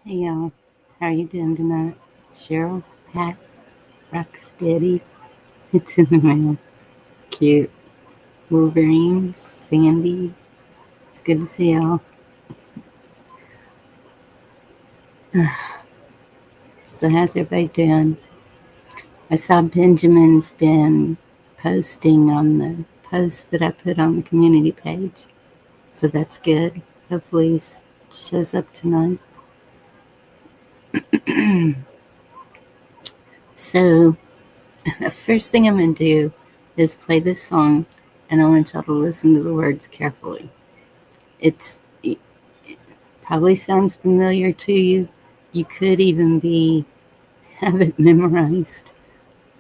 Hey y'all, how are you doing tonight? Cheryl, Pat, Rocksteady, it's in the mail. Cute. Wolverines, Sandy, it's good to see y'all. So how's everybody doing? I saw Benjamin's been posting on the post that I put on the community page. So that's good. Hopefully he shows up tonight. So first thing I'm going to do is play this song, and I want y'all to listen to the words carefully. It probably sounds familiar to you. You could even have it memorized.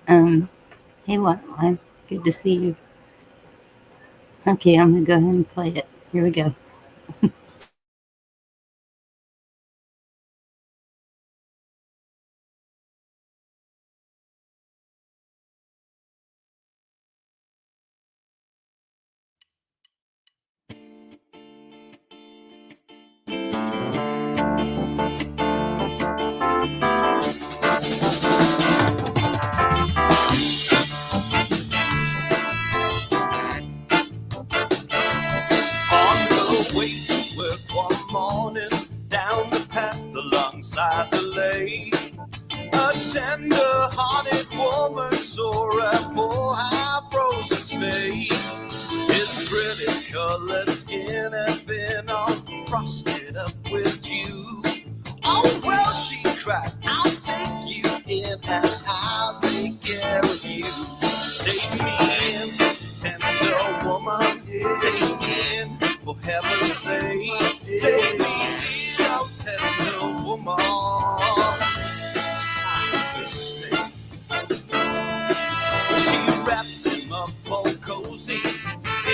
Hey, Wildlife, good to see you. Okay, I'm gonna go ahead and play it. Here we go. On the way to work one morning, down the path alongside the lake, a tender-hearted woman saw a poor half-frozen snake. His pretty colored skin had been all frosted up with dew. Oh, well, she cried, I'll take you in and I'll take care of you. Take me in, tender woman, take me in, for heaven's sake. Take me in, oh, tender woman. Sighed the snake. She wrapped him up all cozy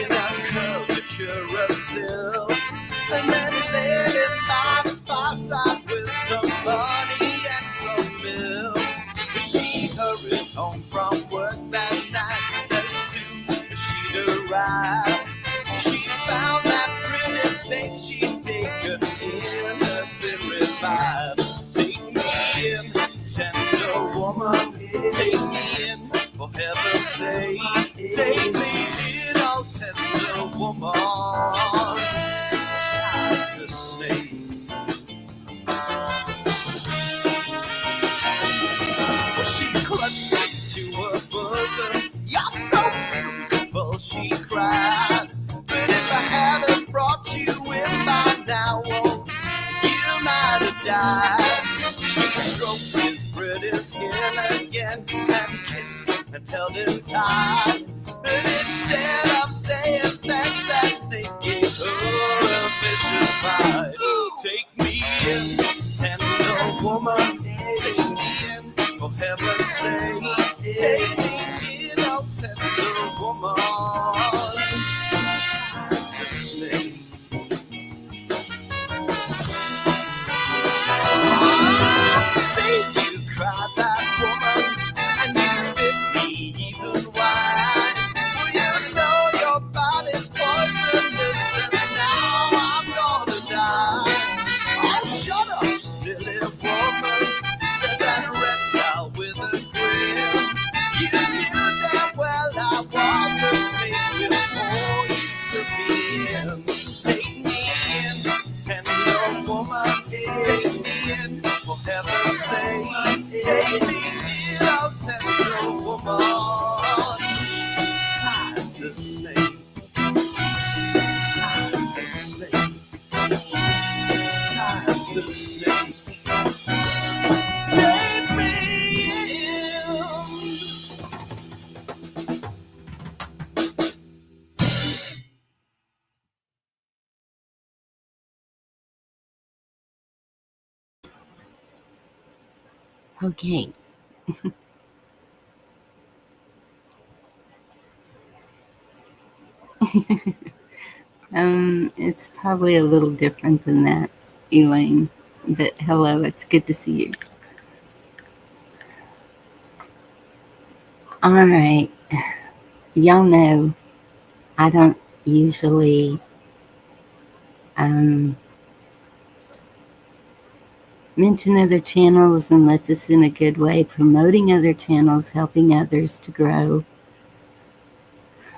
in a curvature of silk, and then led him by the fireside with some honey and some milk. She hurried home from work that night as soon as she'd arrived. She found that pretty snake she'd taken in her been revived. Take me in, tender woman, take me in, for heaven's sake. Take me in, oh tender woman. Sighed the snake. Well, she clutched it to her bosom. You're so beautiful, she cried. But if I hadn't brought you in by now, oh, you might have died. She stroked his pretty skin again and kissed him and held him tight. But instead of saying thanks, that snake gave her a vicious bite. Take me in, tender woman, take me in, for heaven's sake. Take me in, oh tender woman. Sighed the snake. I see you cried, that woman, and you bit me even wide. Well, you know your body's poisonous, and now I'm gonna die. Oh, shut up, silly woman, said that reptile with a grin. You knew damn well I was a snake before you took me in. Take me in, tender woman, take me in, for heaven's sake. Take me in, oh tender woman. Sighed the snake. Sighed the snake. Sighed the snake. Take me Okay. It's probably a little different than that, Elaine. But hello, it's good to see you. All right. Y'all know I don't usually mention other channels and lets us in a good way, promoting other channels, helping others to grow.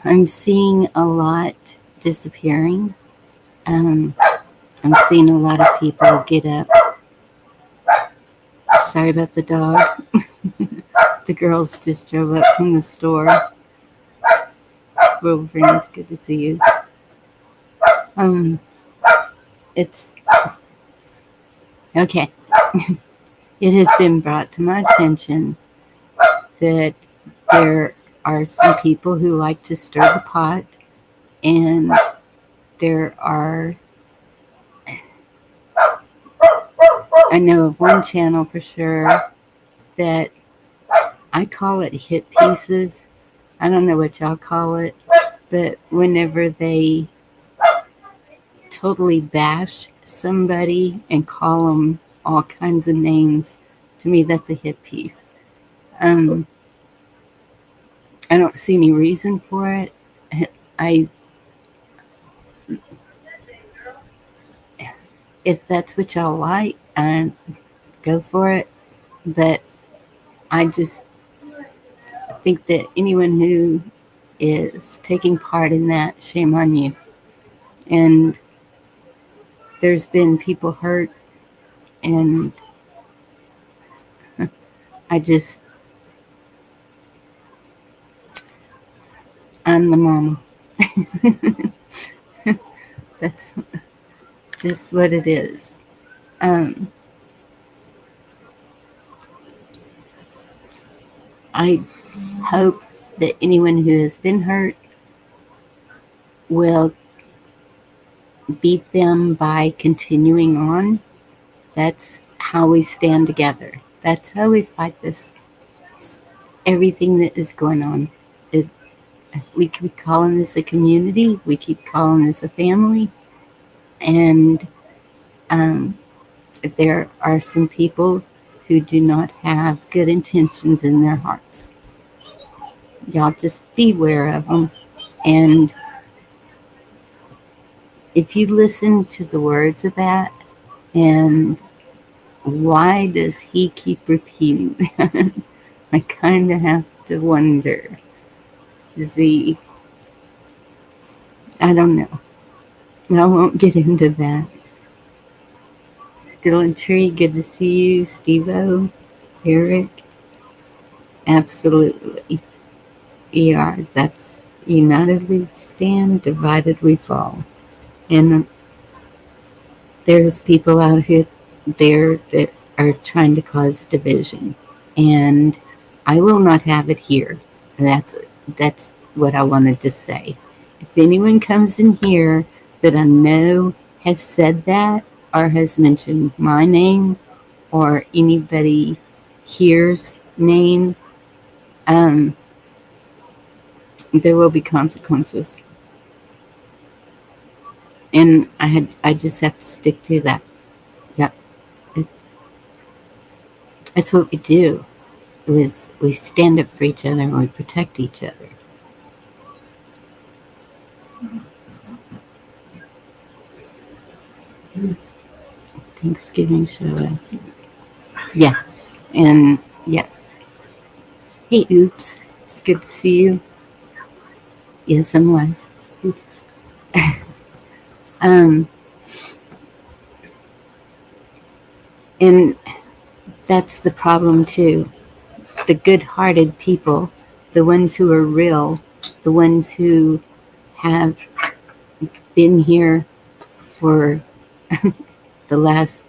I'm seeing a lot disappearing. I'm seeing a lot of people get up. Sorry about the dog. The girls just drove up from the store. Wolverine, it's good to see you. It's okay. It has been brought to my attention that there are some people who like to stir the pot, and there are, I know of one channel for sure that I call it hit pieces. I don't know what y'all call it, but whenever they totally bash somebody and call them all kinds of names, to me that's a hit piece. I don't see any reason for it. If that's what y'all like, go for it. But I just think that anyone who is taking part in that, shame on you. And there's been people hurt, and I'm the mama. That's just what it is. I hope that anyone who has been hurt will beat them by continuing on. That's how we stand together. That's how we fight this. Everything that is going on. We keep calling this a community. We keep calling this a family. And there are some people who do not have good intentions in their hearts. Y'all just beware of them. And if you listen to the words of that, and why does he keep repeating that? I kind of have to wonder. I don't know. I won't get into that. Still intrigued. Good to see you, Steve-O, Eric. Absolutely. ER, that's united we stand, divided we fall. And there's people out here there that are trying to cause division. And I will not have it here. That's what I wanted to say. If anyone comes in here that I know has said that or has mentioned my name or anybody here's name, there will be consequences. And I just have to stick to that. Yeah. That's what we do. We stand up for each other and we protect each other. Thanksgiving show last week. Yes. And yes. Hey, Oops. It's good to see you. Yes, I'm live. And that's the problem too. The good-hearted people, the ones who are real, the ones who have been here for the last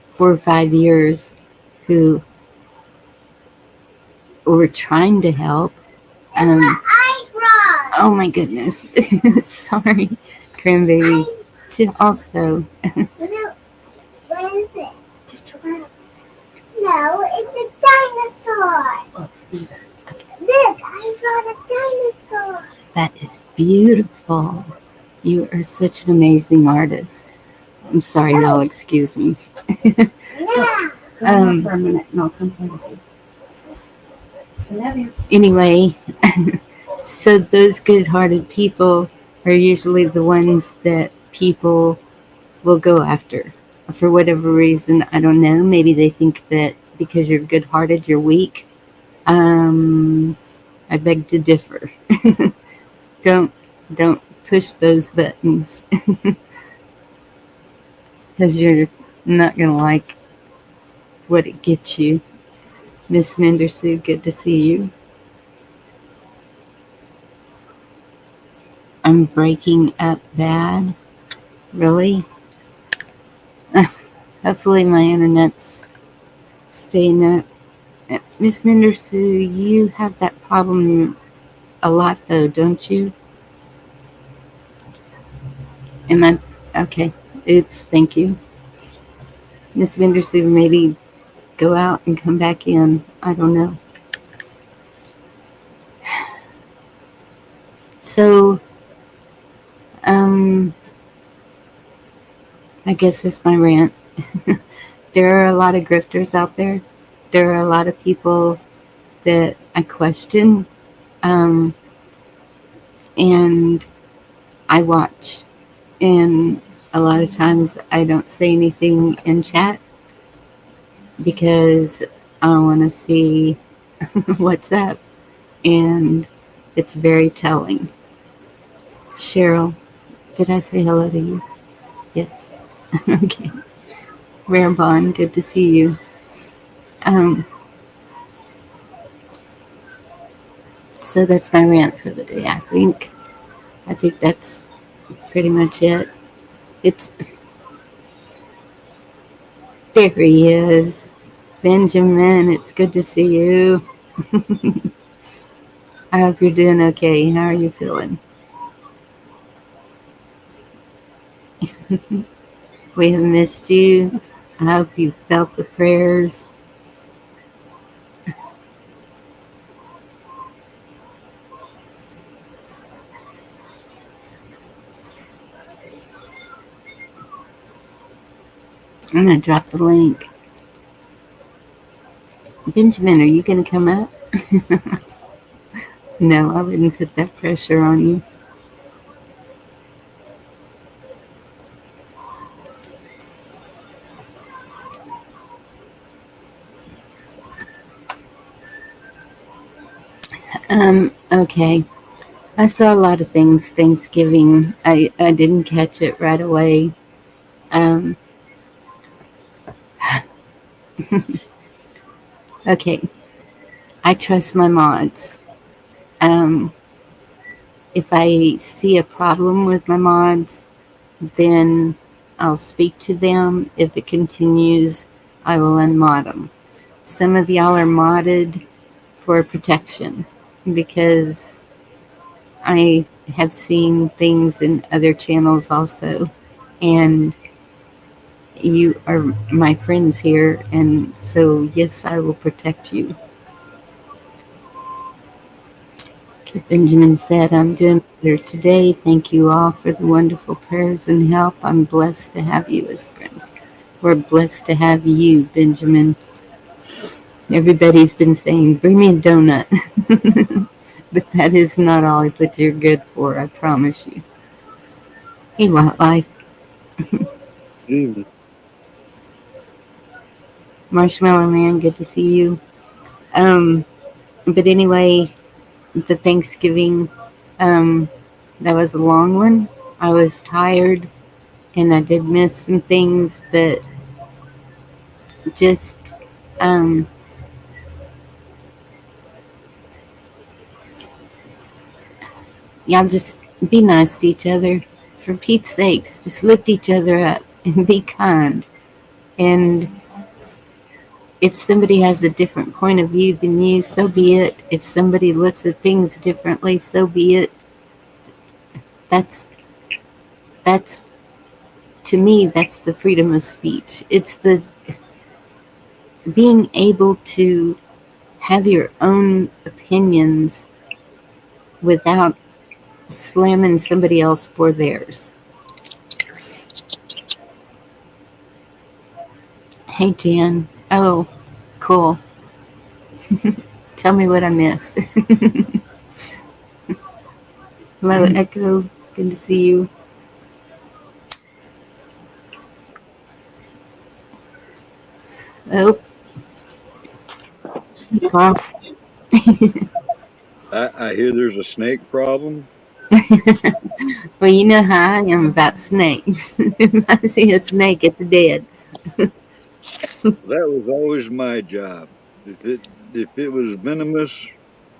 4 or 5 years, who were trying to help. Oh my goodness. Sorry, Cranberry. Also. What is it? It's a giraffe. No, it's a dinosaur. Look, I brought a dinosaur. That is beautiful. You are such an amazing artist. I'm sorry, y'all. Excuse me. Yeah. Go for a minute and I'll come find you. I love you. Anyway, so those good-hearted people are usually the ones that people will go after. for whatever reason. I don't know. Maybe they think that because you're good-hearted, you're weak. I beg to differ. don't don't push those buttons because you're not gonna like what it gets you. Miss Mendersu, good to see you. I'm breaking up bad. Really? Hopefully my internet's staying up. Miss Mendersu, you have that problem a lot though, don't you? Am I okay? Oops, thank you. Miss Mendersu, maybe go out and come back in. I don't know. So, I guess that's my rant. There are a lot of grifters out there. There are a lot of people that I question, um, and I watch. And a lot of times I don't say anything in chat because I want to see what's up, and it's very telling. Cheryl, did I say hello to you? Yes. Okay. Rare Bond, good to see you. Um, so that's my rant for the day. I think that's pretty much it. It's there he is, Benjamin. It's good to see you. I hope you're doing okay. How are you feeling? We have missed you. I hope you felt the prayers. I'm gonna drop the link. Benjamin, are you gonna come up? No, I wouldn't put that pressure on you. Okay. I saw a lot of things Thanksgiving. I didn't catch it right away. Um, okay. I trust my mods. Um, if I see a problem with my mods, then I'll speak to them. If it continues, I will unmod them. Some of y'all are modded for protection because I have seen things in other channels also, and you are my friends here, and so yes, I will protect you. Benjamin said, I'm doing better today. Thank you all for the wonderful prayers and help. I'm blessed to have you as friends. We're blessed to have you, Benjamin. Everybody's been saying, bring me a donut. But that is not all that you're good for, I promise you. Hey, Wildlife. Evening. Marshmallow Man, good to see you. But anyway, the Thanksgiving, that was a long one. I was tired and I did miss some things, but just y'all just be nice to each other. For Pete's sakes, just lift each other up and be kind. And if somebody has a different point of view than you, so be it. If somebody looks at things differently, so be it. That's to me, that's the freedom of speech. It's the being able to have your own opinions without slamming somebody else for theirs. Hey, Jan. Oh, cool. Tell me what I missed. Hello, Echo. Good to see you. Oh, Carl. I hear there's a snake problem. Well, you know how I am about snakes. If I see a snake, it's dead. That was always my job. If it was venomous,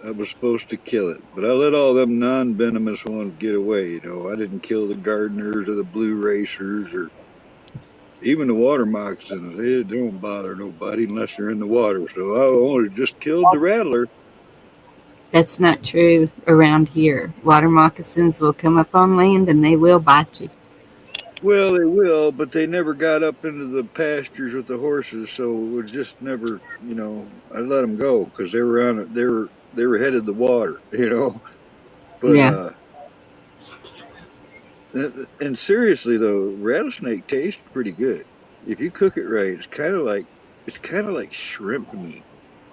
I was supposed to kill it. But I let all them non-venomous ones get away. You know, I didn't kill the gardeners or the blue racers or even the water moccasins. They don't bother nobody unless they're in the water. So I only just killed the rattler. That's not true around here. Water moccasins will come up on land and they will bite you. Well, they will, but they never got up into the pastures with the horses, so it would just never, I let them go because they were on it. They were headed the water, But Yeah. and seriously though, rattlesnake tastes pretty good if you cook it right. It's kind of like shrimp meat.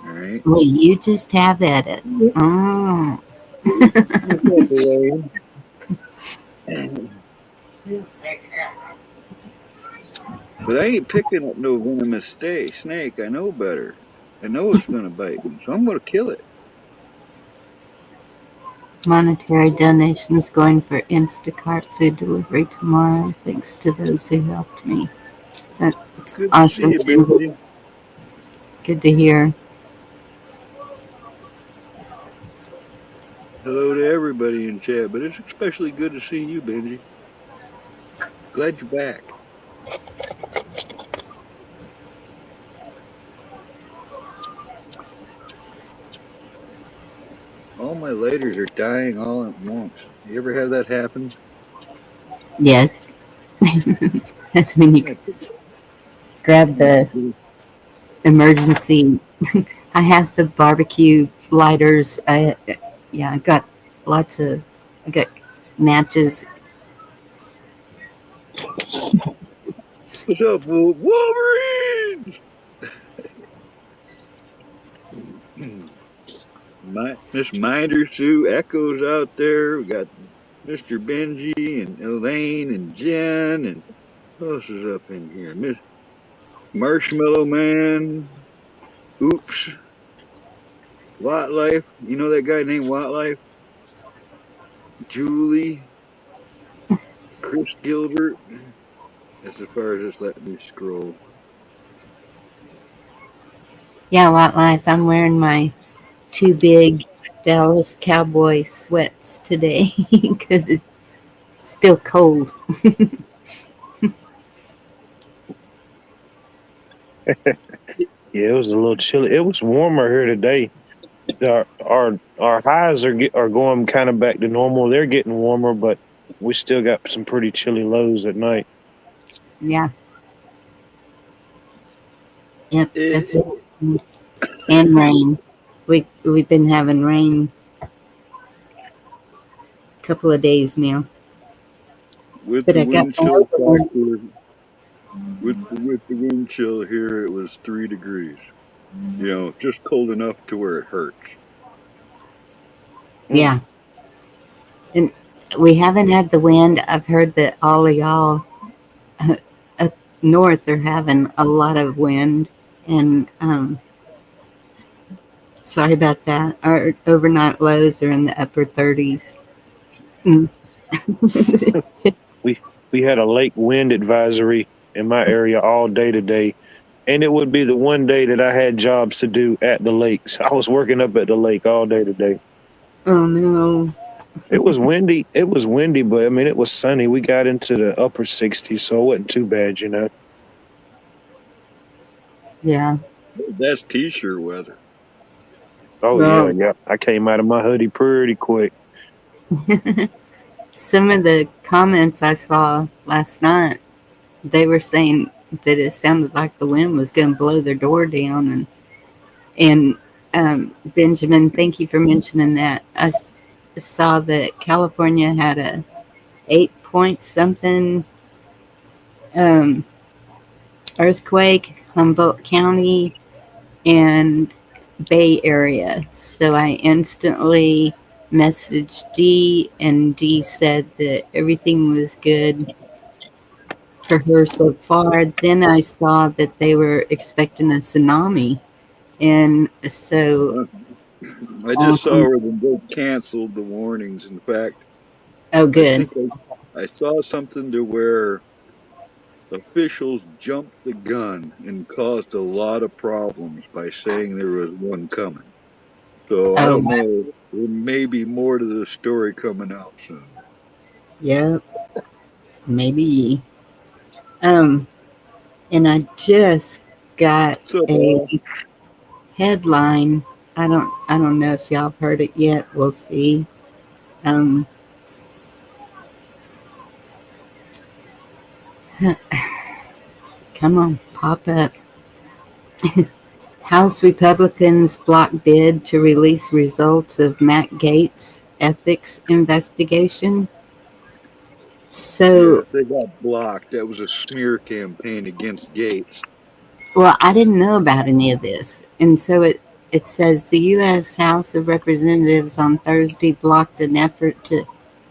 All right. Well, you just have at it. Oh. But I ain't picking up no venomous snake. I know better. I know it's gonna bite me, so I'm gonna kill it. Monetary donations going for Instacart food delivery tomorrow. Thanks to those who helped me. That's Good to see awesome. you, Benji. Good to hear. Hello to everybody in chat, but it's especially good to see you, Benji. Glad you're back. All my lighters are dying all at once. You ever have that happen? Yes. That's when you grab the emergency. I have the barbecue lighters. I got lots of. I got matches. What's up, Wolverine? Miss Minder Sue Echoes out there. We got Mr. Benji and Elaine and Jen and who else is up in here? Miss Marshmallow Man. Oops. Wildlife. You know that guy named Wildlife? Julie. Chris Gilbert. That's as far as just letting me scroll. Yeah, wildlife. I'm wearing my two big Dallas Cowboy sweats today because it's still cold. Yeah, it was a little chilly. It was warmer here today. Our highs are going kind of back to normal. They're getting warmer, but we still got some pretty chilly lows at night. Yeah. Yep. It, That's it. And rain. We've been having rain a couple of days now. with But the I got wind my chill overboard. factor, with the wind chill here, it was 3 degrees. Just cold enough to where it hurts. Yeah. And we haven't had the wind. I've heard that all of y'all up north are having a lot of wind. And sorry about that. Our overnight lows are in the upper 30s. Mm. We had a lake wind advisory in my area all day today, and it would be the one day that I had jobs to do at the lakes. I was working up at the lake all day today. Oh no. It was windy. It was windy, but I mean, it was sunny. We got into the upper 60s, so it wasn't too bad. Yeah. That's t-shirt weather. Oh Well, yeah. I came out of my hoodie pretty quick. some of the comments I saw last night, they were saying that it sounded like the wind was going to blow their door down. And Benjamin, thank you for mentioning that. I saw that California had a 8 point something earthquake, Humboldt County and Bay Area. So I instantly messaged Dee, and Dee said that everything was good for her so far. Then I saw that they were expecting a tsunami, and so I just saw um, where they canceled the warnings. In fact, oh, I good. think I saw something to where officials jumped the gun and caused a lot of problems by saying there was one coming. So I Oh, don't know. There may be more to the story coming out soon. yep, maybe. Um, and I just got What's up, a Al? headline. I don't know if y'all have heard it yet. We'll see. Um, come on, pop up. House Republicans block bid to release results of Matt Gaetz ethics investigation. Yeah, So, they got blocked. That was a smear campaign against Gates. well, I didn't know about any of this. And so it says the U.S. House of Representatives on Thursday blocked an effort to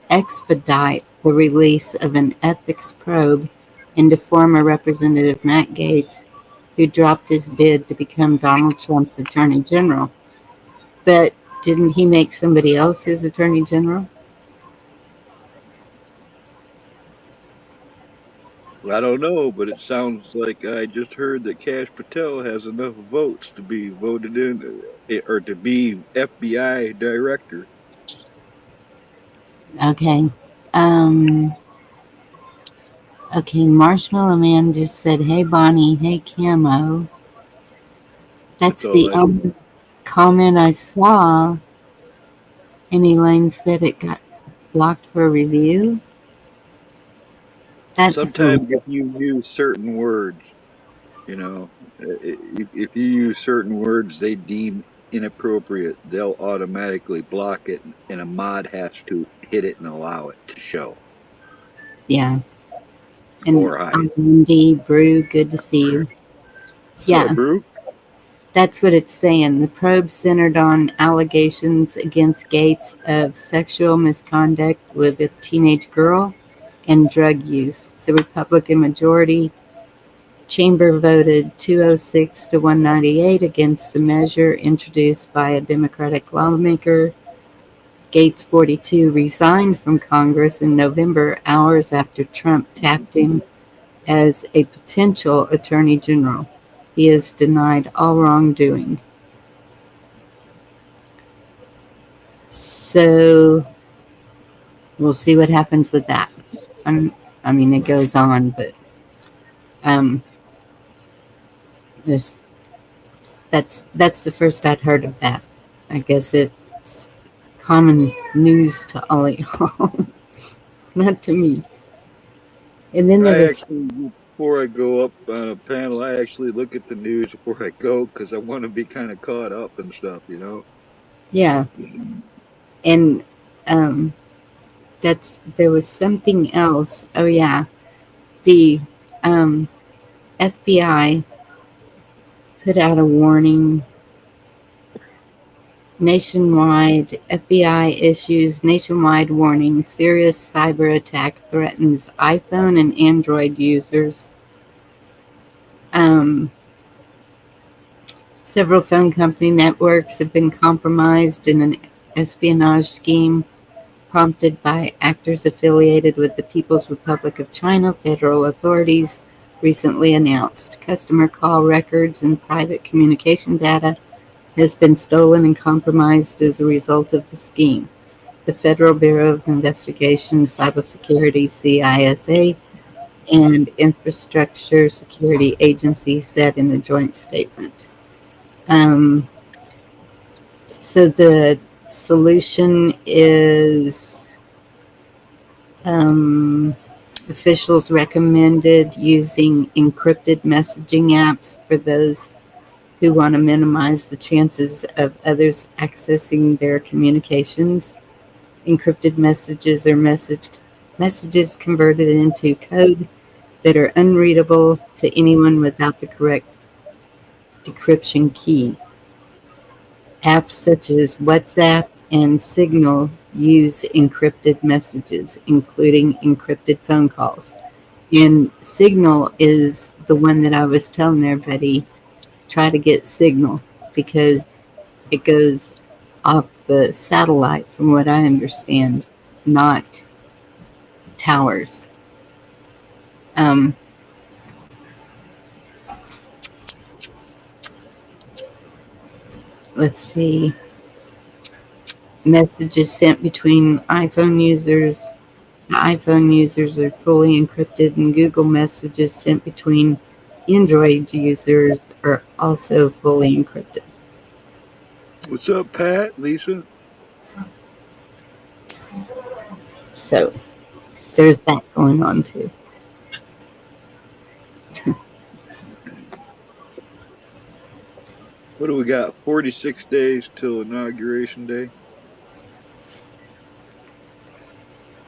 expedite the release of an ethics probe into former Representative Matt Gaetz, who dropped his bid to become Donald Trump's Attorney General. But didn't he make somebody else his Attorney General? I don't know, but it sounds like I just heard that Cash Patel has enough votes to be voted in or to be FBI director. Okay. Um, okay, Marshmallow Man just said, "Hey Bonnie, hey Camo." That's That's all the I said. only comment I saw. And Elaine said it got blocked for review. That is a Sometimes if you use certain words, you know, if you use certain words they deem inappropriate, they'll automatically block it, and a mod has to hit it and allow it to show yeah. And or hide. Wendy Brew, good to see you. So, Yeah, Brew, that's what it's saying. The probe centered on allegations against Gates of sexual misconduct with a teenage girl and drug use. The Republican majority chamber voted 206 to 198 against the measure introduced by a Democratic lawmaker. Gates, 42, resigned from Congress in November, hours after Trump tapped him as a potential attorney general. He has denied all wrongdoing. So we'll see what happens with that. I mean, it goes on, but um, there's, that's the first I'd heard of that. I guess it's common news to all of y'all, not to me. And then there I was, actually, before I go up on a panel, I actually look at the news before I go because I want to be kind of caught up and stuff, you know? yeah, and um, there was something else. Oh yeah, the um, FBI put out a warning nationwide. FBI issues nationwide warning: serious cyber attack threatens iPhone and Android users. Um, Several phone company networks have been compromised in an espionage scheme prompted by actors affiliated with the People's Republic of China. Federal authorities recently announced customer call records and private communication data has been stolen and compromised as a result of the scheme. The Federal Bureau of Investigation, Cybersecurity (CISA), and Infrastructure Security Agency said in a joint statement. Um, so the solution is um, officials recommended using encrypted messaging apps for those who want to minimize the chances of others accessing their communications. Encrypted messages are messages converted into code that are unreadable to anyone without the correct decryption key. Apps such as WhatsApp and Signal use encrypted messages, including encrypted phone calls. And Signal is the one that I was telling everybody, try to get Signal because it goes off the satellite, from what I understand, not towers. Um, let's see. Messages sent between iPhone users. The iPhone users are fully encrypted, and Google messages sent between Android users are also fully encrypted. What's up, Pat? Lisa? So there's that going on too. What do we got? 46 days till Inauguration Day?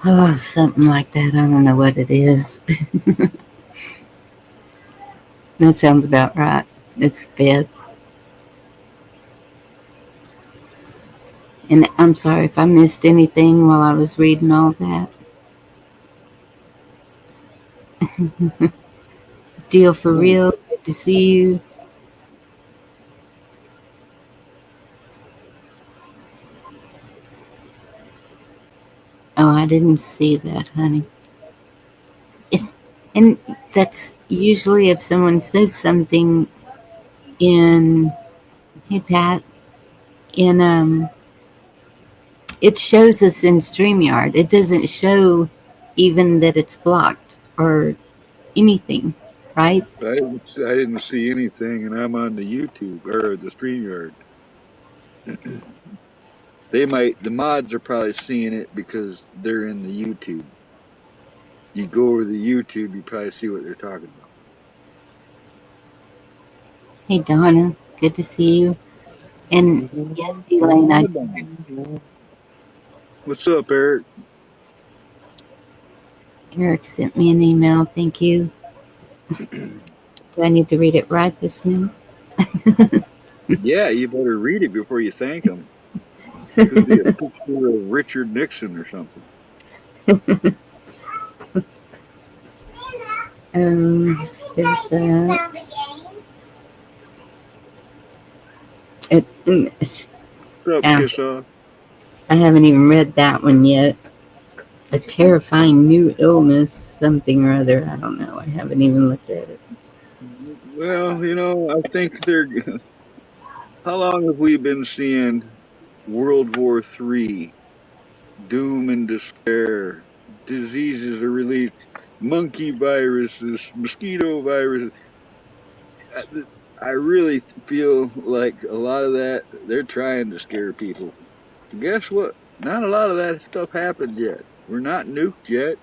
Oh, something like that. I don't know what it is. That sounds about right. It's bad. And I'm sorry if I missed anything while I was reading all that. Deal for real. Good to see you. Oh, I didn't see that, honey. It's, and that's usually if someone says something in, hey Pat, in it shows us in StreamYard. It doesn't show even that it's blocked or anything, right? I didn't see anything, and I'm on the YouTube or the StreamYard. The mods are probably seeing it because they're in the YouTube. You go over the YouTube, you probably see what they're talking about. Hey Donna, good to see you. And yes, Elaine, What's up, Eric? Eric sent me an email. Thank you. Do I need to read it right this minute? Yeah, you better read it before you thank them. Could be a picture of Richard Nixon or something. There's that. It's, What's up, Kiss Off? I haven't even read that one yet. A terrifying new illness, something or other. I don't know. I haven't even looked at it. Well, I think they're. How long have we been seeing World War III, doom and despair, diseases are released, monkey viruses, mosquito viruses? I really feel like a lot of that, they're trying to scare people. Guess what? Not a lot of that stuff happened yet. We're not nuked yet.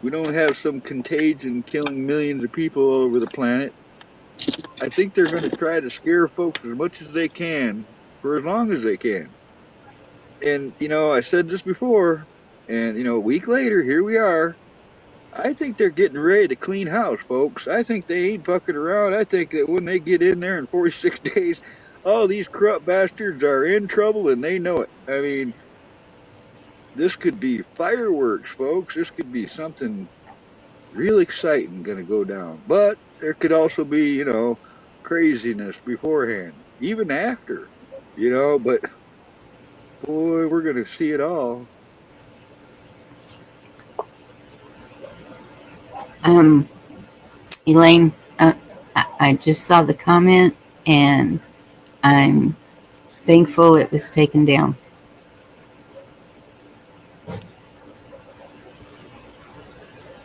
We don't have some contagion killing millions of people all over the planet. I think they're going to try to scare folks as much as they can for as long as they can. And, I said this before, and, a week later, here we are. I think they're getting ready to clean house, folks. I think they ain't fucking around. I think that when they get in there in 46 days, all these corrupt bastards are in trouble and they know it. I mean, this could be fireworks, folks. This could be something real exciting going to go down. But there could also be, craziness beforehand, even after, but boy, we're going to see it all. Elaine, I just saw the comment and I'm thankful it was taken down.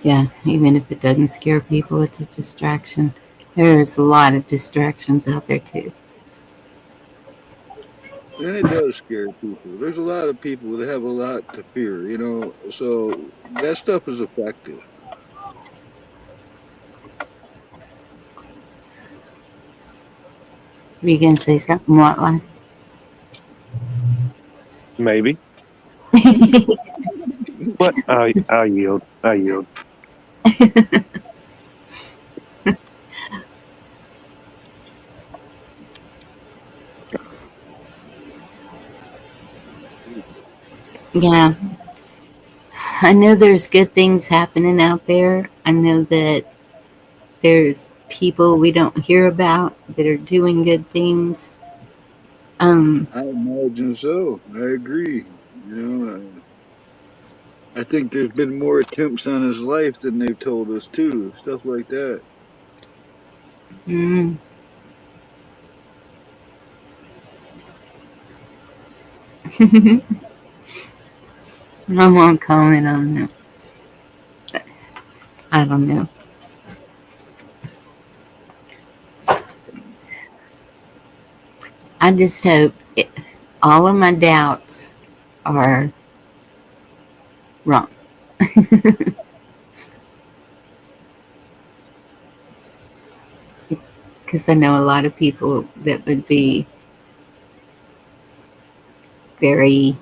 Yeah, even if it doesn't scare people, it's a distraction. There's a lot of distractions out there too. And it does scare people. There's a lot of people that have a lot to fear, so that stuff is effective. Were you going to say something, Whatlife? Maybe. But I'll yield. I yield. Yeah. I know there's good things happening out there. I know that there's people we don't hear about that are doing good things. I imagine so. I agree. You know, I think there's been more attempts on his life than they've told us too. Stuff like that. mm, I won't comment on it. I don't know. I just hope all of my doubts are wrong. Because I know a lot of people that would be very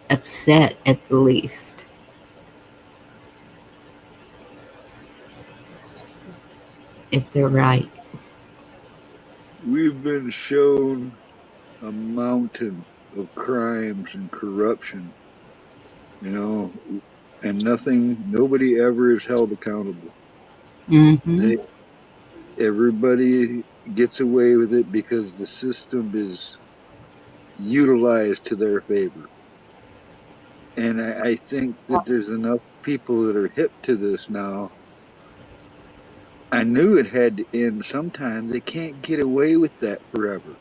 upset at the least. If they're right. We've been shown a mountain of crimes and corruption, you know, and nobody ever is held accountable. Mm-hmm. They, everybody gets away with it because the system is utilized to their favor. And I think that there's enough people that are hip to this now. I knew it had to end sometime. They can't get away with that forever.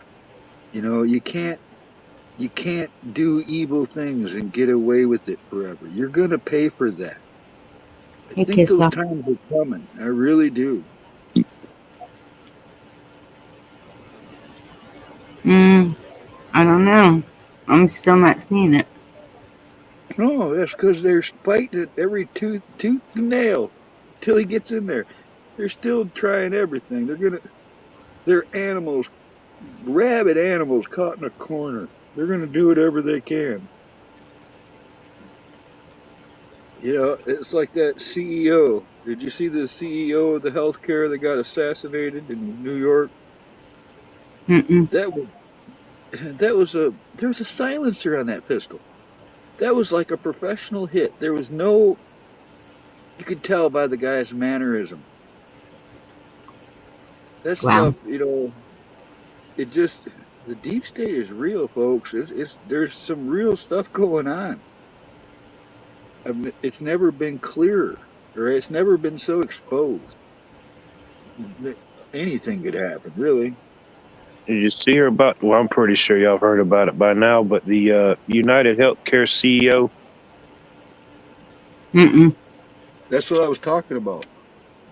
You know, you can't do evil things and get away with it forever. You're gonna pay for that. I Hey, think kiss those off. times are coming. I really do. I don't know. I'm still not seeing it. No, that's because they're fighting it every tooth and nail till he gets in there. They're still trying everything. They're animals, rabid animals caught in a corner. They're gonna do whatever they can. You know, it's like that CEO. Did you see the CEO of the healthcare that got assassinated in New York? Mm-mm. That was that was a there was a silencer on that pistol. That was like a professional hit. There was no, you could tell by the guy's mannerism. That Wow. stuff, you know, it just, the deep state is real, folks. There's some real stuff going on. I mean, it's never been clearer, or it's never been so exposed. Anything could happen, really. Did you see her about? Well, I'm pretty sure y'all heard about it by now. But the United Healthcare CEO. Mm-mm. That's what I was talking about.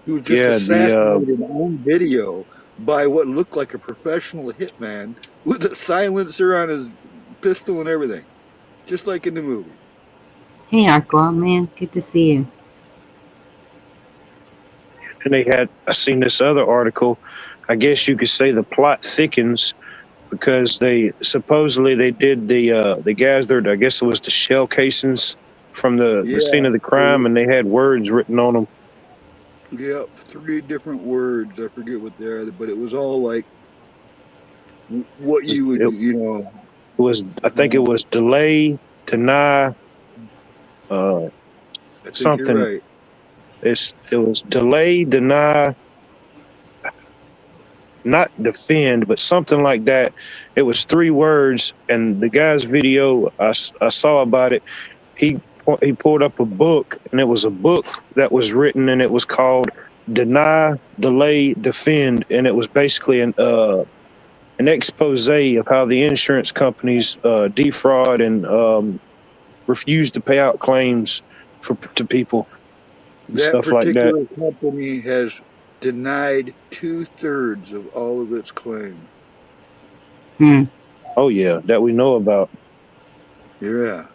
He was just Yeah, assassinated on video by what looked like a professional hitman with a silencer on his pistol and everything, just like in the movie. Hey, Aqua, man. Good to see you. and they had. I seen this other article. I guess you could say the plot thickens because they supposedly they did the gathered. I guess it was the shell casings from the scene Yeah, of the crime, and they had words written on them. yeah, three different words. I forget what they are, but it was all like what you would, It was. I think it uh, was delay, deny, uh, I think you're something. right. It was delay, deny, not defend, but something like that. It was three words, and the guy's video I saw about it. He he pulled up a book, and it was a book that was written, and it was called "Deny, Delay, Defend," and it was basically an expose of how the insurance companies defraud and refuse to pay out claims to people and That stuff like that. particular company has denied 2/3 of all of its claims. Hmm. Oh yeah, that we know about. Yeah.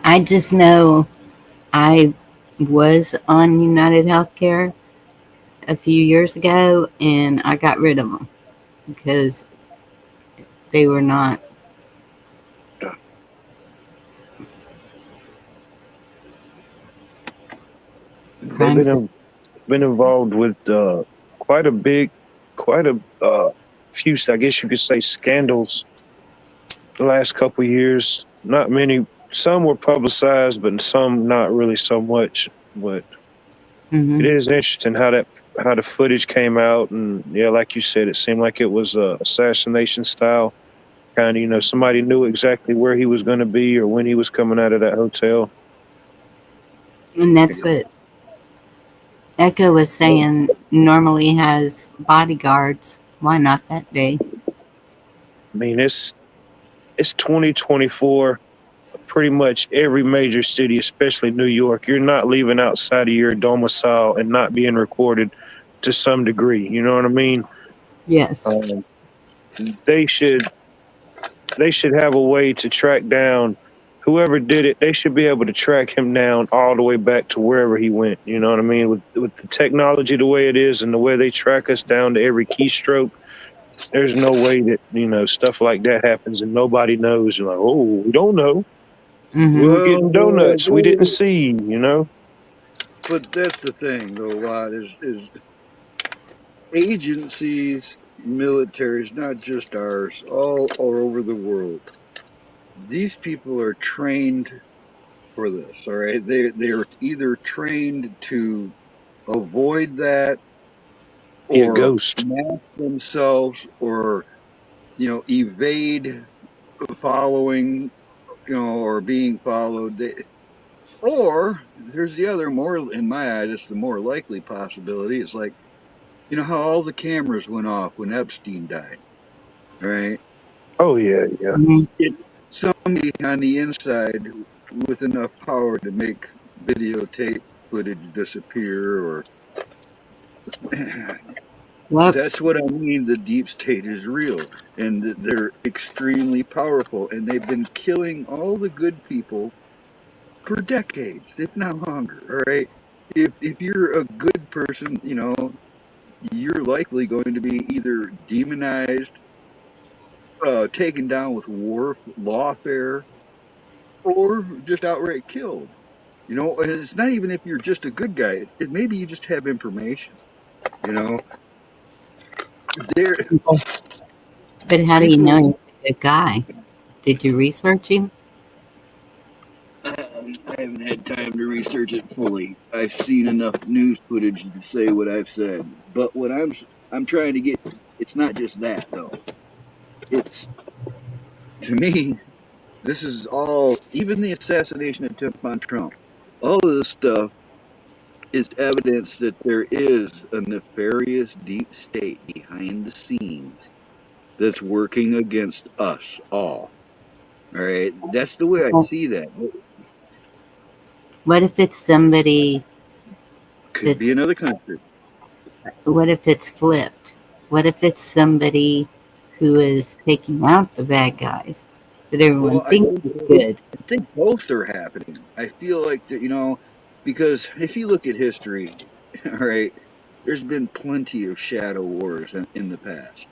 I just know I was on United Healthcare a few years ago and I got rid of them because they were not They've crimes. been involved with quite a big, quite a few, I guess you could say, scandals the last couple of years. not many. Some were publicized, but some not really so much. But it is interesting how the footage came out, and yeah, like you said, it seemed like it was a assassination style kind of. Somebody knew exactly where he was going to be or when he was coming out of that hotel. And that's what Echo was saying. Normally has bodyguards. Why not that day? I mean, it's 2024. Pretty much every major city, especially New York, you're not leaving outside of your domicile and not being recorded to some degree. You know what I mean? Yes. Um, they should have a way to track down whoever did it. They should be able to track him down all the way back to wherever he went. You know what I mean? With the technology the way it is and the way they track us down to every keystroke, there's no way that stuff like that happens and nobody knows. You're like, oh, we don't know. We were Well, getting donuts. We didn't see. but that's the thing, though, Lot, is agencies, militaries, not just ours, all over the world. These people are trained for this, all right? They're either trained to avoid that Be a or ghost. mask themselves or, evade following, or being followed. Or there's the other more, in my eyes, it's the more likely possibility. It's like, how all the cameras went off when Epstein died, right? Oh yeah, yeah. Mhm. It's somebody on the inside with enough power to make videotape footage disappear, or Yep. that's what I mean. The deep state is real, and they're extremely powerful, and they've been killing all the good people for decades, if not longer. All right, if you're a good person, you're likely going to be either demonized, taken down with lawfare, or just outright killed. And it's not even if you're just a good guy. Maybe you just have information. You know, there But how do you know people. he's a good guy? Did you research him? I haven't had time to research it fully. I've seen enough news footage to say what I've said. But what I'm trying to get, it's not just that though. It's, to me, this is all, even the assassination attempt on Trump. All of this stuff is evidence that there is a nefarious deep state behind the scenes that's working against us all. All right, that's the way I see that. What if it's somebody Could be that's, another country. what if it's flipped? What if it's somebody who is taking out the bad guys, but everyone Well, I thinks think is good? I think both are happening. I feel like that, because if you look at history, all right, there's been plenty of shadow wars in the past.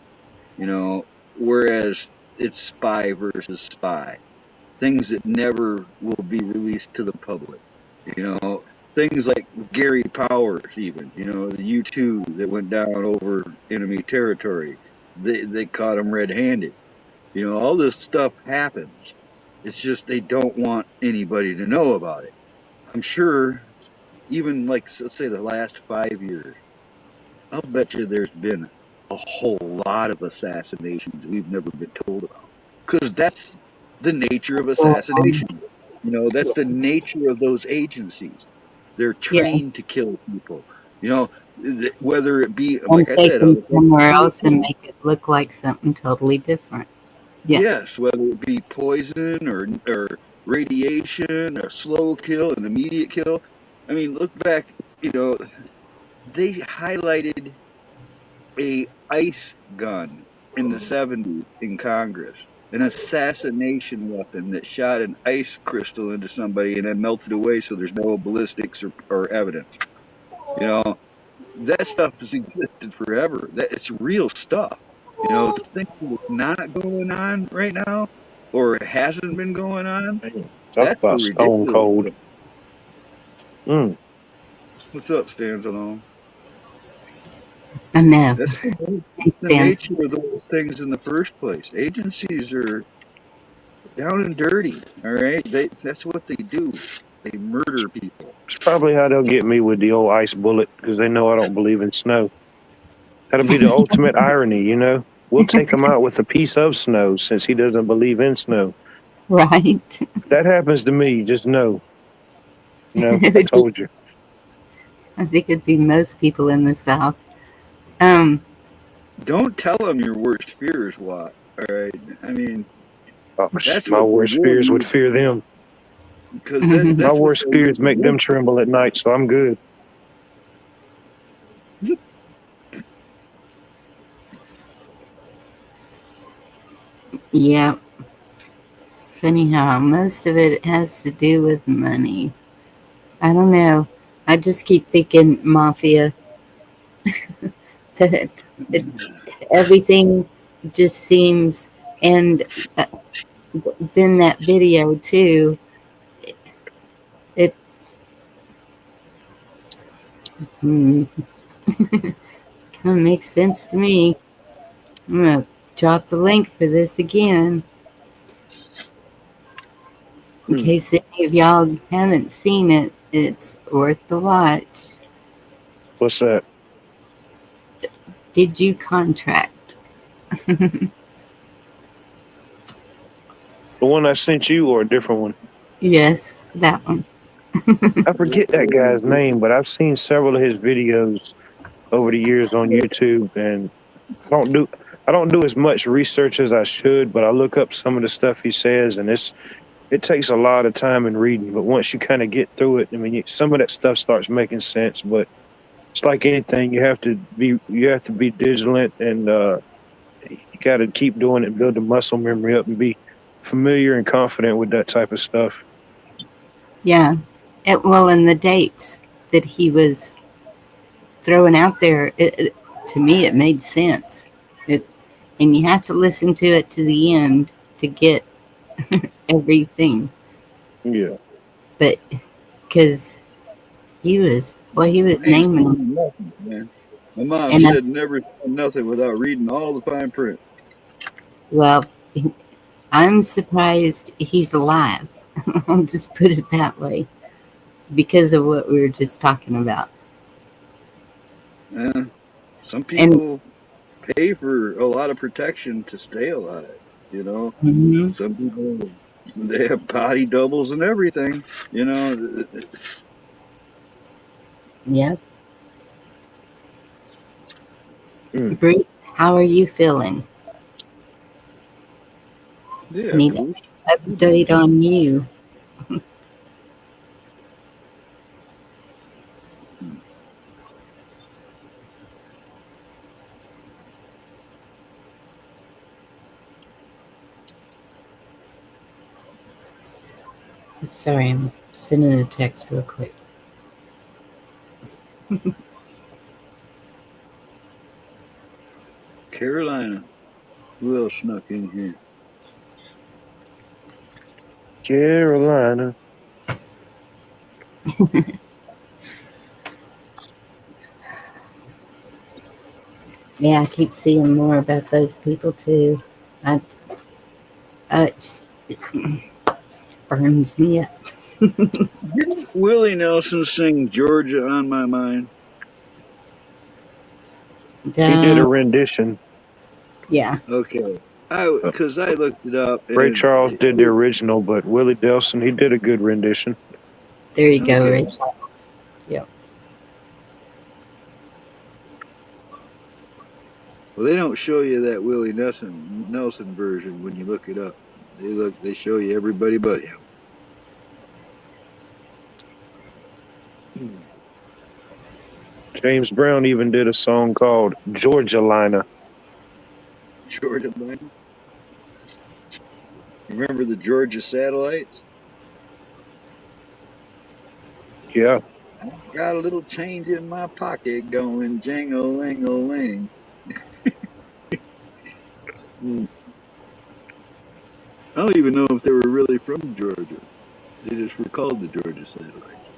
Whereas it's spy versus spy, things that never will be released to the public. You know, things like Gary Powers, even, the U-2 that went down over enemy territory. They caught him red-handed. All this stuff happens. It's just they don't want anybody to know about it. I'm sure, even like, let's say the last 5 years, I'll bet you there's been a whole lot of assassinations we've never been told about. Because that's the nature of assassination. That's the nature of those agencies. They're Yeah, trained to kill people. Whether it be, and like I take said, them other somewhere people. else and make it look like something totally different. Yes. Yes, whether it be poison or radiation, a slow kill, an immediate kill. I mean, look back, they highlighted a ice gun in the 70s in Congress, an assassination weapon that shot an ice crystal into somebody and then melted away so there's no ballistics or evidence. You know, that stuff has existed forever. It's real stuff. To think it's not going on right now or it hasn't been going on, Man, talk that's the about stone ridiculous cold. thing. Mm. What's up, Stands Alone? I know. That's It the stands. nature of those things in the first place. Agencies are Down and dirty. All right, that's what they do. They murder people. It's probably how they'll get me with the old ice bullet because they know I don't believe in snow. That'll be the ultimate irony, you know? We'll take him out with a piece of snow since he doesn't believe in snow. Right. If that happens to me, just know, I told you. I think it'd be most people in the South. Um, Don't tell them your worst fears, Watt. All right. I mean, Oh, that's my what they worst will fears would use fear them. because My that's what worst they'll use fears make them against tremble at night, so I'm good. you. yeah. Funny how most of it has to do with money. I don't know. I just keep thinking mafia. That it, everything just seems, and uh, then that video too. It kind of makes sense to me. I'm gonna drop the link for this again in Hmm. case any of y'all haven't seen it. It's worth the watch. What's that? Did you contract? The one I sent you or a different one? Yes, that one. I forget that guy's name, but I've seen several of his videos over the years on YouTube, and I don't do I don't do as much research as I should, but I look up some of the stuff he says, and it takes a lot of time and reading. But once you kind of get through it, I mean, some of that stuff starts making sense. But it's like anything, you have to be vigilant, and you got to keep doing it, build the muscle memory up, and be familiar and confident with that type of stuff. Yeah. Well, and the dates that he was throwing out there, to me, it made sense. It, and you have to listen to it to the end to get everything. Yeah. But because he was I ain't naming, saying nothing, man. My mom and said never say nothing without reading all the fine print. well, I'm surprised he's alive. I'll just put it that way because of what we were just talking about. Yeah. Some And people pay for a lot of protection to stay alive. You know, mhm, some people they have body doubles and everything. You know, yep. Mm. Bruce, how are you feeling? yeah, Need an Bruce. update on you. Sorry, I'm sending a text real quick. Carolina. Who else snuck in here? Carolina. Yeah, I keep seeing more about those people too. I, it just burns me up. Didn't Willie Nelson sing Georgia on My Mind? He did a Don't, rendition. yeah, Okay. Uh, Because I looked it up Ray and Charles did the original, but Willie Nelson, he did a good rendition. there you go, okay. Rachel. Yep. Well, they don't show you that Willie Nelson version when you look it up. They show you everybody but him. James Brown even did a song called Georgia Liner. Georgia Line. Remember the Georgia satellites? Yeah. Got a little change in my pocket going jing-a-ling-a-ling. Mm. I don't even know if they were really from Georgia. They just were called the Georgia satellites.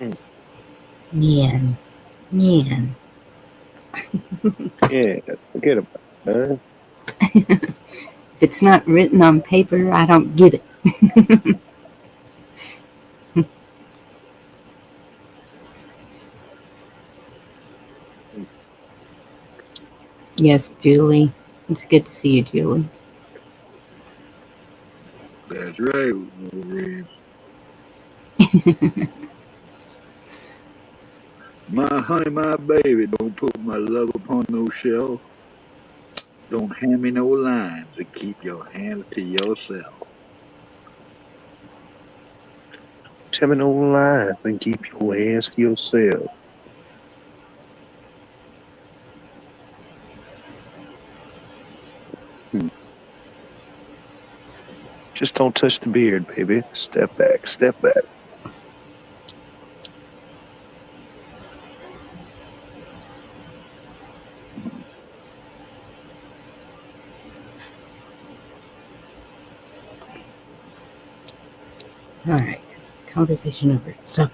Mm. Man. Yeah, forget about it. If it's not written on paper, I don't get it. Yes, Julie. It's good to see you, Julie. That's right, Wolverine. My honey, my baby, don't put my love upon no shelf. Don't hand me no lines and keep your hands to yourself. Tell me no lies and keep your hands to yourself. Hmm. Just don't touch the beard, baby. Step back, step back. All right. Conversation over. So,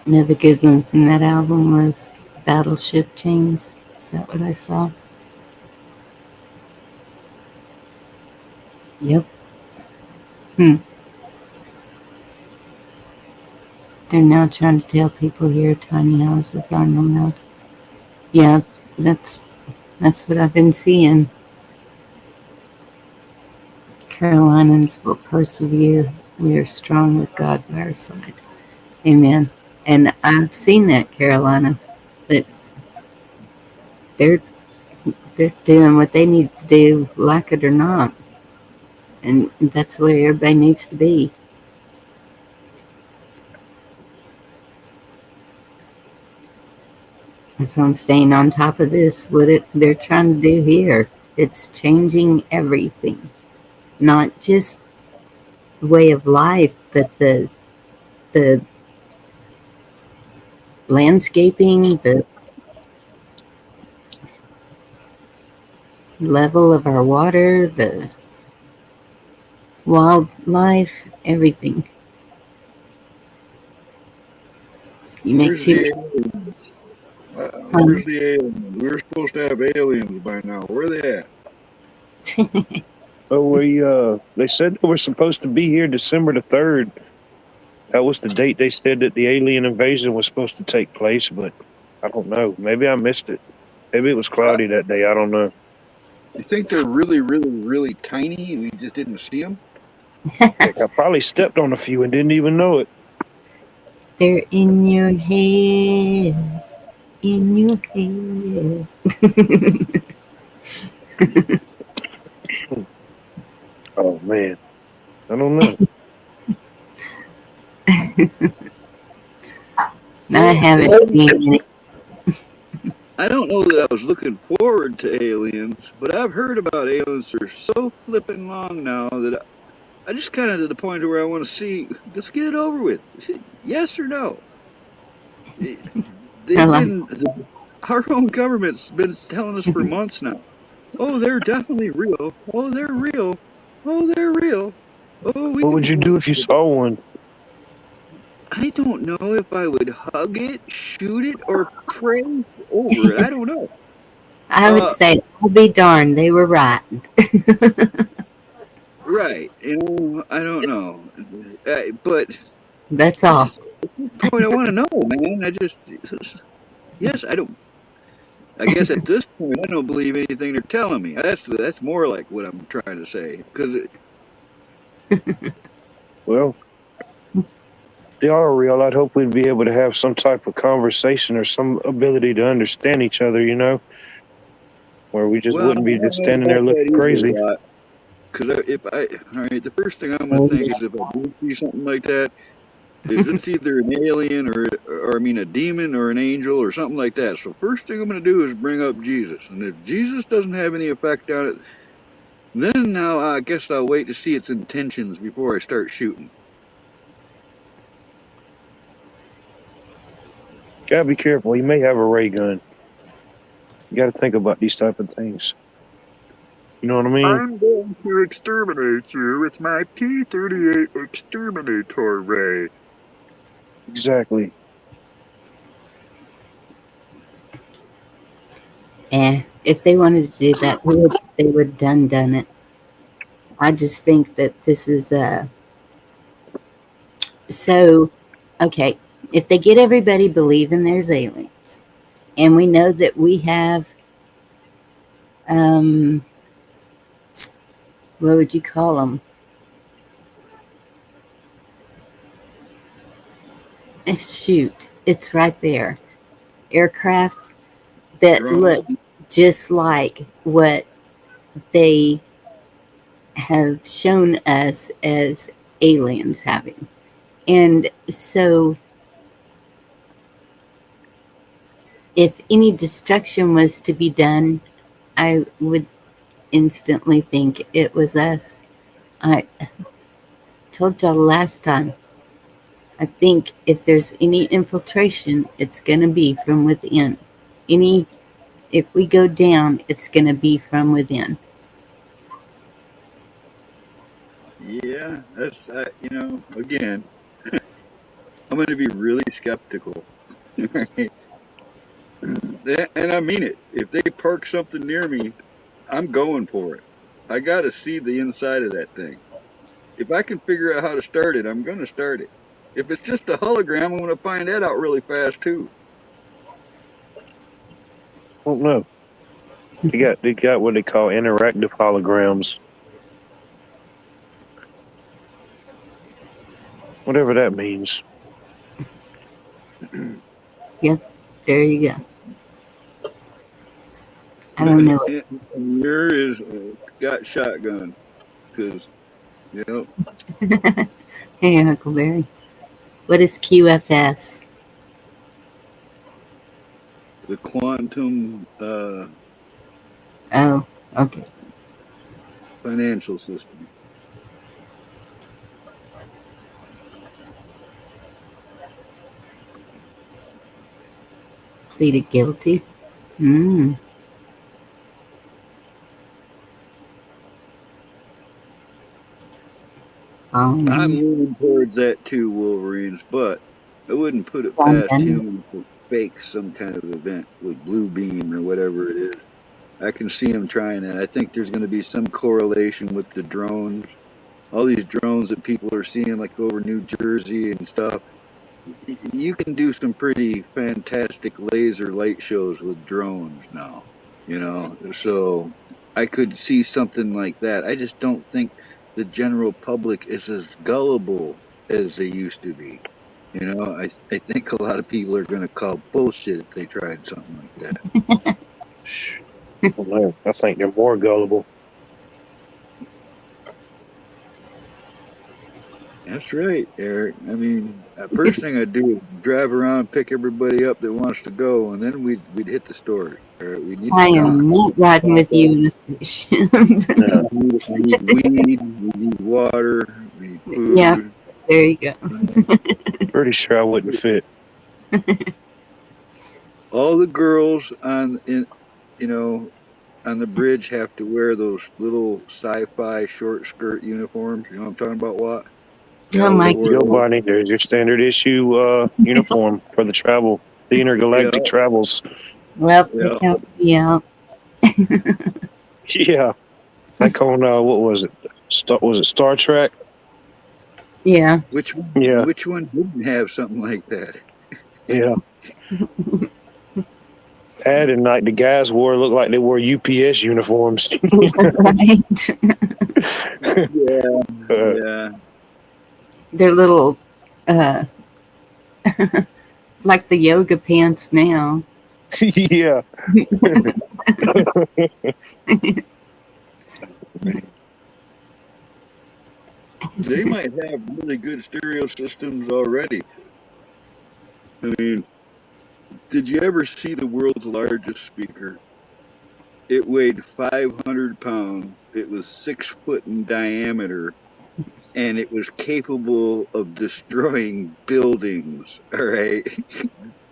another good one from that album was Battleship Chains. Is that what I saw? Yep. Hmm. They're now trying to tell people here tiny houses aren't allowed. Yeah, that's that's what I've been seeing. Carolinians will persevere. We are strong with God by our side. Amen. And I've seen that, Carolina, but they're they're doing what they need to do, like it or not, and that's the way everybody needs to be. That's why I'm staying on top of this. They're trying to do here, it's changing everything, not just way of life, but the landscaping, the level of our water, the wildlife, everything. You make Where's too the much. aliens? Um, Where's the aliens? We were supposed to have aliens by now. Where are they at? Oh, they said they were supposed to be here December the 3rd. That was the date they said that the alien invasion was supposed to take place, but I don't know. Maybe I missed it. Maybe it was Uh, cloudy that day. I don't know. you think they're really, really, really tiny and we just didn't see them? Heck, I probably stepped on a few and didn't even know it. they're in your head, in your head. Oh man, I don't know. I Well, haven't seen any. I don't know that I was looking forward to aliens, but I've heard about aliens for so flipping long now that I just kind of to the point where I want to see, let's get it over with. Yes or no? I They've like, been, our own government's been telling us for months now. Oh, they're definitely real. Oh, they're real. Oh, they're real. Oh, we What would can. you do if you saw one? I don't know if I would hug it, shoot it, or pray over it. I don't know. I would Uh, say, I'll be darned, they were right. right. I don't know. But That's I all. just, at this point, I want to know, man. Yes, I don't. I guess at this point, I don't believe anything they're telling me. That's more like what I'm trying to say. Because Well, if they are real. I'd hope we'd be able to have some type of conversation or some ability to understand each other. Where we just well, I wouldn't be don't just know standing there about looking that either, crazy. Lot. Because all right, the first thing I'm going to think is if I do see something like that, is it's either an alien or I mean a demon or an angel or something like that. So first thing I'm going to do is bring up Jesus, and if Jesus doesn't have any effect on it, then now I guess I'll wait to see its intentions before I start shooting. Gotta be careful. You may have a ray gun. You got to think about these type of things. You know what I mean? I'm going to exterminate you with my P-38 exterminator ray. Exactly. If they wanted to do that, they would done it. I just think that this is so okay. If they get everybody believing there's aliens, and we know that we have um, what would you call them? Shoot, it's right there. Aircraft that Drones. look just like what they have shown us as aliens having. And so, if any destruction was to be done, I would instantly think it was us. I told y'all last time, I think if there's any infiltration, it's going to be from within. If we go down, it's going to be from within. Yeah, that's, again, I'm going to be really skeptical. And I mean it. If they park something near me, I'm going for it. I got to see the inside of that thing. If I can figure out how to start it, I'm going to start it. If it's just a hologram, I'm going to find that out really fast too. I don't know. They got what they call interactive holograms. Whatever that means. Yep, there you go. I don't know. And yours is got shotgun because Hey, Huckleberry. What is QFS? the quantum Oh, okay. financial system. Pleaded guilty. Mm. I'm Um, leaning towards that too, Wolverines, but I wouldn't put it John past Denver. him to fake some kind of event with Blue Beam or whatever it is. I can see him trying that. I think there's going to be some correlation with the drones. All these drones that people are seeing, like over New Jersey and stuff. You can do some pretty fantastic laser light shows with drones now, So I could see something like that. I just don't think the general public is as gullible as they used to be. I think a lot of people are going to call bullshit if they tried something like that. Well, I think they're more gullible. That's right, Eric. I mean, first thing I'd do is drive around, pick everybody up that wants to go, and then we'd hit the stores. All right, we need to I stock. am not riding with you in the spaceship. Yeah. We need weed, we need water, we need Yeah, food. there you go. Pretty sure I wouldn't fit. All the girls on the bridge have to wear those little sci-fi short skirt uniforms. You know what I'm talking about? What? They Oh all my wear Yo, those. Barney, there's your standard issue uniform for the the Yeah, intergalactic travels. Well, yeah. that counts me out. Yeah. Like on, what was it? Was it Star Trek? Yeah. Which Yeah. which one didn't have something like that? Yeah. And like the guys looked like they wore UPS uniforms. Right. Yeah, yeah. They're little, uh, like the yoga pants now. Yeah. They might have really good stereo systems already. I mean, did you ever see the world's largest speaker? It weighed 500 pounds. It was 6 foot in diameter, and it was capable of destroying buildings. All right,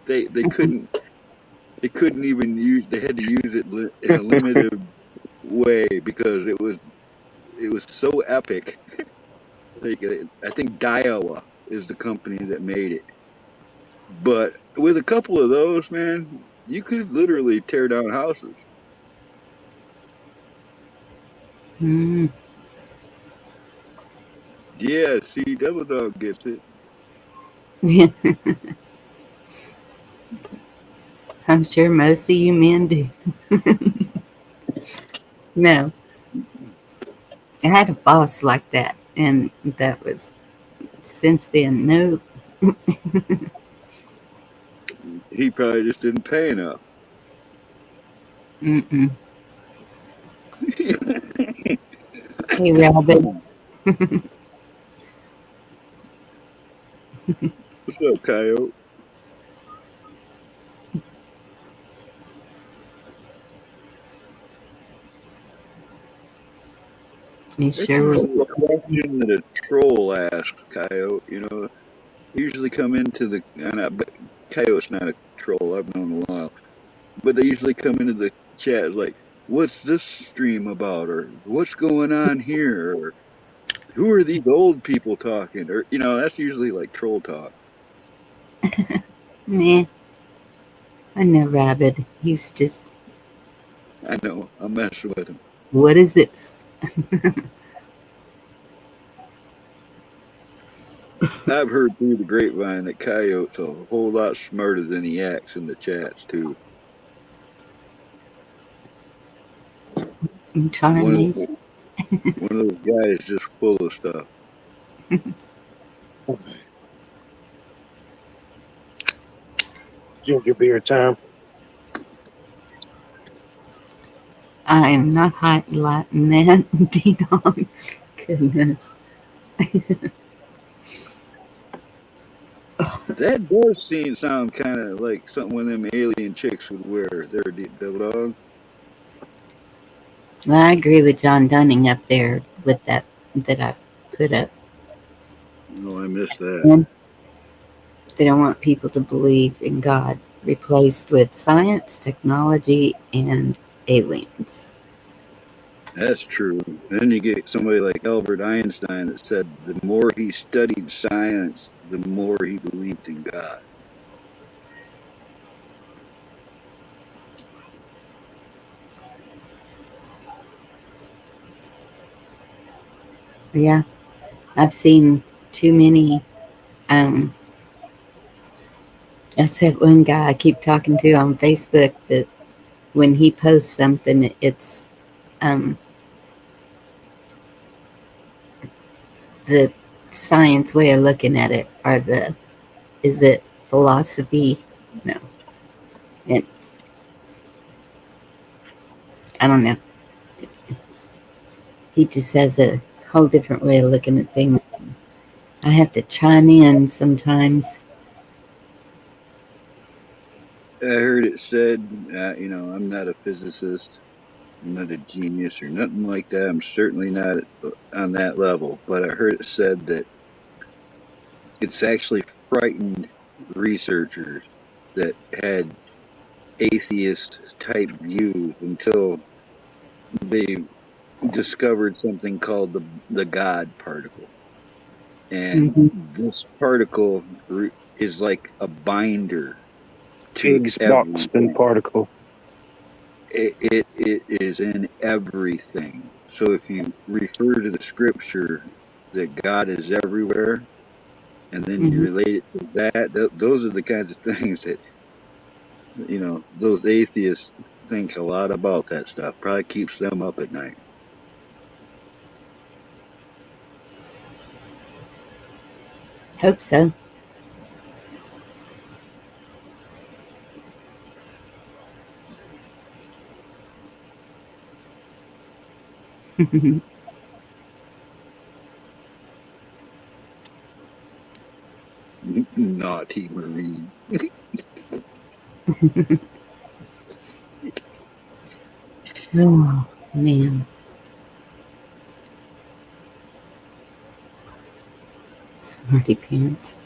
they couldn't even use. They had to use it in a limited way because it was so epic. Like, I think Daiwa is the company that made it. But with a couple of those, man, you could literally tear down houses. Mm. Yeah, see, Devil Dog gets it. I'm sure most of you men do. No, I had a boss like that, and that was since then. No, He probably just didn't pay enough. mm-mm. Hey, Robin. What's up, Coyote? You That's sure usually will. a question that a troll asks, Coyote. You know, they usually come into the, but Coyote's not a troll. I've known him a while, but they usually come into the chat like, "What's this stream about?" or "What's going on here?" or "Who are these old people talking?" or that's usually like troll talk. Nah, I know Rabbit. He's just, I know. I'm messing with him. what is this? I've heard through the grapevine that Coyote's a whole lot smarter than he acts in the chats too. One of Tarnation. those, one of those guys just full of stuff. Ginger beer time. I am not highlighting that, D-Dog. Goodness. That does sound kind of like something one of them alien chicks would wear. There, Devil Dog. Well, I agree with John Dunning up there with that I put up. Oh, I missed that. And they don't want people to believe in God, replaced with science, technology, and aliens. That's true. Then you get somebody like Albert Einstein that said the more he studied science, the more he believed in God. Yeah, I've seen too many. Um, that's that one guy I keep talking to on Facebook that when he posts something, it's um, the science way of looking at it, or is it philosophy? No, it, I don't know. He just has a whole different way of looking at things. I have to chime in sometimes. I heard it said, I'm not a physicist, I'm not a genius or nothing like that. I'm certainly not on that level. But I heard it said that it's actually frightened researchers that had atheist type views until they discovered something called the God particle. And Hmm. this particle is like a binder to Higgs box spin everything. particle. It is in everything. So if you refer to the scripture that God is everywhere, and then you Hmm. relate it to that, those are the kinds of things that those atheists think a lot about. That stuff probably keeps them up at night. Hope so. Naughty Marine. Oh, man. Smarty pants.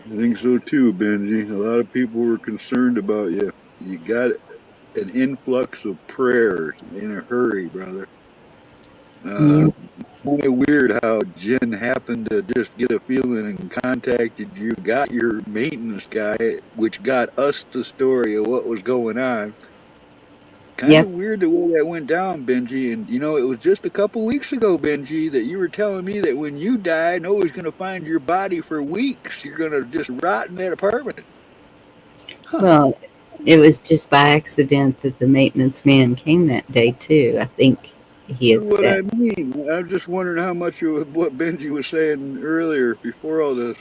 I think so too, Benji. A lot of people were concerned about you. You got it. an influx of prayers in a hurry, brother. Yeah. Kind of weird how Jen happened to just get a feeling and contacted you, got your maintenance guy, which got us the story of what was going on. Kind Yep. of weird the way that went down, Benji. And you know, it was just a couple weeks ago, Benji, that you were telling me that when you die, nobody's going to find your body for weeks. You're going to just rot in that apartment. Huh. Well, it was just by accident that the maintenance man came that day too. I think he That's had what said. I mean. I'm just wondering how much of what Benji was saying earlier before all this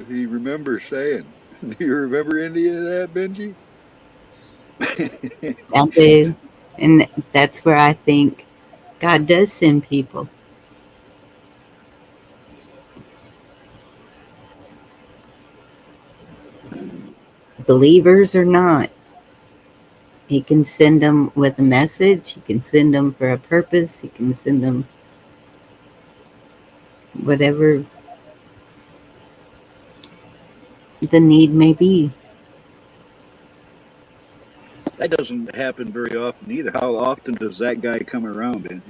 he remembers saying. Do you remember any of that, Benji? I do, and that's where I think God does send people, believers or not. He can send them with a message. He can send them for a purpose. He can send them whatever the need may be. That doesn't happen very often either. How often does that guy come around, Benji?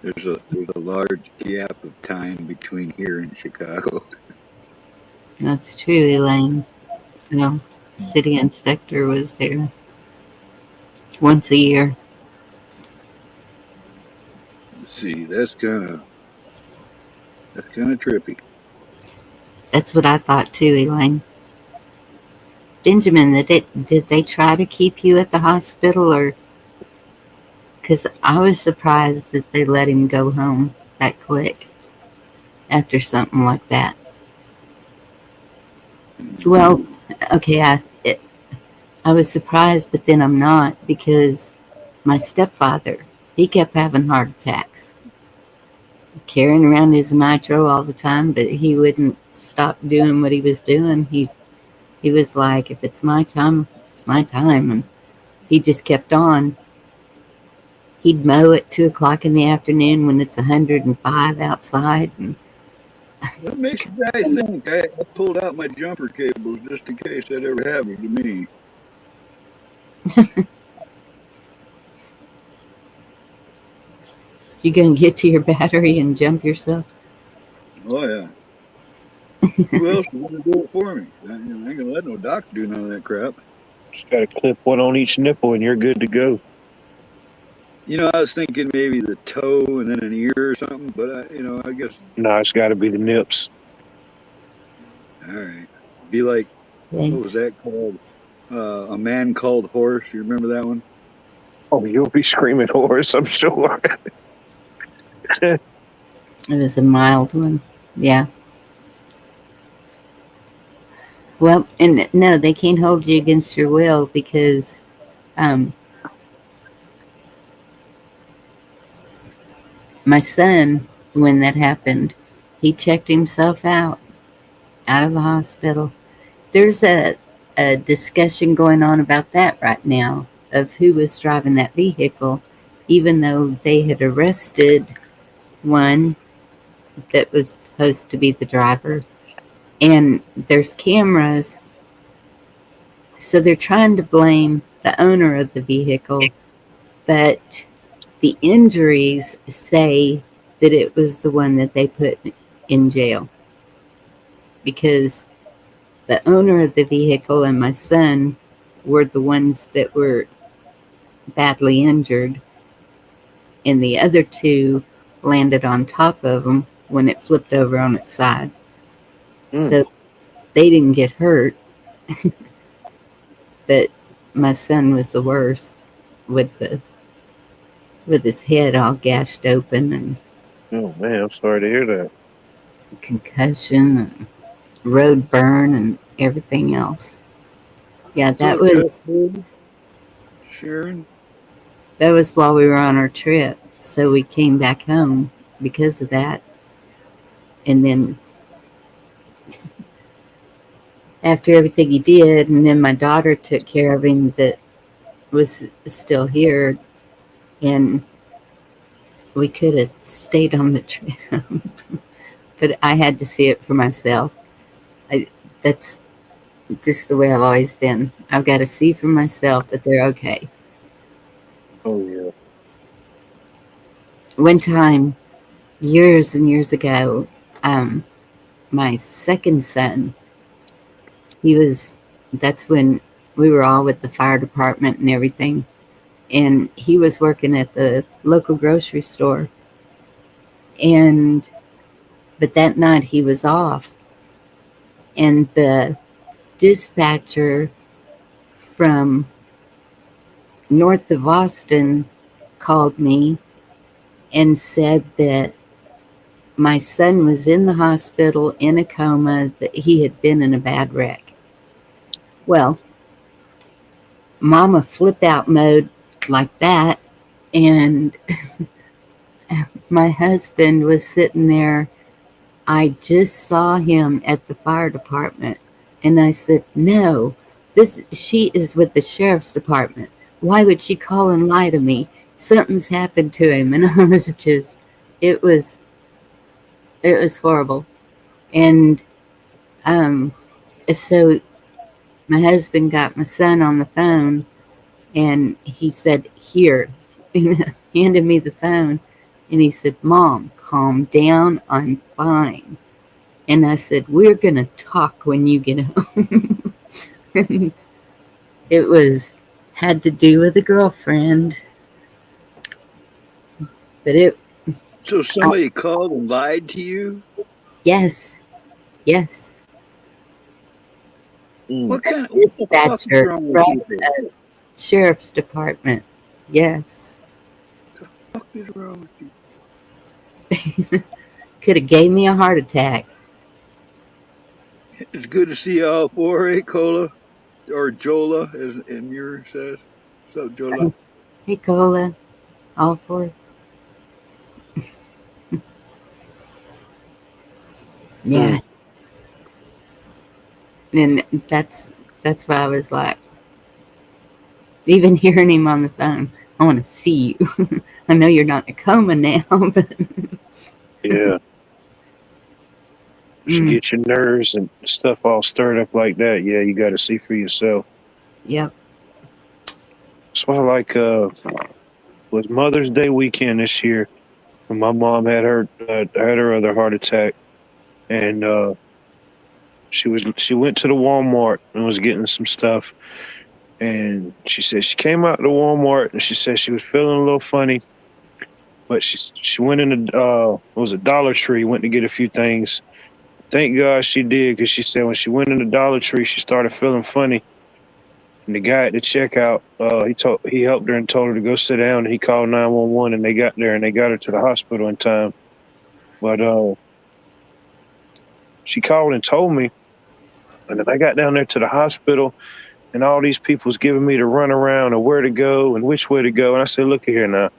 There's a large gap of time between here and Chicago. That's true, Elaine. Well, city inspector was there once a year. See, that's kind of trippy. That's what I thought too, Elaine. Benjamin, did they try to keep you at the hospital, or because I was surprised that they let him go home that quick after something like that. Well, okay, I was surprised, but then I'm not, because my stepfather, he kept having heart attacks, carrying around his nitro all the time, but he wouldn't stop doing what he was doing. He was like, if it's my time, it's my time, and he just kept on. He'd mow at 2 o'clock in the afternoon when it's 105 outside, and What makes you guys think I pulled out my jumper cables just in case that ever happened to me? you're gonna get to your battery and jump yourself. Oh yeah. Who else is gonna do it for me? I ain't gonna let no doctor do none of that crap. Just got to clip one on each nipple and you're good to go. You know, I was thinking maybe the toe and then an ear or something, but I guess No, it's got to be the nips. all right. Be like, what was Thanks. that called? A Man Called Horse. You remember that one? Oh, you'll be screaming horse, I'm sure. It was a mild one. Yeah. Well, and no, they can't hold you against your will, because um, my son, when that happened, he checked himself out of the hospital. There's a discussion going on about that right now, of who was driving that vehicle, even though they had arrested one that was supposed to be the driver. And there's cameras, so they're trying to blame the owner of the vehicle, but the injuries say that it was the one that they put in jail, because the owner of the vehicle and my son were the ones that were badly injured, and the other two landed on top of them when it flipped over on its side. Mm. So they didn't get hurt, but my son was the worst, with his head all gashed open and Oh, man, I'm sorry to hear that. concussion and road burn and everything else. Yeah, So tough, baby. Sharon. that was while we were on our trip. So we came back home because of that. And then after everything he did, and then my daughter took care of him, that was still here, and we could have stayed on the trip, but I had to see it for myself. That's just the way I've always been. I've got to see for myself that they're okay. Oh yeah. One time, years and years ago, um, my second son, he was, that's when we were all with the fire department and everything. And he was working at the local grocery store. And, but that night he was off. And the dispatcher from north of Austin called me and said that my son was in the hospital in a coma, that he had been in a bad wreck. Well, mama flip out mode like that, and my husband was sitting there. I just saw him at the fire department, and I said, no, she is with the sheriff's department. Why would she call and lie to me? Something's happened to him. And I was just, it was it was horrible. And um so my husband got my son on the phone, and he said, here, and handed me the phone, and he said, Mom, calm down, I'm fine. And I said, we're gonna talk when you get home. It was had to do with a girlfriend, but it So somebody called and lied to you? yes, yes. What A kind of, what the fuck is dispatcher wrong with from people? the sheriff's department. Yes. What the fuck is wrong with people? Could have gave me a heart attack. It's good to see you all four, eh, Cola? Or Jola, as in your says. What's up, Jola? Hey, Cola, all for yeah. And that's why I was like, even hearing him on the phone, I want to see you. I know you're not in a coma now, but Yeah. She mm, get your nerves and stuff all stirred up like that. Yeah, you got to see for yourself. yep. So I like was Mother's Day weekend this year when my mom had her other heart attack, and she went to the Walmart and was getting some stuff, and she said she came out to the Walmart and she said she was feeling a little funny, but she went in the it was a Dollar Tree, went to get a few things. Thank God she did, because she said when she went in the Dollar Tree she started feeling funny. And the guy at the checkout, he helped her and told her to go sit down. And he called 911, and they got there and they got her to the hospital in time. But she called and told me, and then I got down there to the hospital, and all these people was giving me the runaround of where to go and which way to go. And I said, "Look here now."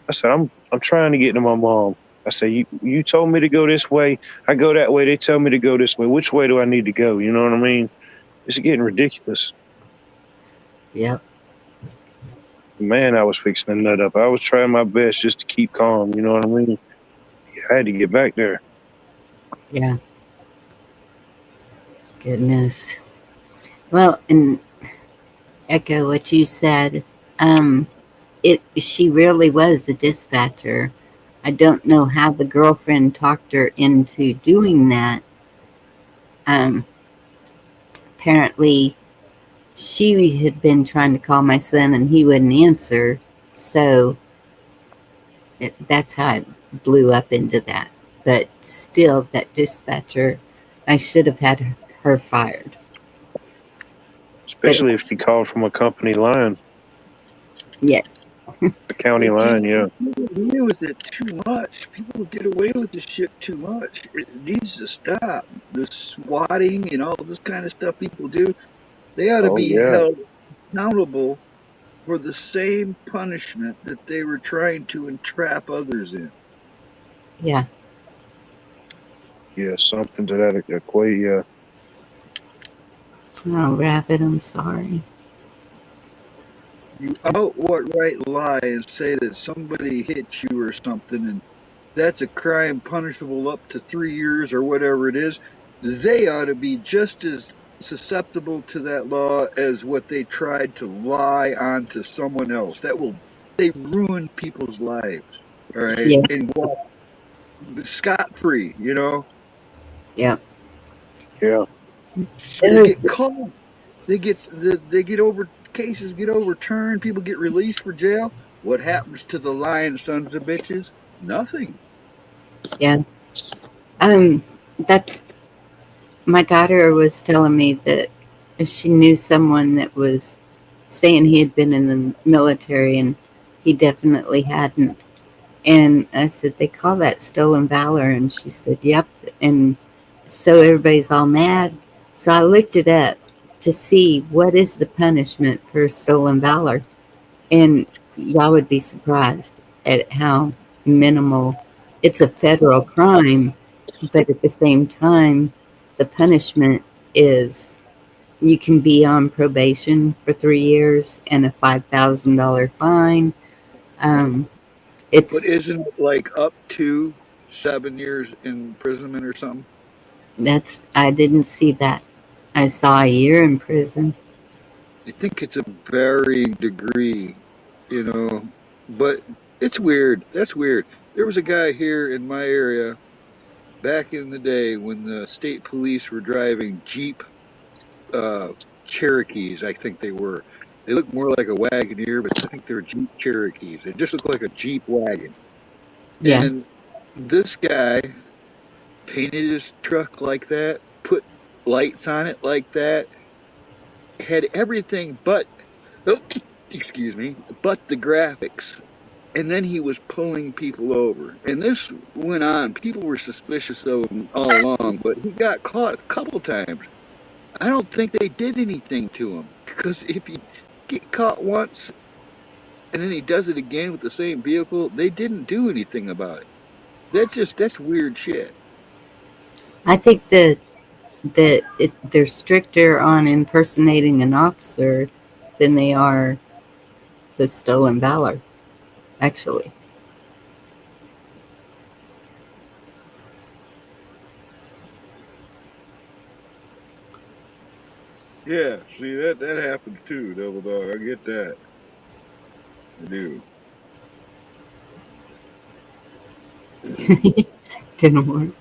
I said, "I'm trying to get to my mom." I said, "You told me to go this way. I go that way. They tell me to go this way. Which way do I need to go?" You know what I mean? It's getting ridiculous. Yep. Man, I was fixing to nut up. I was trying my best just to keep calm. You know what I mean? I had to get back there. Yeah. Goodness. Well, and echo what you said. Um, she really was a dispatcher. I don't know how the girlfriend talked her into doing that. Um, apparently, she had been trying to call my son and he wouldn't answer. So that's how it blew up into that. But still, that dispatcher, I should have had her fired. But Especially if she called from a company line, yes, the county line. Yeah. People get away with it too much. People get away with this shit too much. It needs to stop. The swatting and all this kind of stuff people do, they ought to Oh be yeah. held accountable for the same punishment that they were trying to entrap others in. yeah. Yeah. Something to that equate. Yeah. Oh, Rabbit, I'm sorry. you outright lie and say that somebody hit you or something, and that's a crime punishable up to 3 years or whatever it is, they ought to be just as susceptible to that law as what they tried to lie onto someone else. They ruin people's lives, all right, Yeah, and walk scot free, you know. yeah. Yeah. It They get was, caught. They get over cases get overturned. People get released for jail. What happens to the lying sons of bitches? Nothing. yeah. Um, that's my daughter was telling me that she knew someone that was saying he had been in the military and he definitely hadn't. And I said, they call that stolen valor. And she said, yep. And so everybody's all mad. So I looked it up to see what is the punishment for stolen valor. And y'all would be surprised at how minimal it's a federal crime, but at the same time, the punishment is you can be on probation for 3 years and a $5,000 fine. Um, But it's isn't it like up to 7 years imprisonment or something? that's I didn't see that. I saw a year in prison. I think it's a varying degree, you know. But it's weird. That's weird. There was a guy here in my area back in the day when the state police were driving Jeep uh, Cherokees, I think they were. They look more like a Wagoneer, but I think they're Jeep Cherokees. They just look like a Jeep wagon. Yeah, And this guy painted his truck like that, put lights on it like that, had everything but, oh, excuse me, but the graphics. And then he was pulling people over. And this went on. People were suspicious of him all along, but he got caught a couple times. I don't think they did anything to him because if you get caught once and then he does it again with the same vehicle, they didn't do anything about it. That's weird shit. I think that they're stricter on impersonating an officer than they are the stolen valor. Actually, Yeah, see that happens too, Double Dog. I get that. I do. didn't work.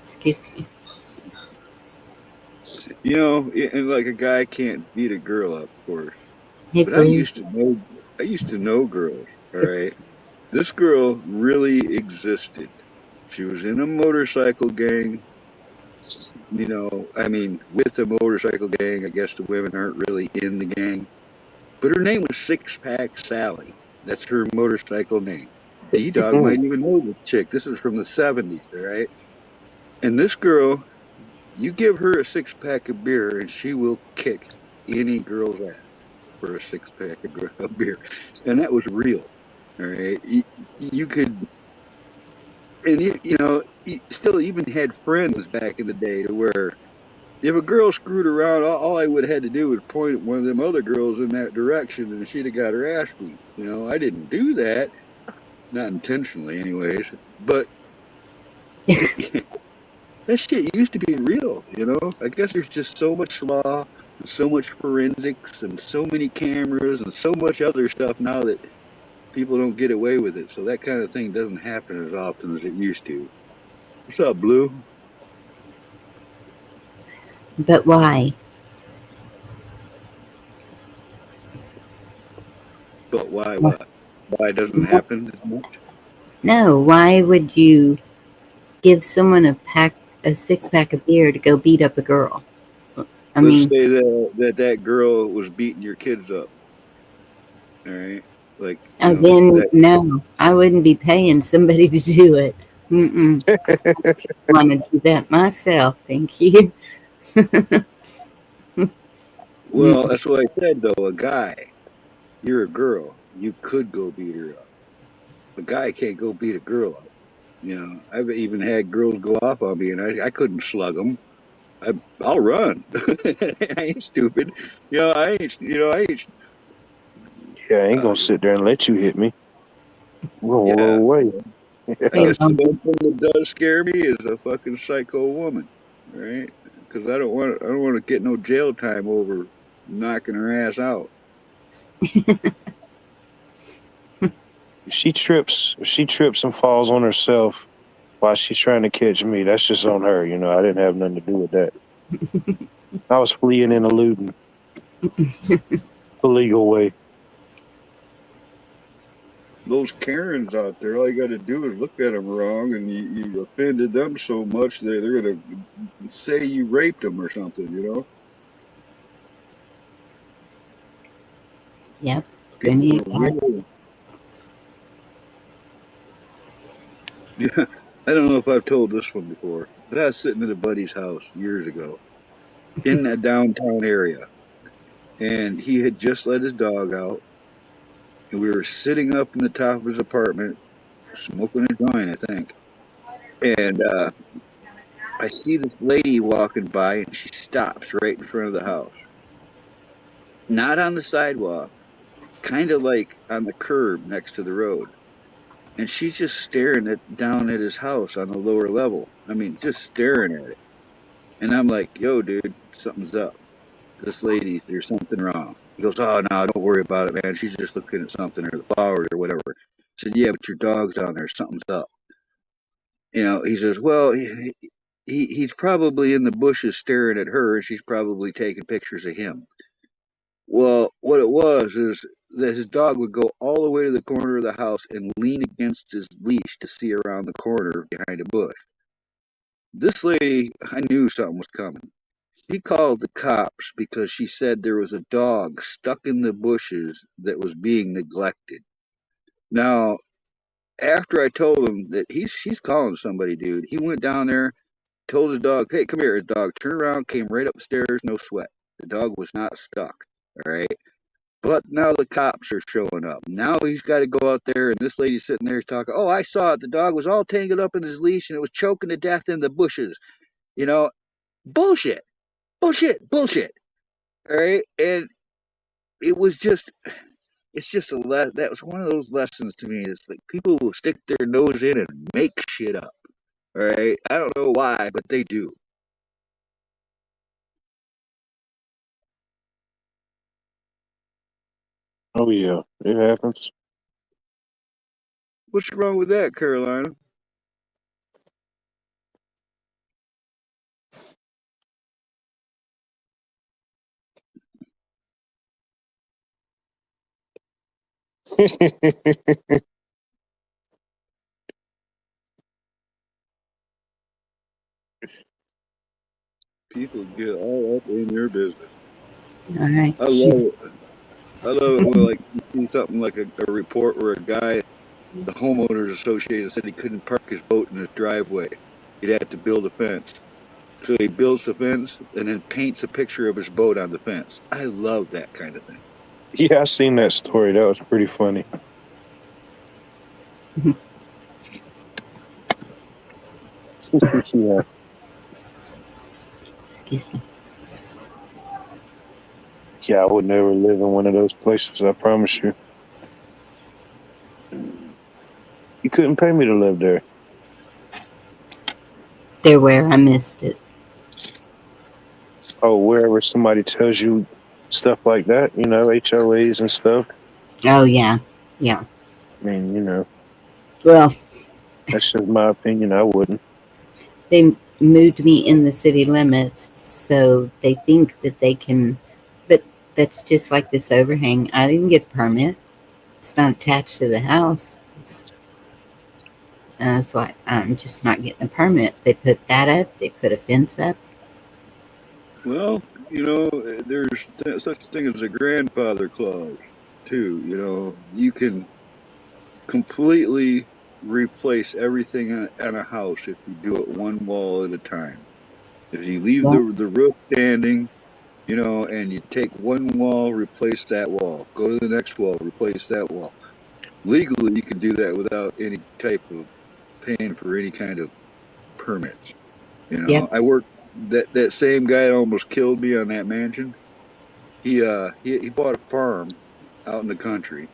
Excuse me. You know, and like a guy can't beat a girl up, of course. Hey, But I Blue. used to know girls, all right? This girl really existed. She was in a motorcycle gang, you know, I mean, with a motorcycle gang. I guess the women aren't really in the gang. But her name was Six Pack Sally. That's her motorcycle name. D-Dog Mm. might even know this chick. This is from the 70s, all right? And this girl, you give her a six pack of beer and she will kick any girl's ass for a six pack of beer. And that was real, all right? You could, and you know, you still even had friends back in the day to where if a girl screwed around, all I would have had to do was point at one of them other girls in that direction and she'd have got her ass beat. You know, I didn't do that, not intentionally, anyways. But that shit used to be real, you know? I guess there's just so much law and so much forensics and so many cameras and so much other stuff now that people don't get away with it. So that kind of thing doesn't happen as often as it used to. What's up, Blue? But why? But why what? Why it doesn't happen as much? No, why would you give someone a 6 pack of beer to go beat up a girl? I Let's mean, say that girl was beating your kids up, all right? Like, you know, then that no, I wouldn't be paying somebody to do it. Mm-mm. Want to do that myself? Thank you. well, that's what I said though. A guy, you're a girl, you could go beat her up. A guy can't go beat a girl up. You know, I've even had girls go off on me, and I couldn't slug them. I'll run. I ain't stupid. I ain't. Yeah, I ain't gonna sit there and let you hit me. We'll roll Yeah. away. Hey, Something Mom. that does scare me is a fucking psycho woman, right? Because I don't want to get no jail time over knocking her ass out. If she trips and falls on herself while she's trying to catch me, that's just on her. I didn't have nothing to do with that. I was fleeing and eluding the legal way. Those Karens out there, all you got to do is look at them wrong, and you offended them so much they're gonna say you raped them or something. Yep. People Plenty are of that. weird. Yeah, I don't know if I've told this one before, but I was sitting at a buddy's house years ago in a downtown area, and he had just let his dog out, and we were sitting up in the top of his apartment smoking a joint, I think. And I see this lady walking by, and she stops right in front of the house, not on the sidewalk, kind of like on the curb next to the road. And she's just staring down at his house on the lower level. I mean, just staring at it. And I'm like, yo, dude, something's up. This lady, there's something wrong. He goes, oh, no, don't worry about it, man. She's just looking at something or the flowers or whatever. I said, yeah, but your dog's down there. Something's up. He says, well, he's probably in the bushes staring at her, and she's probably taking pictures of him. Well, what it was is that his dog would go all the way to the corner of the house and lean against his leash to see around the corner behind a bush. This lady, I knew something was coming. She called the cops because she said there was a dog stuck in the bushes that was being neglected. Now, after I told him that she's calling somebody, dude, he went down there, told his dog, hey, come here. His dog turned around, came right upstairs, no sweat. The dog was not stuck. All right. But now the cops are showing up. Now he's got to go out there, and this lady's sitting there talking, oh, I saw it. The dog was all tangled up in his leash, and it was choking to death in the bushes. You know, bullshit, bullshit, bullshit. All right. And it was just, it's just that was one of those lessons to me. It's like people will stick their nose in and make shit up. All right. I don't know why, but they do. Oh yeah, it happens. What's wrong with that, Carolina? People get all up in their business. All right. I love She's it. I love it when like you see something like a report where a guy, the homeowners association said he couldn't park his boat in his driveway. He'd have to build a fence. So he builds the fence and then paints a picture of his boat on the fence. I love that kind of thing. Yeah, I seen that story. That was pretty funny. Yeah. excuse me. Yeah, I would never live in one of those places, I promise you. You couldn't pay me to live there. They're where I missed it. Oh, wherever somebody tells you stuff like that, HOAs and stuff. Oh yeah, yeah. I mean, Well, that's just my opinion. I wouldn't. they moved me in the city limits, so they think that they can. But that's just like this overhang. I didn't get a permit. It's not attached to the house. It's like I'm just not getting a permit. They put that up. They put a fence up. Well, there's such a thing as a grandfather clause, too. You can completely replace everything on a house if you do it one wall at a time. If you leave Well, the roof standing, and you take one wall, replace that wall. Go to the next wall, replace that wall. Legally, you can do that without any type of paying for any kind of permits. yep. I worked that same guy that almost killed me on that mansion. He bought a farm out in the country,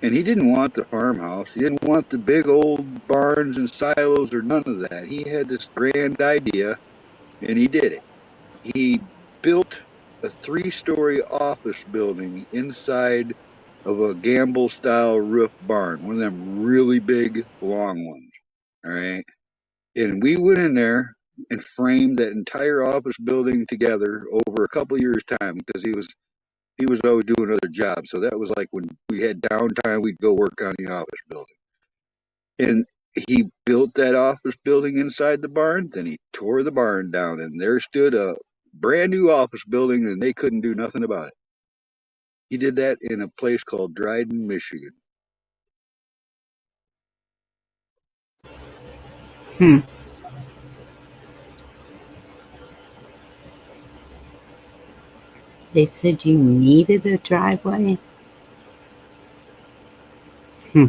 and he didn't want the farmhouse. He didn't want the big old barns and silos or none of that. He had this grand idea, and he did it. He built a 3-story office building inside of a gamble style roof barn, one of them really big, long ones. All right. And we went in there and framed that entire office building together over a couple years' time because he was always doing other jobs. So that was like when we had downtime, we'd go work on the office building. And he built that office building inside the barn, then he tore the barn down, and there stood a brand new office building, and they couldn't do nothing about it. He did that in a place called Dryden, Michigan. Hmm. They said you needed a driveway? Hmm.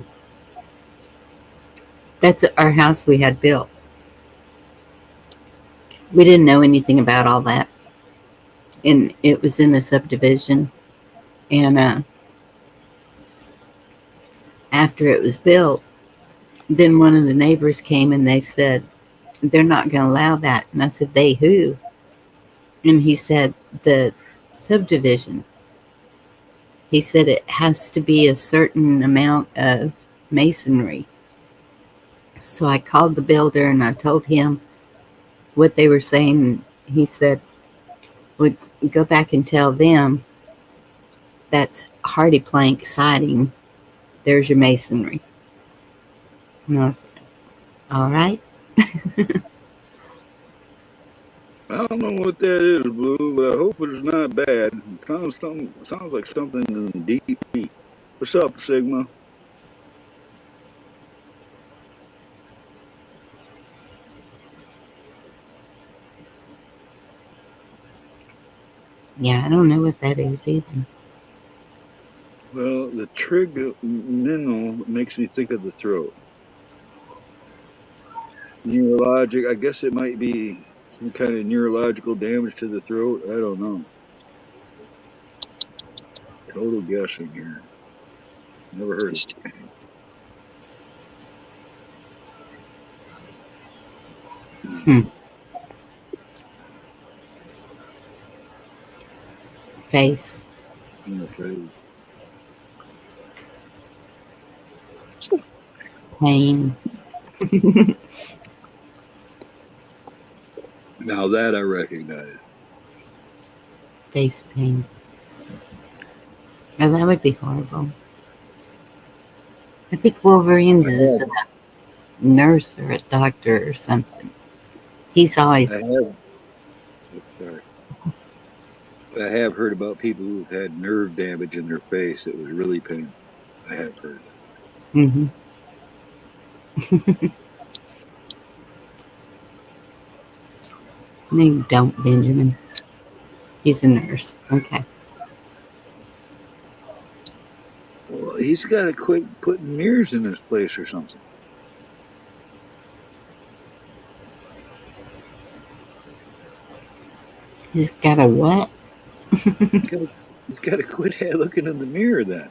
That's our house we had built. We didn't know anything about all that. And it was in a subdivision. And after it was built, then one of the neighbors came and they said, they're not going to allow that. And I said, they who? And he said, the subdivision. He said it has to be a certain amount of masonry. So I called the builder and I told him what they were saying. He said, would go back and tell them that's hardy plank siding. There's your masonry. And I was like, all right. I don't know what that is, Blue, but I hope it's not bad. It sounds like something in deep meat. What's up, Sigma? Yeah, I don't know what that is either. Well, the trigeminal makes me think of the throat. Neurologic, I guess it might be some kind of neurological damage to the throat. I don't know. Total guessing here. Never heard of it. Hmm. Face. Okay. Pain. Now that I recognize. Face pain. Oh, that would be horrible. I think Wolverines is a nurse or a doctor or something. He's always. I have. Sorry. I have heard about people who've had nerve damage in their face. It was really painful. I have heard. Mm-hmm. No, you don't, Benjamin. He's a nurse. Okay. Well, he's got to quit putting mirrors in his place or something. He's got a what? He's got to quit looking in the mirror then.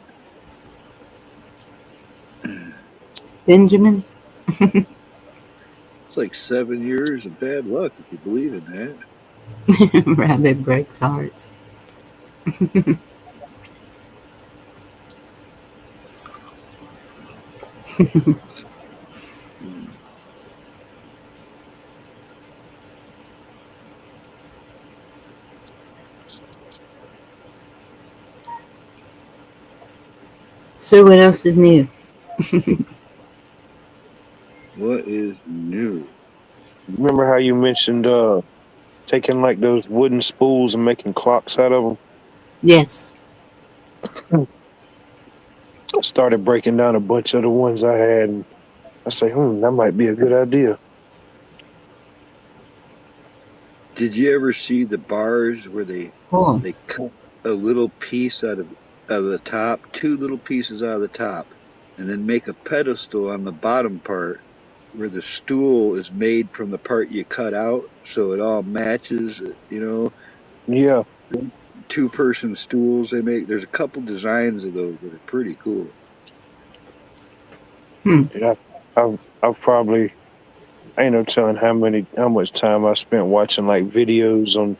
Benjamin? It's like 7 years of bad luck if you believe in that. Rabbit breaks hearts. So what else is new? What is new? Remember how you mentioned taking like those wooden spools and making clocks out of them? Yes. I started breaking down a bunch of the ones I had, and I say, that might be a good idea. Did you ever see the bars where they cut a little piece out of the top, 2 little pieces out of the top, and then make a pedestal on the bottom part where the stool is made from the part you cut out, so it all matches. Yeah, 2-person stools they make. There's a couple designs of those that are pretty cool. Hmm. yeah. I've probably I ain't no telling how much time I spent watching like videos on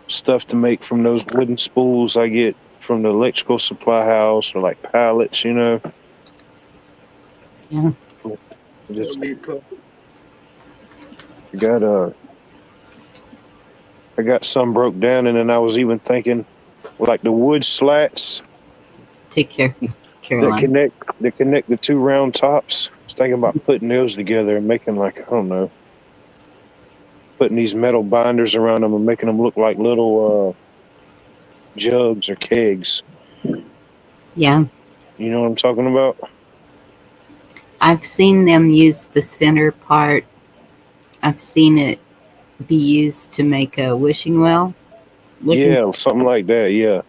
stuff to make from those wooden spools I get from the electrical supply house or like pallets, you know. Yeah. Just got I got some broke down, and then I was even thinking like the wood slats Take care, that Caroline. connect the two round tops. I was thinking about putting those together and making like I don't know, putting these metal binders around them and making them look like little jugs or kegs. Yeah. You know what I'm talking about? I've seen them use the center part. I've seen it be used to make a wishing well looking Yeah, something like that. Yeah, yeah,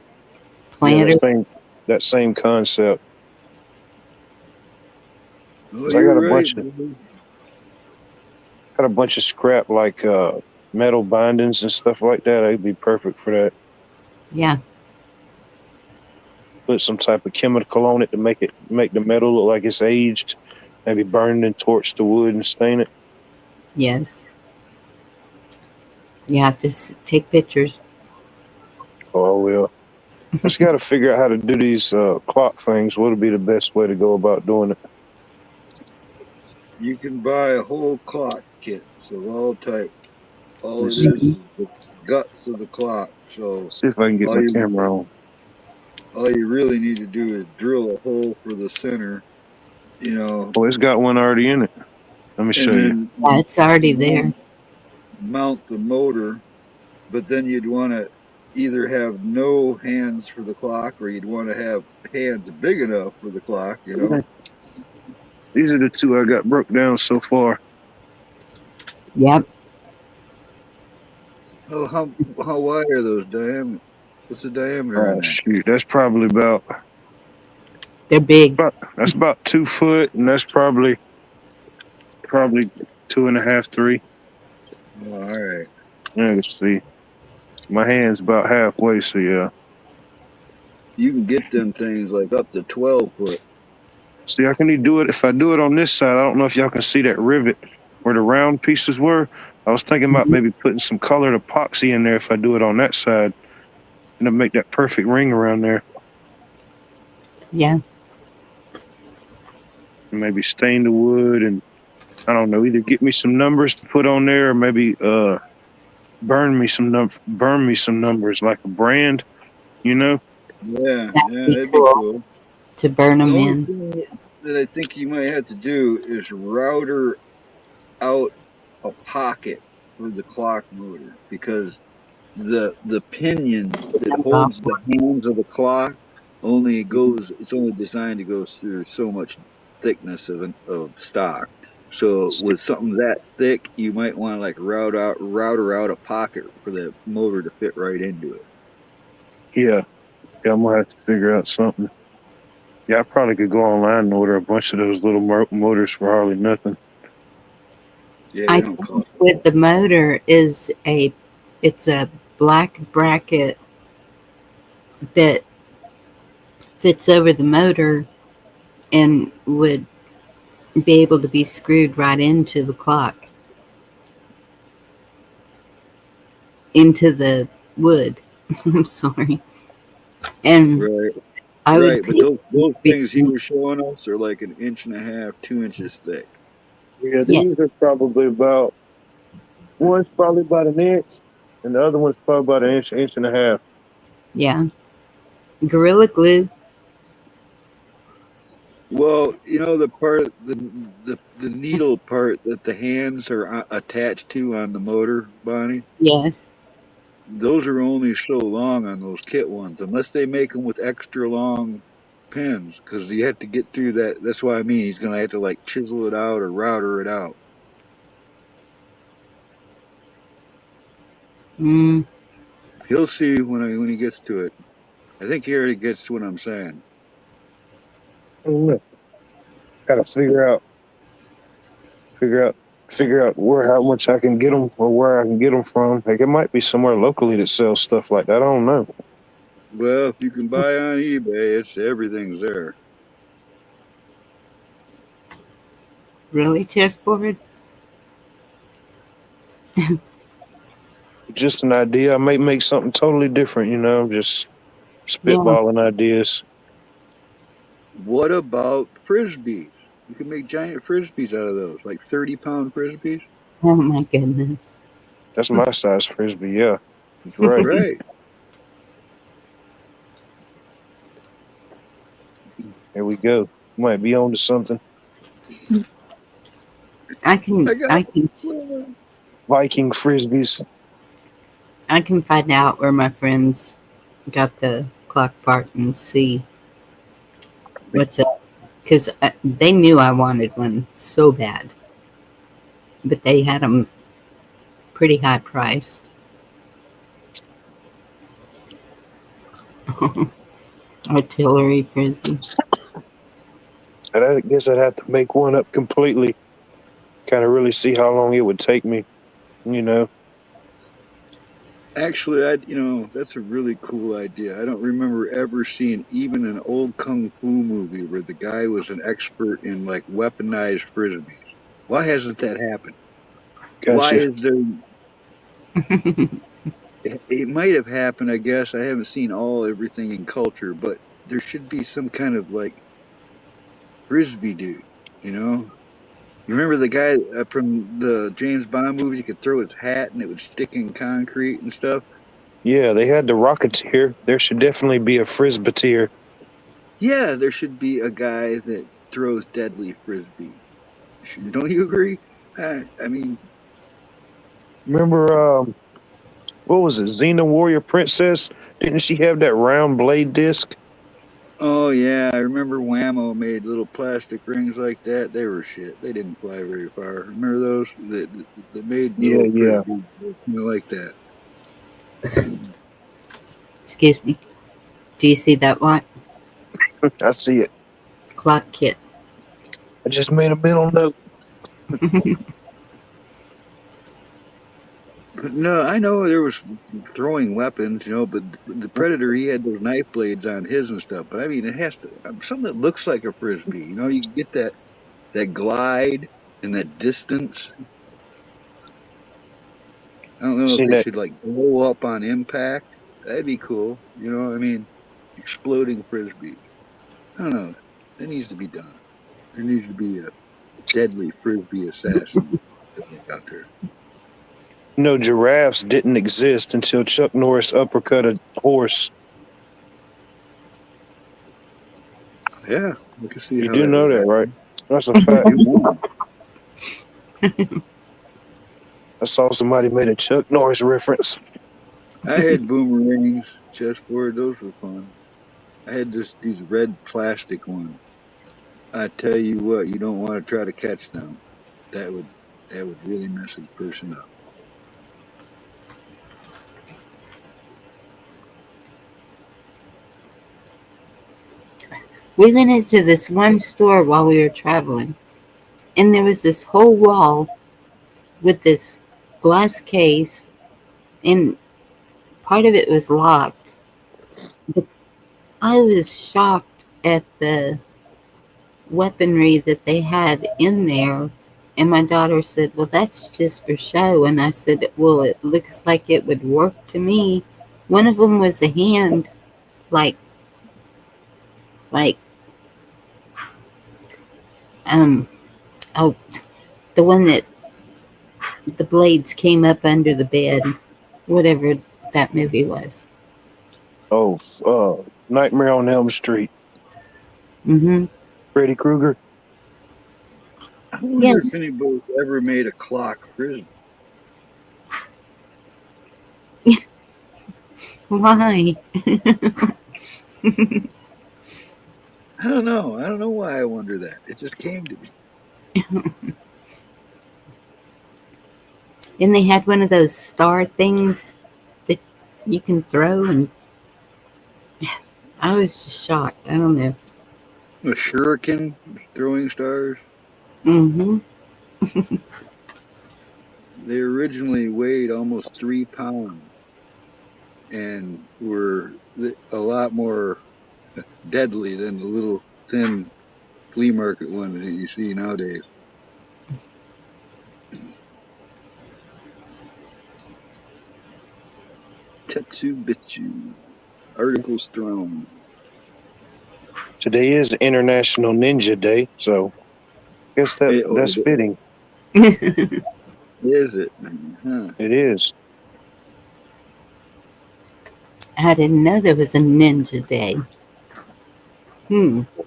planter. that same concept. Oh, 'Cause I you're right, buddy. got a bunch of scrap like metal bindings and stuff like that. It'd be perfect for that. Yeah. Put some type of chemical on it to make the metal look like it's aged. Maybe burn and torch the wood and stain it. Yes. You have to take pictures. Oh well. Just got to figure out how to do these clock things. What would be the best way to go about doing it? You can buy a whole clock kit of all types. All it Let's is the guts of the clock. So see if I can get all my you camera on. all you really need to do is drill a hole for the center, you know, Oh, it's got one already in it. Let me show and you. then Yeah, it's already mount, there. mount the motor. But then you'd want to either have no hands for the clock, or you'd want to have hands big enough for the clock. These are the two I got broke down so far. Yep. Oh, how wide are those diameter? What's the diameter Oh on that? shoot, that's probably They're big. that's about 2 foot, and that's probably 2.5, 3. Oh, all right. Let's see. My hand's about halfway, so yeah. You can get them things like up to 12 foot. See, I can do it if I do it on this side. I don't know if y'all can see that rivet where the round pieces were. I was thinking about Mhm. maybe putting some colored epoxy in there if I do it on that side, and to make that perfect ring around there. Yeah. And maybe stain the wood, and I don't know, either get me some numbers to put on there, or maybe burn me some numbers like a brand, you know? Yeah, That'd yeah, be that'd be cool cool. to burn The them only in. thing that I think you might have to do is router out a pocket for the clock motor, because the pinion that holds the hands of the clock it's only designed to go through so much thickness of stock. So with something that thick, you might want to like router out a pocket for the motor to fit right into it. Yeah, yeah, I'm gonna have to figure out something. Yeah, I probably could go online and order a bunch of those little motors for hardly nothing. Yeah, I they don't think cost a with lot. the motor it's a black bracket that fits over the motor and would be able to be screwed right into the clock, into the wood. I'm sorry. And Right, I would right. But pay those things he between, was showing us are like an inch and a half, 2 inches thick. Yeah, yeah, these are probably about one's probably about an inch, and the other one's probably about an inch, inch and a half. yeah. Gorilla glue. Well, the part, the needle part that the hands are attached to on the motor, Bonnie, Yes. those are only so long on those kit ones, unless they make them with extra long pins, because you have to get through that. That's what I mean. He's gonna have to like chisel it out or router it out. Mm, He'll see when he gets to it. I think he already gets to what I'm saying. I don't know. Got to figure out where how much I can get them or where I can get them from. Like it might be somewhere locally that sells stuff like that. I don't know. Well, if you can buy on eBay, everything's there. Really, chessboard? Just an idea. I might make something totally different. Just Yeah. spitballing ideas. What about frisbees? You can make giant frisbees out of those, like 30-pound frisbees. Oh my goodness. That's my size frisbee. Yeah, that's right. Right. There we go. Might be on to something. I can I got I can one. Viking frisbees. I can find out where my friends got the clock part and see what's up. Because they knew I wanted one so bad. But they had them pretty high priced. Artillery frisbee. And I guess I'd have to make one up completely. Kind of really see how long it would take me. Actually, that's a really cool idea. I don't remember ever seeing even an old kung fu movie where the guy was an expert in like weaponized frisbees. Why hasn't that happened? Why Gotcha. is there? It might have happened, I guess. I haven't seen everything in culture, but there should be some kind of like frisbee dude. You know, you remember the guy from the James Bond movie? He could throw his hat and it would stick in concrete and stuff. Yeah, they had the Rocketeer. There should definitely be a Frisbeeteer. Yeah, there should be a guy that throws deadly frisbee. Don't you agree? I mean, Remember, what was it? Xena Warrior Princess? Didn't she have that round blade disc? oh yeah, I remember Whammo made little plastic rings like that. They were shit. They didn't fly very far. Remember those? They made Yeah, little yeah. frisbees like that. Excuse me. Do you see that what? I see it. Clock kit. I just made a mental note. No, I know there was throwing weapons, but the Predator, he had those knife blades on his and stuff. But I mean, it has to something that looks like a frisbee. You get that glide and that distance. I don't know if Seen they that? should like blow up on impact. That'd be cool. You know what I mean? Exploding frisbees. I don't know. That needs to be done. There needs to be a deadly frisbee assassin out there. Giraffes didn't exist until Chuck Norris uppercut a horse. Yeah, I can see You how do that know would that, happen. right? That's a fact. You won. I saw somebody made a Chuck Norris reference. I had boomerangs, chessboard. Those were fun. I had these red plastic ones. I tell you what, you don't want to try to catch them. That would really mess a person up. We went into this one store while we were traveling, and there was this whole wall with this glass case, and part of it was locked. But I was shocked at the weaponry that they had in there. And my daughter said, "Well, that's just for show." And I said, "Well, it looks like it would work to me." One of them was a hand, like, like, um, oh, the one that the blades came up under the bed, whatever that movie was. Oh, Nightmare on Elm Street. Mm-hmm. Freddy Krueger. I wonder if Yes. anybody's ever made a clock frisbee. Why? I don't know. I don't know why I wonder that. It just came to me. And they had one of those star things that you can throw, and I was just shocked. I don't know. A shuriken throwing stars. Mm-hmm. They originally weighed almost 3 pounds and were a lot more deadly than the little thin flea market ones that you see nowadays. Tetsubitsu. Articles thrown. Today is International Ninja Day, so I guess that's fitting. Is it? Huh. It is. I didn't know there was a Ninja Day.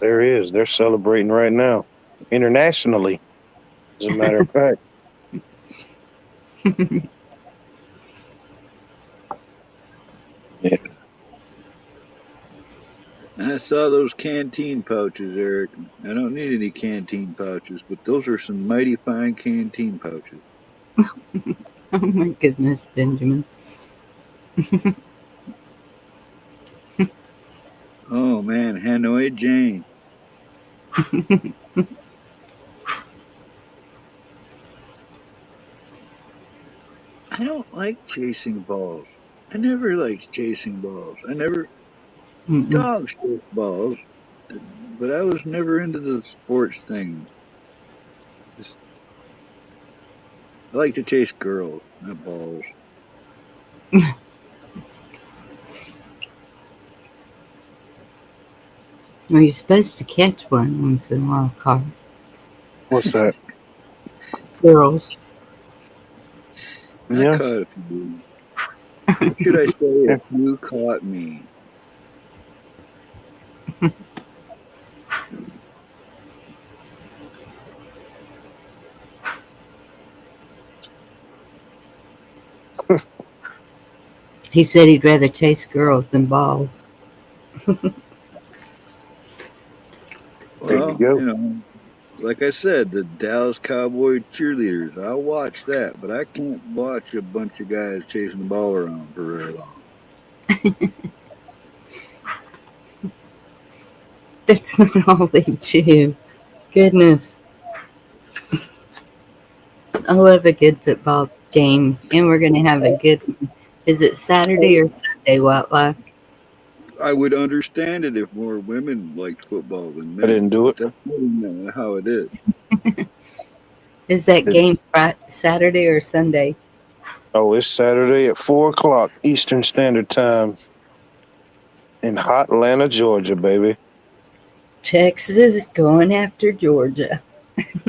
There is. They're celebrating right now, internationally, as a matter of fact. Yeah. I saw those canteen pouches, Eric. I don't need any canteen pouches, but those are some mighty fine canteen pouches. Oh my goodness, Benjamin. Oh man, Hanoi Jane. I don't like chasing balls. I never liked chasing balls. Mm-mm. Dogs chase balls, but I was never into the sports thing. Just, I like to chase girls, not balls. Well, you're supposed to catch one once in a while, Carl. What's that? Girls. I Yeah. caught a few. What should I say if you caught me? He said he'd rather chase girls than balls. There you Well, go. like I said, the Dallas Cowboy cheerleaders. I'll watch that, but I can't watch a bunch of guys chasing the ball around for very long. That's not all they do. Goodness. I love a good football game, and we're going to have a good one. Is it Saturday or Sunday, Wildlife? I would understand it if more women liked football than I men, didn't do but it. that's not how it is. Is that game Saturday or Sunday? Oh, it's Saturday at 4 o'clock Eastern Standard Time in hot Atlanta, Georgia, baby. Texas is going after Georgia.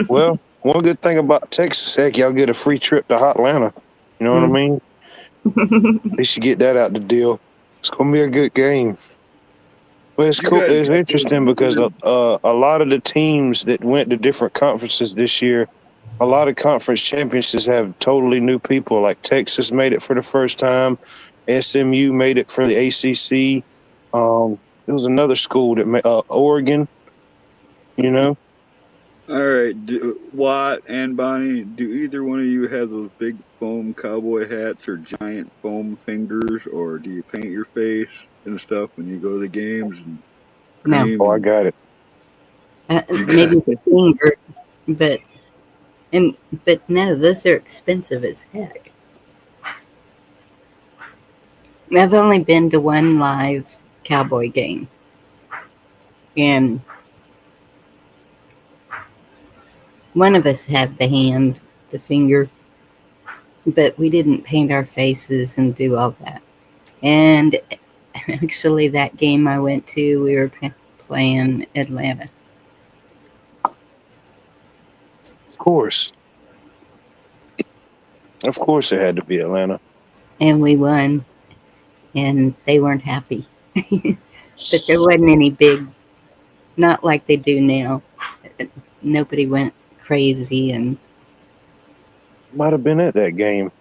Well, one good thing about Texas, heck, y'all get a free trip to hot Atlanta. You know what I mean? They should get that out the deal. It's gonna be a good game. Well, it's You cool. guys It's got those interesting because weird. a lot of the teams that went to different conferences this year, a lot of conference championships have totally new people. Like Texas made it for the first time, SMU made it for the ACC. There was another school that made Oregon. You know, All right, Watt and Bonnie, do either one of you have those big foam cowboy hats or giant foam fingers, or do you paint your face and stuff when you go to the games and No, cream oh, I and got it. you got maybe the finger, but and but no, those are expensive as heck. I've only been to one live cowboy game, and one of us had the hand, the finger, but we didn't paint our faces and do all that. And actually, that game I went to, we were playing Atlanta. Of course, it had to be Atlanta. And we won, and they weren't happy. But there wasn't any big, not like they do now. Nobody went crazy, and Might have been at that game.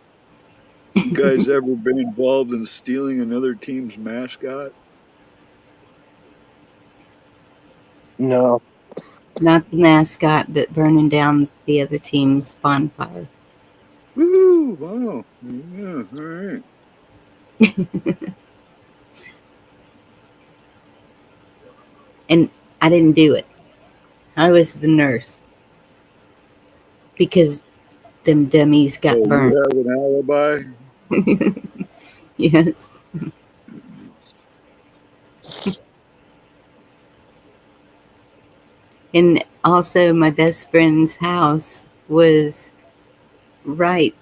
you guys ever been involved in stealing another team's mascot? No, not the mascot, but burning down the other team's bonfire. Woo! Wow. Yeah, all right. And I didn't do it. I was the nurse. because them dummies got So burnt. you have an alibi? Yes. And also, my best friend's house was right,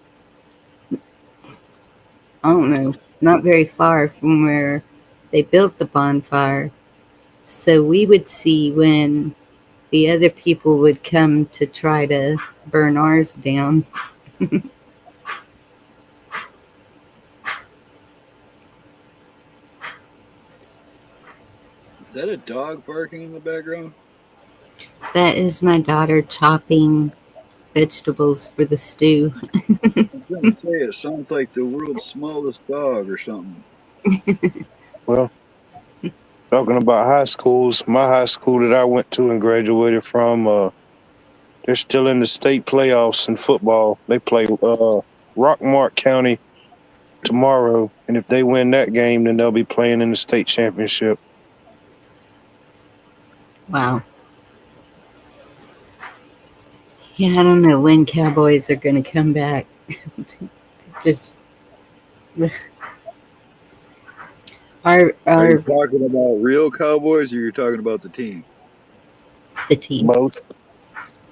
I don't know, not very far from where they built the bonfire. So we would see when the other people would come to try to burn ours down. Is that a dog barking in the background? That is my daughter chopping vegetables for the stew. I was going to say it sounds like the world's smallest dog or something. Well, talking about high schools, my high school that I went to and graduated from, they're still in the state playoffs in football. They play Rockmart County tomorrow, and if they win that game, then they'll be playing in the state championship. Wow. Yeah, I don't know when Cowboys are going to come back. Just our Are you our talking about real cowboys or you're talking about the team? the team. Both.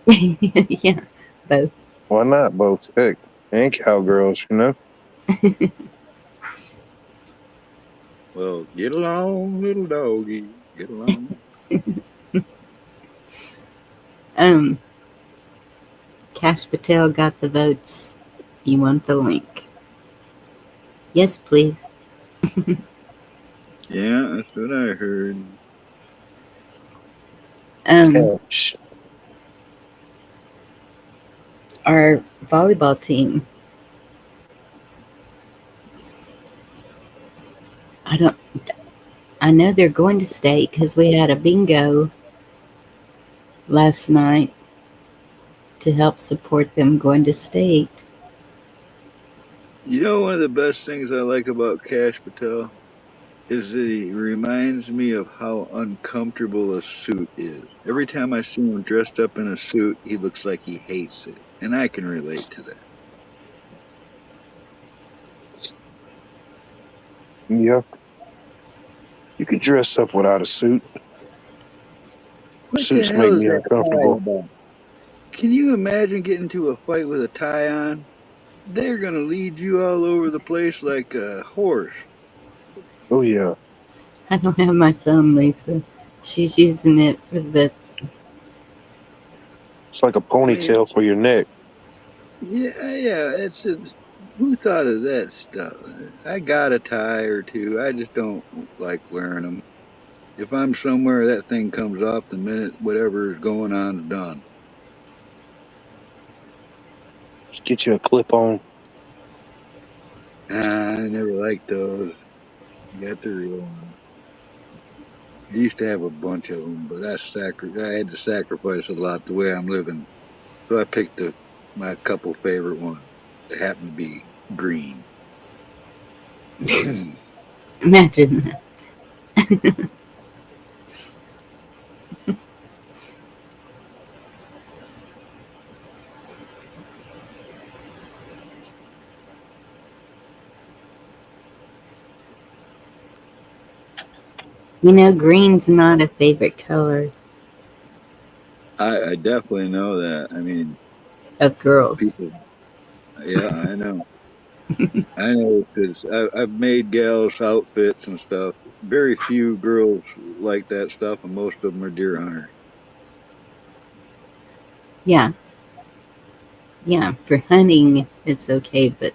Yeah, both. Why not both? Heck, and cowgirls, you know. Well, get along, little doggy. Get along. Um, Cash Patel got the votes. You want the link? Yes, please. Yeah, that's what I heard. Um, Cash. our volleyball team. I don't. I know they're going to state because we had a bingo last night to help support them going to state. You know, one of the best things I like about Cash Patel is that he reminds me of how uncomfortable a suit is. Every time I see him dressed up in a suit, he looks like he hates it. And I can relate to that. Yeah, you could dress up without a suit. What the Suits hell make is me that tie uncomfortable. about? Can you imagine getting into a fight with a tie on? They're going to lead you all over the place like a horse. Oh yeah, I don't have my phone, Lisa. She's using it for the. it's like a I mean, ponytail for your neck. yeah, who thought of that stuff? I got a tie or two. I just don't like wearing them. If I'm somewhere, that thing comes off the minute whatever is going on is done. Just get you a clip on. I never liked those. Got the real one. I used to have a bunch of them, but I had to sacrifice a lot the way I'm living. So I picked my couple favorite ones. They happen to be green. Imagine that. You know, green's not a favorite color I definitely know that. I mean, of girls. people. Yeah, I know. I know because I've made gals outfits and stuff. Very few girls like that stuff, and most of them are deer hunters. Yeah, yeah. For hunting, it's okay, but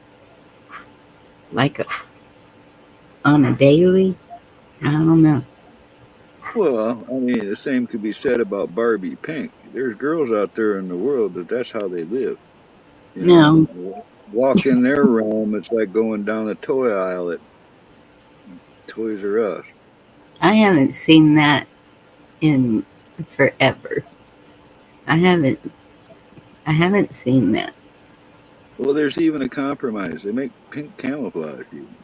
like on a daily, I don't know. Well, I mean, the same could be said about Barbie Pink. There's girls out there in the world that's how they live. You No, know, walk in their realm. It's like going down the toy aisle at Toys R Us. I haven't seen that in forever. I haven't. I haven't seen that. Well, there's even a compromise. They make pink camouflage. Even.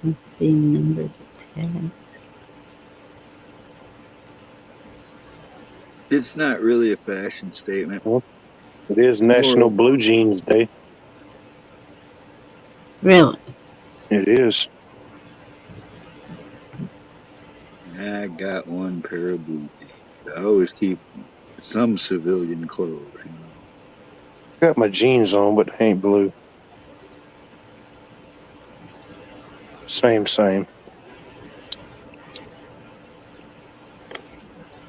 Let's see, number 10. It's not really a fashion statement. It is National Blue Jeans Day. Really? It is. I got one pair of blue jeans. I always keep some civilian clothes, you know. Got my jeans on, but they ain't blue. Same.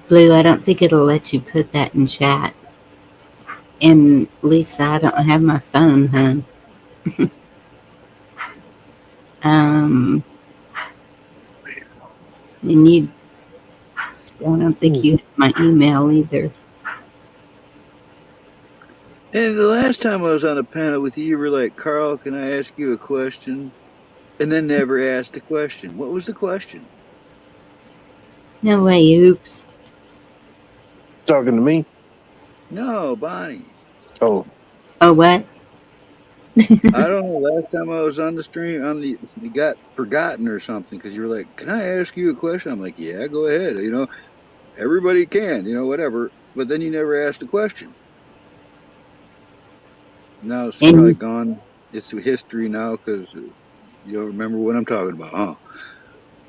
Blue, I don't think it'll let you put that in chat. And Lisa, I don't have my phone, hon. And you, I don't think you have my email either. And the last time I was on a panel with you, you were like, Carl, can I ask you a question? And then never asked a question. What was the question? No way, oops. Talking to me? No, Bonnie. Oh, Oh, what? I don't know. Last time I was on the stream, you got forgotten or something because you were like, "Can I ask you a question?" I'm like, "Yeah, go ahead." You know, everybody can. You know, whatever. But then you never asked a question. Now it's probably And gone. It's history now because you don't remember what I'm talking about, huh?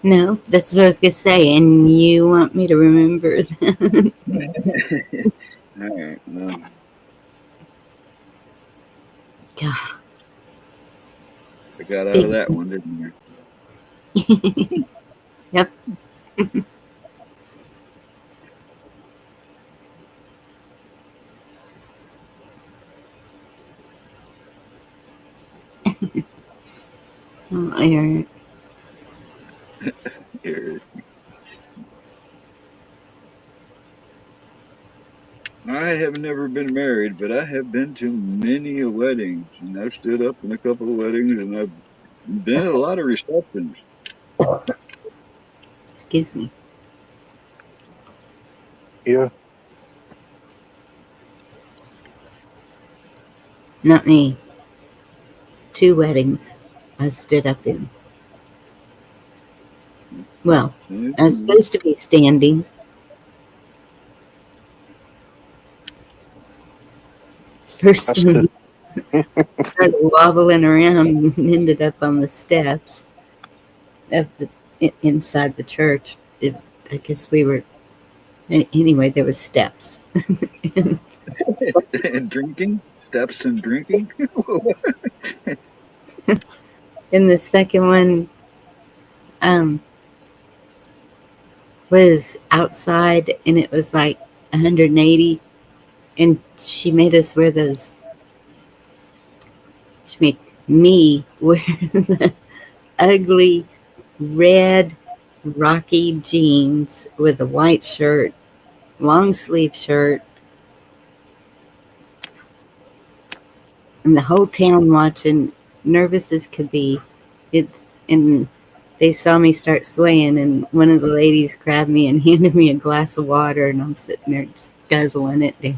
no, that's what I was going to say. And you want me to remember that? All right. Well, God. I got out of that one, didn't Yep. Oh, Eric. you? I have never been married, but I have been to many weddings, and I've stood up in a couple of weddings, and I've been at a lot of receptions. Excuse me. yeah. Not me. 2 weddings I stood up in. Well, I was supposed to be standing. I First stood. one started wobbling around and ended up on the steps of the inside the church. I guess we were anyway. There was steps. And drinking, steps and drinking. And the second one um, was outside, and it was like 180. And she made us wear those. She made me wear the ugly red rocky jeans with a white shirt, long sleeve shirt, and the whole town watching, nervous as could be. It and they saw me start swaying, and one of the ladies grabbed me and handed me a glass of water, and I'm sitting there just guzzling it down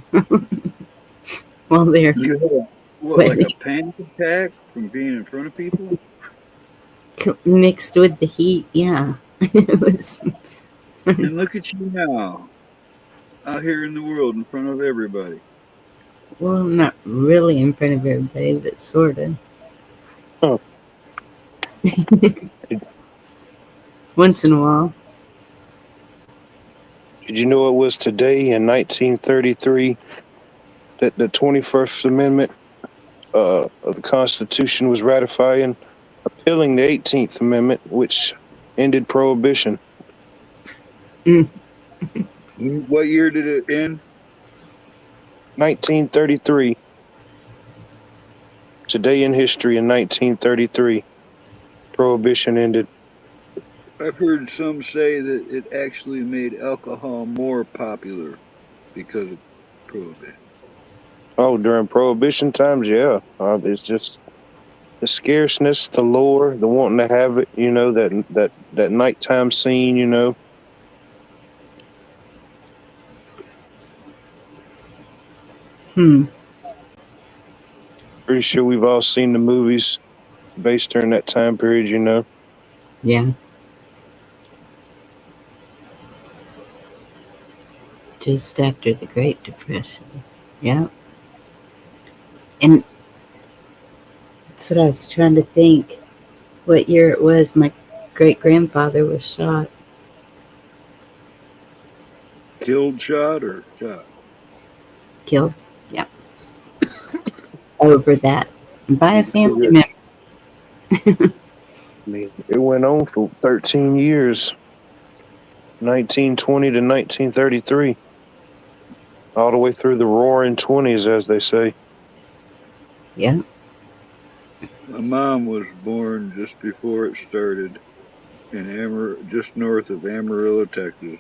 while they're You had what, like a wedding, panic attack from being in front of people? mixed with the heat. Yeah, it was. And look at you now, out here in the world in front of everybody. Well, not really in front of everybody, but sort of. Huh. Once in a while. Did you know it was today in 1933 that the 21st Amendment of the Constitution was ratifying, repealing the 18th Amendment, which ended prohibition? Mm. What year did it end? 1933. Today in history in 1933, prohibition ended. I've heard some say that it actually made alcohol more popular because of prohibition. Oh, during prohibition times, yeah. It's just the scarceness, the lure, the wanting to have it, that nighttime scene, Hmm. Pretty sure we've all seen the movies based during that time period, Yeah. Just after the Great Depression. Yeah. And that's what I was trying to think. What year it was my great grandfather was shot. Killed, shot, or shot? Killed. Yeah. Over that. By a family Yeah. member. I mean, it went on for 13 years, 1920 to 1933, all the way through the roaring 20s, as they say. Yeah. My mom was born just before it started in just north of Amarillo, Texas,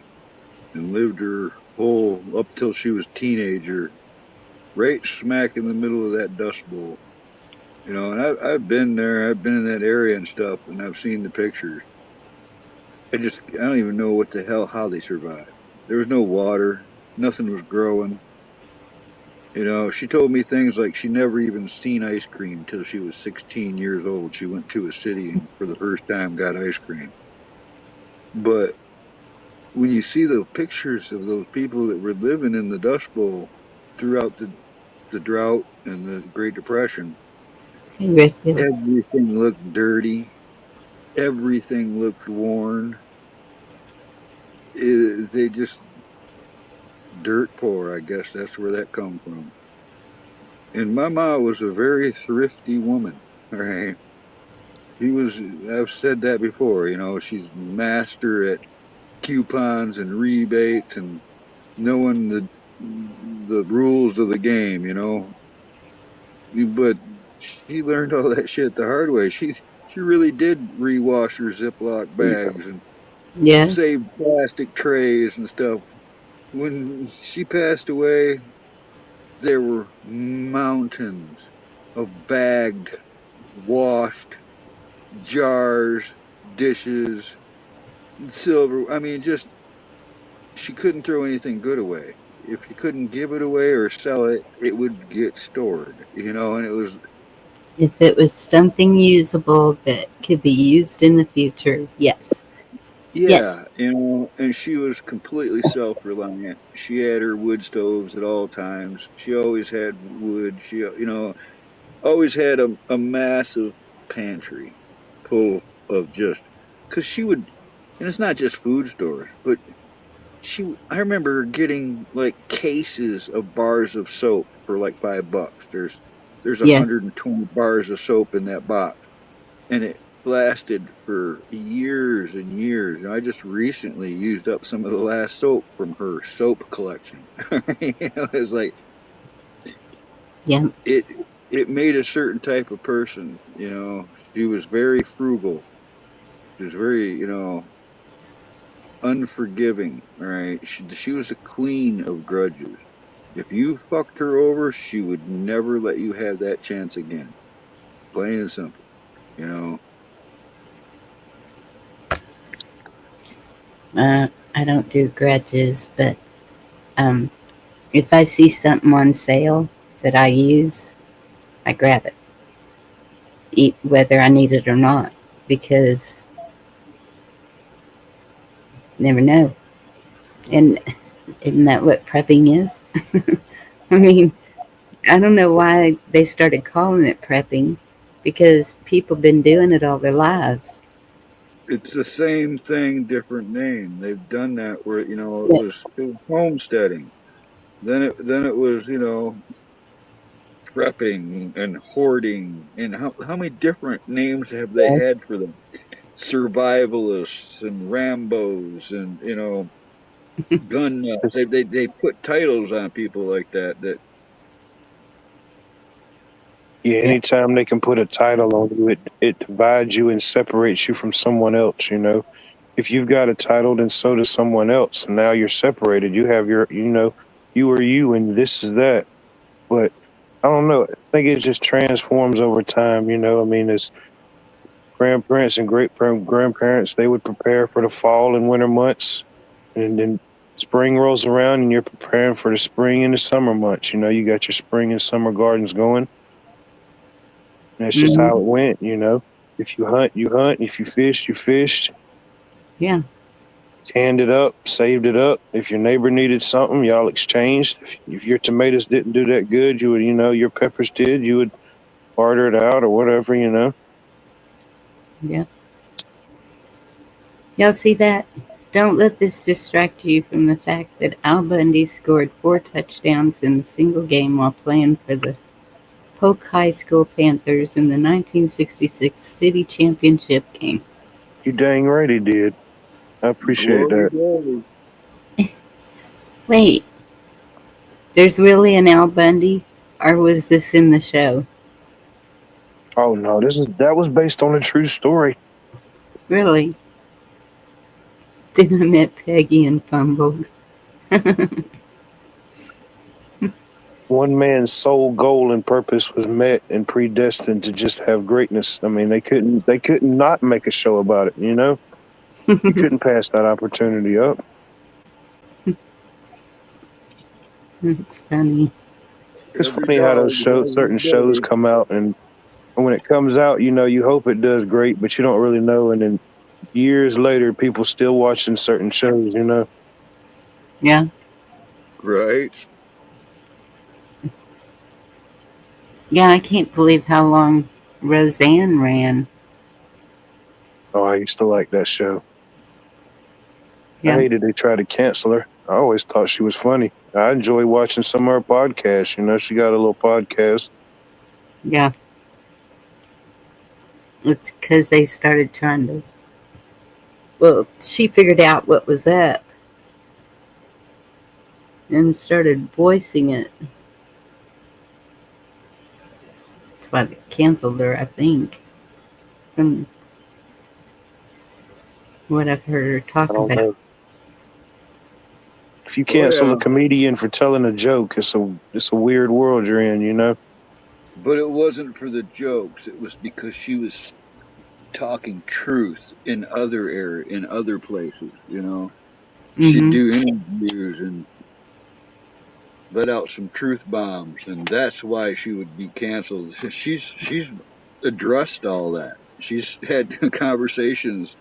and lived her whole up till she was teenager, right smack in the middle of that Dust Bowl. You know, and I've been there, I've been in that area and stuff, and I've seen the pictures. I don't even know what the hell how they survived. There was no water, nothing was growing. You know, she told me things like she never even seen ice cream till she was 16 years old. She went to a city and for the first time got ice cream. But when you see the pictures of those people that were living in the Dust Bowl throughout the drought and the Great Depression, Red Bill. everything looked dirty, everything looked worn. They just dirt poor, I guess that's where that come from. And my mom was a very thrifty woman. All right. She was, I've said that before, you know, she's master at coupons and rebates and knowing the rules of the game, you know. But she learned all that shit the hard way. She really did rewash her Ziploc bags and Yes. save plastic trays and stuff. When she passed away, there were mountains of bagged, washed jars, dishes, silver. I mean, just she couldn't throw anything good away. If you couldn't give it away or sell it, it would get stored, you know, and it was, If it was something usable that could be used in the future, yes. Yes. yeah, you know, and she was completely self-reliant. She had her wood stoves at all times. She always had wood. She, you know, always had a massive pantry full of just, because she would, and it's not just food stores, but I remember getting like cases of bars of soap for like $5. There's Yes. 120 bars of soap in that box, and it lasted for years and years. And I just recently used up some of the last soap from her soap collection. You know, it's like Yeah. it it made a certain type of person. You know, she was very frugal. She was very, you know, unforgiving. All right, she was a queen of grudges. If you fucked her over, she would never let you have that chance again. Plain and simple. You know, I don't do grudges, but um, if I see something on sale that I use, I grab it, whether I need it or not, because you never know. And isn't that what prepping is? I mean, I don't know why they started calling it prepping, because people have been doing it all their lives. it's the same thing, different name. They've done that where, you know, Yes. it was homesteading. Then it was, you know, prepping and hoarding. And how many different names have they Yes. had for them? Survivalists and Rambos and, you know, gun nuts. They put titles on people like that. That Yeah, Yeah. anytime they can put a title on you, it divides you and separates you from someone else, you know. If you've got a title, then so does someone else. And now you're separated. You have your, you know, you are you and this is that. But I don't know. I think it just transforms over time, you know. I mean, as grandparents and grandparents, they would prepare for the fall and winter months. And then spring rolls around and you're preparing for the spring and the summer months. You know, you got your spring and summer gardens going. And that's just how Mhm. it went, you know. If you hunt, you hunt. If you fish, you fished. Yeah. Canned it up, saved it up. If your neighbor needed something, y'all exchanged. If your tomatoes didn't do that good, you would, your peppers did, you would barter it out or whatever, Yeah. Y'all see that? Don't let this distract you from the fact that Al Bundy scored 4 touchdowns in a single game while playing for the Polk High School Panthers in the 1966 city championship game. You dang right he did. I appreciate Glory, that. glory. Wait, there's really an Al Bundy? Or was this in the show? Oh no, that was based on a true story. Really? Then I met Peggy and fumbled. One man's sole goal and purpose was met and predestined to just have greatness. I mean, they couldn't not make a show about it, You couldn't pass that opportunity up. It's funny. It's Every funny how those dog shows, has certain his shows day. come out, and when it comes out, you hope it does great, but you don't really know. And then years later, people still watching certain shows. Yeah. Right? Yeah, I can't believe how long Roseanne ran. Oh, I used to like that show. I Yeah. hated they tried to cancel her. I always thought she was funny. I enjoy watching some of her podcasts. She got a little podcast. Yeah. It's because they started trying to. Well, she figured out what was up and started voicing it. That's why they canceled her, I think, from what I've heard her I talk don't about. know. If you Oh, cancel yeah. a comedian for telling a joke, it's a weird world you're in. But it wasn't for the jokes. It was because she was talking truth in other places. She'd Mm-hmm. do interviews and let out some truth bombs, and that's why she would be canceled. She's addressed all that. She's had conversations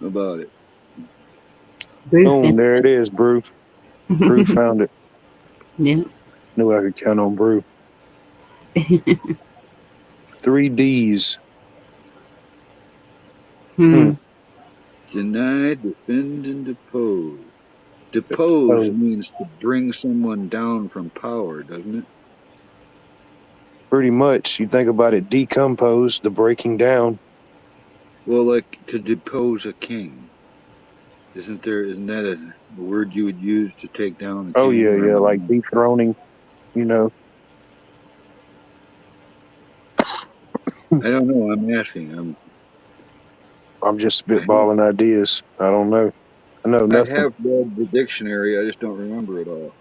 about it. Proof in Boom, there it is, Brew. Brew it. found it. Yeah. Knew I could count on Brew. 3 Ds. Hmm. Hmm. Deny, defend, and depose. Depose Oh, means to bring someone down from power, doesn't it? pretty much. You think about it, decompose, the breaking down. Well, like to depose a king. Isn't that a word you would use to take down a Oh king? yeah, Or yeah, am I like wrong? dethroning. You know, I don't know. I'm asking. I'm just I have, spitballing ideas. I don't know. I know I nothing. have read the dictionary. I just don't remember it all.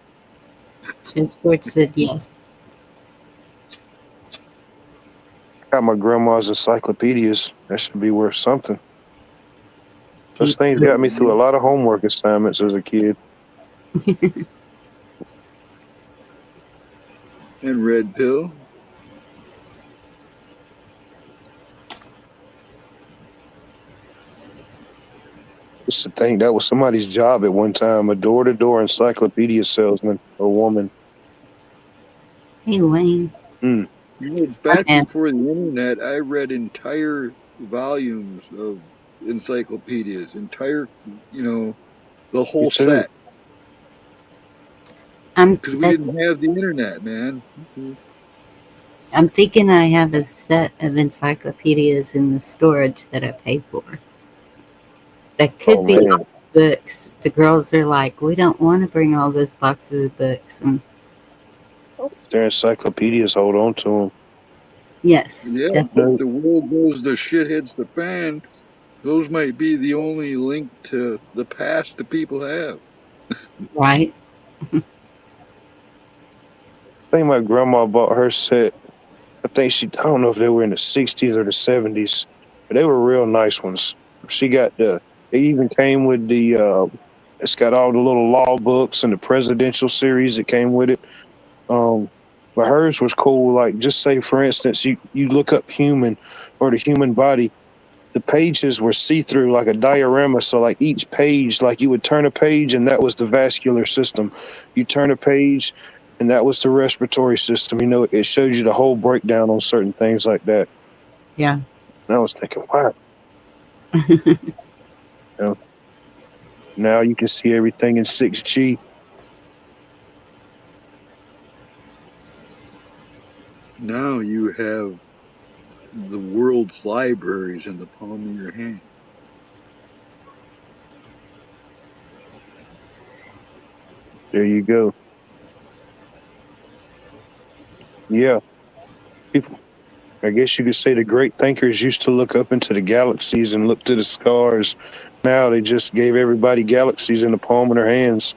Chessboard said yes. Got my grandma's encyclopedias. That should be worth something. Those Deep. things got me through a lot of homework assignments as a kid. And red pill. Just to think that was somebody's job at one time, a door-to-door encyclopedia salesman or woman. Hey, Wayne. Mm. Back And before the internet, I read entire volumes of encyclopedias, the Me whole too. set, because we that's didn't have the internet, man. I'm thinking I have a set of encyclopedias in the storage that I pay for. That Oh could be all man, books. The girls are like, we don't want to bring all those boxes of books. And their encyclopedias. Hold on to them. yes, Yeah, but definitely No, if the world goes, the shit hits the fan. Those might be the only link to the past that people have. right. I think my grandma bought her set. I don't know if they were in the 60s or the 70s, but they were real nice ones. She got they even came with it's got all the little law books and the presidential series that came with it. Um, But hers was cool. Like, just say, for instance, you look up human or the human body. The pages were see through like a diorama. So, like, each page, like, you would turn a page and that was the vascular system. You turn a page and that was the respiratory system. You know, it shows you the whole breakdown on certain things like that. Yeah. And I was thinking, wow, you know, now you can see everything in 6G. Now you have the world's libraries in the palm of your hand. There you go. Yeah. People, I guess you could say the great thinkers used to look up into the galaxies and look to the stars. Now they just gave everybody galaxies in the palm of their hands.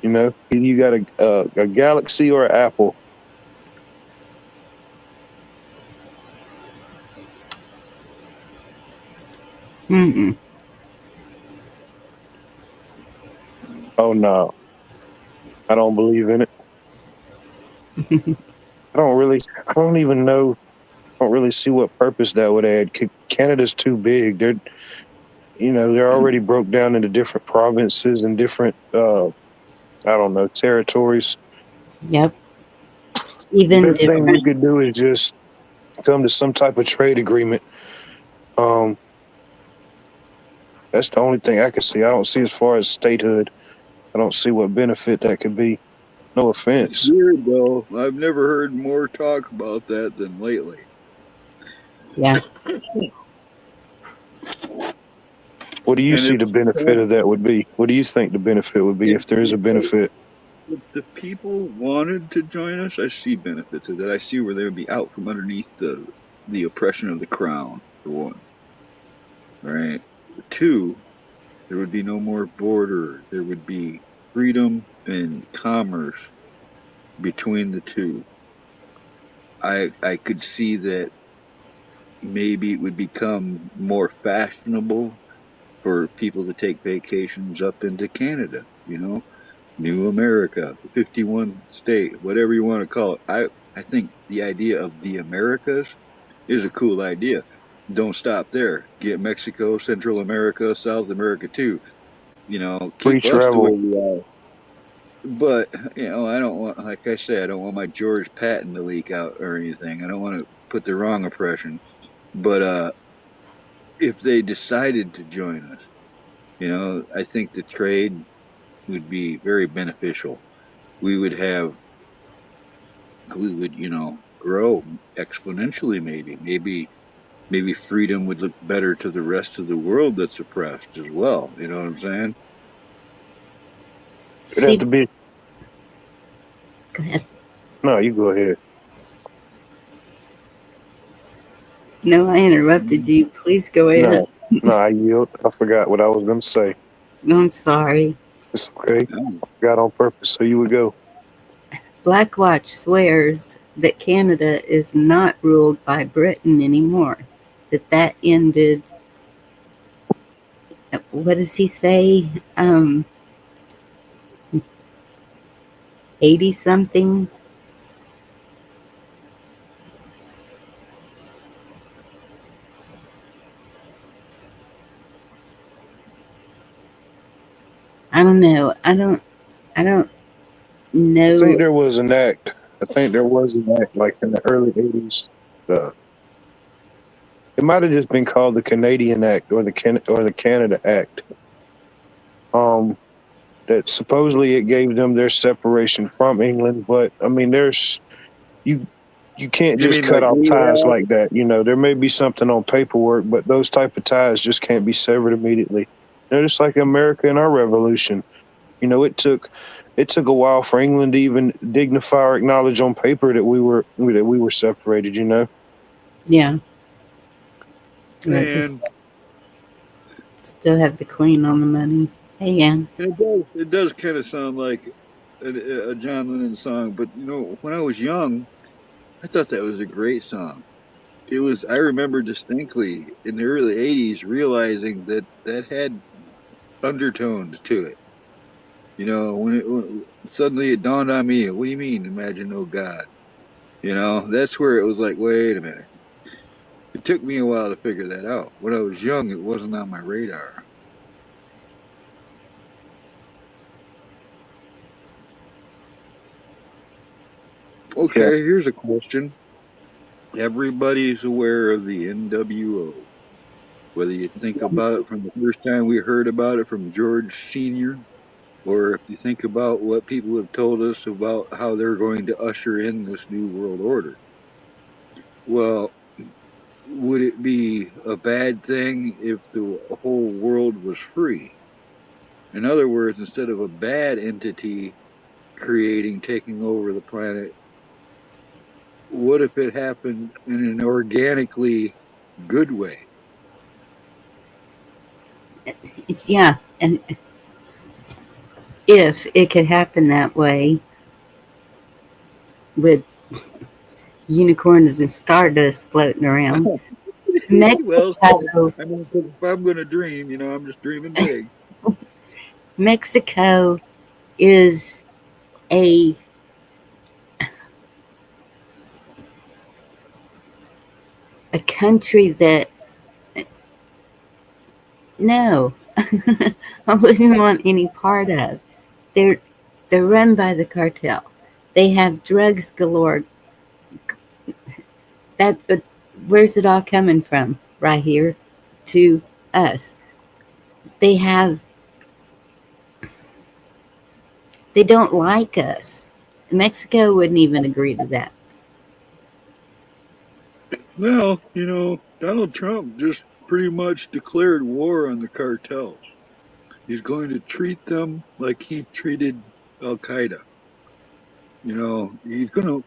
You know, either you got a galaxy or an apple. Mm-mm. Oh no, I don't believe in it. I don't even know. I don't really see what purpose that would add. Canada's too big. They're already broke down into different provinces and different, I don't know, territories. Yep. The Even best thing they different. could do is just come to some type of trade agreement. Um, that's the only thing I can see. I don't see, as far as statehood, I don't see what benefit that could be. No It's offense. weird though. I've never heard more talk about that than lately. Yeah. What do you And see the benefit of that would be? What do you think the benefit would be, if, if there is a benefit? if the people wanted to join us, I see benefit to that. I see where they would be out from underneath the oppression of the crown, for one. Right? Two, there would be no more border. There would be freedom and commerce between the two. I could see that maybe it would become more fashionable for people to take vacations up into Canada, New America, the 51 state, whatever you want to call it. I think the idea of the Americas is a cool idea. Don't stop there. Get Mexico, Central America, South America too. Free Keep us the way travel. we are. But, I don't want, like I say, I don't want my George Patton to leak out or anything. I don't want to put the wrong impression. But if they decided to join us, I think the trade would be very beneficial. We would have, we would, grow exponentially. Maybe freedom would look better to the rest of the world that's oppressed as well. You know what I'm saying? It'd have See, to be. go ahead. No, you go ahead. No, I interrupted you. Please go ahead. No, no, I yield. I forgot what I was going to say. I'm sorry. It's okay. Yeah. I forgot on purpose, so you would go. Blackwatch swears that Canada is not ruled by Britain anymore. That ended. What does he say? 80 something. I don't know. I don't I think know. there was an act. I think there was an act like in the early 80s. It might have just been called the Canadian Act or the Canada Act. That supposedly it gave them their separation from England, but I mean, you you can't You just mean cut like off we ties have? like that. There may be something on paperwork, but those type of ties just can't be severed immediately. Just like America and our revolution. It took a while for England to even dignify or acknowledge on paper that we were separated. Yeah. Because And still have the Queen on the money. Hey, Ann. it does kind of sound like a John Lennon song, but when I was young, I thought that was a great song. I remember distinctly in the early 80s realizing that had undertones to it. You know, when suddenly it dawned on me, what do you mean, imagine no God? You know, that's where it was like, wait a minute. It took me a while to figure that out. When I was young, it wasn't on my radar. Yeah, Okay, here's a question. Everybody's aware of the NWO. Whether you think about it from the first time we heard about it from George Sr., or if you think about what people have told us about how they're going to usher in this new world order. Well, would it be a bad thing if the whole world was free? In other words, instead of a bad entity taking over the planet, what if it happened in an organically good way? Yeah, and if it could happen that way with unicorns and stardust floating around, Well, Mexico, I mean, 'cause if I'm going to dream, I'm just dreaming big. Mexico is a a country that no, I wouldn't want any part of. They're they're run by the cartel. They have drugs galore. But where's it all coming from? Right here to us. They have they don't like us. Mexico wouldn't even agree to that. Well, Donald Trump just pretty much declared war on the cartels. He's going to treat them like he treated Al Qaeda. He's going to.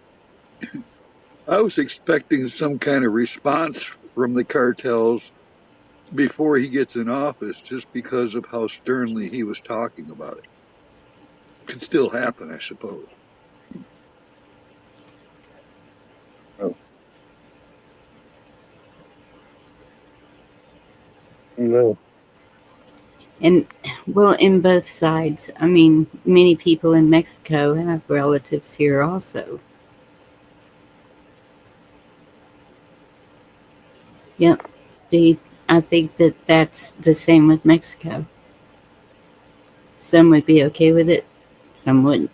I was expecting some kind of response from the cartels before he gets in office, just because of how sternly he was talking about it. Could still happen, I suppose. no, And well, in both sides. I mean, many people in Mexico have relatives here also. Yep. See, I think that that's the same with Mexico. Some would be okay with it, some wouldn't.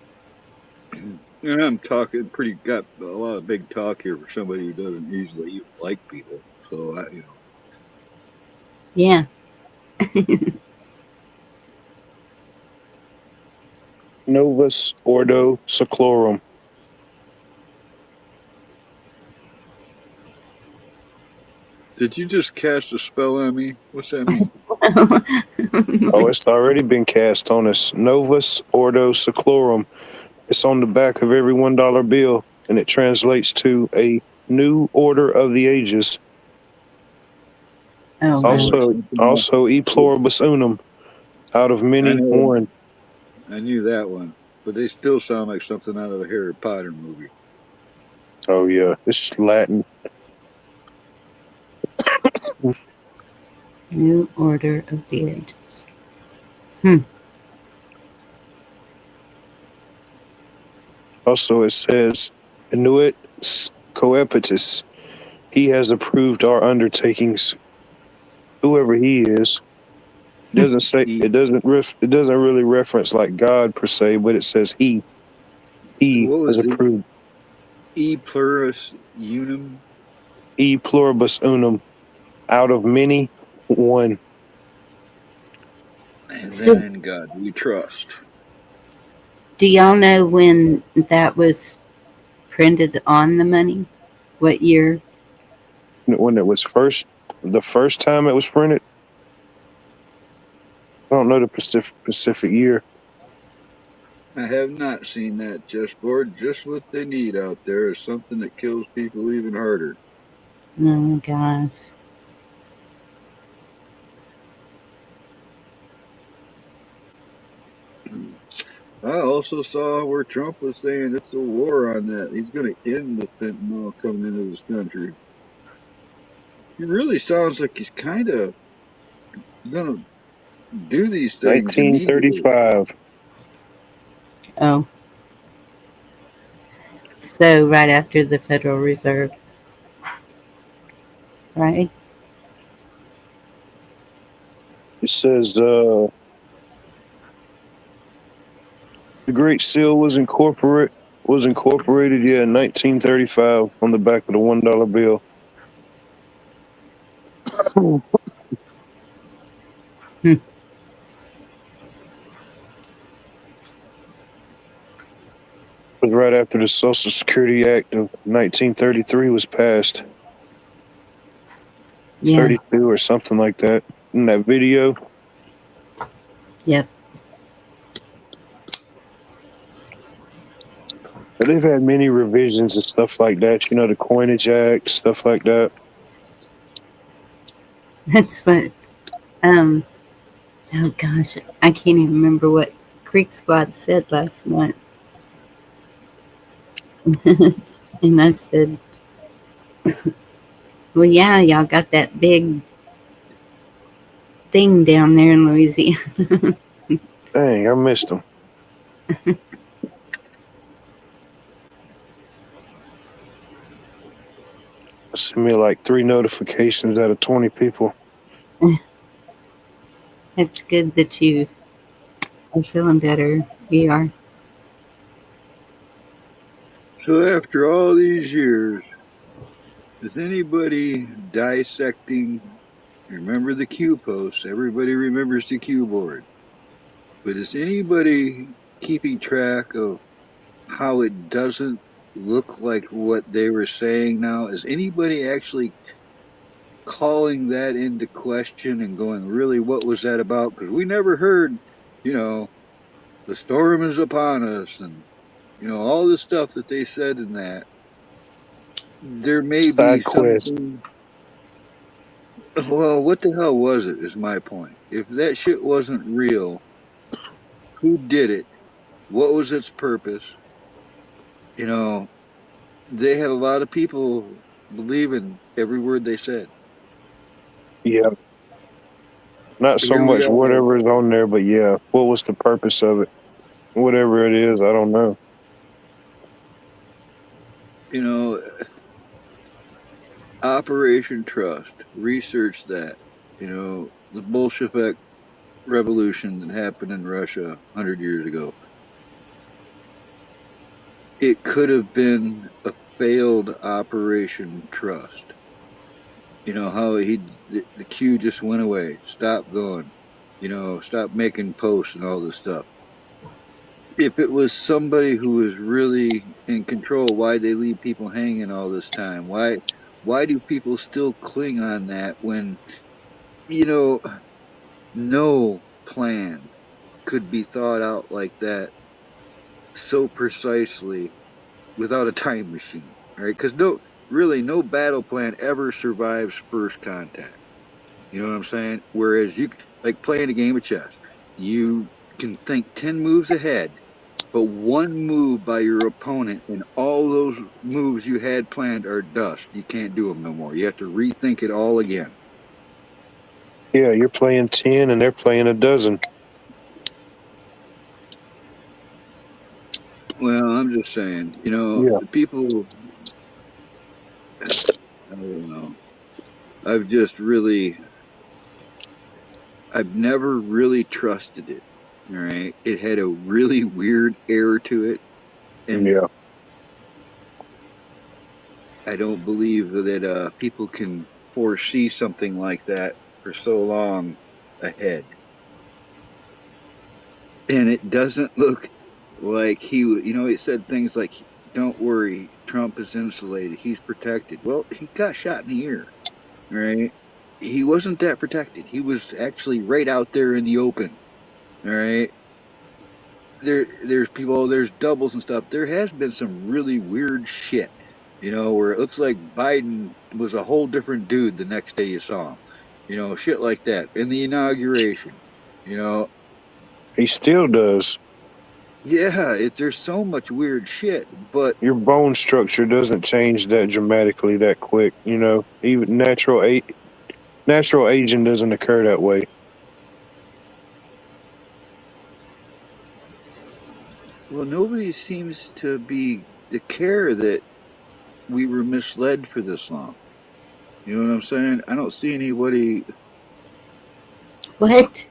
And I'm talking got a lot of big talk here for somebody who doesn't usually even like people. So Yeah. Novus Ordo Seclorum. Did you just cast a spell on me? What's that mean? Oh, it's already been cast on us. Novus Ordo Seclorum. It's on the back of every $1 bill, and it translates to a new order of the ages. Oh, I know wow. it's Also e pluribus unum, out of I many know one. I knew that one, but they still sound like something out of a Harry Potter movie. Oh yeah, it's Latin. New Order of the Ages. Hmm. Also, it says Inuit Coepitus. He has approved our undertakings. Whoever he is. Doesn't say E, it doesn't it doesn't really reference like God per se, but it says he what has was the approved E pluribus unum? e pluribus unum, out of many one. And then So, in God we trust. do y'all know when that was printed on the money? What year? When it was the first time it was printed. I don't know the specific year. I have not seen that chessboard. Just what they need out there is something that kills people even harder. Oh, gosh. I also saw where Trump was saying it's a war on that. He's going to end the fentanyl coming into this country. He really sounds like he's kind of going to do these things immediately. 1935. Oh, so right after the Federal Reserve, right? It says the Great Seal was incorporated, yeah, in 1935 on the back of the $1 bill. Hmm. Was right after the Social Security Act of 1933 was passed. Yeah. 32 or something like that. In that video, Yep. but they've had many revisions and stuff like that. You know, the Coinage Act, stuff like that. That's what. Um. Oh gosh, I can't even remember what Creek Squad said last night. And I said, "Well, yeah, y'all got that big thing down there in Louisiana." Dang, I missed them. Send me like 3 notifications out of 20 people. It's good that you are feeling better. We are. So after all these years, is anybody dissecting? Remember the Q posts? Everybody remembers the Q board. But is anybody keeping track of how it doesn't look like what they were saying now? Is anybody actually calling that into question and going, really, what was that about? Because we never heard, you know, the storm is upon us and, all the stuff that they said in that. There may be Side quest. something. Well, what the hell was it, is my point. If that shit wasn't real, who did it? What was its purpose? You know, they had a lot of people believing every word they said. Yeah, not so Here we much are, whatever is on there, but yeah, what was the purpose of it? Whatever it is, I don't know. you know, Operation Trust. Research that. The Bolshevik revolution that happened in Russia 100 years ago. It could have been a failed Operation Trust. You know how the Q just went away, stopped going, stopped making posts and all this stuff. If it was somebody who was really in control, why'd they leave people hanging all this time? Why do people still cling on that when, you know, no plan could be thought out like that so precisely without a time machine, right? Because no battle plan ever survives first contact. You know what I'm saying? Whereas like playing a game of chess, you can think 10 moves ahead, but one move by your opponent and all those moves you had planned are dust. You can't do them no more. You have to rethink it all again. Yeah, you're playing 10 and they're playing a dozen. Well, I'm just saying, Yeah, the people, I don't know. I've just really, I've never really trusted it. All right. It had a really weird air to it. And yeah. I don't believe that people can foresee something like that for so long ahead. And it doesn't look like it said things like, don't worry, Trump is insulated. He's protected. Well, he got shot in the ear, right? He wasn't that protected. He was actually right out there in the open, all right? There's people, there's doubles and stuff. There has been some really weird shit, where it looks like Biden was a whole different dude the next day you saw him. Shit like that. In the inauguration, you know, He still does. yeah, there's so much weird shit, but Your bone structure doesn't change that dramatically that quick. You know, even natural aging doesn't occur that way. Well, nobody seems to care that we were misled for this long. You know what I'm saying? I don't see anybody. What?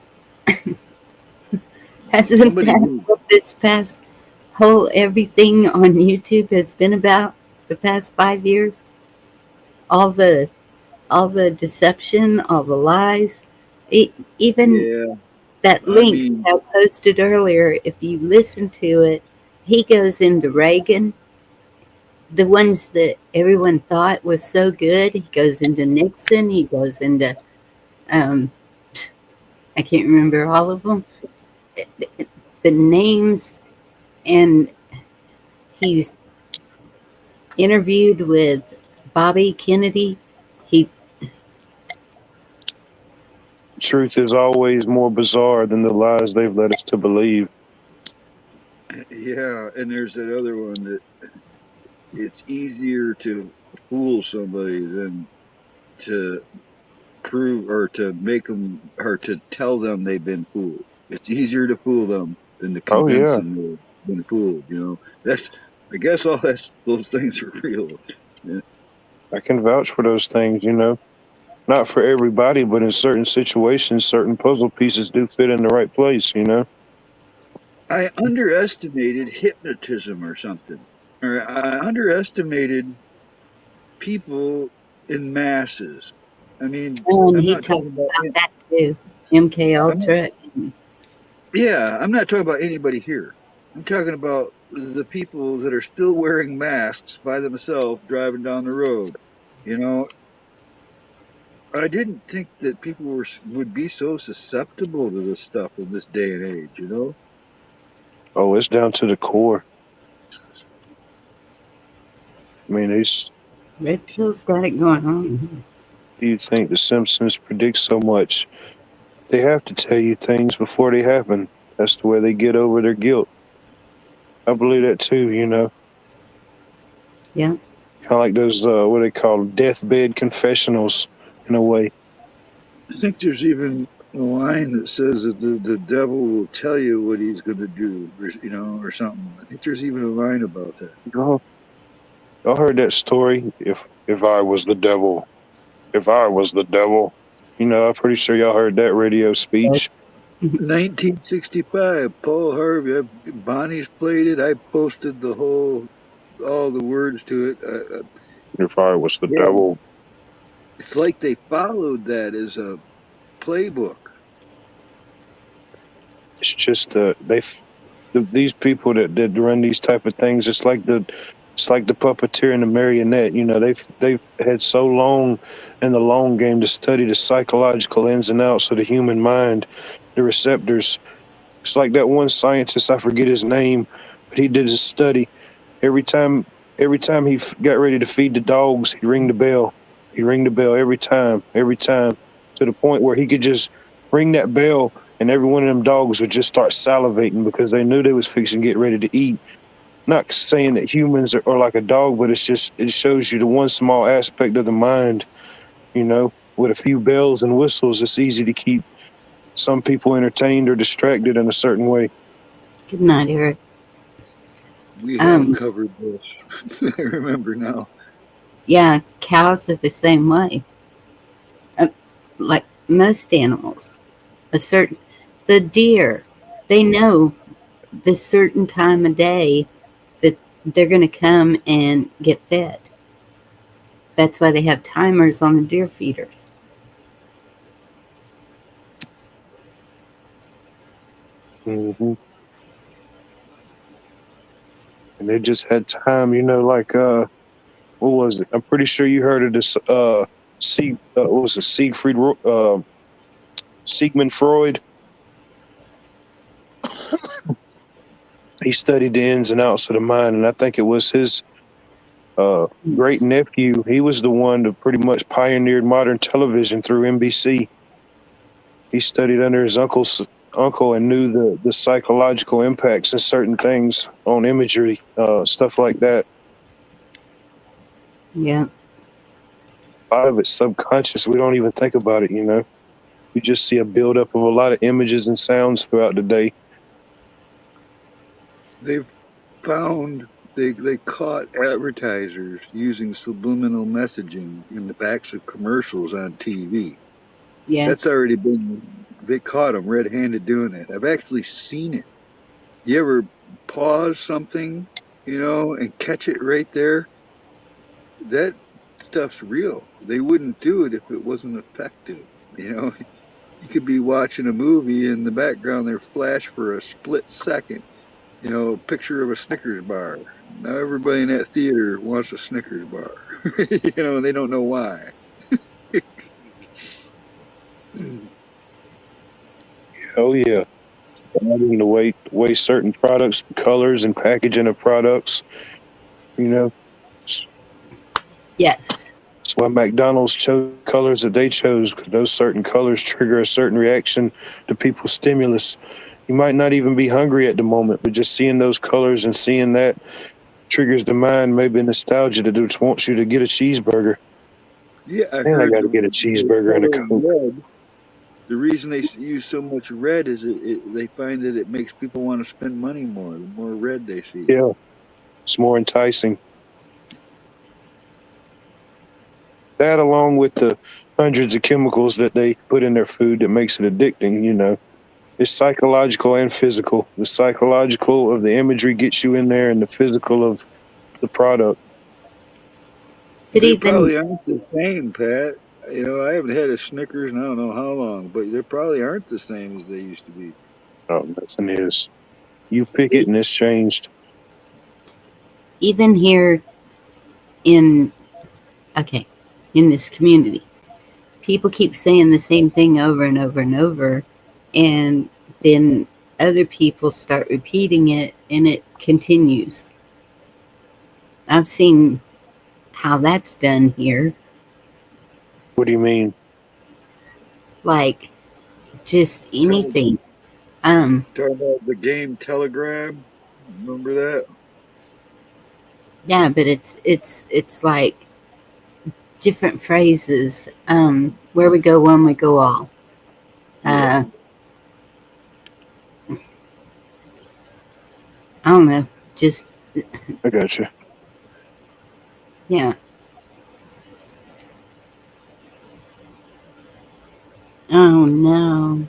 Hasn't Somebody that who, what this past whole everything on YouTube has been about the past 5 years? All the all the deception, all the lies. Even yeah. that I link mean, I posted earlier, if you listen to it, he goes into Reagan, the ones that everyone thought was so good. He goes into Nixon. He goes into, um, I can't remember all of them, the names, and he's interviewed with Bobby Kennedy. He, Truth is always more bizarre than the lies they've led us to believe. yeah. And there's that other one that it's easier to fool somebody than to prove or to make them or to tell them they've been fooled. It's easier to fool them than to Oh convince yeah, them they've been fooled. You know, that's I guess all those things are real. Yeah. I can vouch for those things. Not for everybody, but in certain situations, certain puzzle pieces do fit in the right place. I underestimated hypnotism or something, or I underestimated people in masses. I mean, and I'm he not talking talks about. about that too. MK I'm not, Ultra. yeah, I'm not talking about anybody here. I'm talking about the people that are still wearing masks by themselves driving down the road. You know, I didn't think that people would be so susceptible to this stuff in this day and age. You know, Oh, it's down to the core. I mean, Red Pill's got it going on. you think the Simpsons predict so much? They have to tell you things before they happen. That's the way they get over their guilt. I believe that too. Yeah. Kind of like those, what they call deathbed confessionals, in a way. I think there's even a line that says that the devil will tell you what he's going to do, or, you know, or something. I think there's even a line about that. Y'all, y'all heard that story? If I was the devil, if I was the devil. I'm pretty sure y'all heard that radio speech. 1965, Paul Harvey. Bonnie's played it. I posted all the words to it. If I was the Yeah, devil. it's like they followed that as a playbook. It's just these people that run these type of things. It's like the puppeteer and the marionette. They've had so long in the long game to study the psychological ins and outs of the human mind, the receptors. It's like that one scientist, I forget his name, but he did his study. Every time, every time got ready to feed the dogs, he'd ring the bell. He'd ring the bell every time, to the point where he could just ring that bell, and every one of them dogs would just start salivating because they knew they was fixing to get ready to eat. Not saying that humans are like a dog, but it shows you the one small aspect of the mind. With a few bells and whistles, it's easy to keep some people entertained or distracted in a certain way. Good night, Eric. We have Um, covered this. I remember now. yeah, cows are the same way. Uh, like most animals, a certain the deer, they know this certain time of day that they're going to come and get fed. That's why they have timers on the deer feeders. hmm And they just had time, like what was it? I'm pretty sure you heard of this. What was it? Sigmund Freud. He studied the ins and outs of the mind, and I think it was his great It's, nephew. He was the one that pretty much pioneered modern television through NBC. He studied under his uncle and knew the psychological impacts and certain things on imagery, stuff like that. yeah, A lot of it's subconscious. We don't even think about it. We just see a buildup of a lot of images and sounds throughout the day. They've found they caught advertisers using subliminal messaging in the backs of commercials on TV. That's Yes. already been, they caught them red-handed doing it. I've actually seen it. You ever pause something, and catch it right there? That stuff's real. They wouldn't do it if it wasn't effective. You know, you could be watching a movie in the background there flash for a split second, a picture of a Snickers bar. Now everybody in that theater wants a Snickers bar, and they don't know why. Oh yeah, adding the way certain products, colors, and packaging of products. You know, Yes. that's why McDonald's chose colors that they chose, 'cause those certain colors trigger a certain reaction to people's stimulus. You might not even be hungry at the moment, but just seeing those colors and seeing that triggers the mind, maybe nostalgia that just wants you to get a cheeseburger. Yeah, I Man, I heard got to get a the cheeseburger and a color Coke. red. The reason they use so much red is they find that it makes people want to spend money more. The more red they see. Yeah, it's more enticing. That, along with the hundreds of chemicals that they put in their food that makes it addicting, it's psychological and physical. The psychological of the imagery gets you in there, and the physical of the product. But They even probably aren't the same, Pat. I haven't had a Snickers in I don't know how long, but they probably aren't the same as they used to be. Oh, nothing is. You pick it, e- and it's changed. even here in okay, in this community, people keep saying the same thing over and over and over, and then other people start repeating it, and it continues. I've seen how that's done here, What do you mean? like just Tele- anything. Um, Talking about the game Telegram. Remember that? yeah, but it's like different phrases. Where we go, one we go all. Yeah. Uh, I don't know, just I got you. yeah. Oh no,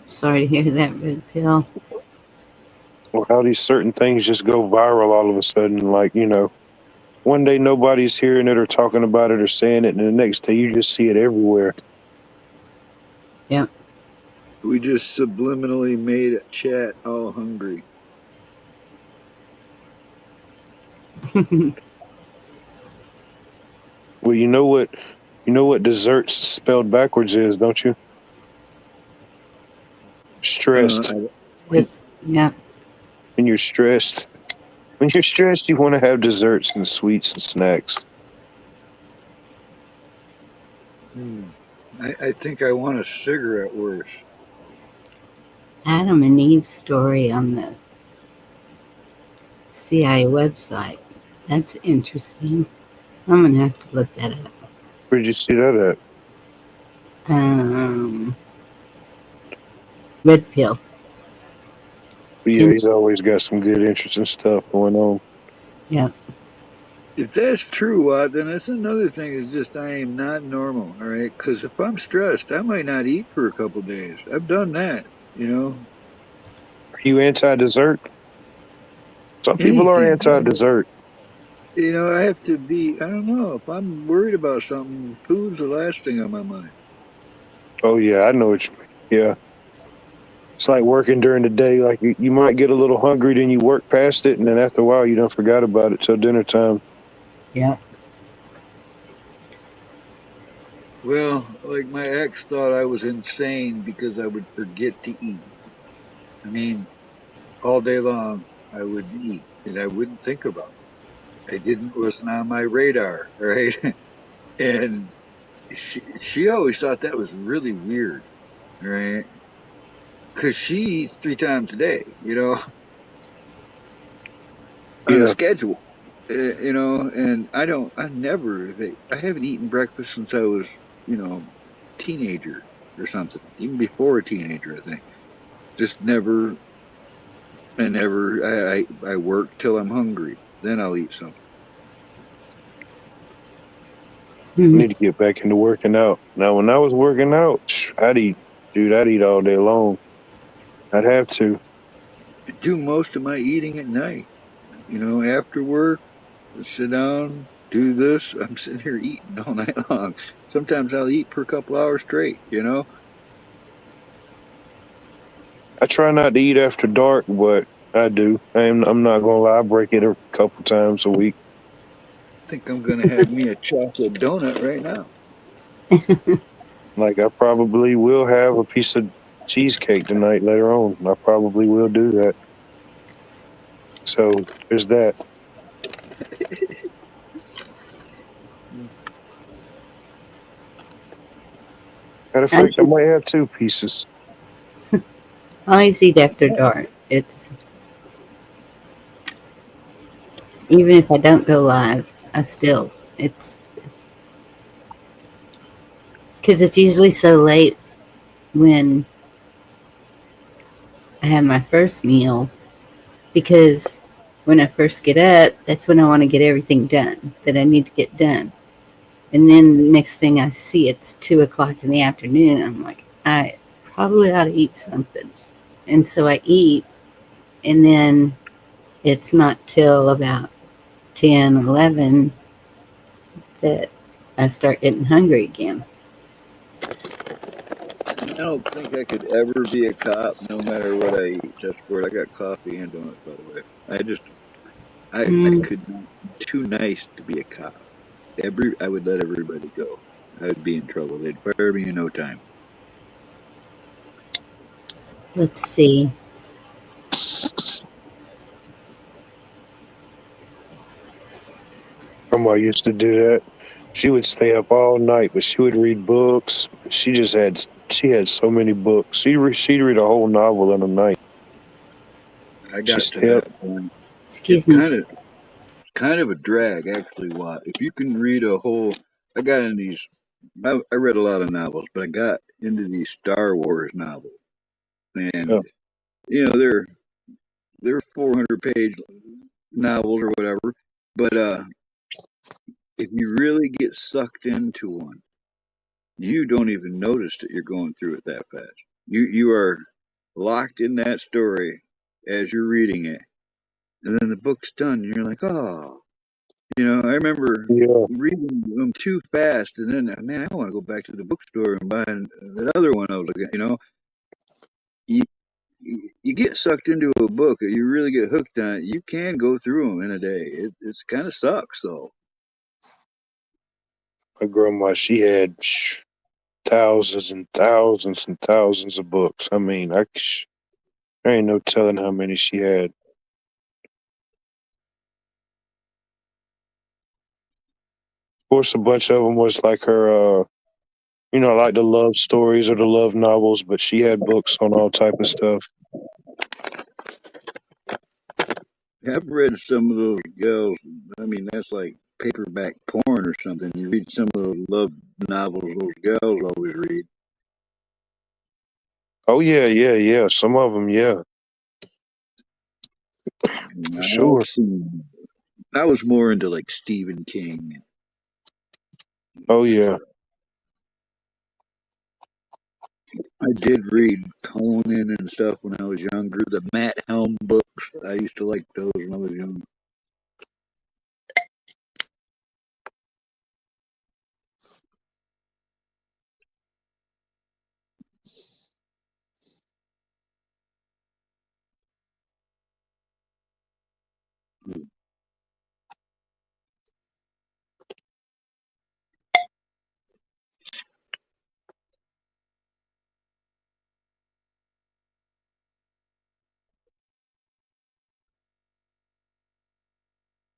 sorry to hear that, red pill. Or how these certain things just go viral all of a sudden. Like, one day nobody's hearing it or talking about it or saying it, and the next day you just see it everywhere. Yep. We just subliminally made a chat all hungry. Well, you know what desserts spelled backwards is, don't you? Uh, Stressed. When Just yeah. when you're stressed, when you're stressed, you want to have desserts and sweets and snacks. I think I want a cigarette worse. Adam and Eve's story on the CIA website. That's interesting. I'm gonna have to look that up. Where did you see that at? Um, red pill. But yeah, Ten. he's always got some good, interesting stuff going on. Yeah. If that's true, then that's another thing. Is just I am not normal. All right, because if I'm stressed, I might not eat for a couple days. I've done that. Are you anti-dessert? Some people are Anything. anti-dessert. I have to be. I don't know. If I'm worried about something, food's the last thing on my mind. Oh yeah, I know what you mean. Yeah, it's like working during the day. Like you might get a little hungry, then you work past it, and then after a while, you don't forgot about it till dinner time. Yeah. Well, like my ex thought I was insane because I would forget to eat. I mean, all day long I would eat and I wouldn't think about it. I didn't it wasn't on my radar, right? And she always thought that was really weird, right? Because she eats 3 times a day, on a Yeah, schedule, and I haven't eaten breakfast since I was, teenager or something, even before a teenager, I think. Just never. And I work till I'm hungry. Then I'll eat something. I Hmm. need to get back into working out. Now, when I was working out, I'd eat all day long. I'd have to. I do most of my eating at night. You know, after work, sit down, do this. I'm sitting here eating all night long. Sometimes I'll eat for a couple hours straight, you know? I try not to eat after dark, but I do. I'm not gonna lie. I break it a couple times a week. I think I'm going to have me a chocolate donut right now. Like I probably will have a piece of cheesecake tonight later on. I probably will do that. So there's that. Matter of I fact, I might have two pieces. always eat after dark. It's even if I don't go live, I still it's because it's usually so late when I have my first meal. Because when I first get up, that's when I want to get everything done that I need to get done. And then the next thing I see, it's 2 o'clock in the afternoon. I'm like, I probably ought to eat something. And so I eat, and then it's not till about 10, 11 that I start getting hungry again. I don't think I could ever be a cop no matter what I eat. Just for it. I got coffee and donuts, by the way. I Mm, could not be too nice to be a cop. I would let everybody go. I would be in trouble. They'd fire me in no time. let's see. Grandma used to do that. She would stay up all night, but she would read books. She had so many books. She'd read a whole novel in a night. I She got to stay up. that point. It's Excuse me. kind of a drag actually. What if you can read a whole? I got in these. I read a lot of novels, but I got into these Star Wars novels, Oh, and you know they're 400-page novels or whatever. But if you really get sucked into one, you don't even notice that you're going through it that fast. You are locked in that story as you're reading it, and then the book's done. And you're like, oh, you know. I remember yeah, reading them too fast, and then man, I want to go back to the bookstore and buy that other one I was looking at. You know, you you get sucked into a book, or you really get hooked on it. You can go through them in a day. It's kind of sucks though. my grandma, she had thousands and thousands and thousands of books. I mean, I ain't no telling how many she had. Of course, a bunch of them was like her, like the love stories or the love novels, but she had books on all type of stuff. I've read some of those girls. I mean, that's like paperback porn or something. You read some of those love novels those girls always read. Oh yeah, yeah, yeah. Some of them, yeah, for I've sure. seen. I was more into like Stephen King. Oh yeah. I did read Conan and stuff when I was younger. The Matt Helm books. I used to like those when I was young.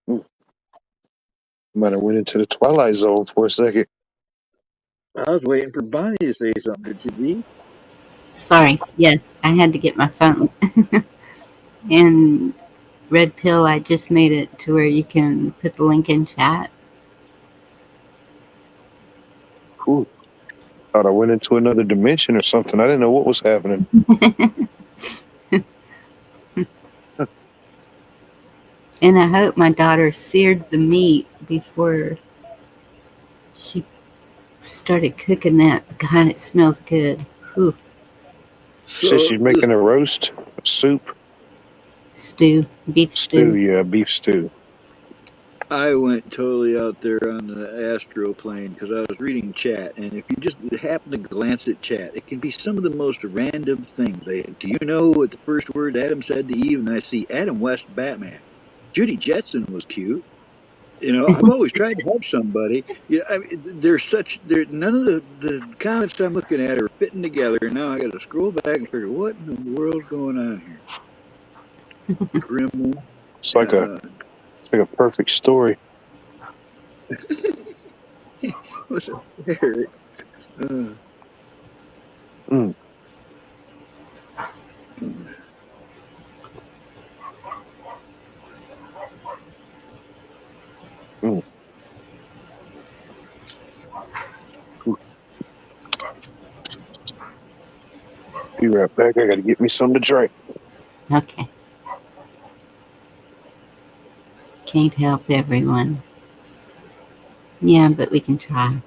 Mm, might have went into the Twilight Zone for a second. I was waiting for Bonnie to say something. Did she leave? Sorry. Yes, I had to get my phone. And Red Pill, I just made it to where you can put the link in chat. Ooh, thought I went into another dimension or something. I didn't know what was happening. And I hope my daughter seared the meat before she started cooking that. God, it smells good. Whew. Says So she's this, making a roast, a soup, Stew, beef stew. stew. Yeah, beef stew. I went totally out there on the astral plane because I was reading chat, and if you just happen to glance at chat, it can be some of the most random things. Do you know what the first word Adam said to Eve? And I see Adam West Batman. Judy Jetson was cute. You know, I've always tried to help somebody. You know, I mean, none of the comments I'm looking at are fitting together. And now I got to scroll back and figure what in the world's going on here. Gremlin. It's like a Uh, it's like a perfect story. what's up, Eric? Uh, Mm, mm. Be right back. I gotta get me something to drink. Okay. Can't help everyone. Yeah, but we can try.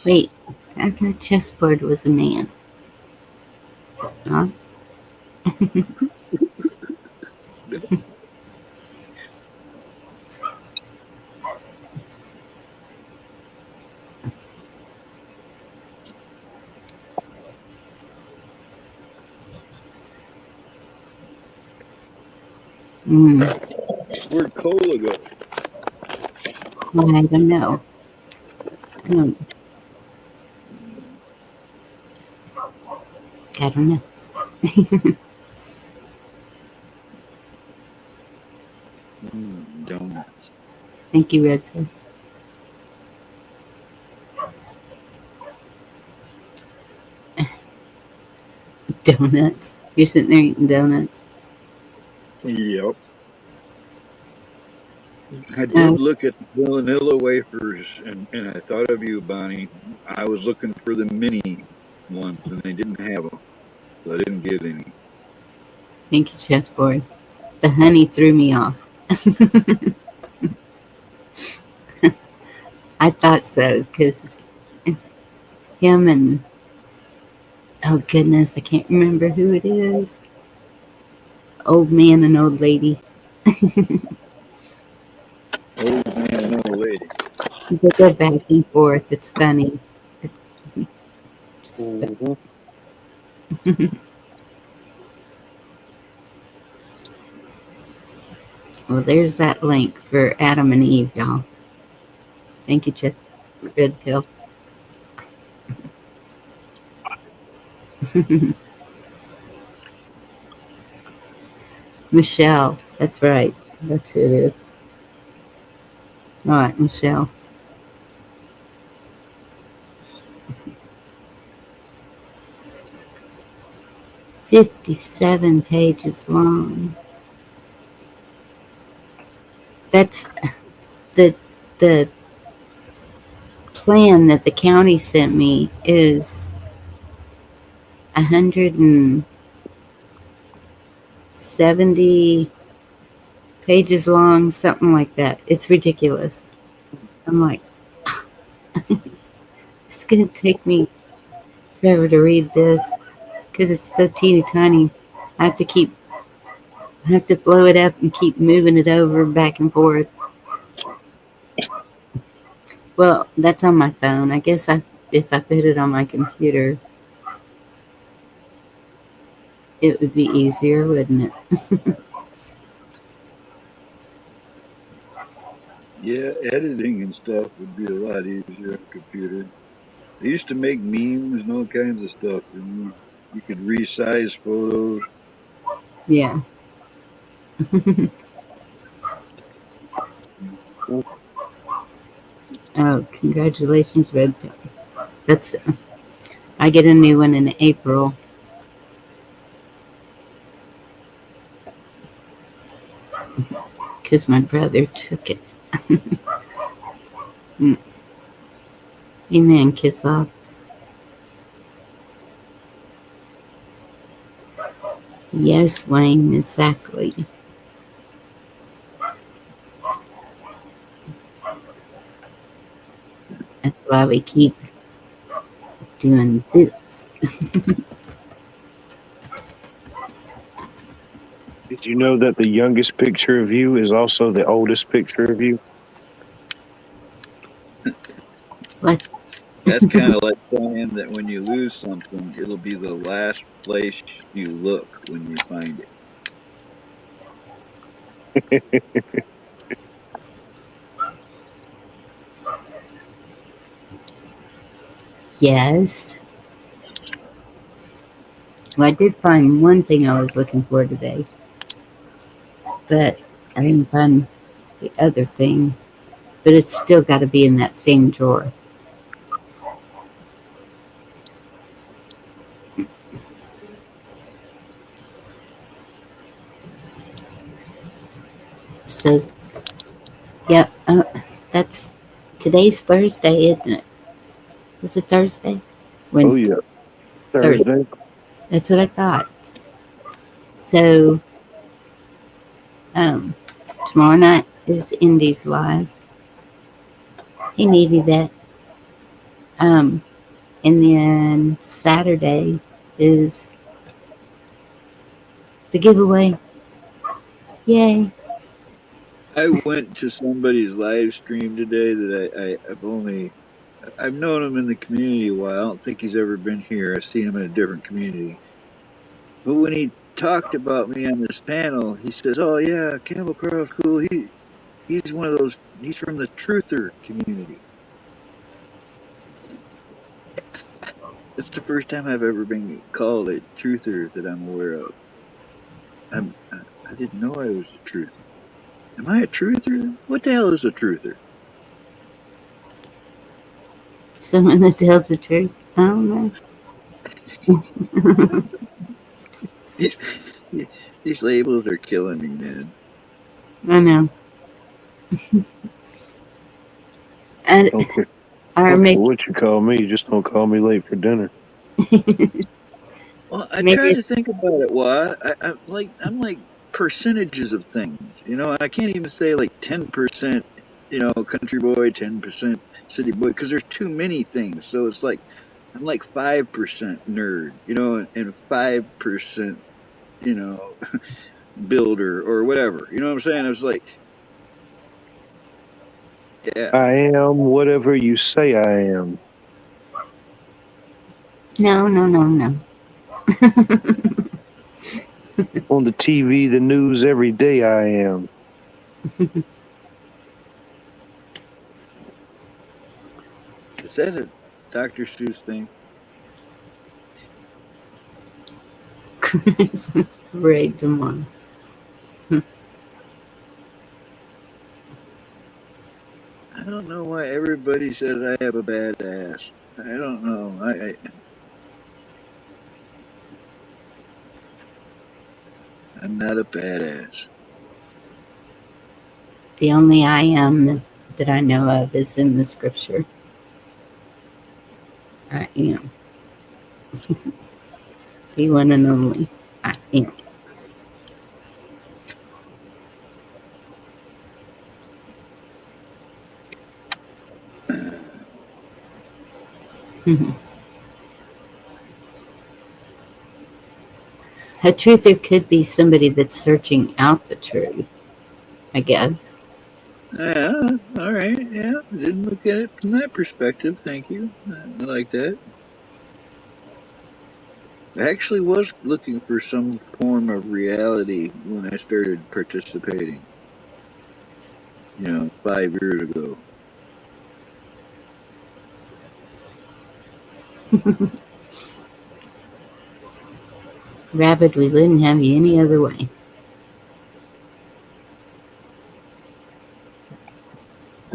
Wait, I thought chessboard was a man. Huh? where'd Cola go? Well, I don't know. Hmm, I don't know. Donut. Thank you, Redfield. Donuts. You're sitting there eating donuts. Yep. I Oh, did look at the vanilla wafers, and I thought of you, Bonnie. I was looking for the mini ones, and they didn't have them, so I didn't get any. thank you, chessboard. The honey threw me off. I thought so because him and oh goodness, I can't remember who it is. Old man and old lady. Old man and old lady. They go back and forth. It's funny. It's just Mm-hmm. well, there's that link for Adam and Eve, y'all. Thank you, Chip Red Pill. Michelle. That's right. That's who it is. All right, Michelle. 57 pages long. That's the the plan that the county sent me is 170 pages long, something like that. It's ridiculous. I'm like, it's gonna take me forever to read this because it's so teeny tiny. I have to keep, I have to blow it up and keep moving it over back and forth. Well, that's on my phone. I guess if I put it on my computer, it would be easier, wouldn't it? Yeah, editing and stuff would be a lot easier on a computer. They used to make memes and all kinds of stuff, and you could resize photos. Yeah. Oh, congratulations, Red. That's I get a new one in April. Because my brother took it. Amen, kiss off. Yes, Wayne, exactly. That's why we keep doing this. Did you know that the youngest picture of you is also the oldest picture of you? What? That's kind of like saying that when you lose something, it'll be the last place you look when you find it. Yes. Well, I did find one thing I was looking for today, but I didn't find the other thing. But it's still got to be in that same drawer. It says, yep, that's today's Thursday, isn't it? Was it Thursday? Oh, Wednesday. yeah. Thursday. Thursday. That's what I thought. So, tomorrow night is Indies Live. Hey, Navy Vet. Um, and then Saturday is the giveaway. Yay. I went to somebody's live stream today that I've known him in the community a while. I don't think he's ever been here. I've seen him in a different community. But when he talked about me on this panel, he says, "Oh yeah, Campbell Crow's cool. He's one of those. He's from the truther community." That's the first time I've ever been called a truther that I'm aware of. I didn't know I was a truther. Am I a truther? What the hell is a truther? Someone that tells the truth. I don't know. These labels are killing me, man. I know. And, Okay. or maybe, What you call me? Just don't call me late for dinner. Well, I try maybe, to think about it. Why? I'm like percentages of things. You know, I can't even say like 10%. You know, country boy, 10% city boy, because there's too many things. So it's like I'm like 5% nerd. You know, and 5%. You know, builder or whatever. You know what I'm saying? It's like, yeah. I am whatever you say I am. no, no, no, no. On the TV, the news, every day I am. Is that a Dr. Seuss thing? Christmas parade tomorrow. I don't know why everybody says I have a bad ass. I don't know. I'm not a badass. The only I am that I know of is in the scripture. I am. The one and only. I am. A truther could be somebody that's searching out the truth, I guess. Yeah, all right. Yeah, didn't look at it from that perspective. Thank you. I like that. I actually was looking for some form of reality when I started participating, 5 years ago. Rabbit, we wouldn't have you any other way.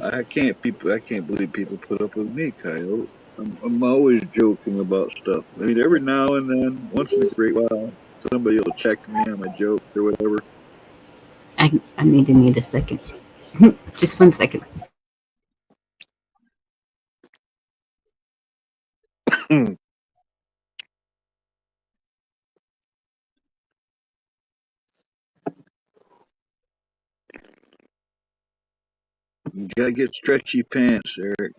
I can't believe people put up with me, Coyote. I'm always joking about stuff. I mean, every now and then, once in a great while, somebody will check me on my jokes or whatever. I need a second. Just 1 second. You gotta get stretchy pants, Eric.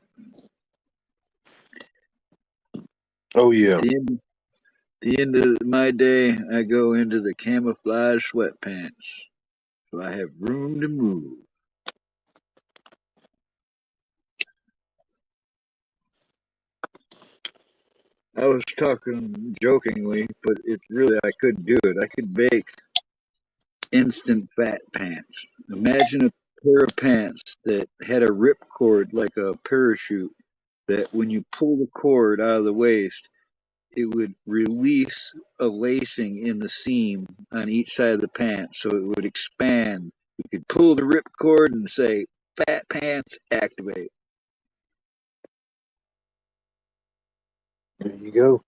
Oh yeah. The end of my day, I go into the camouflage sweatpants, so I have room to move. I was talking jokingly, but it's really I could do it. I could bake instant fat pants. Imagine a pair of pants that had a rip cord like a parachute. That when you pull the cord out of the waist, it would release a lacing in the seam on each side of the pant, so it would expand. You could pull the rip cord and say, "Fat pants activate." There you go.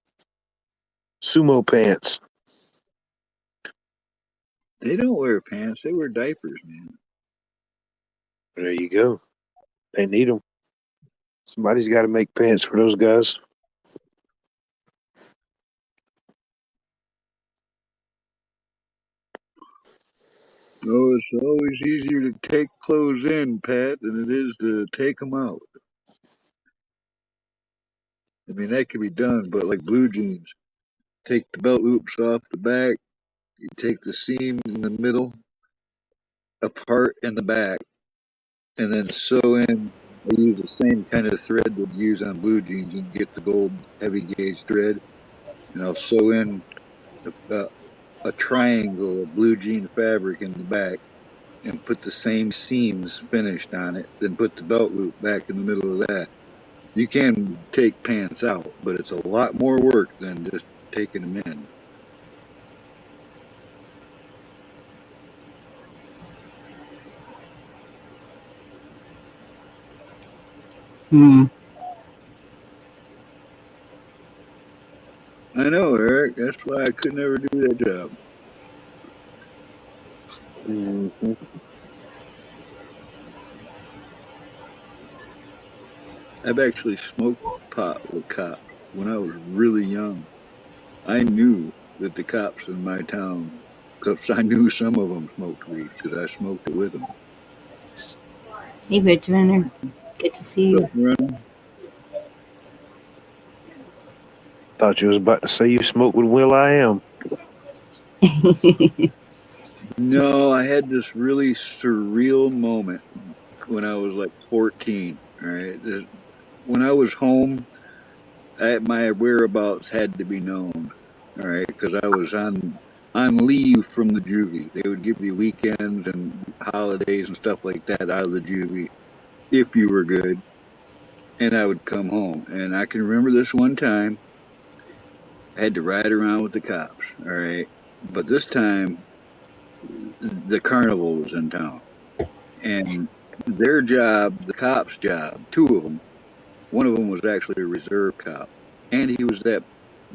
Sumo pants. They don't wear pants; they wear diapers, man. There you go. They need them. Somebody's got to make pants for those guys. Oh, it's always easier to take clothes in, Pat, than it is to take them out. I mean, that can be done, but like blue jeans, take the belt loops off the back, you take the seams in the middle apart in the back, and then sew in. I use the same kind of thread that you use on blue jeans and get the gold heavy gauge thread, and I'll sew in a, a triangle of blue jean fabric in the back and put the same seams finished on it, then put the belt loop back in the middle of that. You can take pants out, but it's a lot more work than just taking them in. Hmm. I know, Eric. That's why I could never do that job. Mm-hmm. I've actually smoked pot with cops when I was really young. I knew that the cops in my town, because I knew some of them smoked weed because I smoked it with them. Hey, Rich Runner. Good to see you. Thought you was about to say you smoke with Will I Am. No, I had this really surreal moment when I was like 14. All right. When I was home, my whereabouts had to be known. All right. Because I was on leave from the juvie. They would give you weekends and holidays and stuff like that out of the juvie if you were good. And I would come home. And I can remember this one time I had to ride around with the cops. All right. But this time, the carnival was in town. And their job, the cops' job, two of them, one of them was actually a reserve cop. And he was that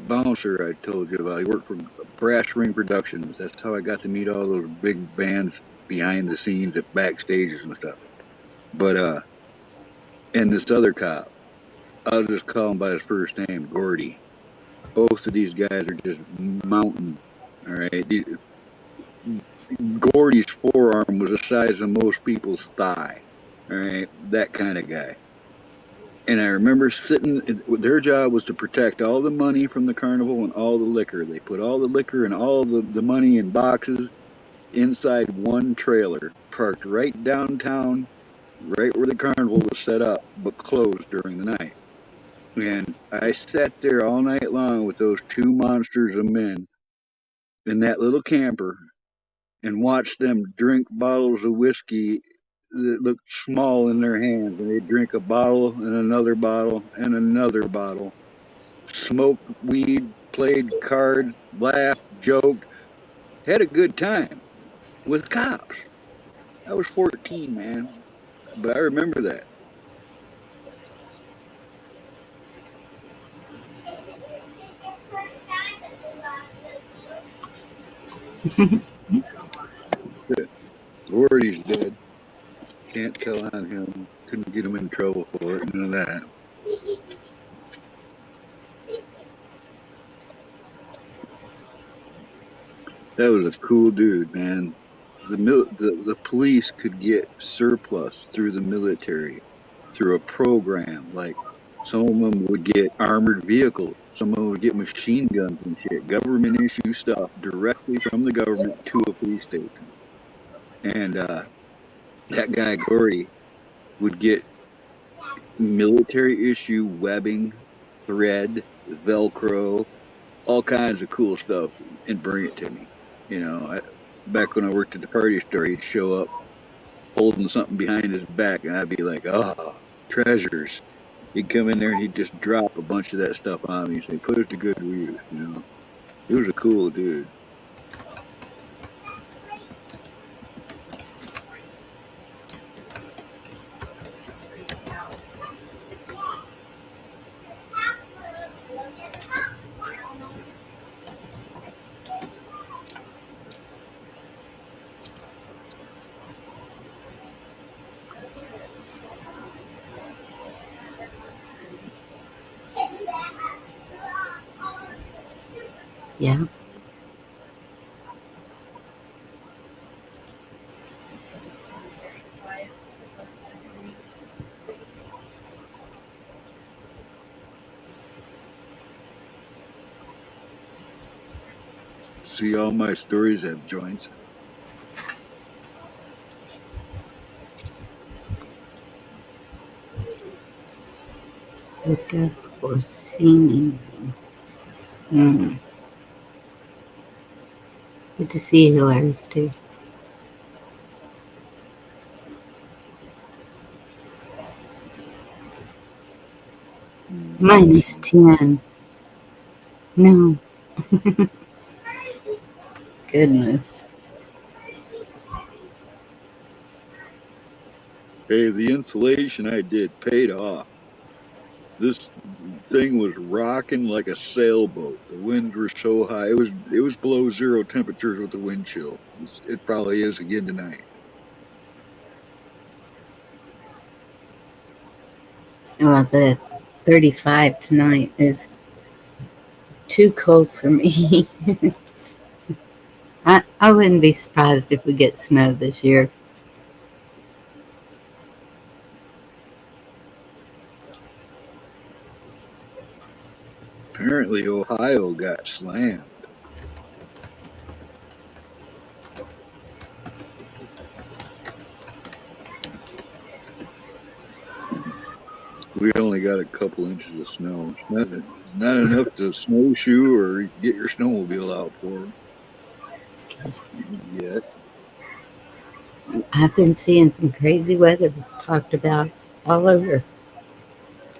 bouncer I told you about. He worked for Brass Ring Productions. That's how I got to meet all those big bands behind the scenes at backstages and stuff. But, and this other cop, I'll just call him by his first name, Gordy. Both of these guys are just mountain. All right. Gordy's forearm was the size of most people's thigh. All right. That kind of guy. And I remember sitting, their job was to protect all the money from the carnival and all the liquor. They put all the liquor and all the money in boxes inside one trailer, parked right downtown, right where the carnival was set up, but closed during the night. And I sat there all night long with those two monsters of men in that little camper and watched them drink bottles of whiskey that looked small in their hands. And they'd drink a bottle and another bottle and another bottle, smoked weed, played cards, laughed, joked, had a good time with cops. I was 14, man, but I remember that. Gordy's dead. Can't tell on him. Couldn't get him in trouble for it. None of that. That was a cool dude, man. the police could get surplus through the military through a program. Like some of them would get armored vehicles, some of them would get machine guns and shit, government issue stuff directly from the government to a police station. And that guy Gory would get military issue webbing, thread, Velcro, all kinds of cool stuff, and bring it to me. Back when I worked at the party store, he'd show up holding something behind his back, and I'd be like, "Oh, treasures!" He'd come in there and he'd just drop a bunch of that stuff on me and say, "Put it to good use." He was a cool dude. Yeah. See, all my stories have joints. Look up or singing. Good to see you, Hilarious, too. -10. No. Goodness. Hey, the insulation I did paid off. This thing was rocking like a sailboat. The winds were so high. It was below zero temperatures with the wind chill. It probably is again tonight. Well, the 35 tonight is too cold for me. I wouldn't be surprised if we get snow this year. Apparently, Ohio got slammed. We only got a couple inches of snow. It's not enough to snowshoe or get your snowmobile out for yet. I've been seeing some crazy weather talked about all over.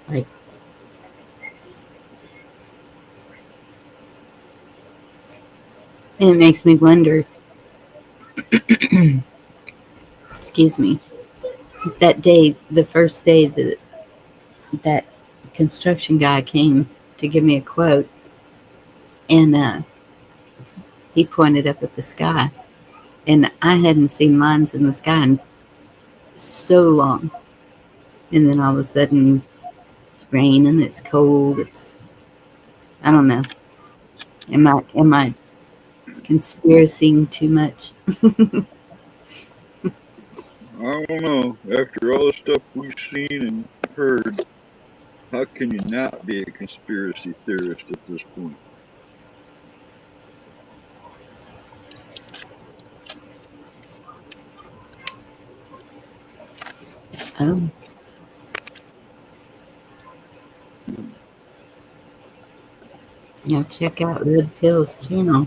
Like, and it makes me wonder, excuse me, that day, the first day that construction guy came to give me a quote, and he pointed up at the sky, and I hadn't seen lines in the sky in so long. And then all of a sudden, it's raining, it's cold, I don't know. Am I conspiracying too much? I don't know. After all the stuff we've seen and heard, how can you not be a conspiracy theorist at this point? Oh. Yeah, check out Red Pill's channel.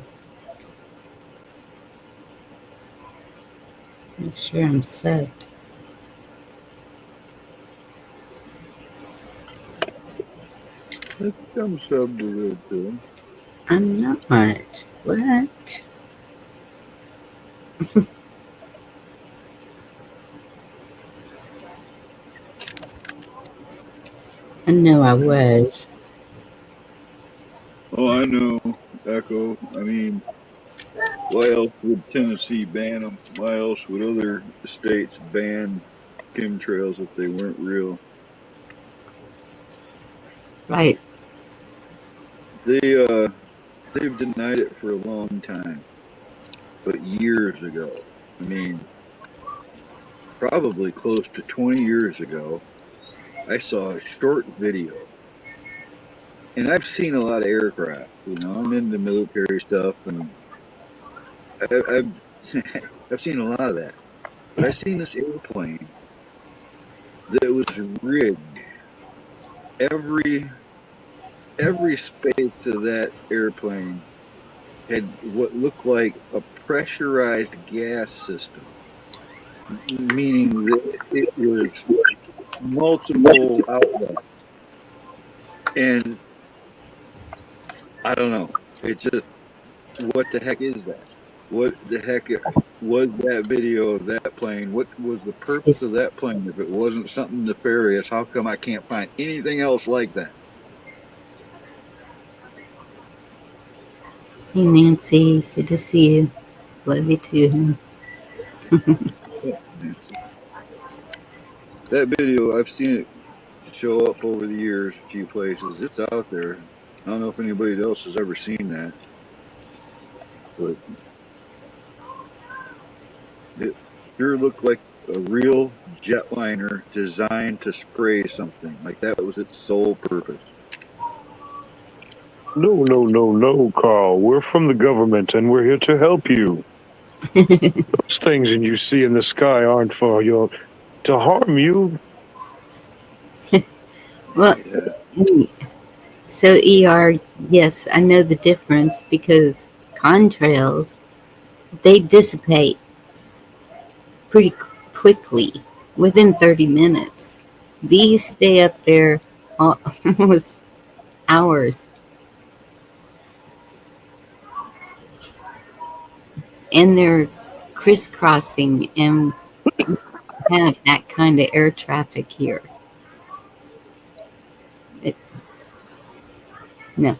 Make sure I'm subbed. Let's come sub to Red Pill. I'm not. What? I know I was. Oh, I know, Echo. I mean, why else would Tennessee ban them? Why else would other states ban chemtrails if they weren't real? Right. They've denied it for a long time, but years ago, I mean, probably close to 20 years ago, I saw a short video. And I've seen a lot of aircraft. You know, I'm into military stuff, and I've I've seen a lot of that. But I seen this airplane that was rigged. Every every space of that airplane had what looked like a pressurized gas system, meaning that it was multiple outlets. And I don't know. It just, what the heck is that? What the heck was that video of that plane? What was the purpose Excuse of that plane? If it wasn't something nefarious, how come I can't find anything else like that? me, Nancy. Good to see you. Love you too. That video, I've seen it show up over the years a few places. It's out there. I don't know if anybody else has ever seen that, but it sure looked like a real jetliner designed to spray something. Like that was its sole purpose. No, no, no, no, Carl. We're from the government and we're here to help you. Those things that you see in the sky aren't for your to harm you. Well, Yeah. so ER, yes, I know the difference because contrails, they dissipate pretty quickly within 30 minutes. These stay up there almost hours, and they're crisscrossing, and have that kind of air traffic here. It, no.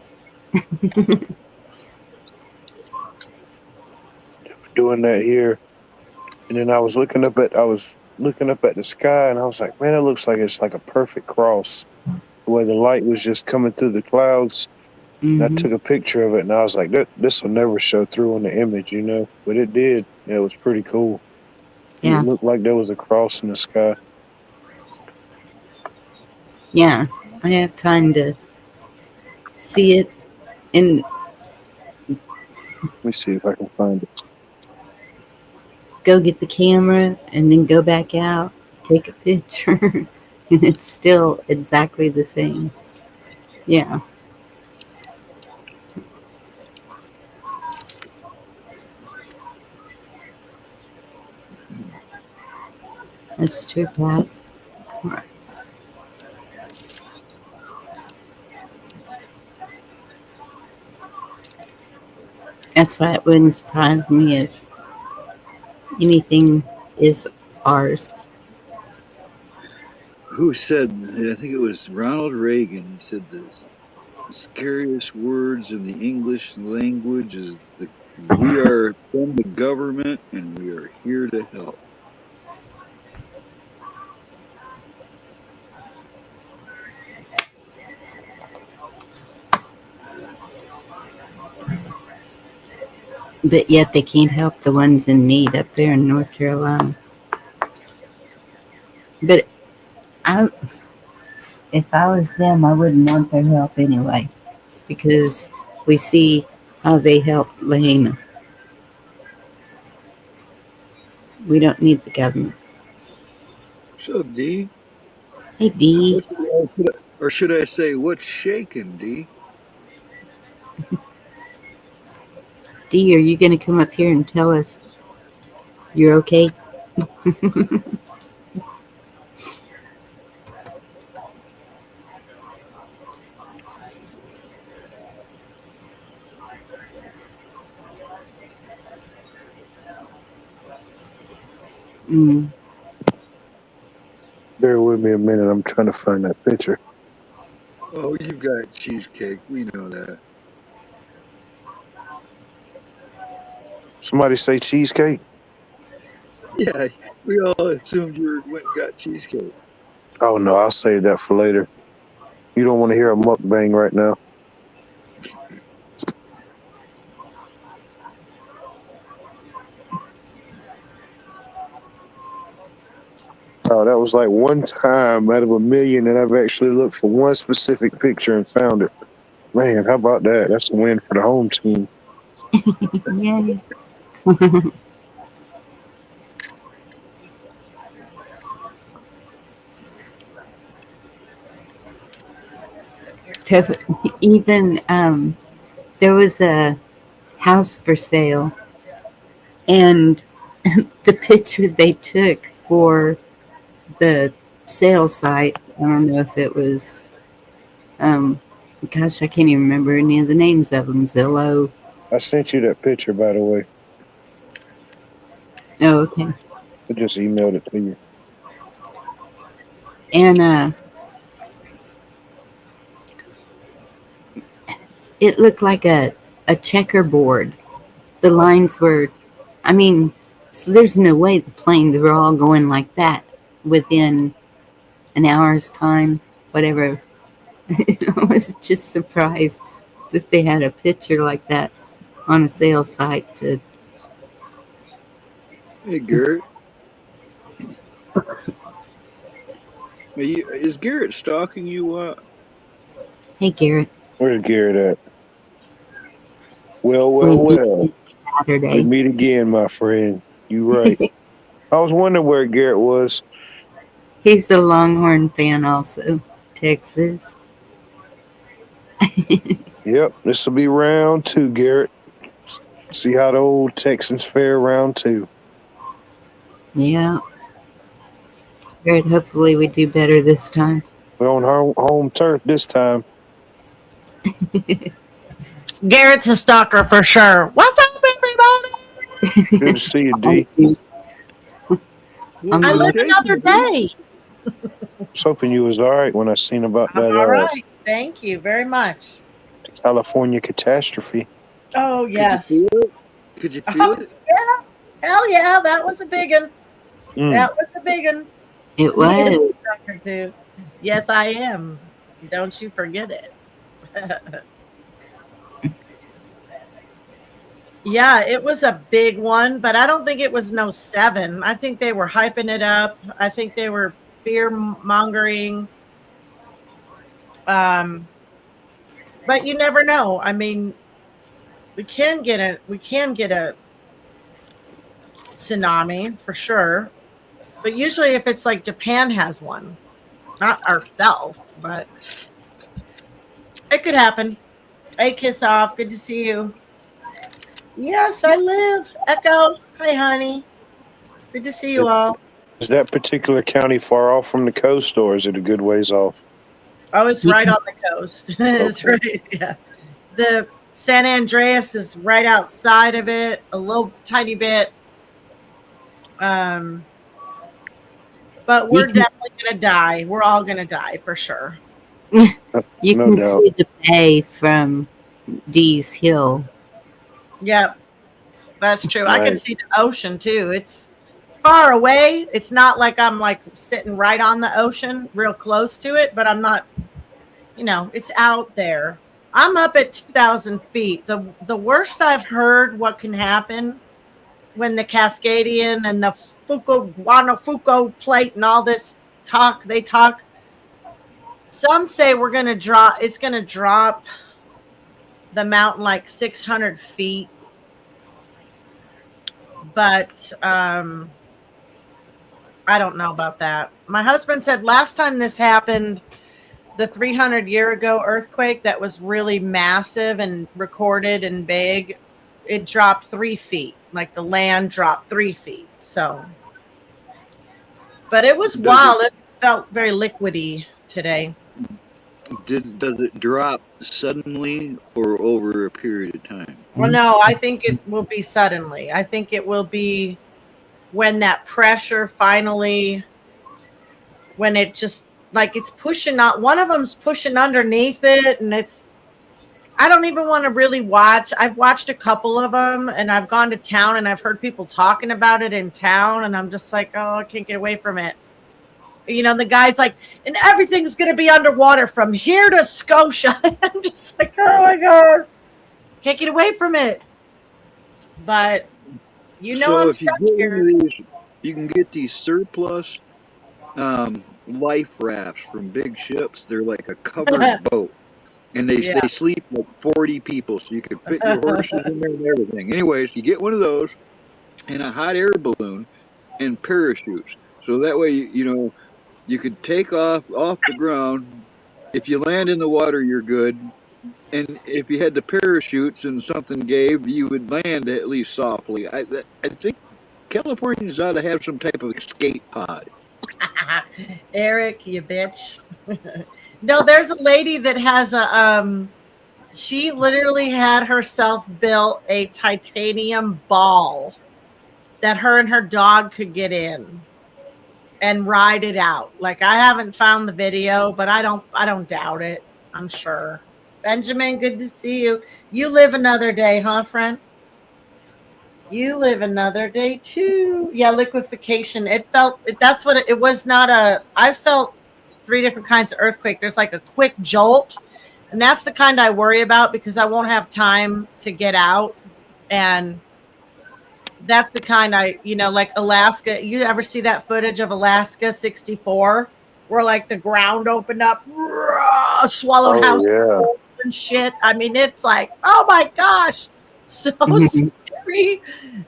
Doing that here. And then I was looking up at the sky and I was like, man, it looks like it's like a perfect cross. Where the light was just coming through the clouds. And I Hmm. took a picture of it and I was like, this will never show through on the image, you know. But it did. Yeah, it was pretty cool. It Yeah. looked like there was a cross in the sky. Yeah. I have time to see it and Let me see if I can find it. go get the camera and then go back out, take a picture, and it's still exactly the same. Yeah. That's true, Pat. Right. That's why it wouldn't surprise me if anything is ours. Who said, I think it was Ronald Reagan, he said this. The scariest words in the English language is we are from the government and we are here to help. But yet they can't help the ones in need up there in North Carolina. But I, if I was them, I wouldn't want their help anyway, because we see how they helped Lahaina. We don't need the government. So, D, Hey, Dee. or should I say, what's shaking, D? Dee, are you going to come up here and tell us you're okay? Mm. Bear with me a minute. I'm trying to find that picture. Oh, you've got cheesecake. We know that. Somebody say cheesecake? Yeah, we all assumed you went and got cheesecake. Oh no, I'll save that for later. You don't want to hear a mukbang right now. Oh, that was like one time out of a million that I've actually looked for one specific picture and found it. Man, how about that? That's a win for the home team. Yay. Even there was a house for sale, and the picture they took for the sale site, I don't know if it was, um, gosh, I can't even remember any of the names of them. Zillow. I sent you that picture, by the way. Oh, okay. I just emailed it to you. And it looked like a checkerboard. The lines were, I mean, so there's no way the planes were all going like that within an hour's time, whatever. I was just surprised that they had a picture like that on a sales site. Hey, Garrett. Is Garrett stalking you? Hey, Garrett. Where's Garrett at? Well, We well, meet well. We Saturday. meet again, my friend. You right. I was wondering where Garrett was. He's a Longhorn fan also. Texas. Yep, this will be round 2, Garrett. See how the old Texans fare round 2. Yeah. Garrett, hopefully we do better this time. We're on home turf this time. Garrett's a stalker for sure. What's up, everybody? Good to see you, D. I'm I live Okay, another day. I was hoping you was all right when I seen about I'm that all right. Thank you very much. California catastrophe. Oh, yes. Could you feel it? Yeah. Hell yeah. That was a big one. Mm. That was a big one. It was. Stalker too. Yes, I am. Don't you forget it. Yeah, it was a big one, but I don't think it was no 7. I think they were hyping it up. I think they were fear mongering. But you never know. I mean, we can get a tsunami for sure. But usually if it's like Japan has one, not ourselves, but it could happen. Hey, Kiss Off, good to see you. Yes, I live. Echo. Hi, honey. Good to see you all. Is that particular county far off from the coast, or is it a good ways off? Oh, it's right on the coast. It's right. Yeah. The San Andreas is right outside of it, a little tiny bit. But we're definitely gonna die. We're all gonna die for sure. You No can doubt. see the bay from Dee's Hill. Yep, that's true. I can Right. see the ocean too. It's far away. It's not like I'm like sitting right on the ocean, real close to it, but I'm not, it's out there. I'm up at 2,000 feet. The worst I've heard what can happen when the Cascadian and the Fuco plate and all this they talk. Some say it's going to drop the mountain like 600 feet. But I don't know about that. My husband said last time this happened, the 300-year ago earthquake that was really massive and recorded and big, it dropped 3 feet. Like the land dropped 3 feet. So, but it was wild. It felt very liquidy today. Does it drop suddenly or over a period of time? Well, no, I think it will be suddenly. I think it will be when that pressure finally, when it just like it's pushing out. One of them's pushing underneath it, and I don't even want to really watch. I've watched a couple of them, and I've gone to town, and I've heard people talking about it in town, and I'm just like, oh, I can't get away from it. The guy's like, and everything's going to be underwater from here to Scotia. I'm just like, oh my God. Can't get away from it. But, So I'm if you stuck get here. one of these, you can get these surplus life rafts from big ships. They're like a covered boat, and they Yeah. sleep like 40 people, so you can fit your horses in there and everything. Anyways, you get one of those and a hot air balloon and parachutes, so that way you could take off the ground. If you land in the water, you're good. And if you had the parachutes and something gave, you would land at least softly. I think Californians ought to have some type of escape pod. Eric, you bitch. No, there's a lady that has a she literally had herself built a titanium ball that her and her dog could get in and ride it out. Like, I haven't found the video, but I don't doubt it. I'm sure. Benjamin, good to see you. You live another day, huh, friend? You live another day too. Yeah, liquefaction. That's what it was. Not a, I felt three different kinds of earthquake. There's like a quick jolt, and that's the kind I worry about because I won't have time to get out. And that's the kind like Alaska. You ever see that footage of Alaska 64 where like the ground opened up, swallowed house yeah. and shit? I mean, it's like, oh my gosh, so scary.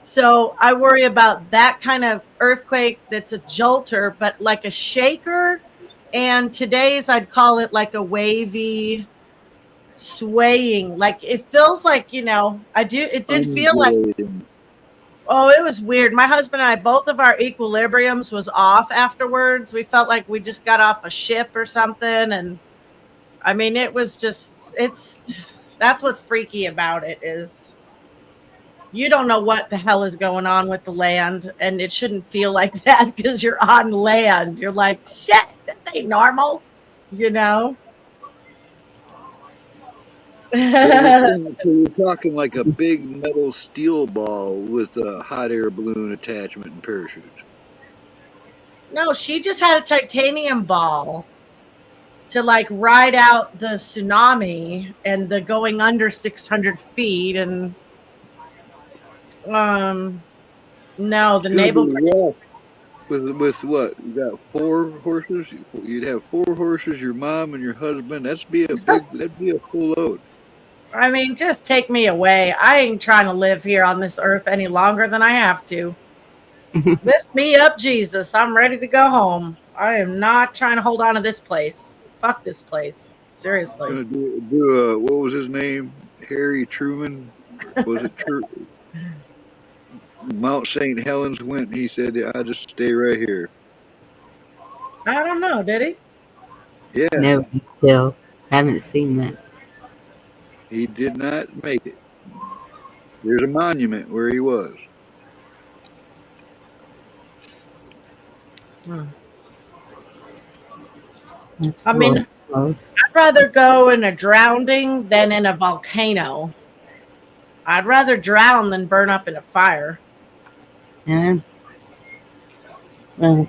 So I worry about that kind of earthquake that's a jolter, but like a shaker. And today's, I'd call it like a wavy swaying. Like it feels like, it did feel like, oh, it was weird. My husband and I, both of our equilibriums was off afterwards. We felt like we just got off a ship or something. And I mean, it was just, that's what's freaky about it is you don't know what the hell is going on with the land. And it shouldn't feel like that because you're on land. You're like, shit, that ain't normal, So you're talking like a big metal steel ball with a hot air balloon attachment and parachutes. No, she just had a titanium ball to like ride out the tsunami and the going under 600 feet. And no, the naval. With what? You got 4 horses? You'd have 4 horses, your mom and your husband. That'd be a full load. I mean, just take me away. I ain't trying to live here on this earth any longer than I have to. Lift me up, Jesus. I'm ready to go home. I am not trying to hold on to this place. Fuck this place. Seriously. What was his name? Harry Truman? Was it Mount St. Helens went, he said, I'll just stay right here. I don't know, did he? Yeah. No, still haven't seen that. He did not make it. There's a monument where he was. That's I mean, cool. I'd rather go in a drowning than in a volcano. I'd rather drown than burn up in a fire. Yeah. Well,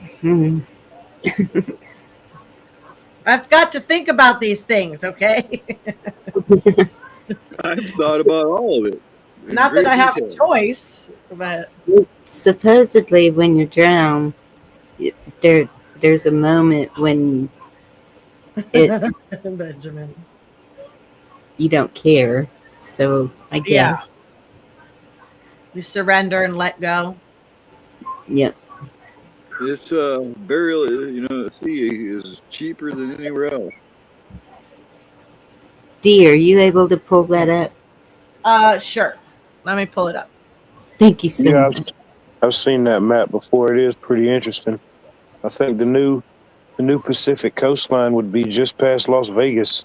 I've got to think about these things, okay? I've thought about all of it. Not that I have a choice, but supposedly when you drown, there's a moment when Benjamin. you don't care. So I guess. You surrender and let go. Yep. This burial, the sea is cheaper than anywhere else. Dee, are you able to pull that up? Sure. Let me pull it up. Thank you so Yeah, much. I've seen that map before. It is pretty interesting. I think the new Pacific coastline would be just past Las Vegas.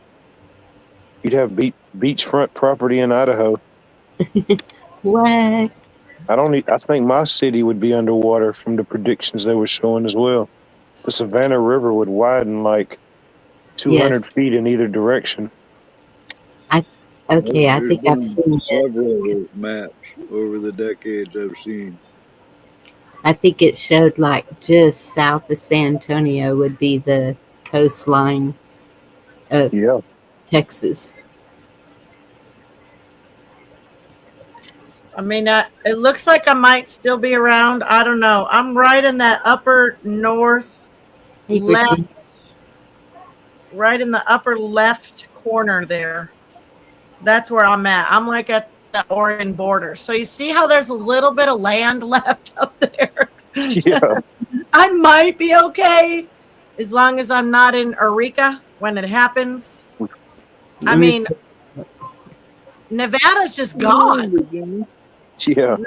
You'd have beachfront property in Idaho. What? I think my city would be underwater from the predictions they were showing as well. The Savannah River would widen like 200 feet in either direction. Okay, I think I've seen several this. maps over the decades I've seen. I think it showed like just south of San Antonio would be the coastline of Texas. I mean, it looks like I might still be around. I don't know. I'm right in that upper northeast Hey, left, Virginia. right in the upper left corner there. That's where I'm at. I'm like at the Oregon border. So you see how there's a little bit of land left up there? Yeah. I might be okay as long as I'm not in Eureka when it happens. I Let me mean, Nevada's just gone. Yeah.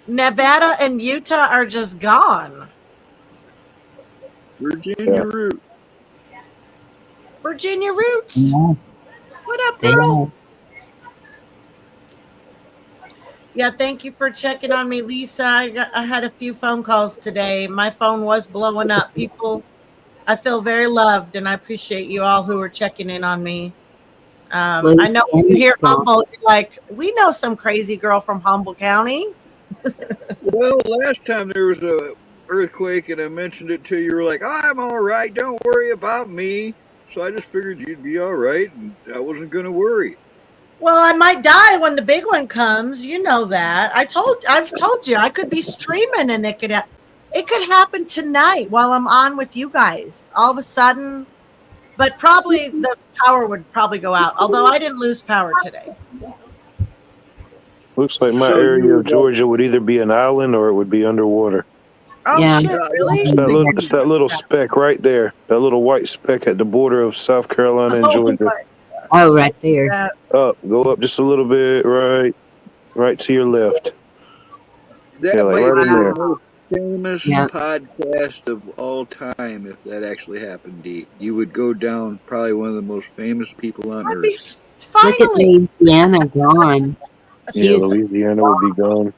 Nevada and Utah are just gone. Virginia root. Virginia Roots. Yeah, What up, they girl? are. Yeah, thank you for checking on me, Lisa. I had a few phone calls today. My phone was blowing up. People, I feel very loved, and I appreciate you all who are checking in on me. I know when you hear Humboldt, you're like, we know some crazy girl from Humboldt County. Well, last time there was a earthquake and I mentioned it to you, you were like, I'm all right, don't worry about me. So I just figured you'd be all right and I wasn't going to worry. Well, I might die when the big one comes. You know that. I've told you I could be streaming and it could happen tonight while I'm on with you guys. All of a sudden, but probably the power would probably go out. Although I didn't lose power today. Looks like my So area you of Georgia would either be an island or it would be underwater. Oh Yeah. shit! Really? It's that little speck right there. That little white speck at the border of South Carolina and Oh, Georgia. my Oh, right there. God. Up, go up just a little bit, right to your left. that Yeah, like might right in be there. the most famous Yeah. podcast of all time if that actually happened, Dee. You would go down probably one of the most famous people on I'd be earth. Look at finally. Louisiana gone. Yeah, Houston, Louisiana would be gone.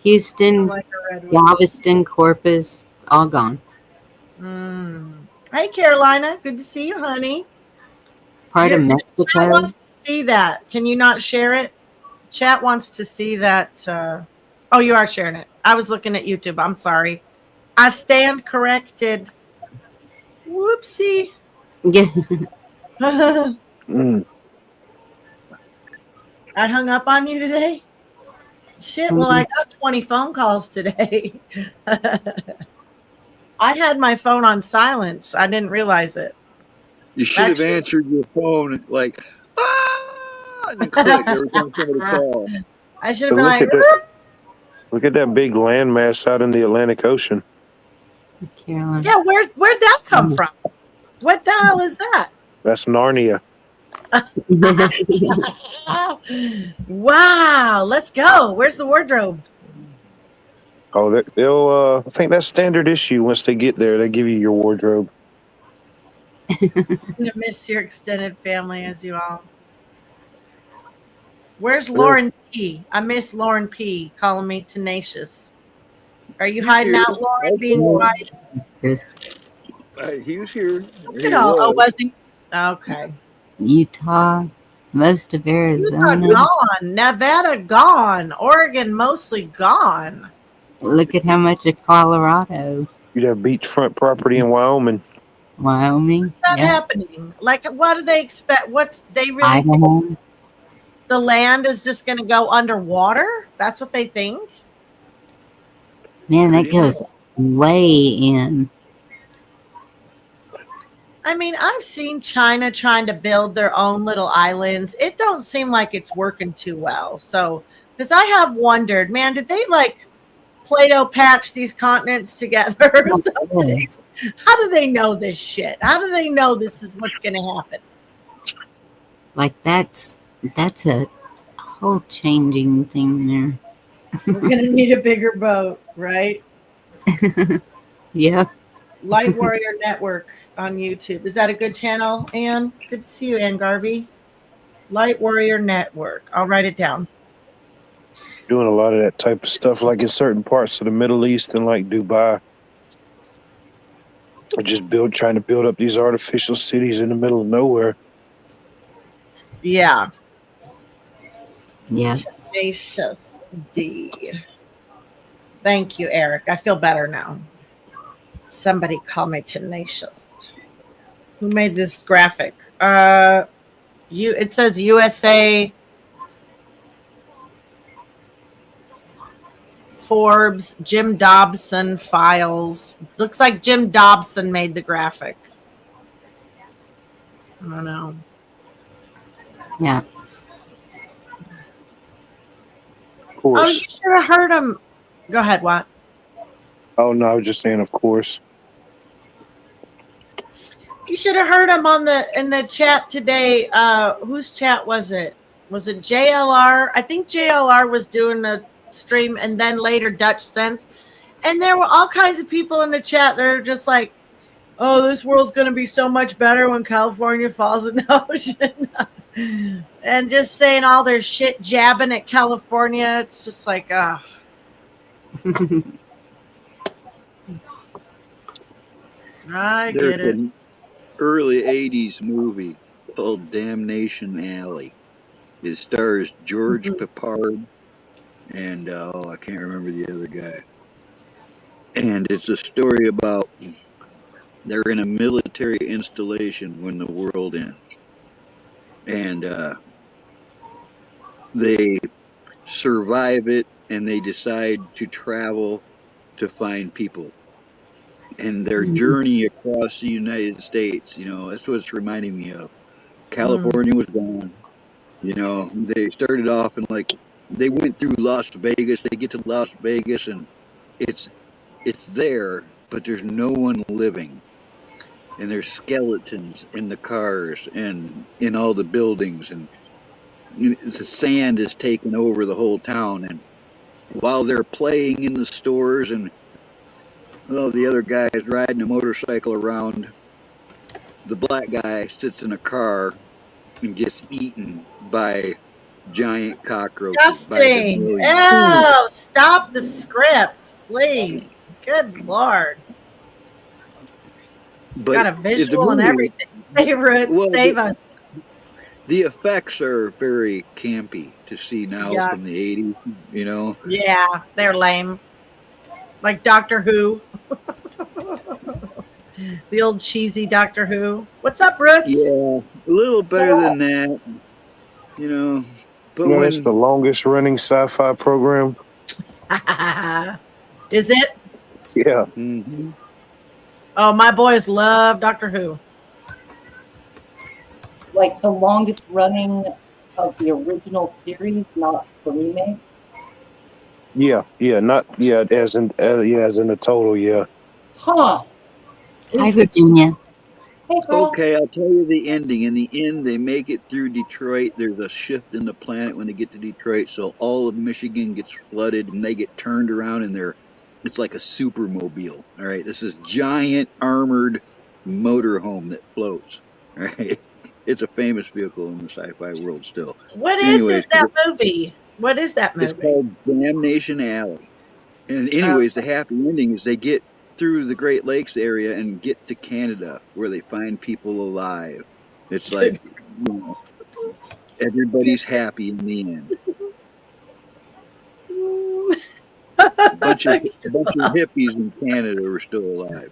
Houston, Like a redwood. Galveston, Corpus, all gone. Hey, Carolina. Good to see you, honey. Part of Chat Mexico. wants to see that. Can you not share it? Chat wants to see that. Oh, you are sharing it. I was looking at YouTube. I'm sorry. I stand corrected. Whoopsie. Yeah. I Mm. hung up on you today? Shit, well, I got 20 phone calls today. I had my phone on silence. I didn't realize it. You should have Actually- answered your phone like, ah, and then click every time somebody called. I should have But been like, look at that big landmass out in the Atlantic Ocean. Carolina. yeah, where'd that come from? What the hell is that? That's Narnia. Wow, let's go. Where's the wardrobe? Oh, they'll. I think that's standard issue. Once they get there, they give you your wardrobe. I'm gonna miss your extended family as you all. Where's Lauren P? I miss Lauren P calling me tenacious. Are you hiding here. out, Lauren, being quiet? This He was here. Look He at all. Oh, was. was he? Okay. Utah, most of Utah Arizona. gone. Nevada gone. Oregon mostly gone. Look at how much of Colorado, You'd have beachfront property in Wyoming. Wyoming, What's that yeah, happening? Like, what do they expect? What's they really think Idaho. the land is just going to go underwater? That's what they think. Man, that Pretty goes way in. I mean, I've seen China trying to build their own little islands. It don't seem like it's working too well. So, because I have wondered, man, did they like Play-Doh patch these continents together or something? How do they know this shit? How do they know this is what's going to happen? Like that's a whole changing thing there. We're going to need a bigger boat, right? Yeah. Light Warrior Network on YouTube. Is that a good channel, Ann? Good to see you, Ann Garvey. Light Warrior Network. I'll write it down. Doing a lot of that type of stuff, like in certain parts of the Middle East and like Dubai. Or just trying to build up these artificial cities in the middle of nowhere. Yeah. Yeah. Tenacious D. Thank you, Eric. I feel better now. Somebody call me tenacious. Who made this graphic? It says USA Forbes, Jim Dobson files. Looks like Jim Dobson made the graphic. I don't know. Yeah. Of Oh, course. you should have heard him. Go ahead, Watt. Oh no, I was just saying, of course. You should have heard him in the chat today. Whose chat was it? Was it JLR? I think JLR was doing a stream, and then later Dutch Sense. And there were all kinds of people in the chat that are just like, "Oh, this world's going to be so much better when California falls in the ocean," and just saying all their shit, jabbing at California. It's just like, ah. I get There's it. an early 80s movie called Damnation Alley. It stars George Peppard and I can't remember the other guy. And it's a story about they're in a military installation when the world ends. And they survive it and they decide to travel to find people. And their journey across the United States, that's what it's reminding me of. California was gone. They started off and they went through Las Vegas. They get to Las Vegas and it's there, but there's no one living. And there's skeletons in the cars and in all the buildings, and the sand is taking over the whole town. And while they're playing in the stores and the other guy is riding a motorcycle around, the black guy sits in a car and gets eaten by giant cockroaches by the Disgusting. millions. Oh, stop the script, please. Good Lord. But got a visual and everything. Favorite, well, save us. The effects are very campy to see now from the 80s, Yeah, they're lame. Like Doctor Who. The old cheesy Doctor Who. What's up, Roots? Yeah, a little better than that, But It's the longest running sci-fi program. Is it? Yeah. Mm-hmm. Oh, my boys love Doctor Who. Like the longest running of the original series, not the remakes. Yeah, as in the total, yeah. Huh. Hi, Virginia. Hey, girl. Okay, I'll tell you the ending. In the end, they make it through Detroit. There's a shift in the planet when they get to Detroit, so all of Michigan gets flooded, and they get turned around, and it's like a supermobile. All right, this is giant armored motorhome that floats. All right, it's a famous vehicle in the sci-fi world still. What is it, that movie? What is that movie? It's called Damnation Alley. And anyways, the happy ending is they get through the Great Lakes area and get to Canada where they find people alive. It's like everybody's happy in the end. A bunch of hippies in Canada are still alive.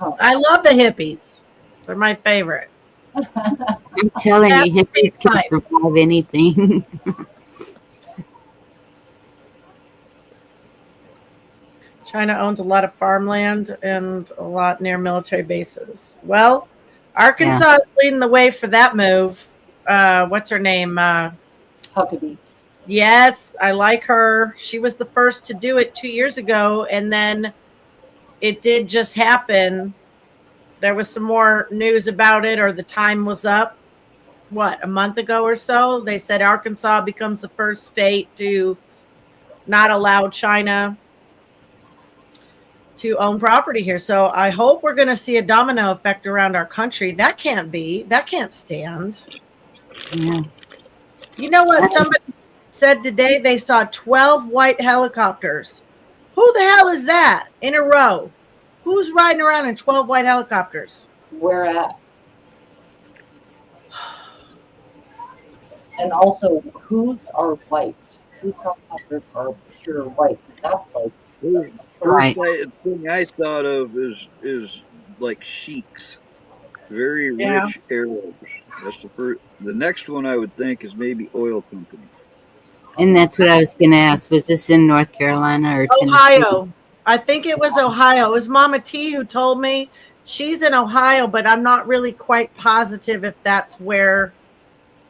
I love the hippies. They're my favorite. I'm telling you, hippies can survive anything. China owns a lot of farmland and a lot near military bases. Well, Arkansas is leading the way for that move. What's her name? Huckabee. Yes, I like her. She was the first to do it 2 years ago, and then it did just happen. There was some more news about it, or the time was up. What, a month ago or so? They said Arkansas becomes the first state to not allow China to own property here. So I hope we're going to see a domino effect around our country. That can't stand. Yeah. You know what? Somebody said today they saw 12 white helicopters. Who the hell is that in a row? Who's riding around in 12 white helicopters? Where at? And also, whose are white? Whose helicopters are pure white? That's like Right. First thing I thought of is like sheiks, very rich Arabs. That's the first. The next one I would think is maybe oil company. And that's what I was going to ask. Was this in North Carolina or Tennessee? Ohio. I think it was Ohio. It was Mama T who told me she's in Ohio, but I'm not really quite positive if that's where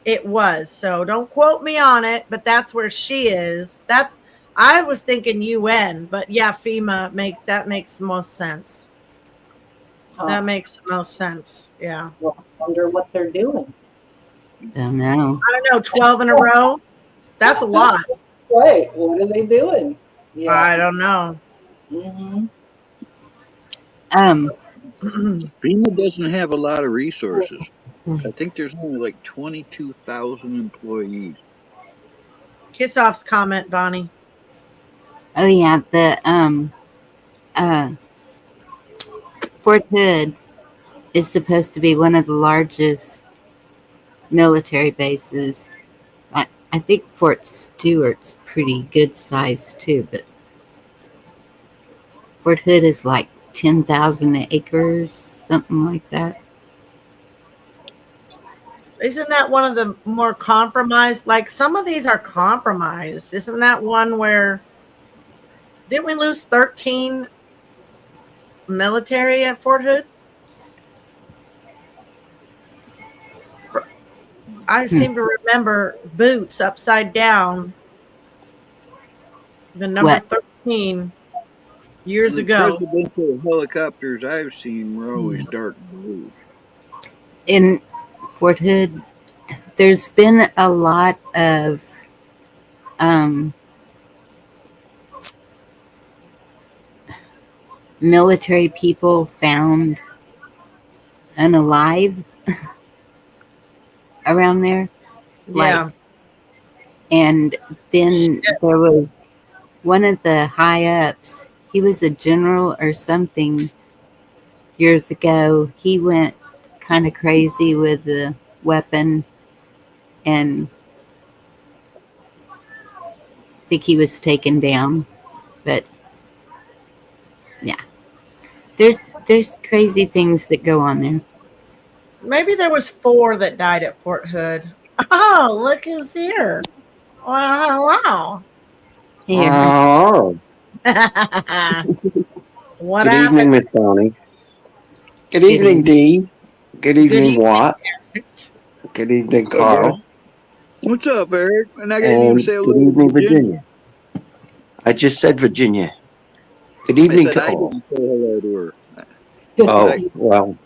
it was. So don't quote me on it, but that's where she is. That I was thinking UN, but yeah, FEMA makes the most sense. That makes the most sense. Yeah. Well, I wonder what they're doing. Don't know. I don't know, 12 in a row. That's a lot. Right. What are they doing? Yeah. I don't know. Mm-hmm. FEMA doesn't have a lot of resources. I think there's only like 22,000 employees. Kiss off's comment, Bonnie. Oh yeah, the Fort Hood is supposed to be one of the largest military bases. I think Fort Stewart's pretty good size too, but Fort Hood is like 10,000 acres, something like that. Isn't that one of the more compromised? Like some of these are compromised. Isn't that one where didn't we lose 13 military at Fort Hood? I seem to remember boots upside down. The number 13 years ago. Presidential helicopters I've seen were always dark blue. In Fort Hood, there's been a lot of military people found unalive around there. Yeah. And then there was one of the high ups. He was a general or something years ago. He went kind of crazy with the weapon, and I think he was taken down. But yeah, there's crazy things that go on there. Maybe there was 4 that died at Fort Hood. Oh, look who's here. Well, hello. Here. Oh. What Good happened? evening, Miss Bonnie. Good evening, Dee. Good evening, Watt. Good evening, Carl. What's up, Eric? And I didn't even say hello. Good evening, Virginia. I just said Virginia. Good evening to I all. didn't say hello to her. Oh, well.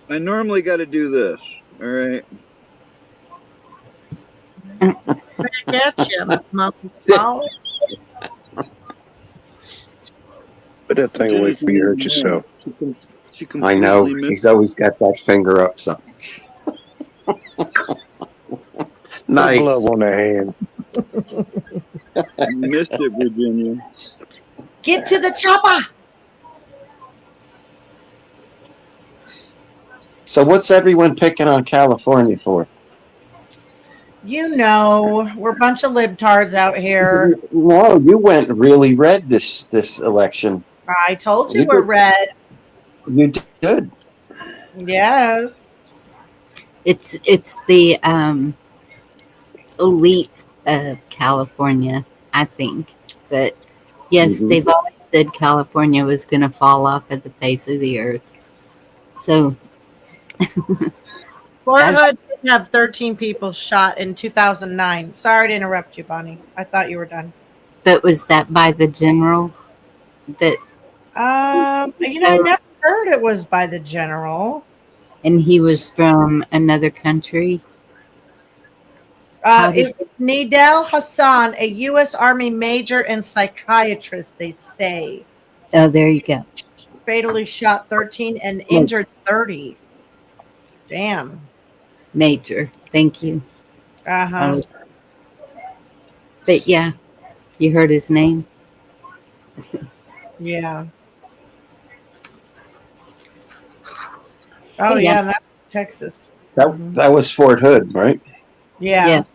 I normally got to do this. All right. Back at you, Put that thing away before you hurt yourself. I know. He's always got that finger up something. Nice. No glove on the hand. Missed it, Virginia. Get to the chopper. So what's everyone picking on California for? You know, we're a bunch of libtards out here. No, you went really red this election. I told you we're red. You did. Yes. It's the elite of California, I think. But yes, they've always said California was going to fall off at the face of the earth. So Fort Hood did have 13 people shot in 2009. Sorry to interrupt you, Bonnie. I thought you were done. But was that by the general? That I never heard it was by the general. And he was from another country? It was Nidal Hassan, a U.S. Army major and psychiatrist, they say. Oh, there you go. Fatally shot 13 and injured 30. Damn. Major. Thank you. Uh-huh. But yeah, you heard his name? Yeah. Oh, yeah, that's Texas. That was Fort Hood, right? Yeah. Yes.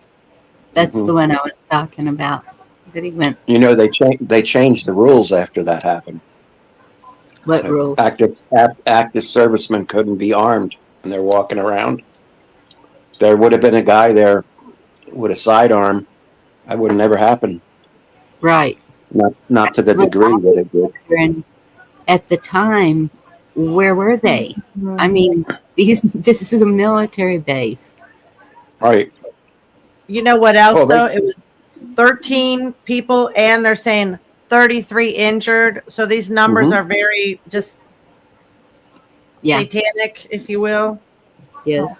That's the one I was talking about. But he went. You know, they changed the rules after that happened. What rules? Active servicemen couldn't be armed when they're walking around. There would have been a guy there with a sidearm, That would never happen. Right. Not to the But degree that it did. and at the time, where were they? Mhm. I mean, this is a military base. Right. You know what else Oh, though? It was 13 people, and they're saying 33 injured. So these numbers are very just Yeah. satanic, if you will. Yes.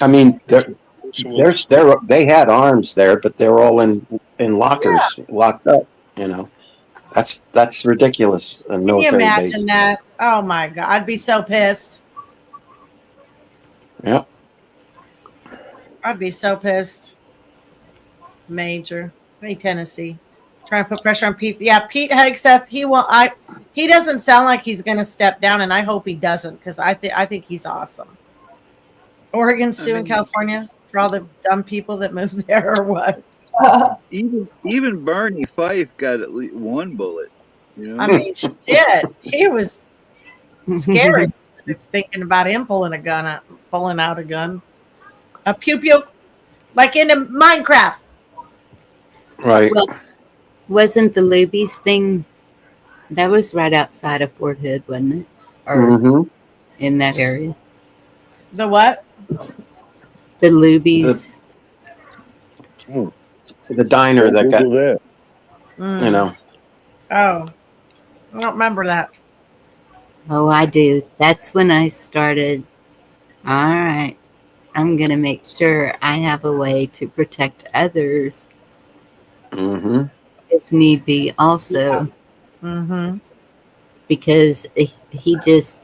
I mean, they had arms there, but they're all in lockers, locked up. You know, that's ridiculous. A Can you military imagine base. that? Oh my God. I'd be so pissed. Yep. I'd be so pissed. Major. Hey, Tennessee. Trying to put pressure on Pete. Yeah, Pete Hegseth, he doesn't sound like he's gonna step down, and I hope he doesn't, because I think he's awesome. Oregon suing California for all the dumb people that moved there, or what? Even Barney Fife got at least one bullet. You know? I mean, shit. He was scary thinking about him pulling out a gun. A pew pew, like in Minecraft. Right. Well, wasn't the Lubies thing, that was right outside of Fort Hood, wasn't it? Or in that area? The what? The Lubies. The diner that got, that. you know. Oh, I don't remember that. Oh, I do. That's when I started. All right. I'm going to make sure I have a way to protect others if need be also. Because he just,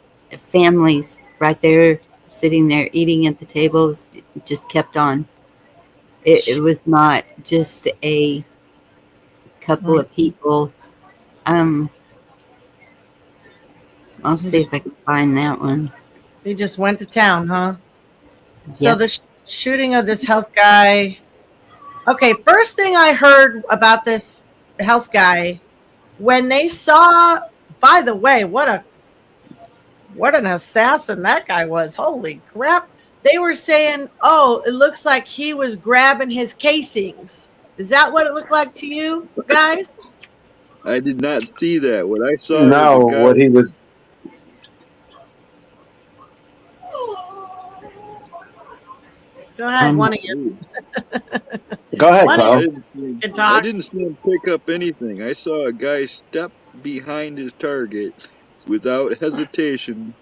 families right there sitting there eating at the tables, just kept on. It was not just a couple of people. I'll see if I can find that one. He just went to town, huh? So Yep. the shooting of this health guy. Okay, first thing I heard about this health guy, when they saw, by the way, what an assassin that guy was. Holy crap. They were saying, oh, it looks like he was grabbing his casings. Is that what it looked like to you guys? I did not see that. What I saw No, was a guy. what he was. Go ahead, one of you. Go ahead, One of Paul. you can I talk. didn't see him pick up anything. I saw a guy step behind his target without hesitation,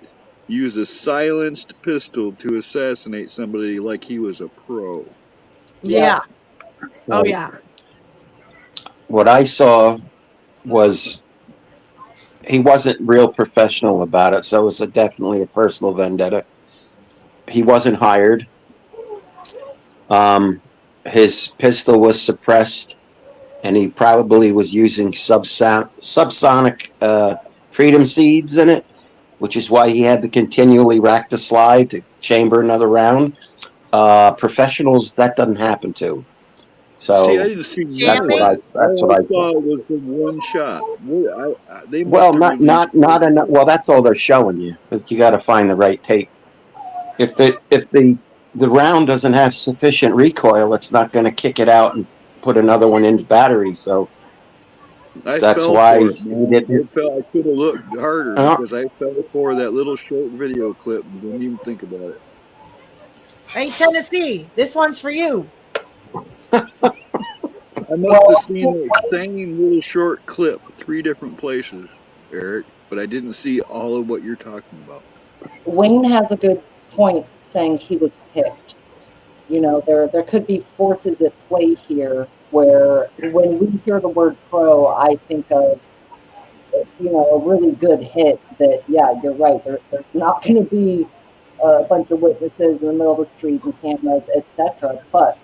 use a silenced pistol to assassinate somebody like he was a pro. Yeah. Oh, yeah. What I saw was he wasn't real professional about it, so it was definitely a personal vendetta. He wasn't hired. His pistol was suppressed, and he probably was using subsonic freedom seeds in it, which is why he had to continually rack the slide to chamber another round. Professionals, that doesn't happen to. So see, I didn't see that's what I saw was the one shot. They well, not enough. Well, that's all they're showing you. But you got to find the right tape. If the round doesn't have sufficient recoil, it's not going to kick it out and put another one in the battery. So that's why I could have looked harder because I fell for that little short video clip and didn't even think about it. Hey, Tennessee, this one's for you. I must have seen the same little short clip 3 different places, Eric, but I didn't see all of what you're talking about. Wayne has a good point saying he was picked. You know, there could be forces at play here where when we hear the word pro, I think of, you know, a really good hit that, yeah, you're right. There's not going to be a bunch of witnesses in the middle of the street and cameras, etc. But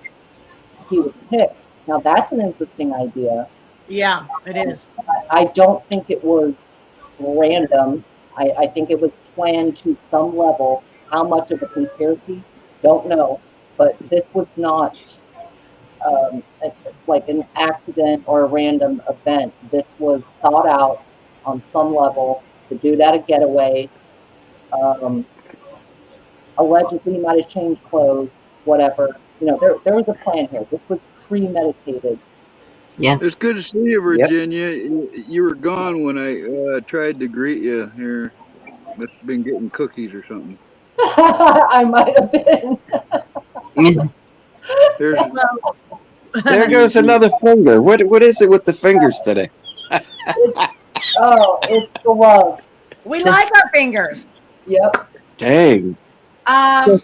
he was picked. Now that's an interesting idea. Yeah, it is. I don't think it was random. I think it was planned to some level. How much of a conspiracy? Don't know. But this was not like an accident or a random event. This was thought out on some level to do that a getaway. Allegedly might have changed clothes, whatever. You know, there was a plan here. This was premeditated. Yeah. It's good to see you, Yep. Virginia. You were gone when I tried to greet you here. Must have been getting cookies or something. I might have been. There's There goes another finger. What is it with the fingers today? It's the love. We So- like our fingers. Yep. Dang.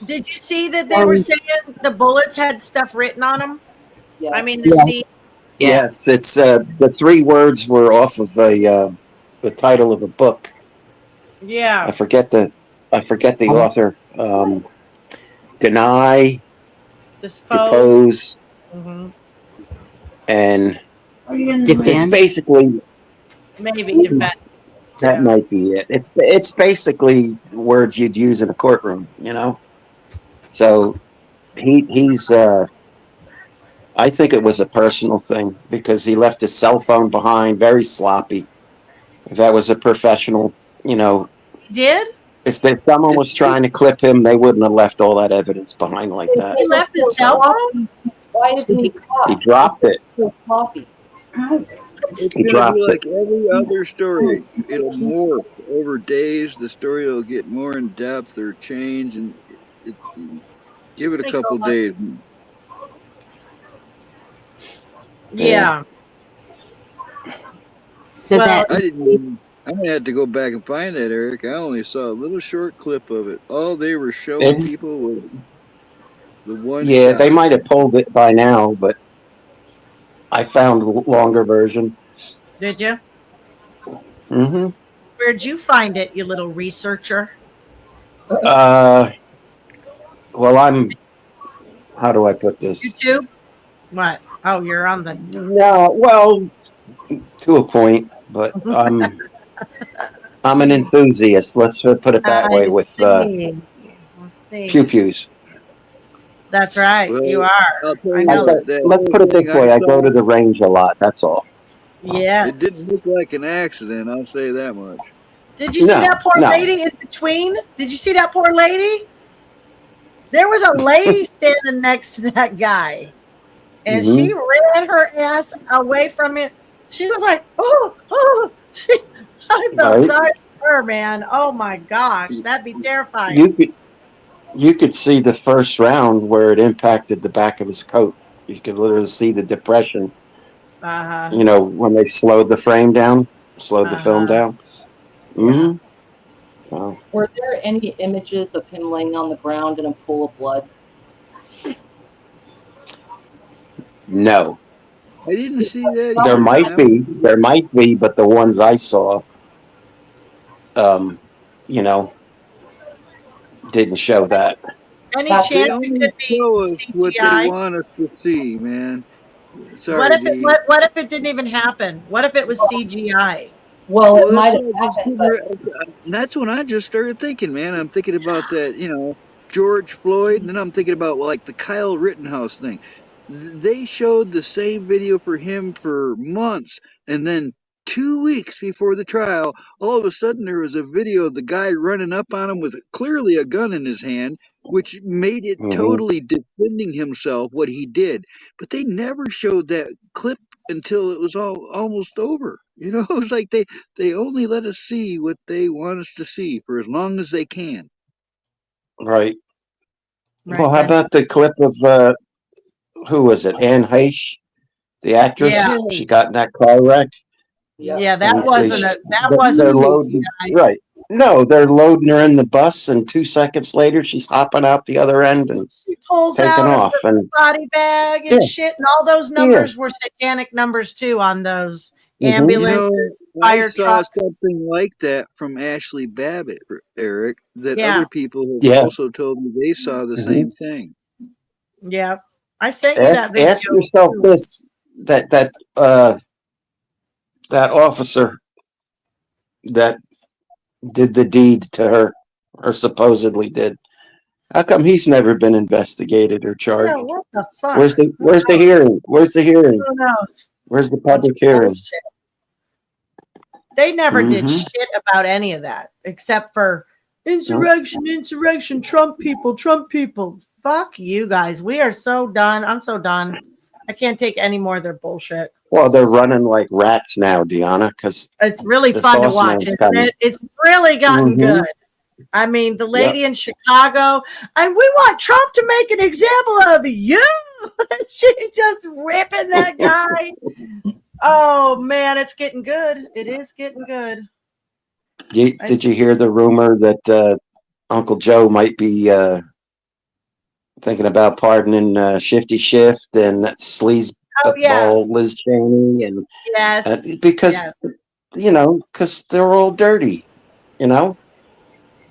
Did you see that they were saying the bullets had stuff written on them? Yes. I mean, the Yeah. C. Yeah. Yes, it's the three words were off of the title of a book. Yeah. I forget the author. Deny, Dispose. depose, Mhm. and it's Defend. basically Maybe defend. that Yeah. might be it. It's basically words you'd use in a courtroom, you know. So he's I think it was a personal thing because he left his cell phone behind, very sloppy. If that was a professional, you know, Did if someone was trying to clip him, they wouldn't have left all that evidence behind like that. he left his cell phone? Why isn't he caught? He dropped it. So sloppy. It's He gonna be dropped it. like every other story. It'll morph over days. The story will get more in depth or change, and give it a couple days. Yeah. So Well, that I didn't. Even, I'm gonna have to go back and find that, Eric. I only saw a little short clip of it. All they were showing It's people was the one yeah, they shot. might have pulled it by now, but I found a longer version. did you? Hmm. Where'd you find it, you little researcher? Well, how do I put this? YouTube? What? Oh, you're on the. No, well, to a point, but I'm an enthusiast. Let's put it that way I with see. pew pews. That's right. Well, You I'll are. tell I you know. what. That Let's whole put it thing this I way: I go saw, to the range a lot. That's all. Yes. it didn't look like an accident. I'll say that much. Did you see that poor No. lady in between? Did you see that poor lady? There was a lady standing next to that guy, and Mhm. she ran her ass away from it. She was like, oh. I felt Right? sorry for her, man. Oh my gosh, that'd be terrifying. You could see the first round where it impacted the back of his coat. You could literally see the depression. Uh-huh. You know, when they slowed the frame down, slowed the film Uh-huh. down. Yeah. Oh, Were there any images of him laying on the ground in a pool of blood? no, I didn't see that there either. might be, but the ones I saw, um, you know, didn't show that. Any That's They chance it only could be show us what they CGI? want us to see, man. What Sorry, if it what if it didn't even happen? What if it was CGI? well, it well, might that's have what I just happened, didn't. but That's when I just started thinking, man. I'm thinking about that, George Floyd, and then I'm thinking about like the Kyle Rittenhouse thing. They showed the same video for him for months, and then 2 weeks before the trial, all of a sudden there was a video of the guy running up on him with clearly a gun in his hand, which made it Hmm. totally defending himself what he did. But they never showed that clip until it was all almost over. It was like they only let us see what they want us to see for as long as they can. Right. Well, Right how then. about the clip of who was it? Anne Heche, the Yeah. actress. Yeah, She got in that car wreck, Yeah, and that wasn't they're loading. CGI. Right. No, they're loading her in the bus, and 2 seconds later, she's hopping out the other end and She pulls taking out off. her And body bag yeah, and shit, and all those yeah. numbers were satanic numbers too on those Hmm. ambulances, I fire saw trucks. something like that from Ashley Babbitt, Eric, that Yeah, other people have Yeah. also told me they saw the Hmm. same thing. yeah. I sent you that video. Ask yourself Too. this: that officer that did the deed to her, or supposedly did. How come he's never been investigated or Yeah, charged? what the fuck? Where's the hearing? Where's the hearing? Who knows? Where's the Bunch public of hearing? bullshit. They never did Hmm. shit about any of that except for No. insurrection, Trump people. Fuck you guys. We are so done. I'm so done. I can't take any more of their bullshit. Well, they're running like rats now, Deanna, because It's really the fun to boss watch, man's isn't coming. it? It's really gotten Mhm. good. I mean, the Yep. lady in Chicago, and we want Trump to make an example of you. She just ripping that guy. Oh man, it's getting good. It is getting good. Did you hear the rumor that Uncle Joe might be thinking about pardoning Shifty Shift and sleazeball Oh yeah. Liz Cheney, and Yes. because because they're all dirty, You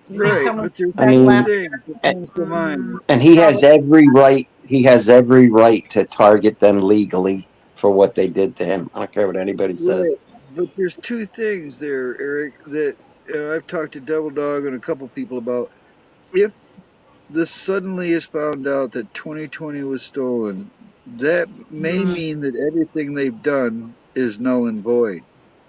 think Right, someone but there's I back two mean, last things that comes to mind. and he has probably every right. He has every right to target them legally for what they did to him. I don't care what anybody says. Right, but there's two things there, Eric, that I've talked to Devil Dog and a couple people about. If this suddenly is found out that 2020 was stolen, that may mean that everything they've done is null and void.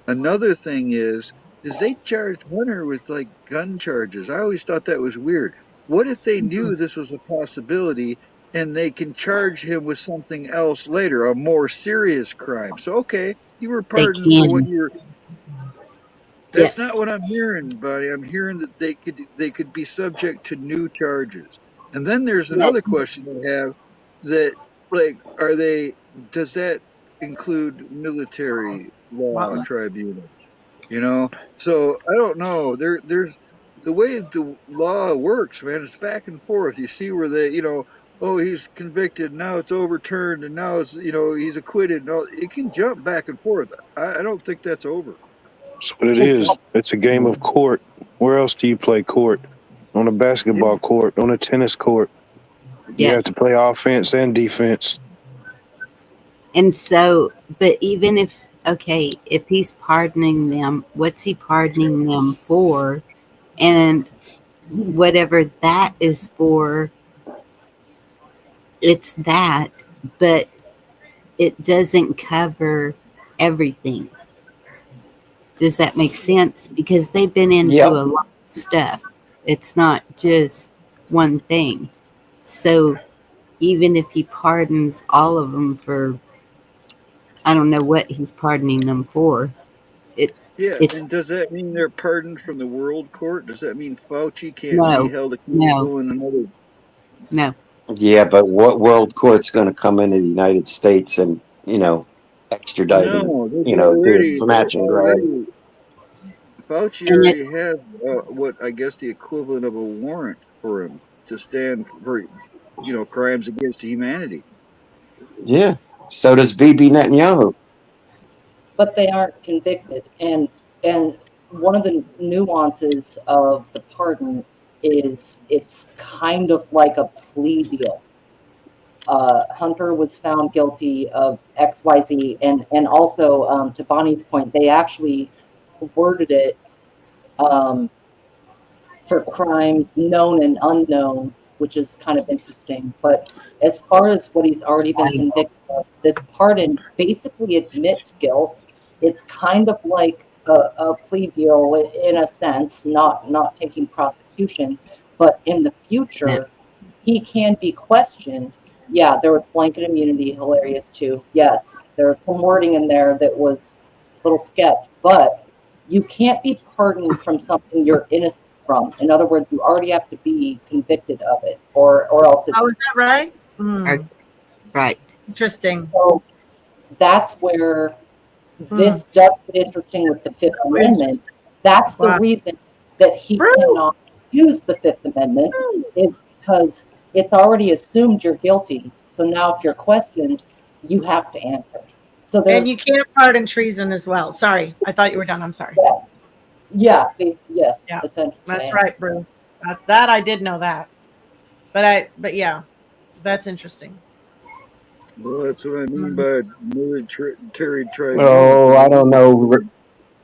Another thing is they charged Hunter with like gun charges. I always thought that was weird. What if they knew this was a possibility and they can charge him with something else later, a more serious crime? So okay, you were They pardoned for what can. you were. That's not Yes, what I'm hearing, buddy. I'm hearing that they could be subject to new charges. And then there's yes, another question I have that like are they does that include military law Wow. tribunals? You know? So I don't know. There's the way the law works, man, it's back and forth. You see where they, oh, he's convicted, now it's overturned, and now it's, he's acquitted. No, it can jump back and forth. I don't think that's over. That's what it is. It's a game of court. Where else do you play court? On a basketball court, on a tennis court. You have yes. to play offense and defense. And so, but even if, okay, if he's pardoning them, what's he pardoning them for? And whatever that is for, it's that, but it doesn't cover everything. Does that make sense? Because they've been into Yep. a lot of stuff. It's not just one thing. So even if he pardons all of them for, I don't know what he's pardoning them for. Yeah, It's and does that mean they're pardoned from the world court? Does that mean Fauci can't be no, held no, accountable in another? no. Yeah, but what world court's going to come into the United States and extradite him? No, Do a snatch and grab. Fauci And it, already has what I guess the equivalent of a warrant for him to stand for, crimes against humanity. Yeah. So does Bibi Netanyahu. but they aren't convicted. And one of the nuances of the pardon is it's kind of like a plea deal. Hunter was found guilty of XYZ, and also to Bonnie's point, they actually worded it for crimes known and unknown, which is kind of interesting. But as far as what he's already been convicted of, this pardon basically admits guilt. It's kind of like a plea deal in a sense, not taking prosecution, but in the future, he can be questioned. Yeah, there was blanket immunity, hilarious too. Yes, there was some wording in there that was a little sketch, but you can't be pardoned from something you're innocent from. In other words, you already have to be convicted of it, or else Oh, is it's that right? right. Interesting. so. That's where this does get interesting with the Fifth So Amendment. interesting. That's the Wow. reason that he True. cannot use the Fifth Amendment, is because it's already assumed you're guilty. So now, if you're questioned, you have to answer. So And you there's can't pardon treason as well. Sorry, I thought you were done. I'm sorry. yes, yeah, basically, yes, Yeah, essentially. that's right, Brew. That I did know that. But yeah, that's interesting. Well, that's what I mean by military tribunal. Oh, I don't know.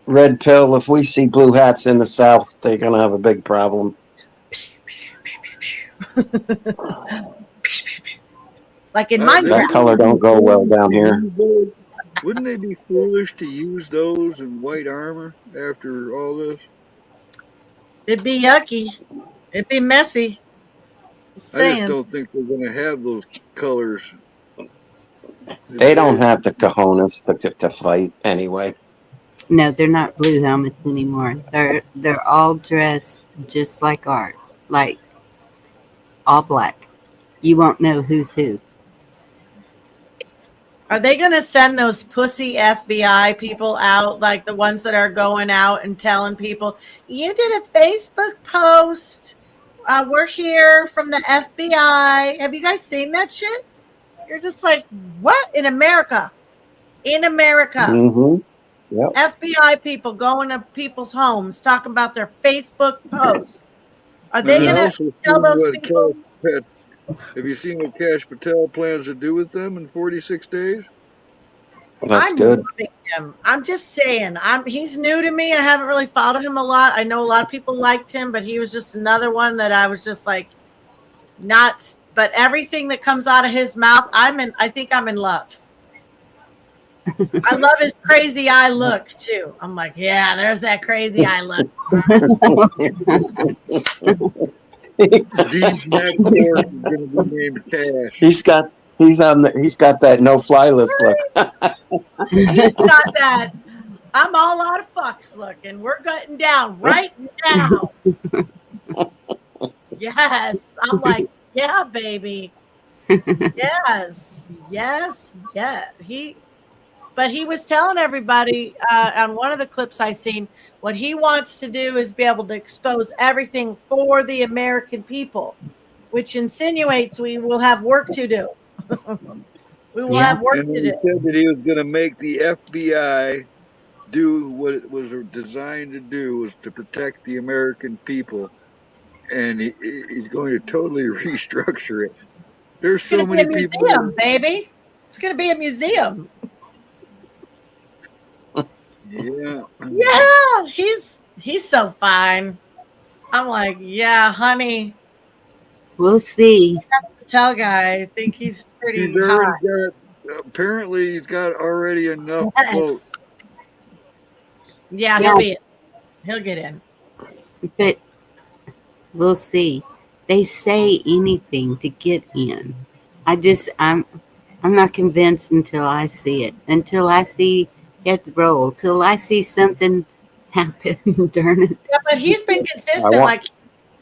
Red pill. If we see blue hats in the South, they're going to have a big problem. Like in my That color don't go well down here. Wouldn't they be foolish to use those in white armor after all this? it'd be yucky. It'd be messy. Just I just saying. don't think they're going to have those colors They don't have the cojones to fight anyway. No, they're not blue helmets anymore. They're all dressed just like ours, like all black. You won't know who's who. Are they going to send those pussy FBI people out, like the ones that are going out and telling people, you did a Facebook post? We're here from the FBI. Have you guys seen that shit? You're just like, what? In America? In America. Mm-hmm. Yep. FBI people going to people's homes talking about their Facebook posts. Are they going to tell those people? Have you seen what Cash Patel plans to do with them in 46 days? That's I'm good. loving him. I'm just saying. He's new to me. I haven't really followed him a lot. I know a lot of people liked him, but he was just another one that I was just like not. But everything that comes out of his mouth, I think I'm in love. I love his crazy eye look too. I'm like, yeah, there's that crazy eye look. Dean's next course is going to be named Cash. He's got that no fly list look. He's got that. I'm all out of fucks look, and we're gutting down right now. Yes, I'm like, yeah, baby. Yes. But he was telling everybody on one of the clips I seen, what he wants to do is be able to expose everything for the American people, which insinuates we will have work to do. We will have work to do. He said that he was going to make the FBI do what it was designed to do, was to protect the American people, and he's going to totally restructure it. There's so many people. Museum, baby. It's going to be a museum. Yeah, he's so fine. I'm like, yeah, honey. We'll see. Tell guy, I think he's pretty hot. Apparently, he's got already enough votes. Yeah, he'll get in. But we'll see. They say anything to get in. I'm not convinced until I see it. Until I see it roll. Till I see something happen. Darn it. Yeah, but he's been consistent.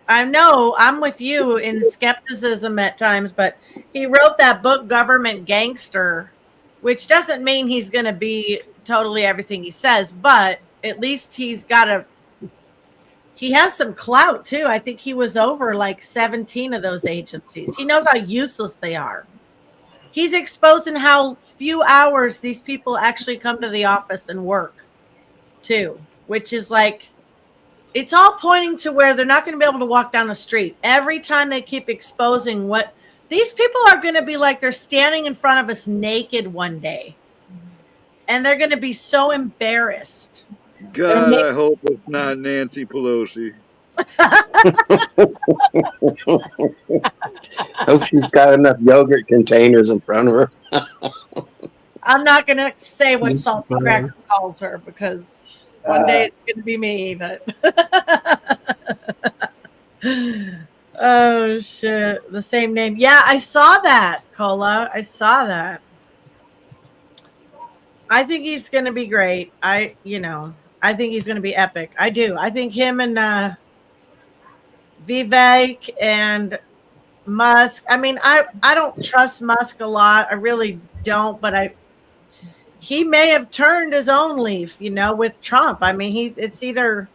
I know I'm with you in skepticism at times, but he wrote that book, Government Gangster, which doesn't mean he's going to be totally everything he says, but at least he has some clout too. I think he was over like 17 of those agencies. He knows how useless they are. He's exposing how few hours these people actually come to the office and work too, which is like, it's all pointing to where they're not going to be able to walk down the street. Every time they keep exposing what these people are going to be like, they're standing in front of us naked one day. And they're going to be so embarrassed. God, I hope it's not Nancy Pelosi. Hope she's got enough yogurt containers in front of her. I'm not going to say what Salty Cracker calls her because one day it's going to be me. But oh shit, the same name. Yeah, I saw that, Cola. I saw that. I think he's going to be great. I think he's going to be epic. I do. I think him and Vivek and Musk. I mean, I don't trust Musk a lot. I really don't. But he may have turned his own leaf, with Trump. I mean, it's either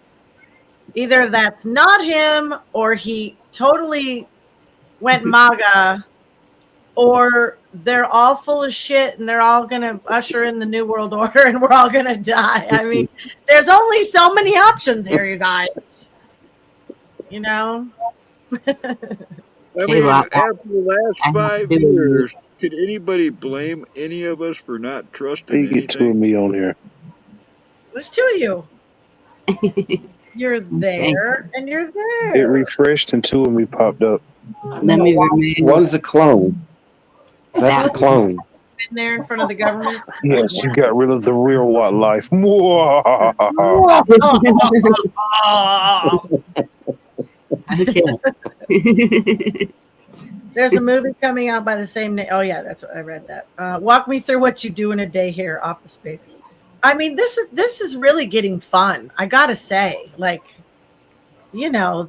that's not him, or he totally went MAGA, or they're all full of shit and they're all going to usher in the New World Order and we're all going to die. I mean, there's only so many options here, you guys. I mean, after the last 5 years, could anybody blame any of us for not trusting anything? Get two of me on here. There's two of you. You're there and you're there. It refreshed and two of me popped up. One's a clone. That's a clone. Been there in front of the government. Yes, you got rid of the real wildlife. There's a movie coming out by the same name. Oh yeah, that's what I read that. Walk me through what you do in a day here, Office Space. I mean, this is really getting fun. I gotta say, like, you know,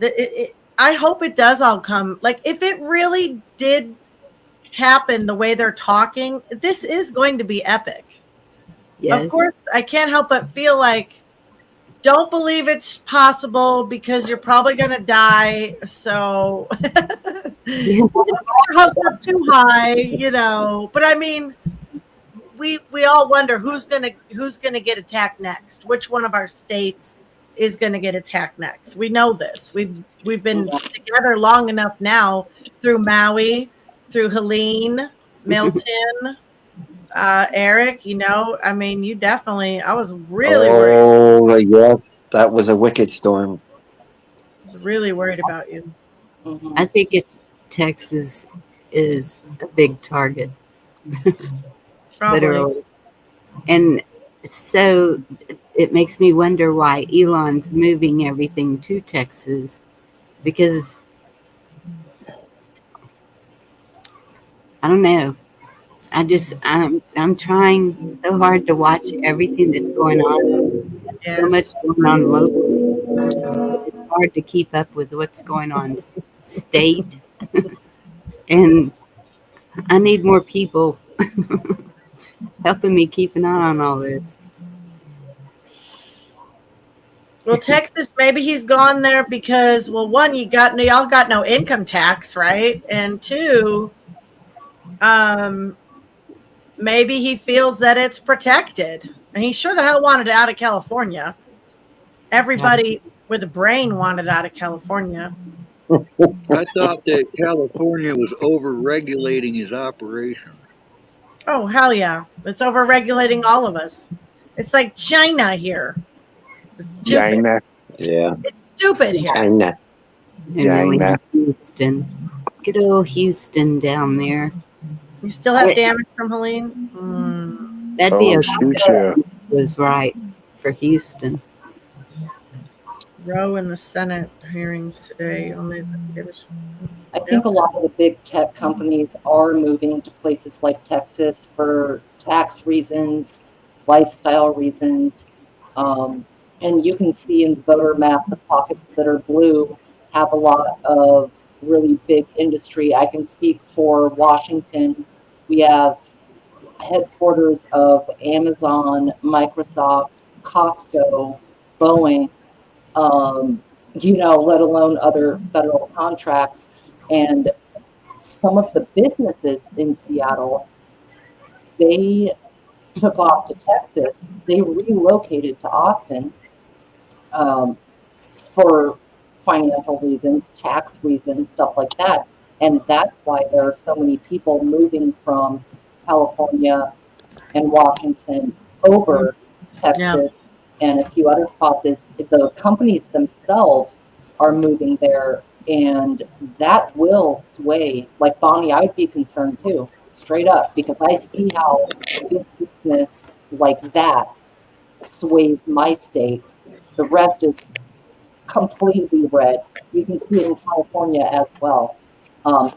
I hope it does all come. Like, if it really did happen the way they're talking, this is going to be epic. Yes. Of course, I can't help but feel like don't believe it's possible because you're probably going to die. So your hopes up too high, you know. But I mean, we all wonder who's gonna get attacked next. Which one of our states is gonna get attacked next? We know this. We've been together long enough now through Maui, through Helene, Milton, Eric. You know, I mean, you definitely. I was really worried. Oh, yes, that was a wicked storm. I was really worried about you. I think Texas is a big target. Probably. Literally. And so it makes me wonder why Elon's moving everything to Texas, because I don't know. I'm trying so hard to watch everything that's going on. Yes. So much going on locally. It's hard to keep up with what's going on state. And I need more people helping me keep an eye on all this. Well, Texas, maybe he's gone there because, well, one, y'all got no income tax, right? And two, maybe he feels that it's protected. And he sure the hell wanted out of California. Everybody with a brain wanted out of California. I thought that California was over-regulating his operation. Oh, hell yeah. It's over-regulating all of us. It's like China here. It's stupid. China. Yeah. It's stupid here. China. And then we China. have Houston. Good old Houston down there. You still have damage from Helene? That'd be Oh, a shoot, yeah. was right for Houston. Roe in the Senate hearings today. I think a lot of the big tech companies are moving to places like Texas for tax reasons, lifestyle reasons. And you can see in the voter map, the pockets that are blue have a lot of really big industry. I can speak for Washington. We have headquarters of Amazon, Microsoft, Costco, Boeing, let alone other federal contracts. And some of the businesses in Seattle, they took off to Texas. They relocated to Austin for financial reasons, tax reasons, stuff like that. And that's why there are so many people moving from California and Washington over Texas and a few other spots. Is the companies themselves are moving there, and that will sway. Like Bonnie, I would be concerned too, straight up, because I see how big business like that sways my state. The rest is completely red. You can see it in California as well.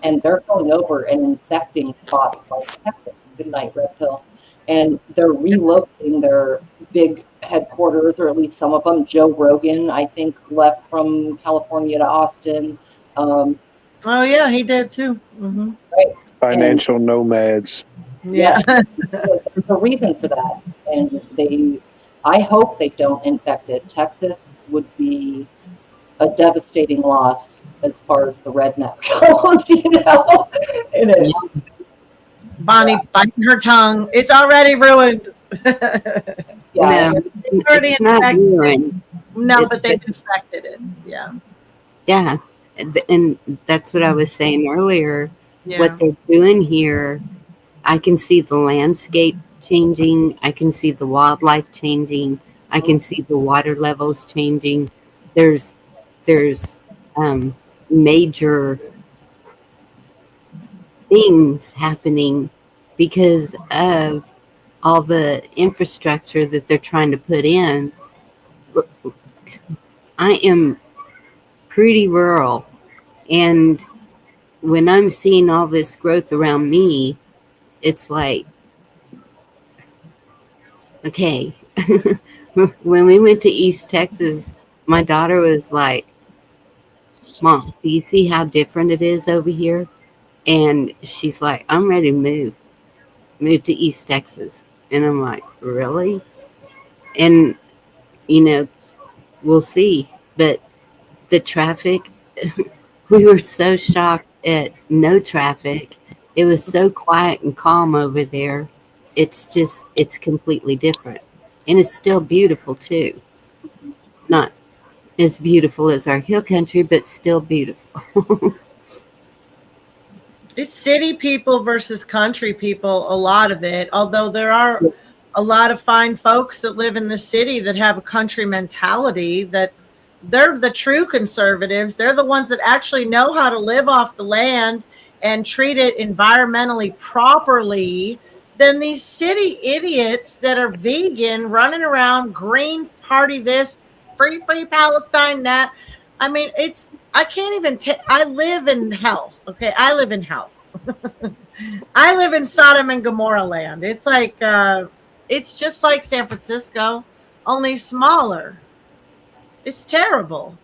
And they're going over and infecting spots like Texas. Good night, Red Pill. And they're relocating their big headquarters, or at least some of them. Joe Rogan, I think, left from California to Austin. Oh, yeah, he did too. Mm-hmm. Right. Financial nomads. Yeah. There's a reason for that. And I hope they don't infect it. Texas would be a devastating loss as far as the redneck goes, Bonnie biting her tongue. It's already ruined. No, it's not ruined. No, but they've infected it. Yeah. Yeah. And that's what I was saying earlier. Yeah. What they're doing here, I can see the landscape changing. I can see the wildlife changing. I can see the water levels changing. There's major things happening because of all the infrastructure that they're trying to put in. I am pretty rural, and when I'm seeing all this growth around me, it's like, okay. When we went to East Texas, my daughter was like, Mom, do you see how different it is over here? And she's like, I'm ready to move to East Texas. And I'm like, really? And, you know, we'll see. But the traffic, we were so shocked at no traffic. It was so quiet and calm over there. It's completely different. And it's still beautiful too. Not as beautiful as our hill country, but still beautiful. It's city people versus country people, a lot of it. Although there are a lot of fine folks that live in the city that have a country mentality, that they're the true conservatives. They're the ones that actually know how to live off the land and treat it environmentally properly than these city idiots that are vegan running around green party this, free Palestine that. I mean, it's I can't even I live in hell. Okay, I live in hell. I live in Sodom and Gomorrah land. It's like it's just like San Francisco, only smaller. It's terrible.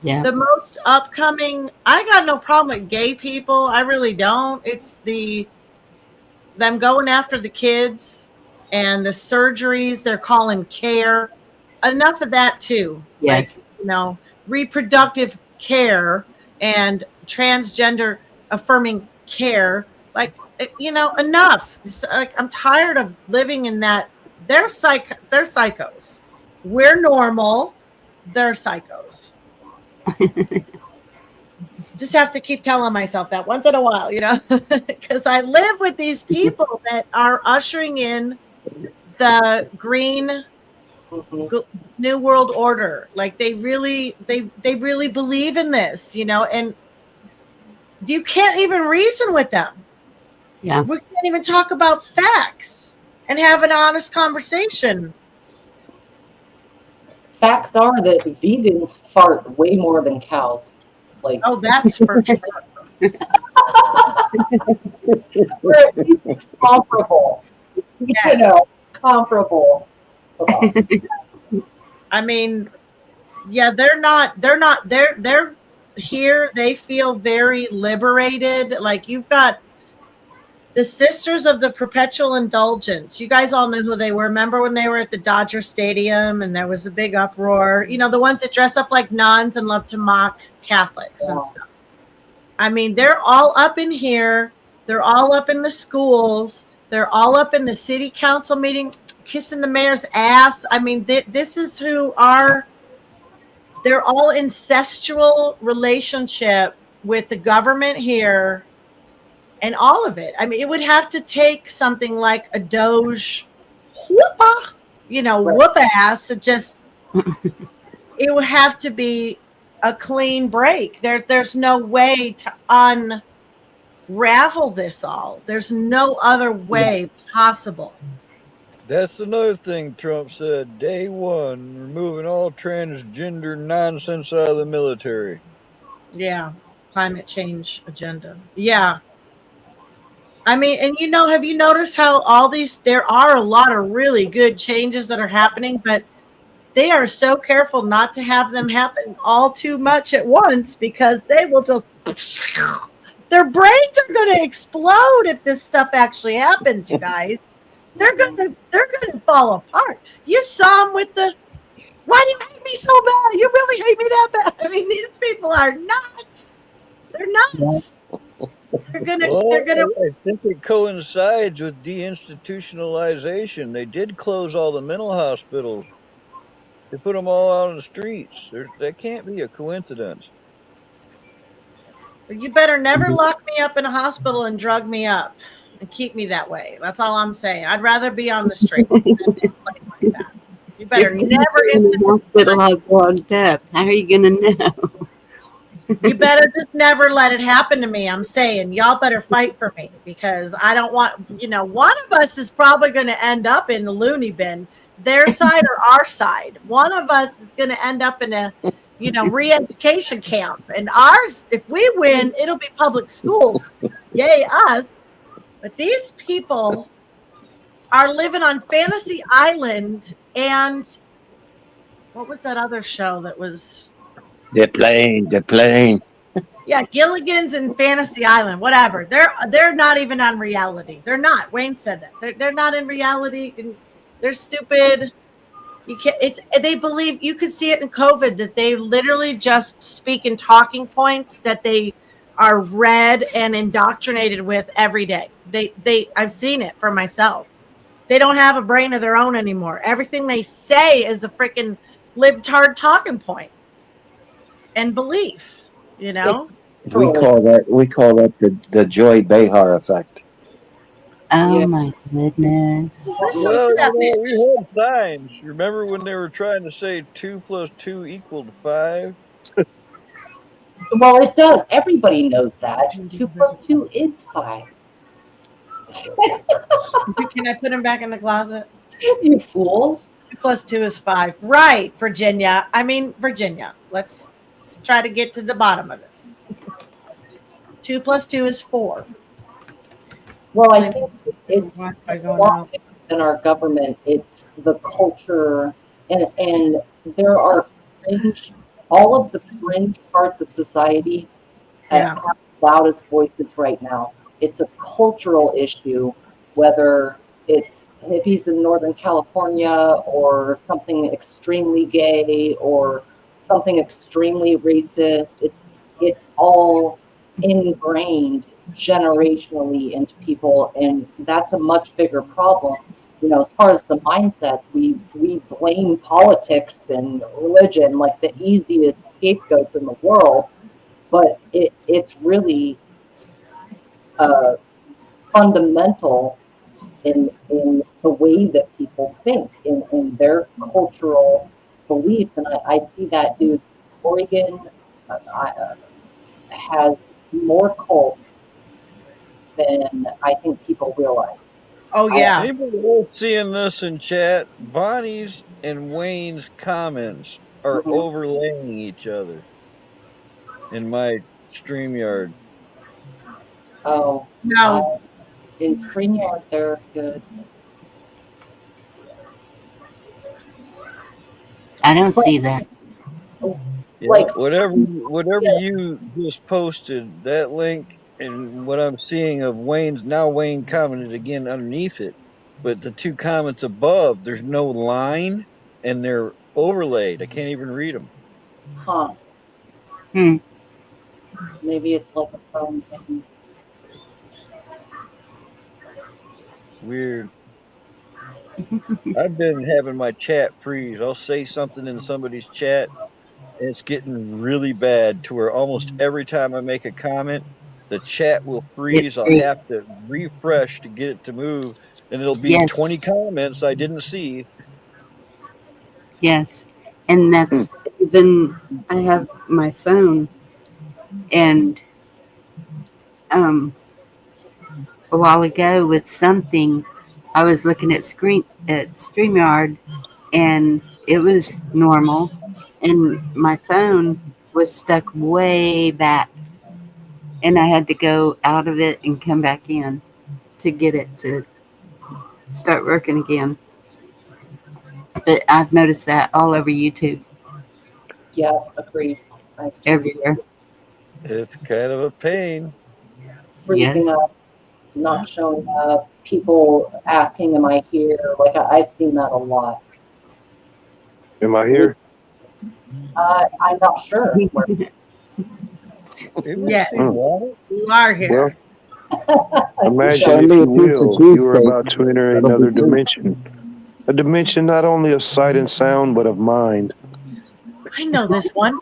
Yeah. The most upcoming, I got no problem with gay people. I really don't. It's them going after the kids and the surgeries they're calling care. Enough of that too. Like, Yes. reproductive care and transgender affirming care. Like, enough. Like, I'm tired of living in that. They're psychos. We're normal. They're psychos. Just have to keep telling myself that once in a while, because I live with these people that are ushering in the green new world order. Like, they really believe in this, and you can't even reason with them. Yeah. We can't even talk about facts and have an honest conversation. Facts are that vegans fart way more than cows. Like, Oh, that's for sure. we're at least comparable. Yes. Comparable. I mean, yeah, they're here. They feel very liberated. Like, you've got the Sisters of the Perpetual Indulgence. You guys all know who they were. Remember when they were at the Dodger Stadium and there was a big uproar? The ones that dress up like nuns and love to mock Catholics and stuff. I mean, they're all up in here. They're all up in the schools. They're all up in the city council meeting, kissing the mayor's ass. I mean, this is who they're all incestual relationship with the government here. And all of it. I mean, it would have to take something like a Doge whoop ass to just, it would have to be a clean break. There's no way to unravel this all. There's no other way possible. That's another thing Trump said. Day one, removing all transgender nonsense out of the military. Yeah. Climate change agenda. Yeah. I mean, and have you noticed how there are a lot of really good changes that are happening, but they are so careful not to have them happen all too much at once, because they will just, their brains are going to explode if this stuff actually happens, you guys. They're going to fall apart. You saw them with why do you hate me so bad? You really hate me that bad? I mean, these people are nuts. They're nuts. I think it coincides with deinstitutionalization. They did close all the mental hospitals. They put them all out on the streets. That can't be a coincidence. You better never lock me up in a hospital and drug me up and keep me that way. That's all I'm saying. I'd rather be on the street than like that. You better never in the hospital locked up. How are you gonna know? You better just never let it happen to me. I'm saying, y'all better fight for me, because I don't want, one of us is probably going to end up in the loony bin, their side or our side. One of us is going to end up in a re-education camp. And ours, if we win, it'll be public schools. Yay, us. But these people are living on Fantasy Island and what was that other show that was? The plane. Yeah, Gilligan's and Fantasy Island, whatever. They're not even on reality. They're not. Wayne said that. They're not in reality. And they're stupid. You can't. It's they believe you could see it in COVID that they literally just speak in talking points that they are read and indoctrinated with every day. They I've seen it for myself. They don't have a brain of their own anymore. Everything they say is a freaking libtard talking point and belief. You know. We call that the Joy Behar effect. Oh Yeah. my goodness. Listen Well, to that we bitch. had signs. Remember when they were trying to say 2 + 2 = 5? Well, it does. Everybody knows that. 2 + 2 is 5. Can I put him back in the closet? You fools. 2 + 2 is 5. Right, Virginia. I mean, Virginia. Let's try to get to the bottom of this. 2 + 2 is 4. Well, I think it's Why a going lot out? bigger than our government. It's the culture, and there are fringe, all of the fringe parts of society Yeah. have the loudest voices right now. It's a cultural issue, whether it's hippies in Northern California or something extremely gay or something extremely racist. It's all ingrained generationally into people, and that's a much bigger problem. As far as the mindsets, we blame politics and religion like the easiest scapegoats in the world, but it's really fundamental in the way that people think, in their cultural beliefs. And I see that, dude. Oregon has more cults than I think people realize. Oh, yeah. Anybody else seeing this in chat? Bonnie's and Wayne's comments are Mhm. overlaying each other in my StreamYard. Oh, No. in StreamYard, they're good. I don't see that. Yeah, Like, whatever yeah, you just posted, that link and what I'm seeing of Wayne's, now Wayne commented again underneath it, but the two comments above, there's no line and they're overlaid. I can't even read them. huh? Hmm. Maybe it's like a phone thing. Weird. I've been having my chat freeze. I'll say something in somebody's chat and it's getting really bad to where almost every time I make a comment, the chat will freeze. I'll have to refresh to get it to move, and it'll be Yes, 20 comments I didn't see. yes. And that's even, I have my phone, and a while ago with something, I was looking at StreamYard, and it was normal, and my phone was stuck way back, and I had to go out of it and come back in to get it to start working again. But I've noticed that all over YouTube, Yeah, agreed. I see. everywhere. It's kind of a pain. Freezing Yes. up, not showing up, people asking, "Am I here?" Like I've seen that a lot. Am I here? I'm not sure. Yes, What? you are Well, here. imagine, Send if me you a piece of will, you are cheesesteak. about to enter That'll be another proof. dimension. A dimension not only of sight and sound, but of mind. I know this one.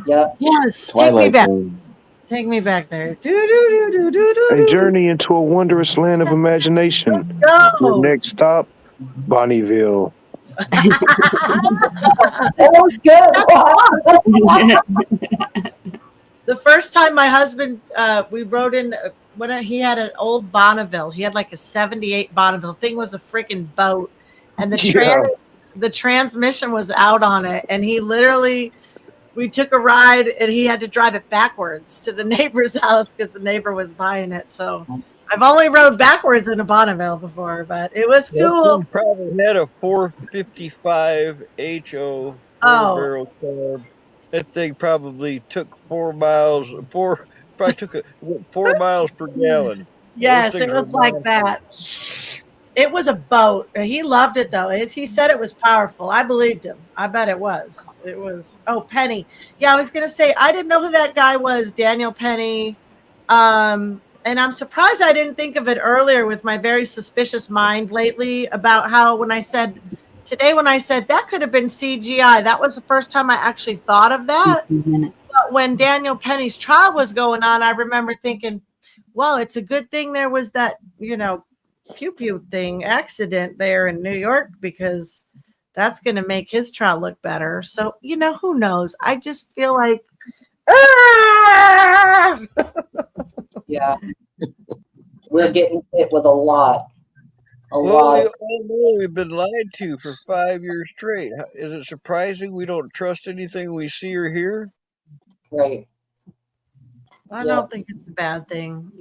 Yeah. Yes, Twilight Zone. take me back there. Do do do do do A do. journey into a wondrous land of imagination. Your Go. next stop, Bonneville. That was good. The first time my husband, we rode in when he had an old Bonneville. He had like a '78 Bonneville. Thing was a freaking boat, and Yeah. the transmission was out on it, and he literally we took a ride and he had to drive it backwards to the neighbor's house because the neighbor was buying it. So I've only rode backwards in a Bonneville before, but it was That cool. thing probably had a 455 HO Oh, 4-barrel carb. That thing probably took 4 miles. Probably took 4 miles per gallon. Those yes, it things were was like that. It was a boat. He loved it though. He said it was powerful. I believed him. I bet it was. It was. Oh, Penny. Yeah, I was gonna say I didn't know who that guy was, Daniel Penny. And I'm surprised I didn't think of it earlier with my very suspicious mind lately about how when I said that could have been CGI. That was the first time I actually thought of that. But when Daniel Penny's trial was going on, I remember thinking, well, it's a good thing there was that, pew pew thing accident there in New York because that's going to make his trial look better. So, who knows? I just feel like, Yeah. We're getting hit with a lot. Well, we all know we've been lied to for 5 years straight. Is it surprising we don't trust anything we see or hear? Right. I don't think it's a bad thing.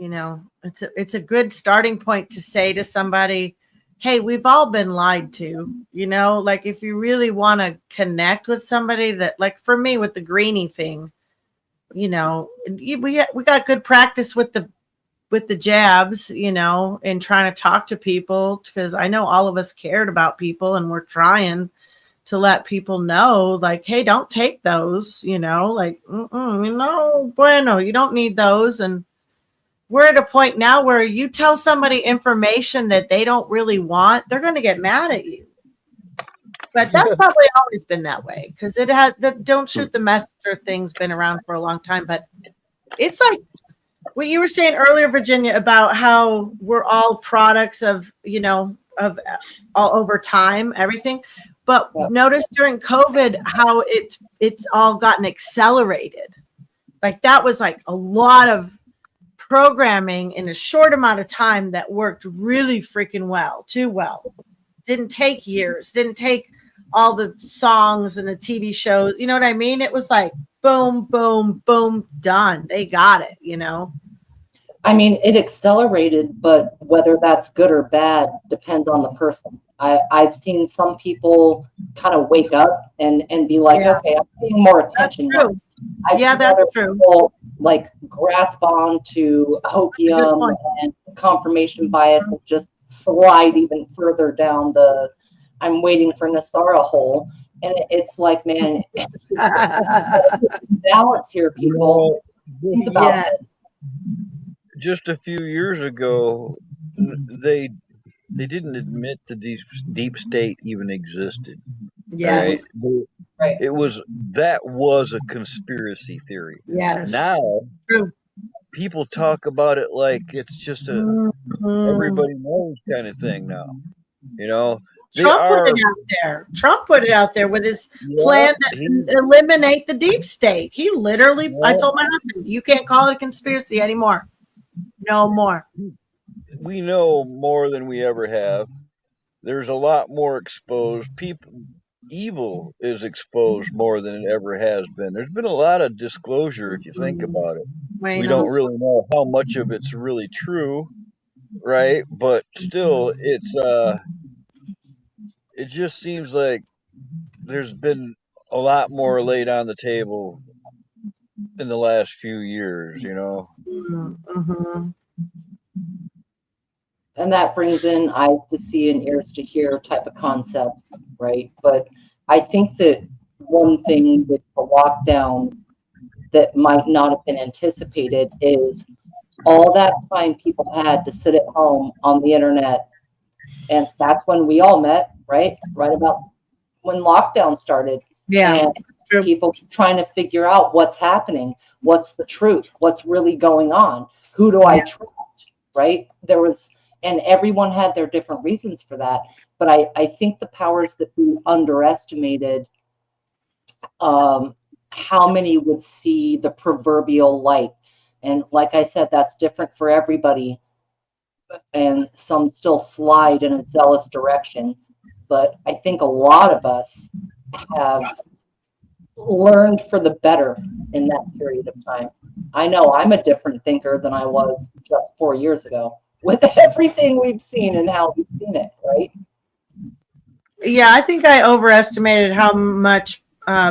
It's a good starting point to say to somebody, hey, we've all been lied to, like if you really want to connect with somebody that, like for me with the greenie thing, we got good practice with the jabs, and trying to talk to people because I know all of us cared about people and we're trying to let people know, like, hey, don't take those, like, no, bueno, you don't need those. And we're at a point now where you tell somebody information that they don't really want, they're going to get mad at you. But that's probably always been that way because it had the don't shoot the messenger thing's been around for a long time. But it's like what you were saying earlier, Virginia, about how we're all products of, of all over time, everything. But notice during COVID how it's all gotten accelerated. Like that was like a lot of programming in a short amount of time that worked really freaking well, too well. Didn't take years, didn't take all the songs and the TV shows. You know what I mean? It was like boom, boom, boom, done. They got it, I mean, it accelerated, but whether that's good or bad depends on the person. I've seen some people kind of wake up and be like, okay, I'm paying more attention now. I've seen other people like grasp on to opium and confirmation bias and just slide even further down the I'm waiting for Nasara hole. And it's like, man, balance here, people. Think about it. Just a few years ago, they didn't admit the deep state even existed. Yes. Right. It was a conspiracy theory. Yes. Now people talk about it like it's just everybody knows kind of thing now. Trump put it out there. Trump put it out there with his plan to eliminate the deep state. He literally, I told my husband, you can't call it a conspiracy anymore. No more. We know more than we ever have. There's a lot more exposed. Evil is exposed more than it ever has been. There's been a lot of disclosure if you think about it. We don't really know how much of it's really true, right? But still, it just seems like there's been a lot more laid on the table in the last few years, Mm-hmm. And that brings in eyes to see and ears to hear type of concepts, right? But I think that one thing with the lockdowns that might not have been anticipated is all that time people had to sit at home on the internet. And that's when we all met, right? Right about when lockdown started. Yeah. And people trying to figure out what's happening, what's the truth, what's really going on, who do I trust, right? And everyone had their different reasons for that. But I think the powers that be underestimated how many would see the proverbial light. And like I said, that's different for everybody. And some still slide in a zealous direction. But I think a lot of us have learned for the better in that period of time. I know I'm a different thinker than I was just 4 years ago with everything we've seen and how we've seen it, right? Yeah, I think I overestimated how much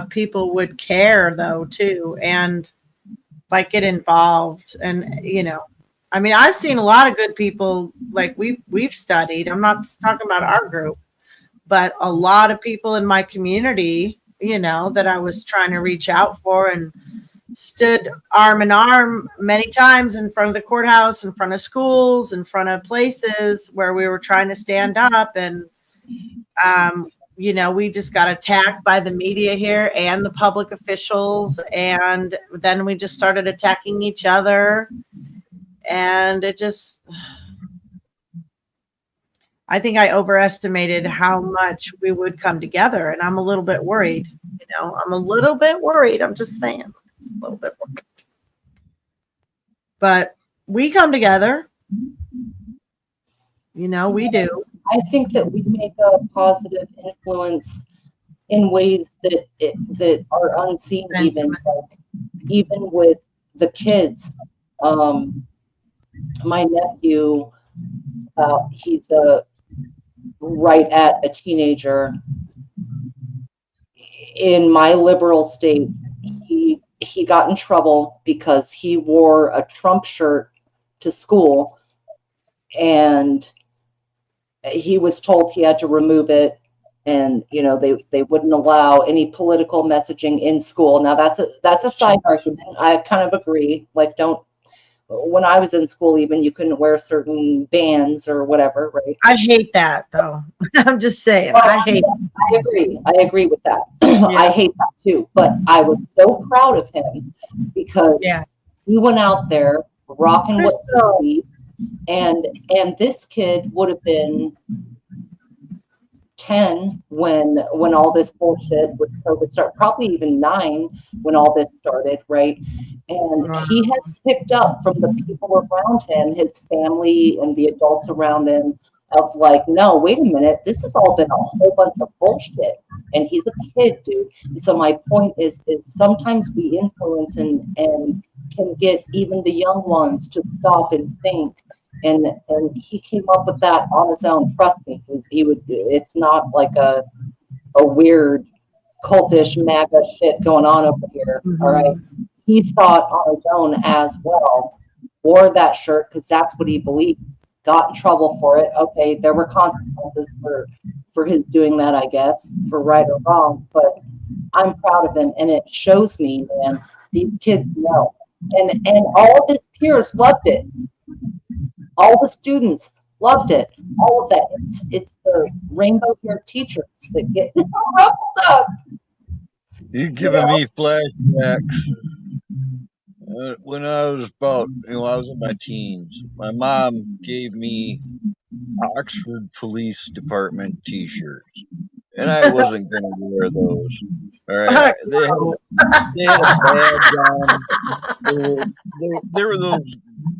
people would care, though, too, and like get involved. And I mean, I've seen a lot of good people. Like we've studied. I'm not talking about our group, but a lot of people in my community, that I was trying to reach out for, and stood arm in arm many times in front of the courthouse, in front of schools, in front of places where we were trying to stand up. And we just got attacked by the media here and the public officials, and then we just started attacking each other, and I think I overestimated how much we would come together, and I'm a little bit worried. I'm a little bit worried. I'm just saying, a little bit worried. But we come together. We do. I think that we make a positive influence in ways that are unseen, even with the kids. My nephew, he's right at a teenager. In my liberal state, he got in trouble because he wore a Trump shirt to school, and he was told he had to remove it, and they wouldn't allow any political messaging in school. Now that's a side argument. I kind of agree. Like, when I was in school, even, you couldn't wear certain bands or whatever, right? I hate that, though. I'm just saying. Well, I agree with that. Yeah. I hate that too. But I was so proud of him because he went out there rocking what he believed, and this kid would have been 10 when all this bullshit with COVID started, probably even 9 when all this started, right? And he has picked up from the people around him, his family and the adults around him, of like, no, wait a minute, this has all been a whole bunch of bullshit. And he's a kid, dude. And so my point is sometimes we influence and can get even the young ones to stop and think. And he came up with that on his own. Trust me, it's not like a weird cultish MAGA shit going on over here. Mm-hmm. All right. He saw it on his own as well, wore that shirt because that's what he believed, got in trouble for it. Okay, there were consequences for his doing that, I guess, for right or wrong, but I'm proud of him, and it shows me, man, these kids know. And all of his peers loved it. All the students loved it. All of that. It's the rainbow hair teachers that get ruffled up. You're giving me flashbacks. When I was I was in my teens, my mom gave me Oxford Police Department t-shirts, and I wasn't going to wear those. All right, they had a badge on. They were those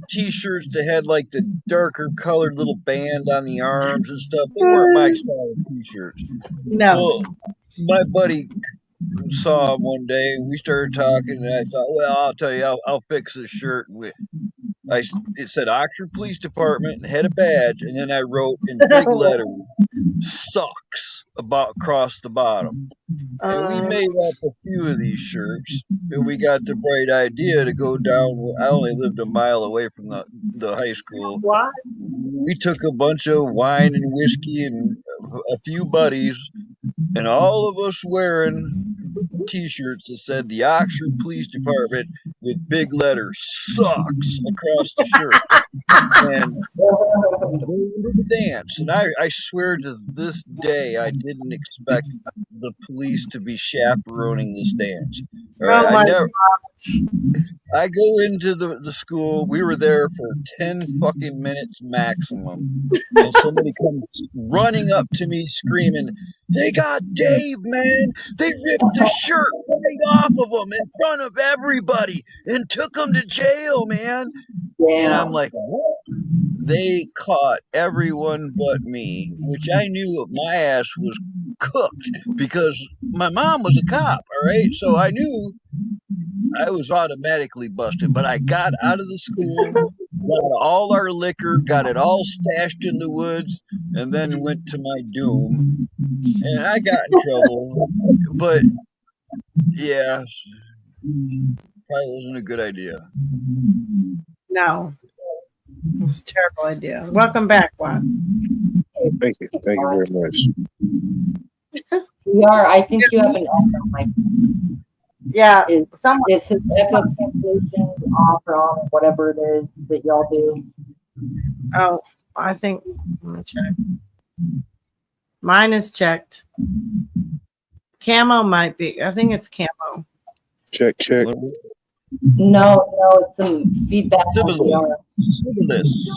t-shirts that had like the darker colored little band on the arms and stuff. They weren't my style of t-shirts. No. So my buddy saw him one day, and we started talking, and I thought, well, I'll tell you, I'll fix this shirt. It said Oxford Police Department, had a badge, and then I wrote in big letters, "sucks" across the bottom. And we made up a few of these shirts, and we got the bright idea to go down. I only lived a mile away from the high school. What? We took a bunch of wine and whiskey and a few buddies, and all of us wearing t-shirts that said the Oxford Police Department with big letters "sucks" across the shirt. And we into the dance. And I swear to this day, I didn't expect the police to be chaperoning this dance. All right, I go into the school. We were there for 10 fucking minutes maximum. And somebody comes running up to me screaming, "They got Dave, man. They ripped the shirt right off of him in front of everybody and took him to jail, man." Yeah. And I'm like, what? They caught everyone but me, which I knew my ass was cooked because my mom was a cop, all right? So I knew I was automatically busted, but I got out of the school, got all our liquor, got it all stashed in the woods, and then went to my doom. And I got in trouble, but yeah, probably wasn't a good idea. No, it was a terrible idea. Welcome back, Juan. Thank you. Thank you very much. PR, I think you have an echo, my Yeah, is his echo cancellation off or on, whatever it is that y'all do? Oh, I think, let me check. Mine is checked. Camo might be. I think it's camo. Check, check. No, it's some feedback on PR. Syphilis.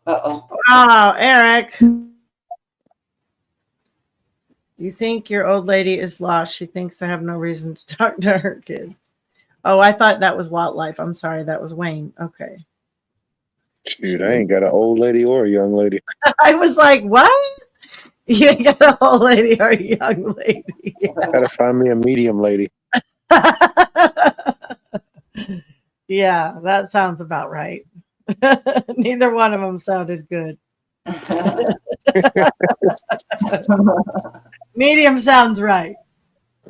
Uh-oh. Oh, Eric. You think your old lady is lost. She thinks I have no reason to talk to her kids. Oh, I thought that was wildlife. I'm sorry. That was Wayne. Okay. Shoot, I ain't got an old lady or a young lady. I was like, what? You ain't got an old lady or a young lady. Gotta find me a medium lady. Yeah, that sounds about right. Neither one of them sounded good. Medium sounds right.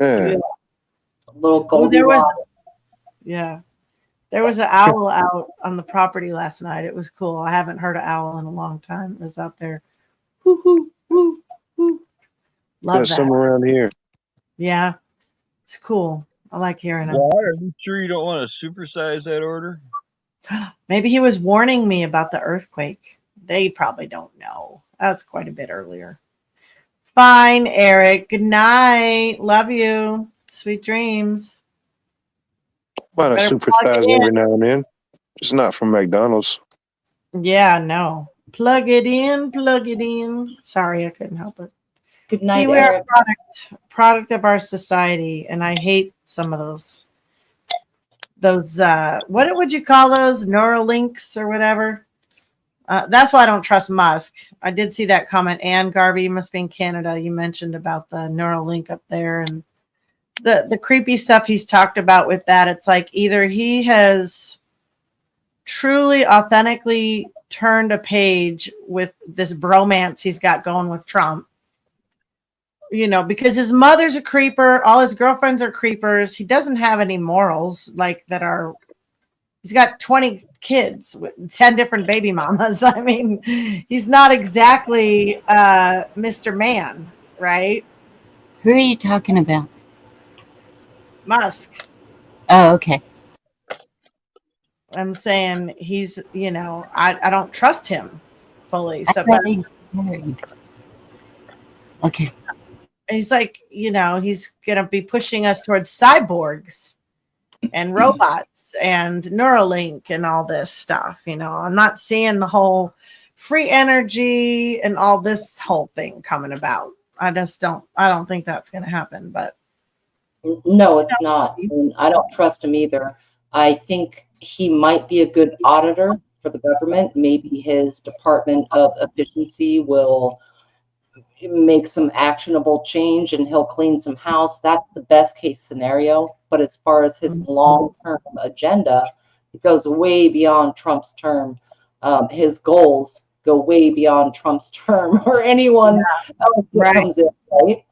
Yeah. Little gold. There was an owl out on the property last night. It was cool. I haven't heard an owl in a long time. It was out there. Woo, woo, woo, woo. Love that. Some around here. Yeah, it's cool. I like hearing it. Are you sure you don't want to supersize that order? Maybe he was warning me about the earthquake. They probably don't know. That's quite a bit earlier. Fine, Eric. Good night. Love you. Sweet dreams. Might have supersized every now and then. It's not from McDonald's. Yeah, no. Plug it in. Plug it in. Sorry, I couldn't help it. Good night, See, we're Eric. a product of our society, and I hate some of those what would you call those, Neuralinks or whatever. That's why I don't trust Musk. I did see that comment. Ann Garvey, you must be in Canada. You mentioned about the Neuralink up there and the creepy stuff he's talked about with that. It's like either he has truly authentically turned a page with this bromance he's got going with Trump, because his mother's a creeper, all his girlfriends are creepers. He doesn't have any morals he's got 20 kids with 10 different baby mamas. I mean, he's not exactly Mr. Man, right? Who are you talking about? Musk. Oh, okay. I'm saying he's, I don't trust him fully. I So thought he's married. Okay. he's like, he's going to be pushing us towards cyborgs and robots and Neuralink and all this stuff. I'm not seeing the whole free energy and all this whole thing coming about. I don't think that's going to happen, but. No, it's not. And I don't trust him either. I think he might be a good auditor for the government. Maybe his Department of Efficiency will make some actionable change and he'll clean some house. That's the best case scenario. But as far as his long-term agenda, it goes way beyond Trump's term. His goals go way beyond Trump's term or anyone else that comes in, right?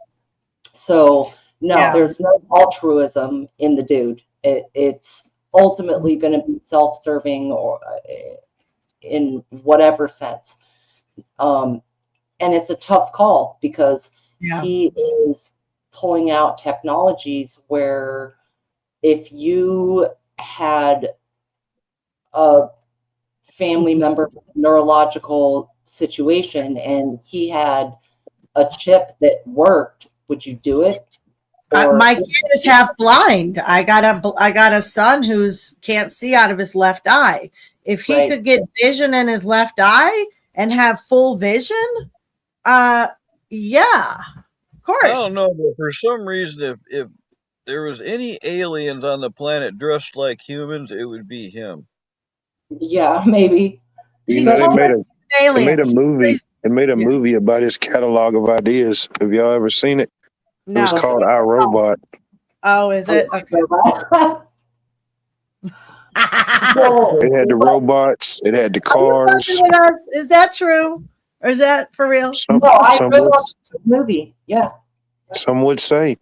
So no, there's no altruism in the dude. It's ultimately going to be self-serving or in whatever sense. And it's a tough call because he is pulling out technologies where if you had a family member with a neurological situation and he had a chip that worked, would you do it? My kid is half blind. I got a son who's can't see out of his left eye. If he could get vision in his left eye and have full vision, yeah, of course. I don't know, but for some reason, if there was any aliens on the planet dressed like humans, it would be him. Yeah, maybe. You He's know, they totally made a an they alien. made a movie. He's- They made a Yeah. movie about his catalog of ideas. Have y'all ever seen it? It was No. called I, Robot. Oh, is it? Okay. Well, It had the robots. It had the Are you cars. fucking with us? Is that true? Or is that for real? Some no, I some read would on the movie. Yeah. some would say.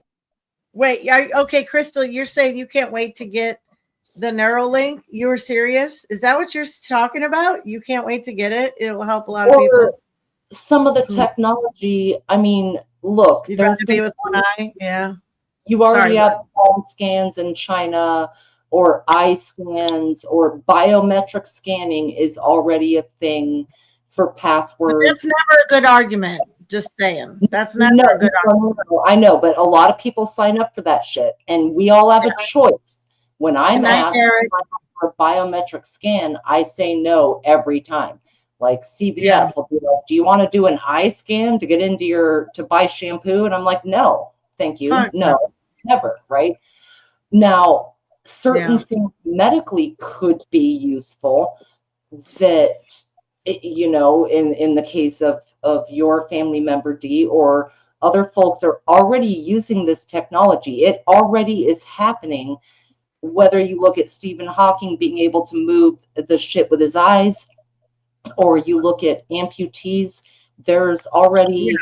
Wait, okay, Crystal, you're saying you can't wait to get the Neuralink? You were serious? Is that what you're talking about? You can't wait to get it? It'll help a lot of Or people. some of the Mhm. technology. I mean, look, You'd there's rather be with one eye? Yeah. you already Sorry. have palm scans in China, or eye scans, or biometric scanning is already a thing for But passwords. that's never a good argument. Just saying. That's never No, a good argument. no, I know, but a lot of people sign up for that shit, and we all have a choice. When I'm Good night, asked Eric. for a biometric scan, I say no every time. Like CVS Yeah. will be like, "Do you want to do an eye scan to get into to buy shampoo?" And I'm like, "No, thank you, Fuck no, never." Right now, certain Yeah. things medically could be useful. That you know, in the case of your family member D, or other folks are already using this technology. It already is happening. Whether you look at Stephen Hawking being able to move the shit with his eyes, or you look at amputees, there's already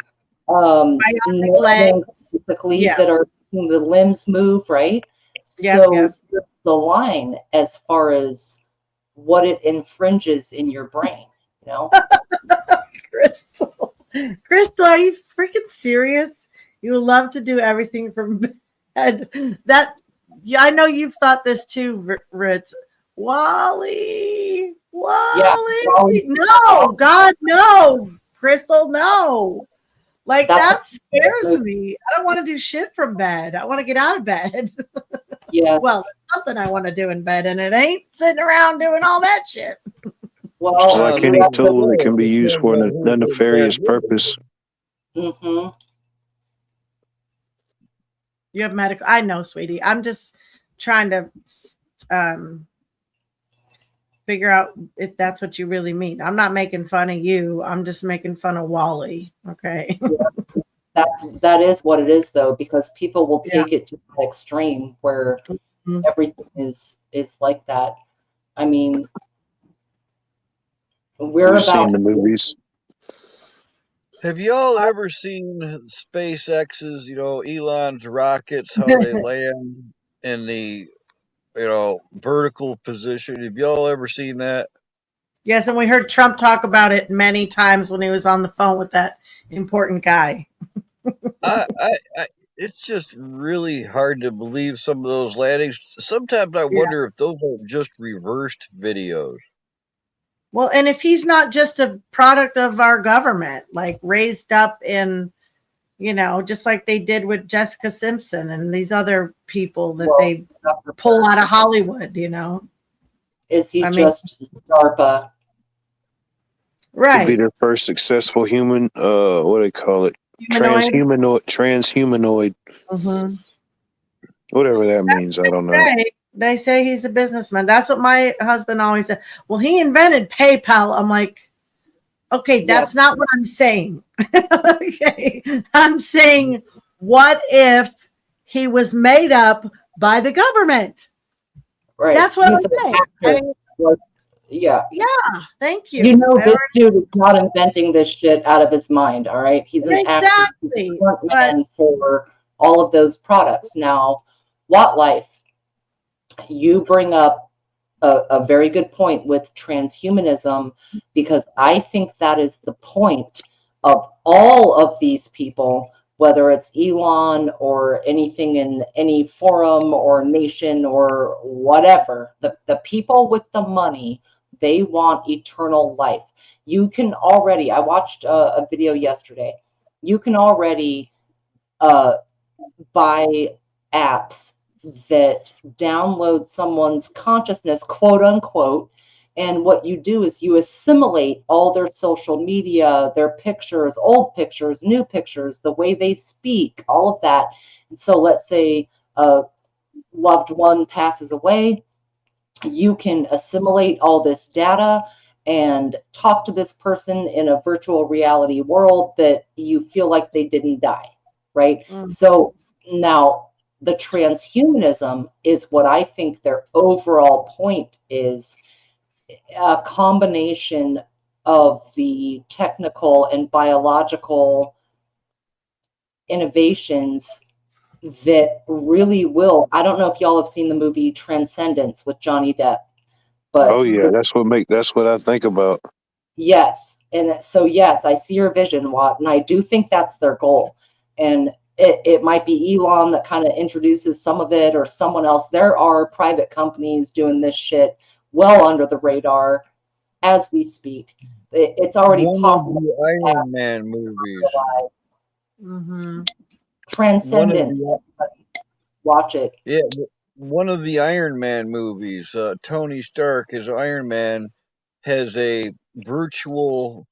Bionic legs. basically Yeah. that are making the limbs move, right? Yep, So yep. the line as far as what it infringes in your brain, you know? Crystal. Crystal, are you freaking serious? You love to do everything from bed. That yeah, I know you've thought this too, Ritz. Wally. Yeah, No, God, no. Crystal, no. Like that that's scares me. I don't want to do shit from bed. I want to get out of bed. yes. Well, there's something I want to do in bed, and it ain't sitting around doing all that shit. Well, Just like any Well, tool that can be it used depends for on a who's in nefarious bed with you. purpose. mm-hmm. You have medical. I know, sweetie. I'm just trying to figure out if that's what you really mean. I'm not making fun of you. I'm just making fun of Wally. Okay. That is what it is, though, because people will Yeah. take it to that extreme where Mhm. everything is like that. I mean, we're We've about seen the movies. Have y'all ever seen SpaceX's, Elon's rockets, how they land in the, vertical position? Have y'all ever seen that? Yes, and we heard Trump talk about it many times when he was on the phone with that important guy. I it's just really hard to believe some of those landings. Sometimes I Yeah. wonder if those are just reversed videos. Well, and if he's not just a product of our government, like raised up in, just like they did with Jessica Simpson and these other people that they pull out of Hollywood, Is he I mean- just DARPA? Could be Right. their first successful human. What do they call it? Humanoid. Transhumanoid. Mhm. Whatever that means, I don't know. Right. They say he's a businessman. That's what my husband always said. Well, he invented PayPal. I'm like, okay, that's not what I'm saying. Okay. I'm saying, what if he was made up by the government? Right. That's what He's I'm an saying. actor. Yeah. Thank you. You know, this dude is not inventing this shit out of his mind, all right? He's an actor. He's Exactly. a front man for all of those products. Now, Life, you bring up a very good point with transhumanism, because I think that is the point of all of these people, whether it's Elon or anything in any forum or nation or whatever. The people with the money, they want eternal life. You can already, I watched a video yesterday, you can already buy apps that download someone's consciousness, quote unquote. And what you do is you assimilate all their social media, their pictures, old pictures, new pictures, the way they speak, all of that. And so let's say a loved one passes away, you can assimilate all this data and talk to this person in a virtual reality world that you feel like they didn't die, right? So now the transhumanism is what I think their overall point is, a combination of the technical and biological innovations that really will. I don't know if y'all have seen the movie Transcendence with Johnny Depp, but Oh yeah, that's what I think about. yes. And so, yes, I see your vision, Watt, and I do think that's their goal. And it might be Elon that kind of introduces some of it, or someone else. There are private companies doing this shit well under the radar as we speak. It's already One of possible. the Iron Man movies. One of Transcendence. the Watch it. Yeah, one of the Iron Man movies. Tony Stark as Iron Man has a virtual,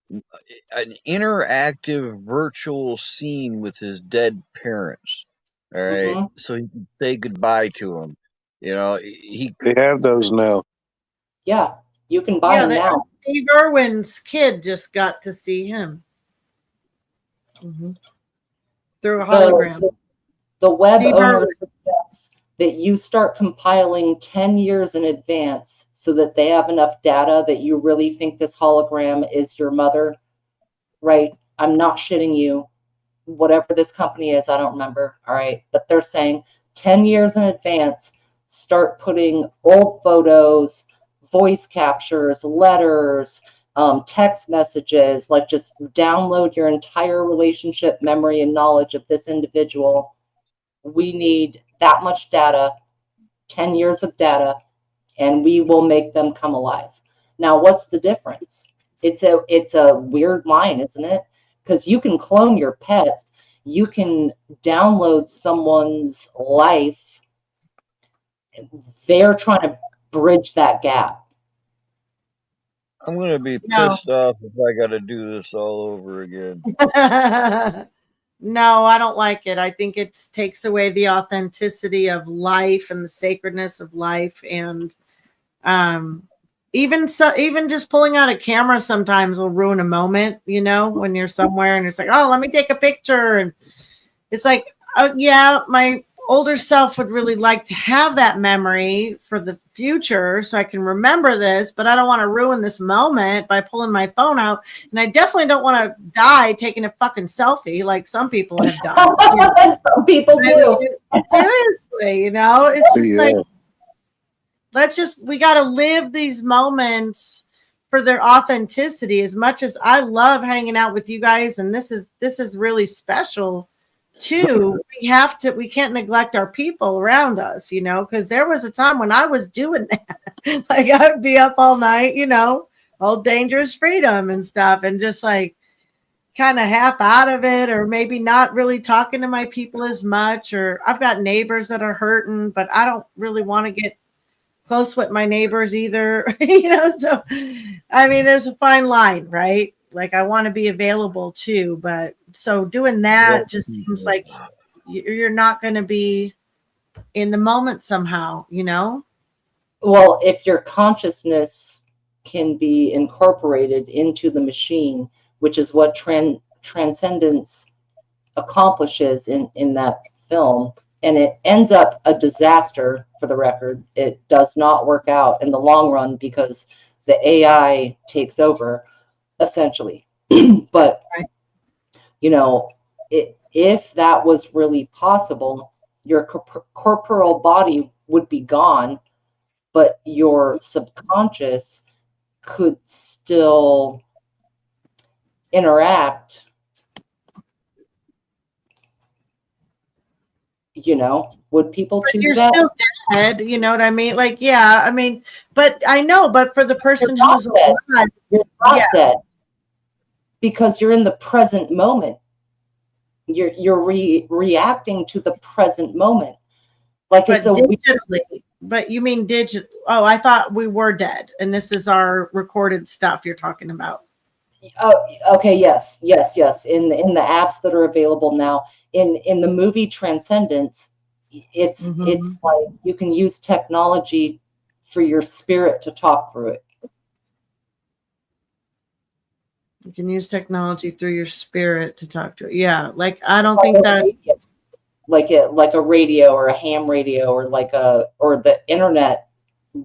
an interactive virtual scene with his dead parents. All right, Mm-hmm. so he can say goodbye to him. You know, he They have those now. Yeah, you can buy them now. Steve Irwin's kid just got to see him through a hologram. The web Steve owner Irwin. suggests that you start compiling 10 years in advance so that they have enough data that you really think this hologram is your mother, right? I'm not shitting you. Whatever this company is, I don't remember. All right. But they're saying 10 years in advance, start putting old photos, voice captures, letters, text messages, like just download your entire relationship memory and knowledge of this individual. We need that much data, 10 years of data, and we will make them come alive. Now, what's the difference? It's a weird line, isn't it? Because you can clone your pets, you can download someone's life. They're trying to bridge that gap. I'm gonna be pissed off if I got to do this all over again. No, I don't like it. I think it takes away the authenticity of life and the sacredness of life, and even just pulling out a camera sometimes will ruin a moment. You know, when you're somewhere and it's like, oh, let me take a picture, and it's like, oh yeah, my older self would really like to have that memory for the future so I can remember this, but I don't want to ruin this moment by pulling my phone out. And I definitely don't want to die taking a fucking selfie like some people have done. You know? Some people do. Seriously, you know, it's just like, we got to live these moments for their authenticity. As much as I love hanging out with you guys, and this is really special too, we can't neglect our people around us, you know, because there was a time when I was doing that. Like I'd be up all night, you know, all dangerous freedom and stuff, and just like kind of half out of it, or maybe not really talking to my people as much, or I've got neighbors that are hurting, but I don't really want to get close with my neighbors either. You know, so I mean there's a fine line, right? Like I want to be available too, but so doing that just seems like you're not going to be in the moment somehow, you know? Well, if your consciousness can be incorporated into the machine, which is what Transcendence accomplishes in that film, and it ends up a disaster, for the record. It does not work out in the long run because the AI takes over, essentially. But, you know, if that was really possible, your corporeal body would be gone, but your subconscious could still interact. You know, would people choose you're that? Still dead, you know what I mean? Like, yeah, I mean, but I know, but for the person who's alive, you're not dead because you're in the present moment. You're reacting to the present moment, like but it's a digitally. But you mean digital? Oh, I thought we were dead, and this is our recorded stuff you're talking about. Oh, okay. Yes. In the apps that are available now, in the movie Transcendence, it's like you can use technology for your spirit to talk through it. You can use technology through your spirit to talk to it. Yeah, like I don't think that like a radio or a ham radio or or the internet,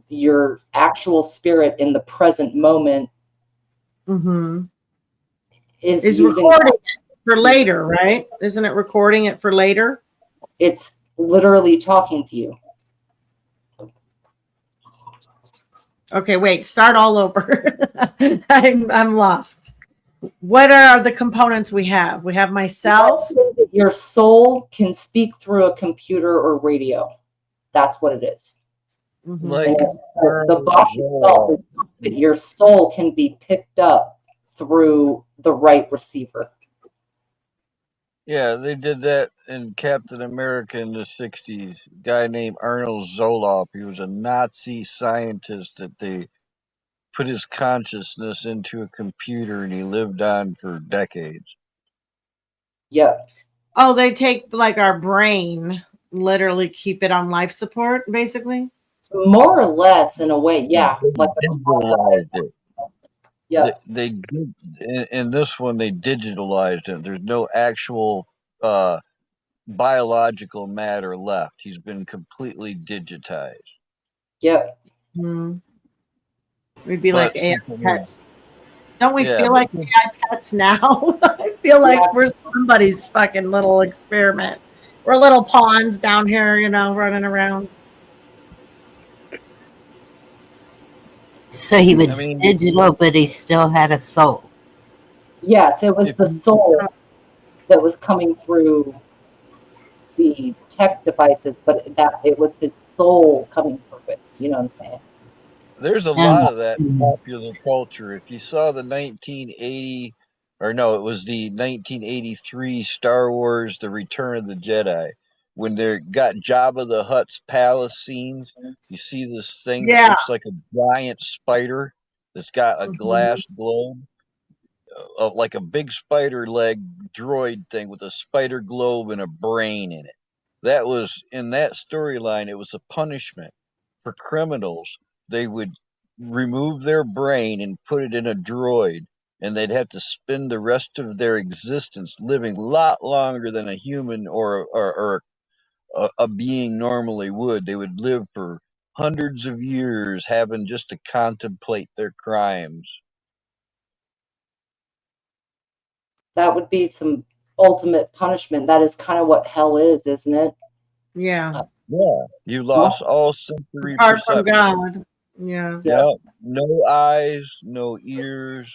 your actual spirit in the present moment is using recording it for later, right? Isn't it recording it for later? It's literally talking to you. Okay, wait, start all over. I'm lost. What are the components we have? We have myself. Your soul can speak through a computer or radio. That's what it is. Like the body itself is not, but your soul can be picked up through the right receiver. Yeah, they did that in Captain America in the 60s. A guy named Arnold Zoloff. He was a Nazi scientist that they put his consciousness into a computer and he lived on for decades. Yep. Oh, they take like our brain, literally keep it on life support, basically? More or less, in a way, yeah. Like digitalized it. Yeah. They did in this one. They digitalized it. There's no actual biological matter left. He's been completely digitized. Yep. We'd be like AI pets. Don't we feel like AI pets now? I feel like we're somebody's fucking little experiment. We're little pawns down here, running around. So he was digital, but he still had a soul. Yes, it was the soul that was coming through the tech devices, but that it was his soul coming through it. You know what I'm saying? There's a lot of that in popular culture. If you saw the 1980, or no, it was the 1983 Star Wars: The Return of the Jedi, when they got Jabba the Hutt's palace scenes, you see this thing that looks like a giant spider that's got a glass globe, of like a big spider leg droid thing with a spider globe and a brain in it. That was in that storyline. It was a punishment for criminals. They would remove their brain and put it in a droid, and they'd have to spend the rest of their existence living a lot longer than a human or a being normally would. They would live for hundreds of years having just to contemplate their crimes. That would be some ultimate punishment. That is kind of what hell is, isn't it? Yeah. Yeah. You lost all sensory Apart from perception. God. Yeah. Yeah. No eyes, no ears,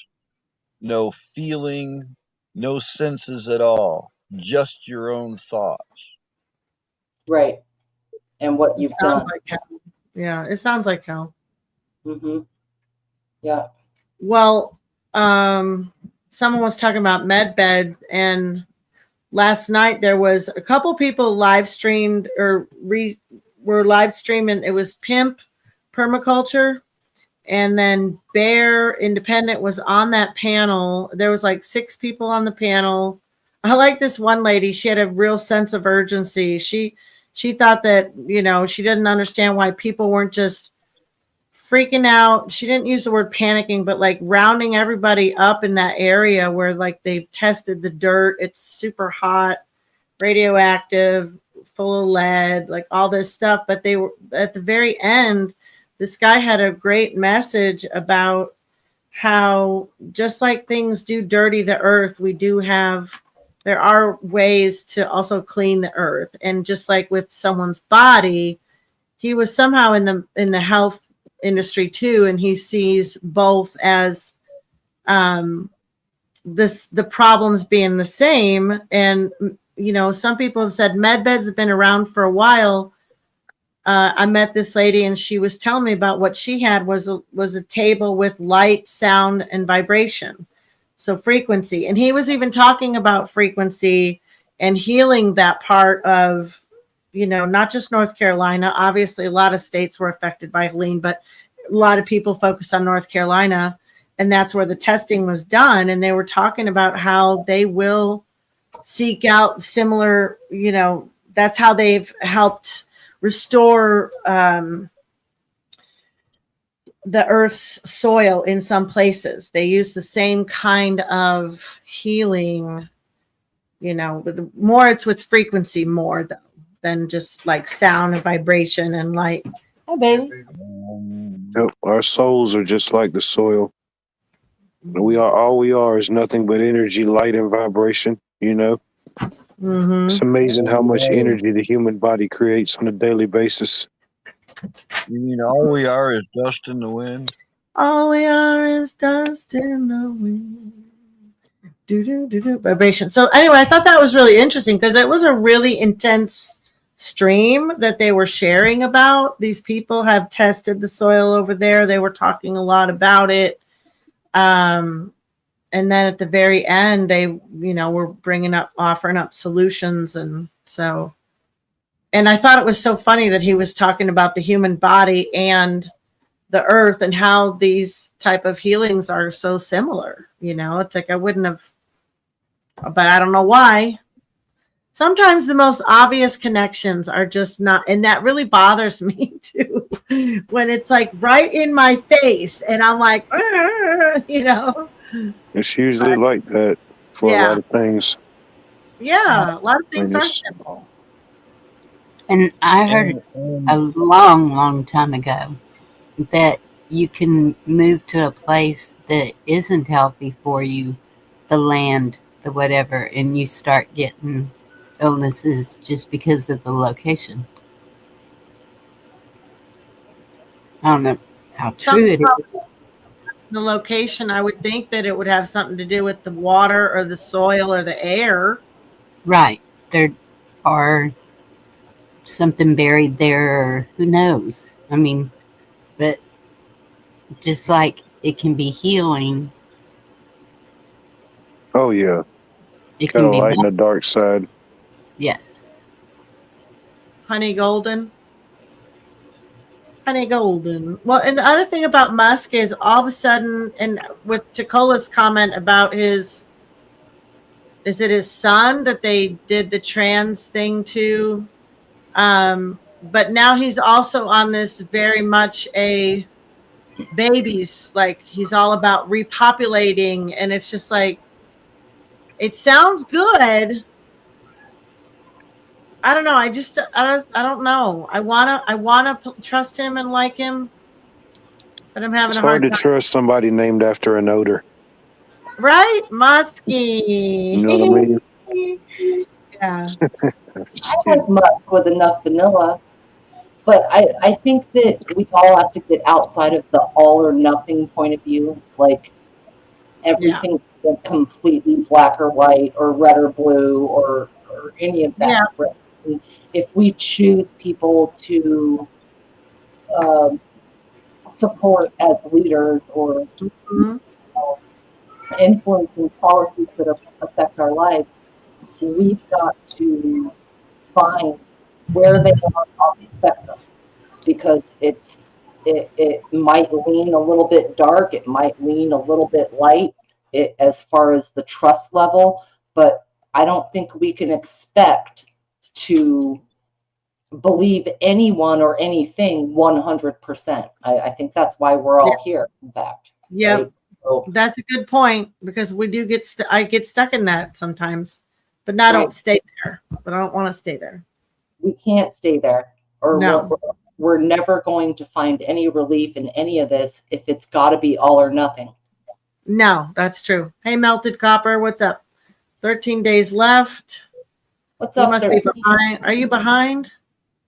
no feeling, no senses at all. Just your own thoughts. Right. And what you've done. Like hell. Yeah, it sounds like hell. Yeah. Well, someone was talking about med bed, and last night there was a couple people live streamed or were live streaming. It was Pimp Permaculture, and then Bear Independent was on that panel. There was like 6 people on the panel. I like this one lady. She had a real sense of urgency. She thought that, she didn't understand why people weren't just freaking out. She didn't use the word panicking, but like rounding everybody up in that area where like they've tested the dirt. It's super hot, radioactive, full of lead, like all this stuff. But they were at the very end, this guy had a great message about how just like things do dirty the earth, there are ways to also clean the earth. And just like with someone's body, he was somehow in the health industry too, and he sees both as the problems being the same. And some people have said med beds have been around for a while. I met this lady and she was telling me about what she had was a table with light, sound, and vibration. So frequency. And he was even talking about frequency and healing that part of, not just North Carolina. Obviously, a lot of states were affected by Helene, but a lot of people focused on North Carolina. And that's where the testing was done. And they were talking about how they will seek out similar, that's how they've helped restore the Earth's soil in some places. They use the same kind of healing, with more, it's with frequency more though than just like sound and vibration and light. Hi, baby. Yep, our souls are just like the soil. We are all we are is nothing but energy, light, and vibration. Mm-hmm. It's amazing how much energy the human body creates on a daily basis. You mean all we are is dust in the wind? All we are is dust in the wind. Vibration. So anyway, I thought that was really interesting because it was a really intense stream that they were sharing about. These people have tested the soil over there. They were talking a lot about it. And then at the very end, they, were offering up solutions. And I thought it was so funny that he was talking about the human body and the earth and how these type of healings are so similar. It's like I wouldn't have, but I don't know why. Sometimes the most obvious connections are just not, and that really bothers me too, when it's like right in my face and I'm like, It's usually like that for a lot of things. Yeah, a lot of things are It's- simple. And I heard a long, long time ago that you can move to a place that isn't healthy for you, the land, the whatever, and you start getting illnesses just because of the location. I don't know how true it is. The location, I would think that it would have something to do with the water or the soil or the air. Right. There are something buried there, or who knows? I mean, but just like it can be healing, Oh yeah, it got can a be light bad. and a dark side. Yes. Honey golden. Well, and the other thing about Musk is all of a sudden, and with Chicola's comment about is it his son that they did the trans thing to? But now he's also on this very much a babies, like he's all about repopulating, and it's just like it sounds good. I don't know. I don't know. I wanna trust him and like him, but I'm having It's a hard hard to time. trust somebody named after an odor. Right, You Musky. know what I mean? Yeah, I like musk with enough vanilla, but I think that we all have to get outside of the all or nothing point of view. Like yeah, everything is completely black or white or red or blue or any of that. yeah. Right? If we choose people to um, support as leaders or Mhm. influencing policies that affect our lives, we've got to find where they are on the spectrum because it might lean a little bit dark, it might lean a little bit light as far as the trust level, but I don't think we can expect to believe anyone or anything 100%. I think that's why we're Yeah, all here, in fact, yeah. right? So, That's a good point because we do I get stuck in that sometimes, but I right, don't stay there. But I don't want to stay there. we can't stay there, or No, we're never going to find any relief in any of this if it's got to be all or nothing. no, that's true. Hey, Melted Copper, what's up? 13 days left. What's You up, must be 13? behind. Are you behind?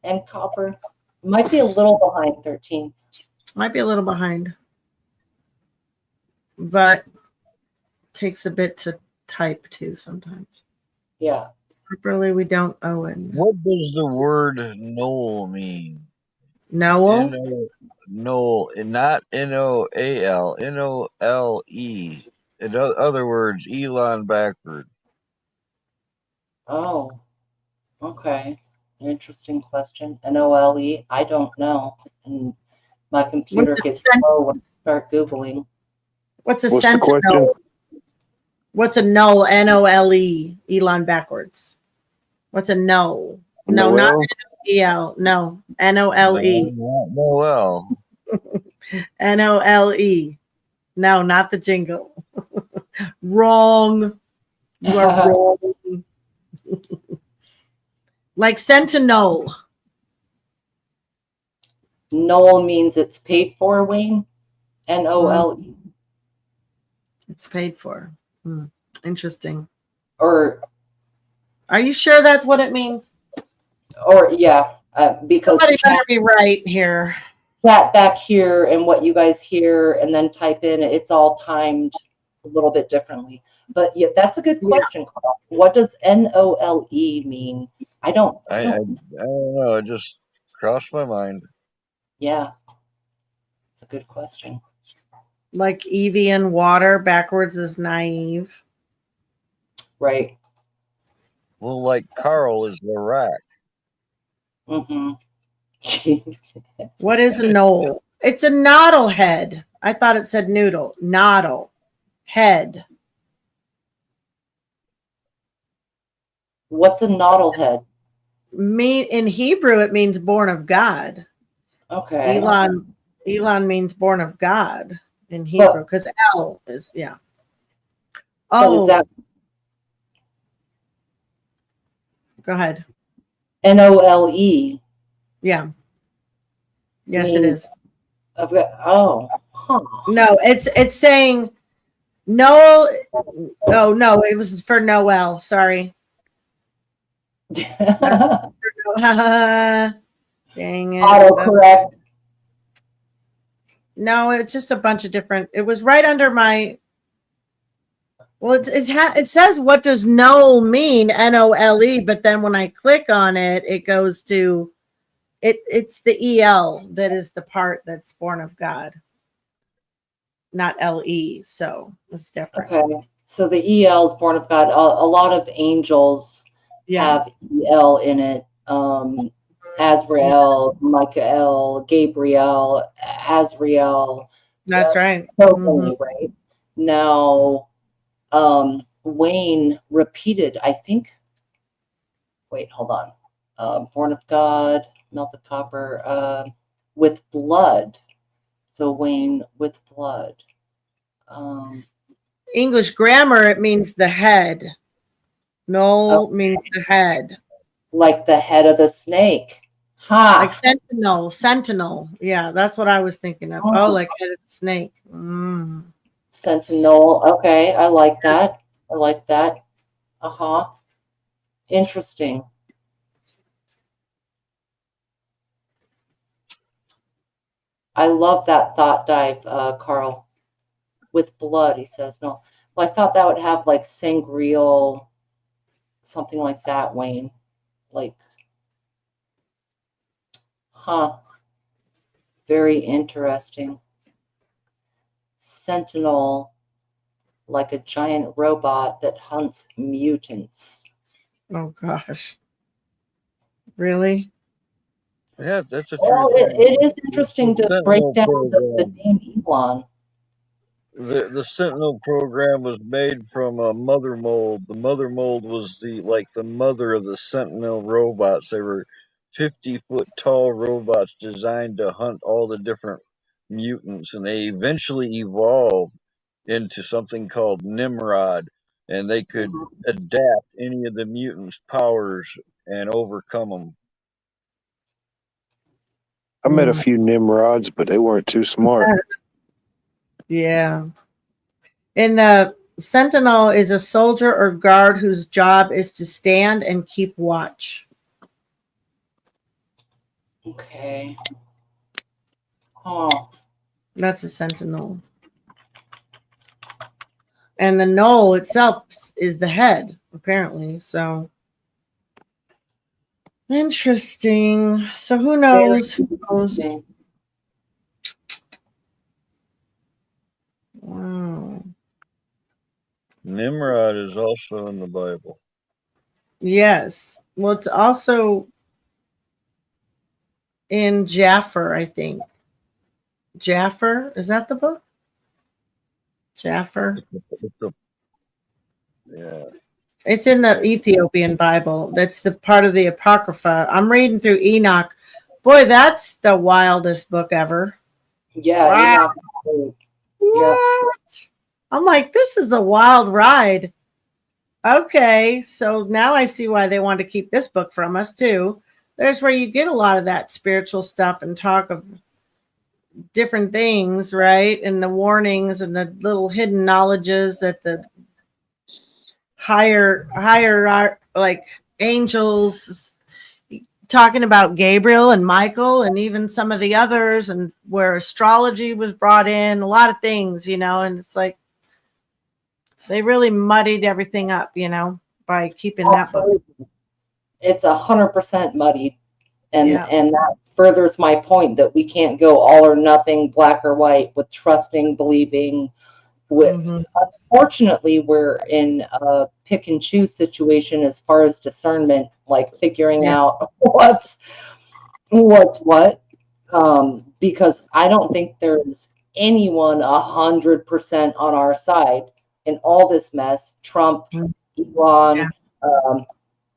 And Copper might be a little behind 13. Might be a little behind, but takes a bit to type too sometimes. Yeah. Properly, we don't owe it. What does the word Noel mean? Noel? Noel, and not Noal, Nole. In other words, Elon backward. Oh, okay. Interesting question. NOLE. I don't know. And my computer What's a gets sen- slow when I start Googling. What's a What's the question? sentinel? What's a null? Nole. Elon backwards. What's a null? No, not Noel? N-O-E-L. No, Nole. No, not Noel. Nole. No, not the jingle. Wrong. You are wrong. Like sentinel. Knoll means it's paid for, Wayne. Nole. It's paid for. Interesting. Or Are you sure that's what it means? yeah, because Somebody better be right here. Chat back here and what you guys hear, and then type in. It's all timed a little bit differently. But yeah, that's a good question, Carl. What does NOLE mean? I don't know. It just crossed my mind. Yeah, it's a good question. Like Evian water backwards is naive. Right. Well, like Carl is Iraq. Mm-hmm. What is a knoll? It's a noddle head. I thought it said noodle. Noddle head. What's a noddle head? In Hebrew, it means born of God. Okay. Elon means born of God in Hebrew because El is Oh, is that? Go ahead. NOLE. Yeah. Yes, it is. Oh. Huh. No, it's saying no. Oh no, it was for Noel. Sorry. Dang it. Autocorrect. No, it's just a bunch of different. It was right under my. Well, it says what does Noel mean? NOLE, but then when I click on it, it goes to it's the EL that is the part that's born of God, not LE. So it's different. Okay, so the EL is born of God. A lot of angels have EL in it. Azrael, Michael, Gabriel, Azrael. That's right. Right. Now, Wayne repeated, I think. Wait, hold on. Born of God, melted copper, with blood. So Wayne with blood. English grammar, it means the head. Knoll means the head. Like the head of the snake. Ha! Like sentinel. Yeah, that's what I was thinking of. Oh, like head of the snake. Sentinel. Okay, I like that. Uh-huh. Interesting. I love that thought dive, Carl. With blood, he says. No. Well, I thought that would have like sangreal, something like that, Wayne. Like, huh. Very interesting. Sentinel, like a giant robot that hunts mutants. Oh gosh. Really? Yeah, that's a Well, it is interesting to break down the name Elon. The Sentinel program was made from a mother mold. The mother mold was the mother of the Sentinel robots. They were 50-foot tall robots designed to hunt all the different mutants, and they eventually evolved into something called Nimrod, and they could adapt any of the mutants' powers and overcome them. I met a few Nimrods, but they weren't too smart. Yeah. And the sentinel is a soldier or guard whose job is to stand and keep watch. Okay. Oh. That's a sentinel. And the knoll itself is the head, apparently. So interesting. So who knows? Who knows? Wow. Nimrod is also in the Bible. Yes. Well, it's also in Jaffer, I think. Jaffer? Is that the book? Jaffer? Yeah. It's in the Ethiopian Bible. That's the part of the Apocrypha. I'm reading through Enoch. Boy, that's the wildest book ever. Yeah, you're Wow. not gonna Yeah. What? I'm like, this is a wild ride. Okay, so now I see why they want to keep this book from us too. There's where you get a lot of that spiritual stuff and talk of different things, right? And the warnings and the little hidden knowledges that the higher like angels, talking about Gabriel and Michael and even some of the others, and where astrology was brought in, a lot of things, and it's like they really muddied everything up, by keeping that book. Absolutely. It's 100% muddied. And Yeah. and that furthers my point that we can't go all or nothing, black or white, with trusting, believing. Mhm. Unfortunately, we're in a pick and choose situation as far as discernment, like figuring Yeah. out what's what. Because I don't think there's anyone 100% on our side in all this mess. Trump, Mhm. Yeah. Elon,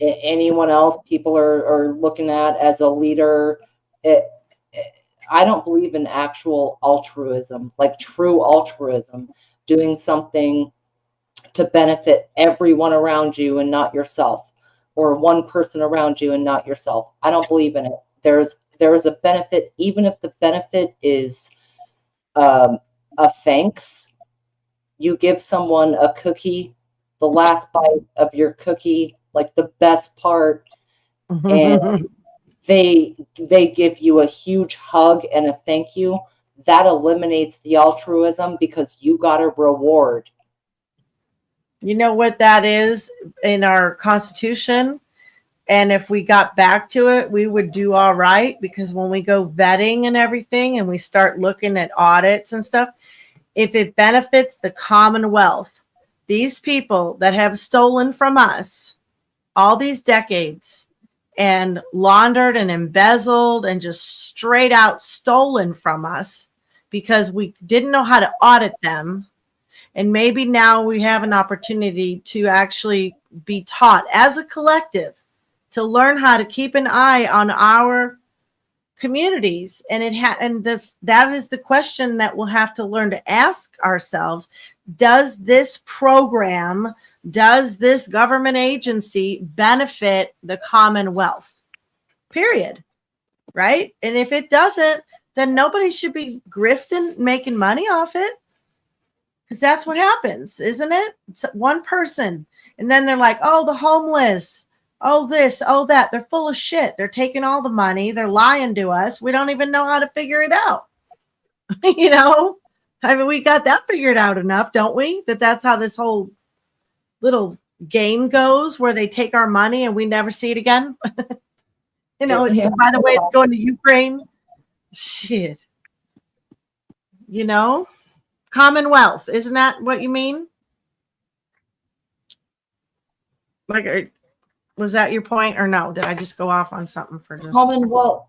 anyone else people are looking at as a leader. I don't believe in actual altruism, like true altruism, doing something to benefit everyone around you and not yourself, or one person around you and not yourself. I don't believe in it. There is a benefit, even if the benefit is a thanks. You give someone a cookie, the last bite of your cookie, like the best part, and they give you a huge hug and a thank you. That eliminates the altruism because you got a reward. You know what that is in our Constitution? And if we got back to it, we would do all right, because when we go vetting and everything and we start looking at audits and stuff, if it benefits the Commonwealth, these people that have stolen from us all these decades and laundered and embezzled and just straight out stolen from us because we didn't know how to audit them. And maybe now we have an opportunity to actually be taught as a collective to learn how to keep an eye on our communities. And that is the question that we'll have to learn to ask ourselves. Does this program, does this government agency benefit the Commonwealth? Period. Right? And if it doesn't, then nobody should be grifting, making money off it. Because that's what happens, isn't it? It's one person. And then they're like, oh, the homeless, oh, this, oh, that. They're full of shit. They're taking all the money. They're lying to us. We don't even know how to figure it out. I mean, we got that figured out enough, don't we? That's how this whole little game goes, where they take our money and we never see it again. Yeah. By the way, it's going to Ukraine. Shit. Commonwealth. Isn't that what you mean? Like, was that your point, or no? Did I just go off on something for just? Commonwealth.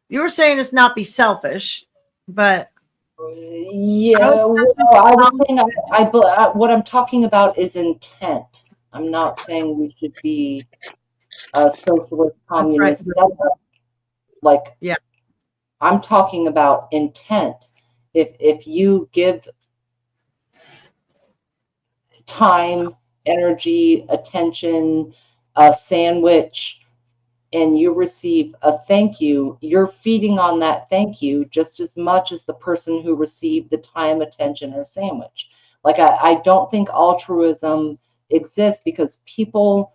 You were saying it's not be selfish, but Yeah, well, I was saying what I'm talking about is intent. I'm not saying we should be a socialist, communist, like, yeah, I'm talking about intent. If you give time, energy, attention, a sandwich, and you receive a thank you, you're feeding on that thank you just as much as the person who received the time, attention, or sandwich. Like, I don't think altruism exists, because people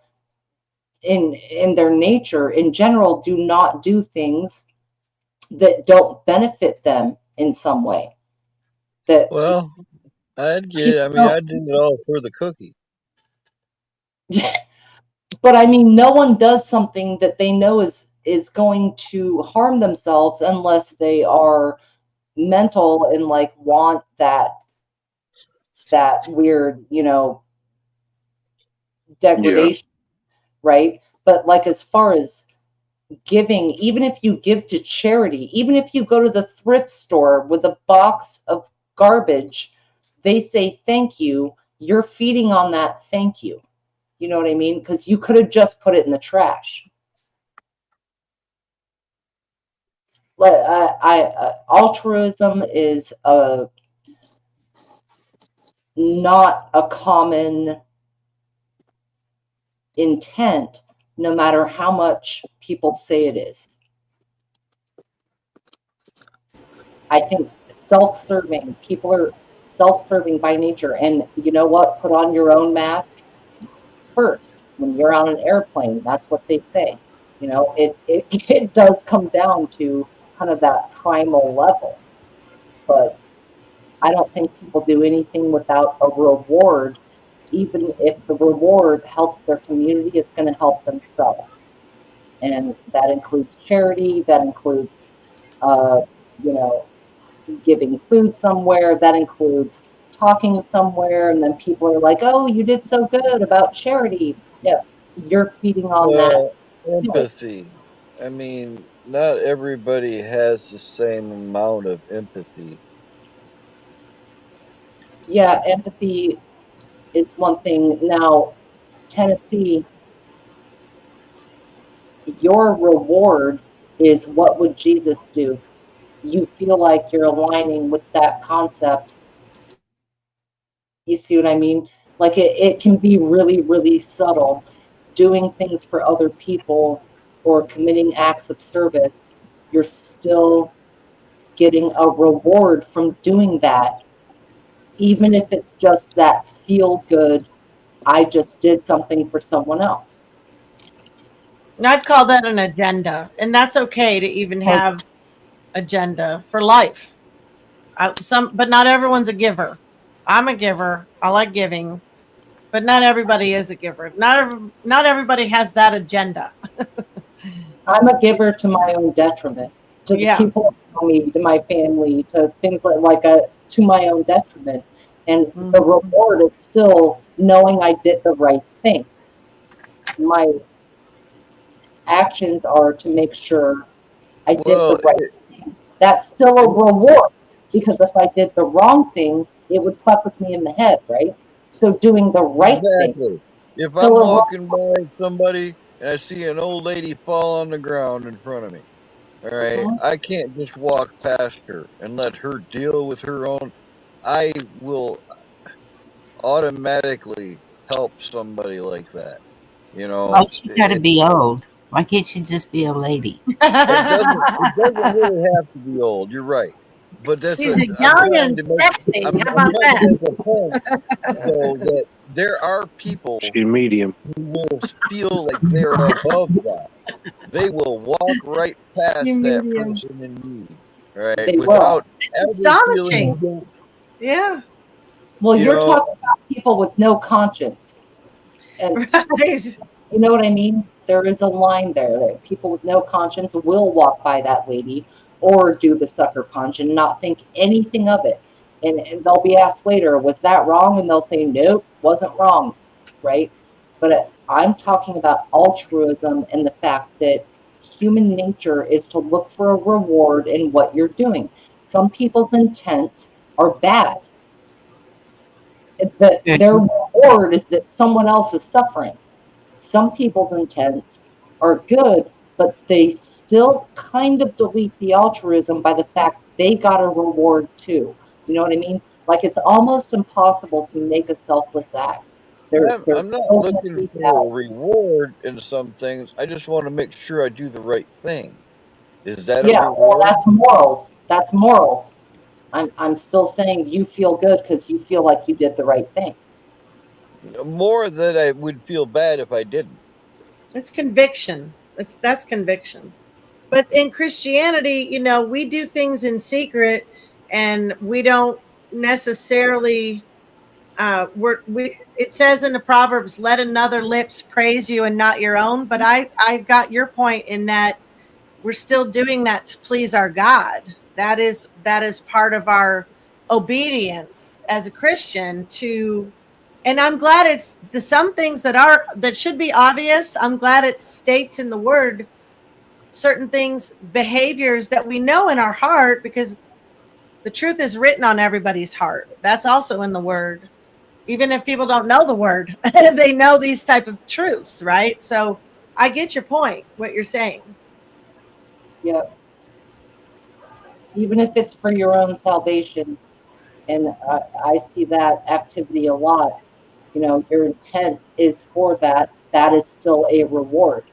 in their nature in general do not do things that don't benefit them in some way. That Well, I'd get it. I people mean, don't. I'd do it all for the cookie. But I mean, no one does something that they know is going to harm themselves unless they are mental and like want that weird, degradation, right? But like, as far as giving, even if you give to charity, even if you go to the thrift store with a box of garbage, they say thank you, you're feeding on that thank you. You know what I mean? Because you could have just put it in the trash. altruism is not a common intent, no matter how much people say it is. I think self-serving, people are self-serving by nature. And you know what? Put on your own mask first. When you're on an airplane, that's what they say. You know, it does come down to kind of that primal level. But I don't think people do anything without a reward. Even if the reward helps their community, it's going to help themselves. And that includes charity, that includes, you know, giving food somewhere, that includes talking somewhere, and then people are like, oh, you did so good about charity. Yeah, you're feeding on that. Empathy. I mean, not everybody has the same amount of empathy. Yeah, empathy is one thing. Now, Tennessee, your reward is what would Jesus do? You feel like you're aligning with that concept. You see what I mean? Like it can be really, really subtle. Doing things for other people or committing acts of service, you're still getting a reward from doing that, even if it's just that feel good, I just did something for someone else. I'd call that an agenda, and that's okay to even have agenda for life. But not everyone's a giver. I'm a giver. I like giving, but not everybody is a giver. Not everybody has that agenda. I'm a giver to my own detriment, to the people around me, to my family, to things to my own detriment. And the reward is still knowing I did the right thing. My actions are to make sure I did the right thing. That's still a reward, because if I did the wrong thing, it would fuck with me in the head, right? So doing the right thing. If I'm walking by somebody and I see an old lady fall on the ground in front of me, all right, I can't just walk past her and let her deal with her own. I will automatically help somebody like that. You know, Why she got to be old? Why can't she just be a lady? it doesn't really have to be old. You're right, but that's She's young and sexy. How about that? Make a point, so that there are people She's medium who will feel like they're above that. They will walk right past that person in need, right? Without astonishing. Yeah. Well, you're talking about people with no conscience. And you know what I mean? There is a line there that people with no conscience will walk by that lady or do the sucker punch and not think anything of it. And they'll be asked later, was that wrong? And they'll say, nope, wasn't wrong, right? But I'm talking about altruism and the fact that human nature is to look for a reward in what you're doing. Some people's intents are bad. Their reward is that someone else is suffering. Some people's intents are good, but they still kind of delete the altruism by the fact they got a reward too. You know what I mean? Like it's almost impossible to make a selfless act. I'm not looking for a reward in some things. I just want to make sure I do the right thing. Is that a reward? Well, that's morals. That's morals. I'm still saying you feel good because you feel like you did the right thing. More that I would feel bad if I didn't. It's conviction. That's conviction. But in Christianity, you know, we do things in secret, and we don't necessarily. It says in the Proverbs, "Let another lips praise you and not your own." But I got your point in that we're still doing that to please our God. That is part of our obedience as a Christian to. And I'm glad it's some things that should be obvious. I'm glad it states in the word certain things, behaviors that we know in our heart, because the truth is written on everybody's heart. That's also in the word. Even if people don't know the word, they know these type of truths, right? So I get your point, what you're saying. Yeah. even if it's for your own salvation. And I see that activity a lot. You know, your intent is for that. That is still a reward,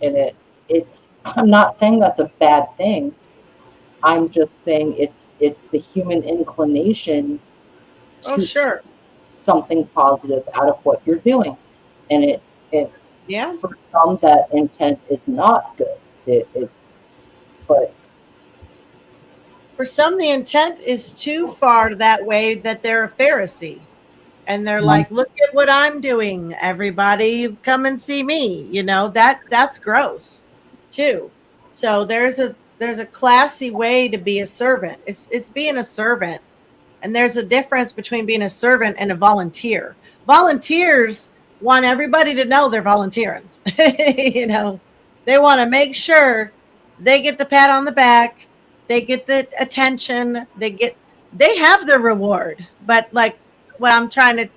and it's. I'm not saying that's a bad thing. I'm just saying it's the human inclination Oh, to sure. something positive out of what you're doing, and it Yeah. for some that intent is not good. It's but For some, the intent is too far that way that they're a Pharisee. And they're like, look at what I'm doing. Everybody come and see me. You know, that's gross too. So there's a classy way to be a servant. It's being a servant. And there's a difference between being a servant and a volunteer. Volunteers want everybody to know they're volunteering. You know, they want to make sure they get the pat on the back, they get the attention, they have their reward. But like what I'm trying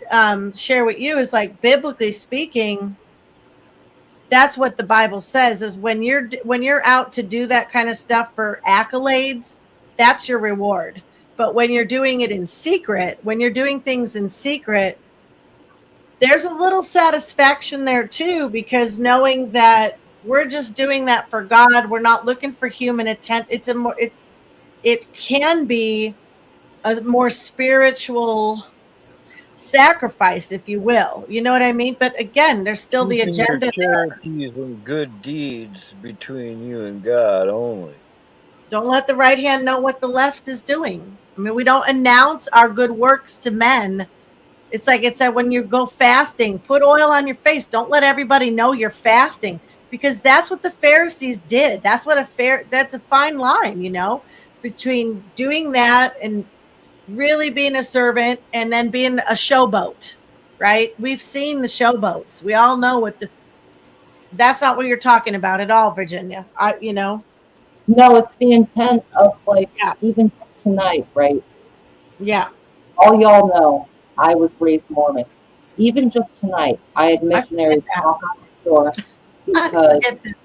to share with you is like biblically speaking, that's what the Bible says is when you're out to do that kind of stuff for accolades, that's your reward. But when you're doing it in secret, when you're doing things in secret, there's a little satisfaction there too, because knowing that we're just doing that for God, we're not looking for human attention. It can be a more spiritual sacrifice, if you will. You know what I mean? But again, there's still the Keeping your agenda there. charities and good deeds between you and God only. Don't let the right hand know what the left is doing. I mean, we don't announce our good works to men. It's like it said when you go fasting, put oil on your face. Don't let everybody know you're fasting because that's what the Pharisees did. That's a fine line, you know, between doing that and really being a servant and then being a showboat, right? We've seen the showboats. We all know that's not what you're talking about at all, Virginia. no, it's the intent of like Yeah, even tonight, right? yeah. All y'all know I was raised Mormon. Even just tonight, I had I forget missionaries that. knock on the door I because forget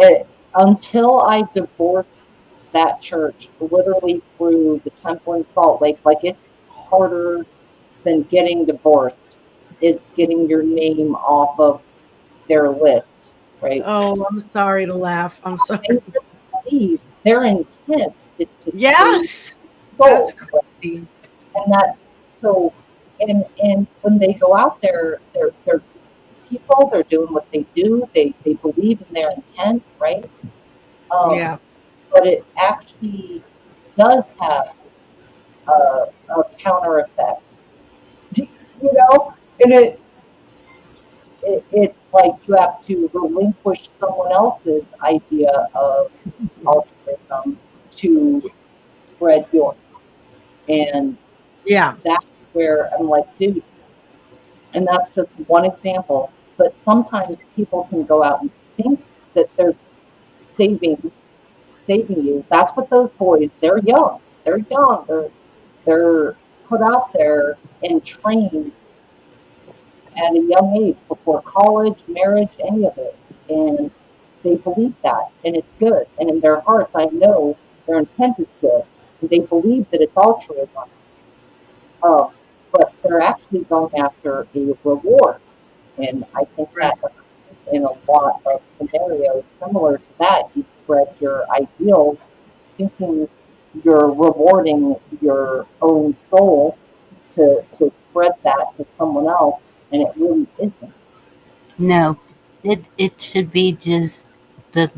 that. until I divorced that church, literally through the temple in Salt Lake, like it's harder than getting divorced, is getting your name off of their list, right? Oh, I'm sorry to laugh. I'm They sorry. believe their intent is to save Yes, that's souls. crazy. And that so and when they go out there, they're people, they're doing what they do, they believe in their intent, right? Um, Yeah, but it actually does have a, a counter effect, you know, and it's like you have to relinquish someone else's idea of altruism to spread yours. And yeah, that's where I'm like, dude, and that's just one example. But sometimes people can go out and think that they're saving saving you. That's what those boys, they're young. They're young. They're put out there and trained at a young age before college, marriage, any of it. And they believe that, and it's good. And in their hearts, I know their intent is good. And they believe that it's altruism. Um, but they're actually going after a reward. And I think right. that occurs in a lot of scenarios similar to that. You spread your ideals thinking you're rewarding your own soul to spread that to someone else, and it really isn't. No, it should be just the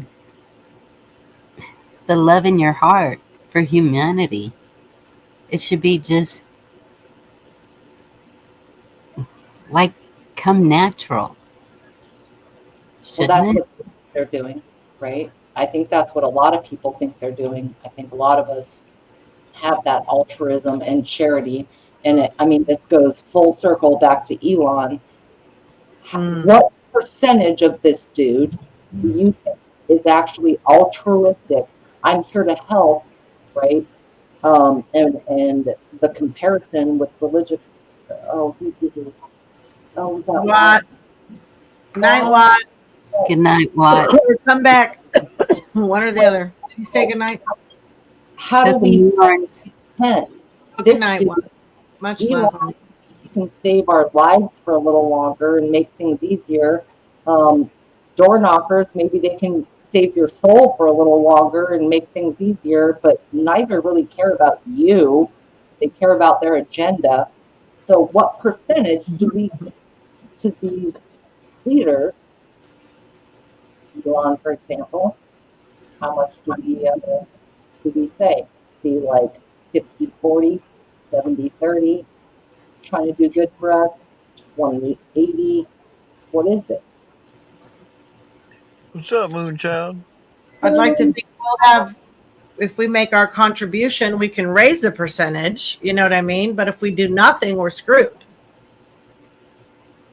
the love in your heart for humanity. It should be just like come natural, Well, shouldn't that's it? what they're doing, right? I think that's what a lot of people think they're doing. I think a lot of us have that altruism and charity. And I mean, this goes full circle back to Elon. Mm. What percentage of this dude do you think is actually altruistic? I'm here to help, right? And the comparison with religious. Oh, who did this? Oh, was that Watt? What? Night Watt? what? Good night, Watt. Or come back. One or the other. Did you say good night? how do That's a we nuance. repent? Good This night, dude, one. Much Eli, love. can save our lives for a little longer and make things easier. Door knockers, maybe they can save your soul for a little longer and make things easier, but neither really care about you. They care about their agenda. So, what percentage do we give to these leaders? Elon, for example, how much do we say? See, like 60-40, 70-30, trying to do good for us, 20-80. What is it? What's up, Moonchild? I'd like to think we'll have, if we make our contribution, we can raise the percentage. You know what I mean? But if we do nothing, we're screwed.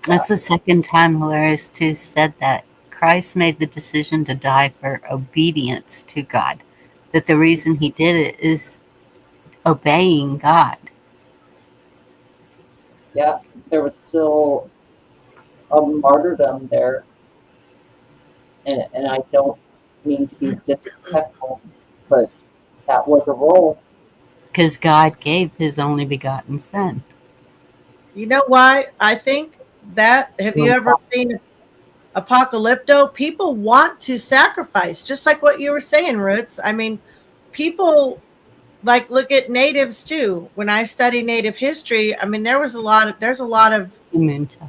That's the second time Hilarious 2 said that. Christ made the decision to die for obedience to God. That the reason he did it is obeying God. Yeah, there was still a martyrdom there. And I don't mean to be disrespectful, but that was a role. Because God gave his only begotten son. You know why? I think that, have you ever seen Apocalypto? People want to sacrifice, just like what you were saying, Roots. I mean, people like look at natives too. When I study native history, I mean, there's a lot of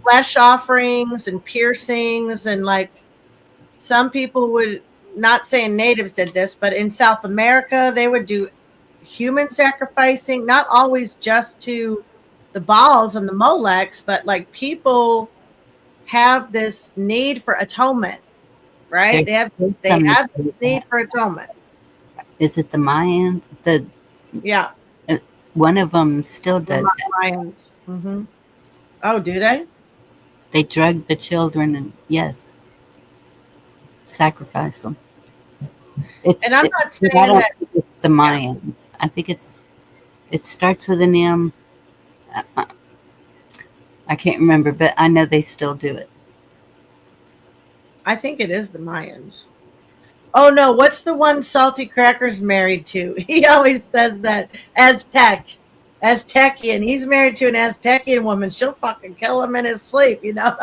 flesh offerings and piercings, and like some people would, not saying natives did this, but in South America, they would do human sacrificing, not always just to the Baals and the Molechs, but like people have this need for atonement, right? There's They have this need for atonement. Is it the Mayans? Yeah. One of them still does The that. Mayans. Mm-hmm. Oh, do they? They drug the children and, yes, sacrifice them. And I'm not saying I don't that think it's the Mayans. I think it starts with an M. I can't remember, but I know they still do it. I think it is the Mayans. Oh no, what's the one Salty Cracker's married to? He always says that Aztecian. He's married to an Aztecian woman. She'll fucking kill him in his sleep, you know.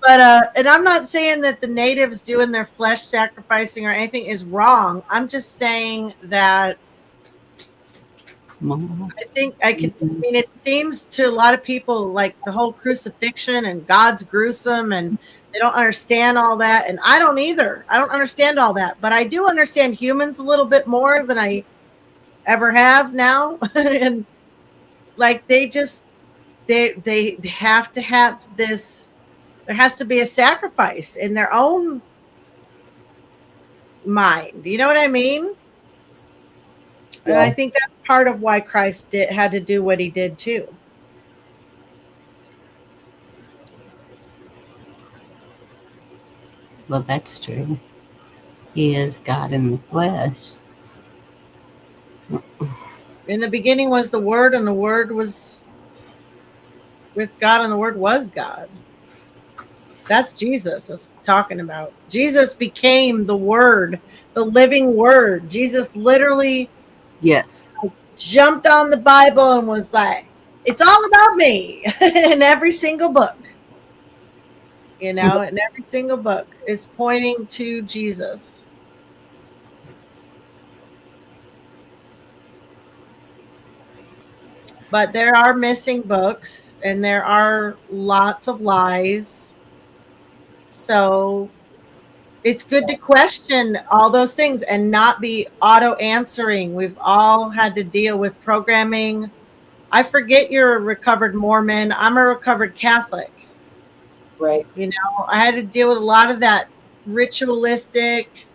But and I'm not saying that the natives doing their flesh sacrificing or anything is wrong. I'm just saying that I mean, it seems to a lot of people like the whole crucifixion and God's gruesome, and they don't understand all that. And I don't either. I don't understand all that, but I do understand humans a little bit more than I ever have now. And like they have to have this. There has to be a sacrifice in their own mind. You know what I mean? And I think that's part of why Christ had to do what he did too. Well, that's true. He is God in the flesh. In the beginning was the Word, and the Word was with God, and the Word was God. That's Jesus is talking about. Jesus became the Word, the living Word. Jesus literally jumped on the Bible and was like, it's all about me in every single book. You know, and every single book is pointing to Jesus. But there are missing books and there are lots of lies. So it's good to question all those things and not be auto answering. We've all had to deal with programming. I forget you're a recovered Mormon. I'm a recovered Catholic. Right. You know, I had to deal with a lot of that ritualistic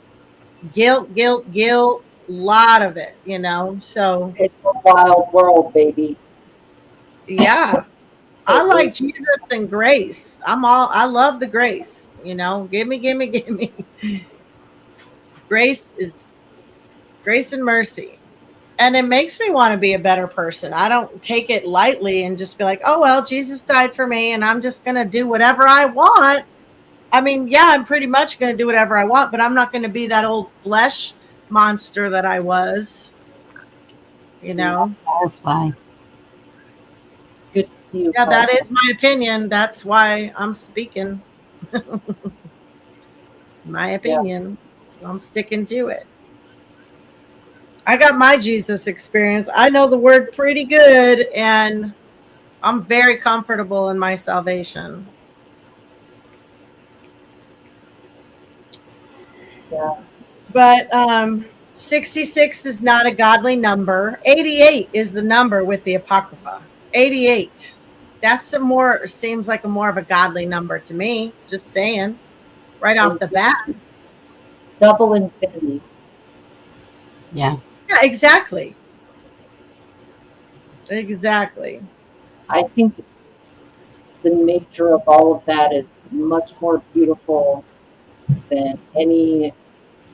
guilt, a lot of it, you know. So it's a wild world, baby. Yeah. I like Jesus and grace. I love the grace, you know. Give me. Grace is grace and mercy. And it makes me want to be a better person. I don't take it lightly and just be like, oh, well, Jesus died for me and I'm just going to do whatever I want. I mean, yeah, I'm pretty much going to do whatever I want, but I'm not going to be that old flesh monster that I was. You know? Firefly. Good to see you. Yeah, that Firefly. is my opinion. That's why I'm speaking. My Yeah. opinion. I'm sticking to it. I got my Jesus experience. I know the word pretty good, and I'm very comfortable in my salvation. Yeah. But 66 is not a godly number. 88 is the number with the Apocrypha. 88. That's a more, seems like a more of a godly number to me. Just saying, right off the bat. Double infinity. Yeah. Yeah, exactly. Exactly. I think the nature of all of that is much more beautiful than any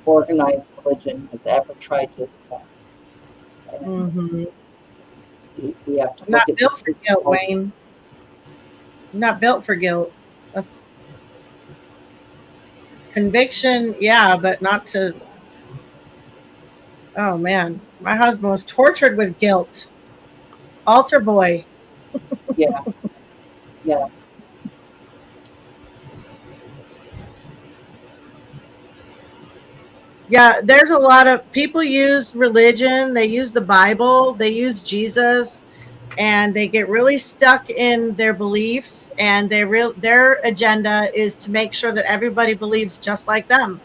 organized religion has ever tried to explain. And Mm-hmm. we have to look Not at built for guilt, the Wayne. Not built for guilt. That's conviction, yeah, but not to. Oh man, my husband was tortured with guilt. Altar boy. yeah, yeah. Yeah, there's a lot of people use religion, they use the Bible, they use Jesus, and they get really stuck in their beliefs, and their agenda is to make sure that everybody believes just like them.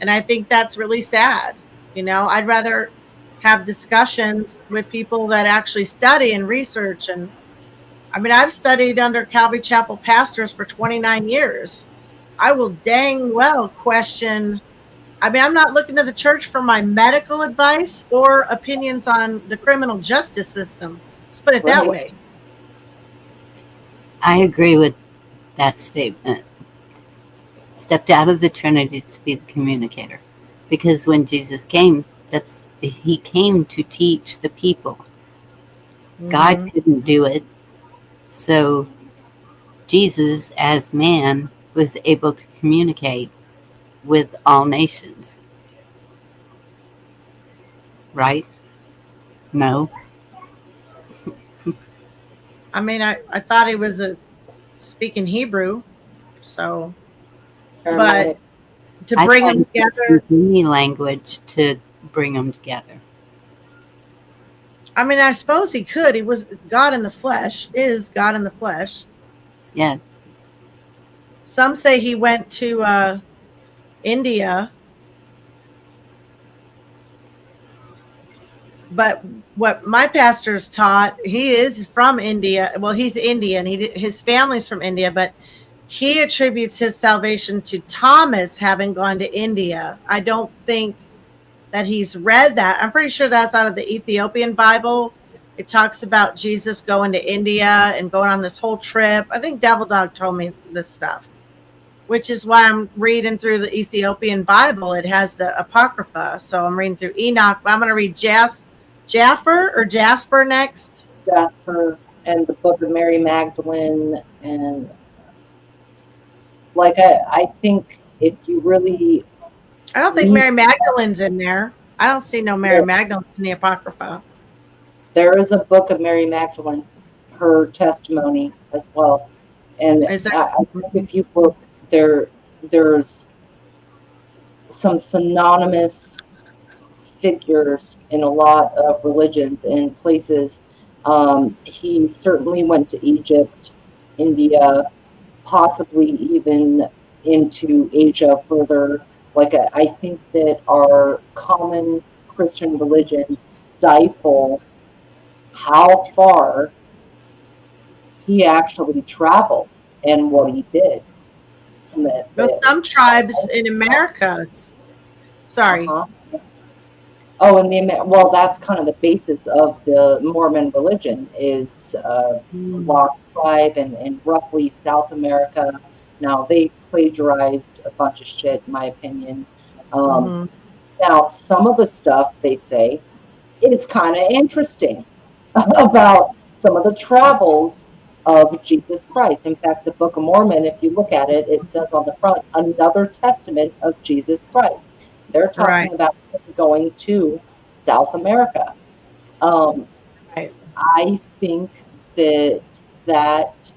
And I think that's really sad. You know, I'd rather have discussions with people that actually study and research. And I mean, I've studied under Calvary Chapel pastors for 29 years. I will dang well question. I mean, I'm not looking to the church for my medical advice or opinions on the criminal justice system. Let's put it that Right. way. I agree with that statement. Stepped out of the Trinity to be the communicator. Because when Jesus came, he came to teach the people. God Mm-hmm. couldn't do it. So Jesus, as man, was able to communicate with all nations. Right? No. I mean, I thought he was speaking Hebrew, so, but Aramaic. to I bring thought them he could together. speak any language to bring them together. I mean, I suppose he could. He was God in the flesh, is God in the flesh. Yes. Some say he went to India, but what my pastor's taught, he is from India. Well, he's Indian. His family's from India, but he attributes his salvation to Thomas having gone to India. I don't think that he's read that. I'm pretty sure that's out of the Ethiopian Bible. It talks about Jesus going to India and going on this whole trip. I think Devil Dog told me this stuff, which is why I'm reading through the Ethiopian Bible. It has the Apocrypha. So I'm reading through Enoch. I'm going to read Jasper next. Jasper and the Book of Mary Magdalene, and like I think if you really I don't think read, Mary Magdalene's in there. I don't see no Mary Magdalene in the Apocrypha. there is a Book of Mary Magdalene, her testimony as well, and Is that I think if you look there's some synonymous figures in a lot of religions and places. He certainly went to Egypt, India, possibly even into Asia further. Like I think that our common Christian religions stifle how far he actually traveled and what he did. And some tribes in America? Sorry. uh-huh. Oh, and well, that's kind of the basis of the Mormon religion is lost tribe and roughly South America. Now they plagiarized a bunch of shit, in my opinion. Mm-hmm. Now some of the stuff they say is kind of interesting about some of the travels of Jesus Christ. In fact, the Book of Mormon, if you look at it, it says on the front, another testament of Jesus Christ. They're talking Right. about going to South America. Um, Right. I think that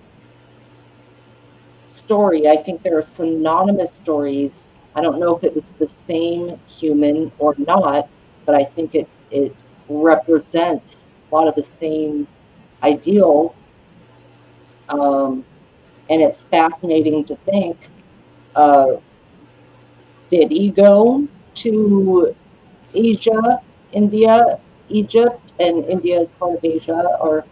story, I think there are synonymous stories. I don't know if it was the same human or not, but I think it represents a lot of the same ideals. And it's fascinating to think, uh, did he go to Asia, India, Egypt, and India is part of Asia, or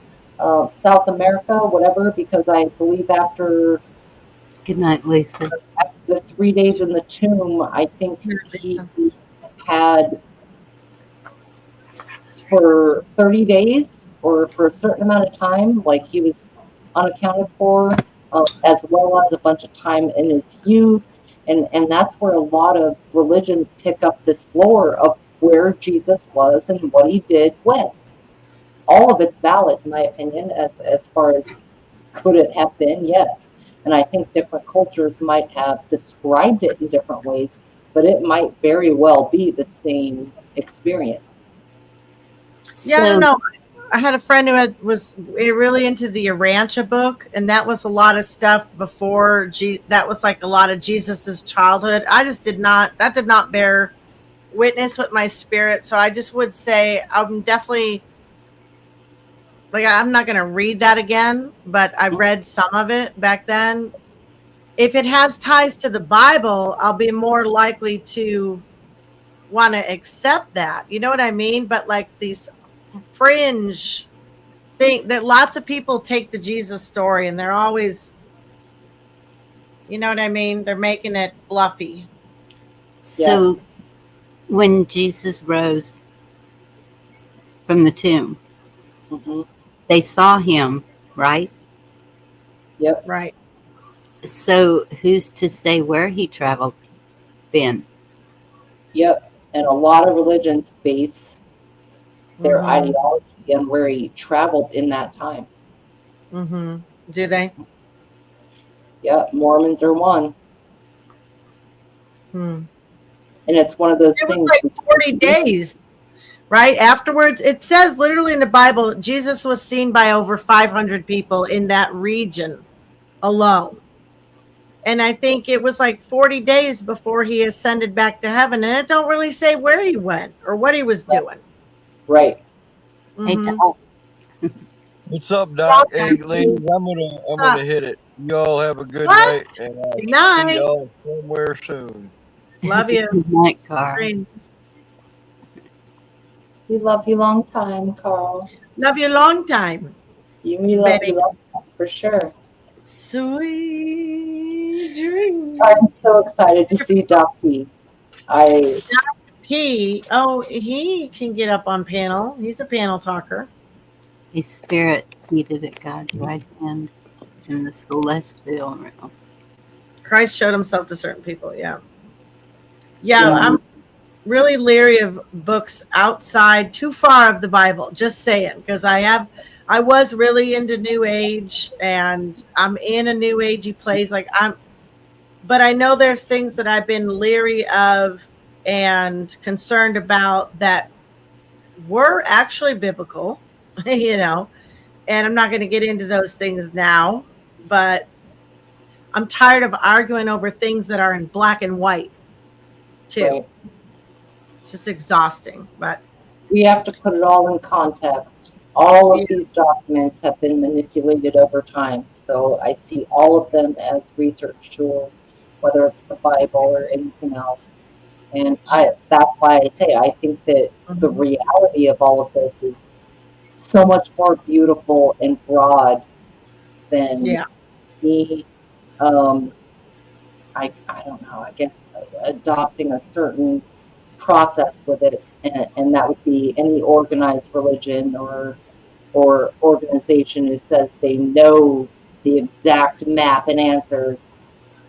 South America, whatever, because I believe after Good night, Lisa. the 3 days in the tomb, I think he had for 30 days or for a certain amount of time, like he was unaccounted for, as well as a bunch of time in his youth. And that's where a lot of religions pick up this lore of where Jesus was and what he did when. All of it's valid, in my opinion, as far as could it have been? Yes. And I think different cultures might have described it in different ways, but it might very well be the same experience. Yeah, I don't So, know. I had a friend who was really into the Arancha book, and that was a lot of stuff before that was like a lot of Jesus's childhood. I just did not that did not bear witness with my spirit. So I just would say I'm definitely like I'm not going to read that again, but I read some of it back then. If it has ties to the Bible, I'll be more likely to want to accept that. You know what I mean? But like these fringe thing that lots of people take the Jesus story and they're always, you know what I mean? They're making it fluffy. Yeah. so when Jesus rose from the tomb, Hmm. they saw him, right? Yep. Right. So who's to say where he traveled then? Yep. And a lot of religions base their Mm-hmm. ideology on where he traveled in that time. Mm-hmm. Do they? Yep. Mormons are one. Hmm. And it's one of those It was things. like 40 days, right? Afterwards, it says literally in the Bible, Jesus was seen by over 500 people in that region alone. And I think it was like 40 days before he ascended back to heaven. And it don't really say where he went or what he was doing. Right. Hey, Mm-hmm. Doc, What's up, Doc? Hey, ladies, I'm gonna hit it. You all have a good What? night, and I'll Good see night. y'all somewhere soon. Love you. good night, Carl. We love you long time, Carl. Love you long time, We love you baby. long time for sure. Sweet dreams. I'm so excited to see Doc P. I He can get up on panel. He's a panel talker. A spirit seated at God's right hand in the celestial realm. Christ showed himself to certain people. Yeah. Yeah. yeah, I'm really leery of books outside too far of the Bible. Just saying. Because I was really into New Age and I'm in a New Agey place. But I know there's things that I've been leery of and concerned about that were actually biblical, you know, and I'm not going to get into those things now, but I'm tired of arguing over things that are in black and white too. right. It's just exhausting, but We have to put it all in context. All yeah. of these documents have been manipulated over time. So I see all of them as research tools, whether it's the Bible or anything else. And that's why I say I think that the Mhm. reality of all of this is so much more beautiful and broad than Yeah. me. Um, I don't know. I guess adopting a certain process with it, and that would be any organized religion or organization who says they know the exact map and answers.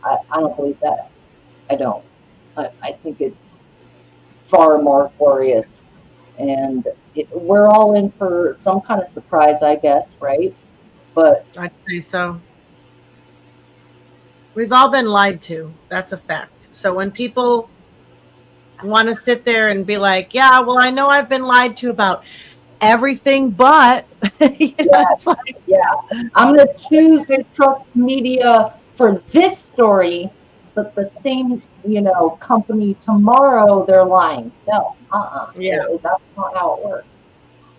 I don't believe that. I don't. I think it's far more glorious, and we're all in for some kind of surprise, I guess, right? But I'd say so. We've all been lied to. That's a fact. So when people want to sit there and be like, yeah, well, I know I've been lied to about everything, but it's like, Yeah, I'm going to choose to trust media for this story, but the same, company tomorrow, they're lying. No, yeah. that's not how it works.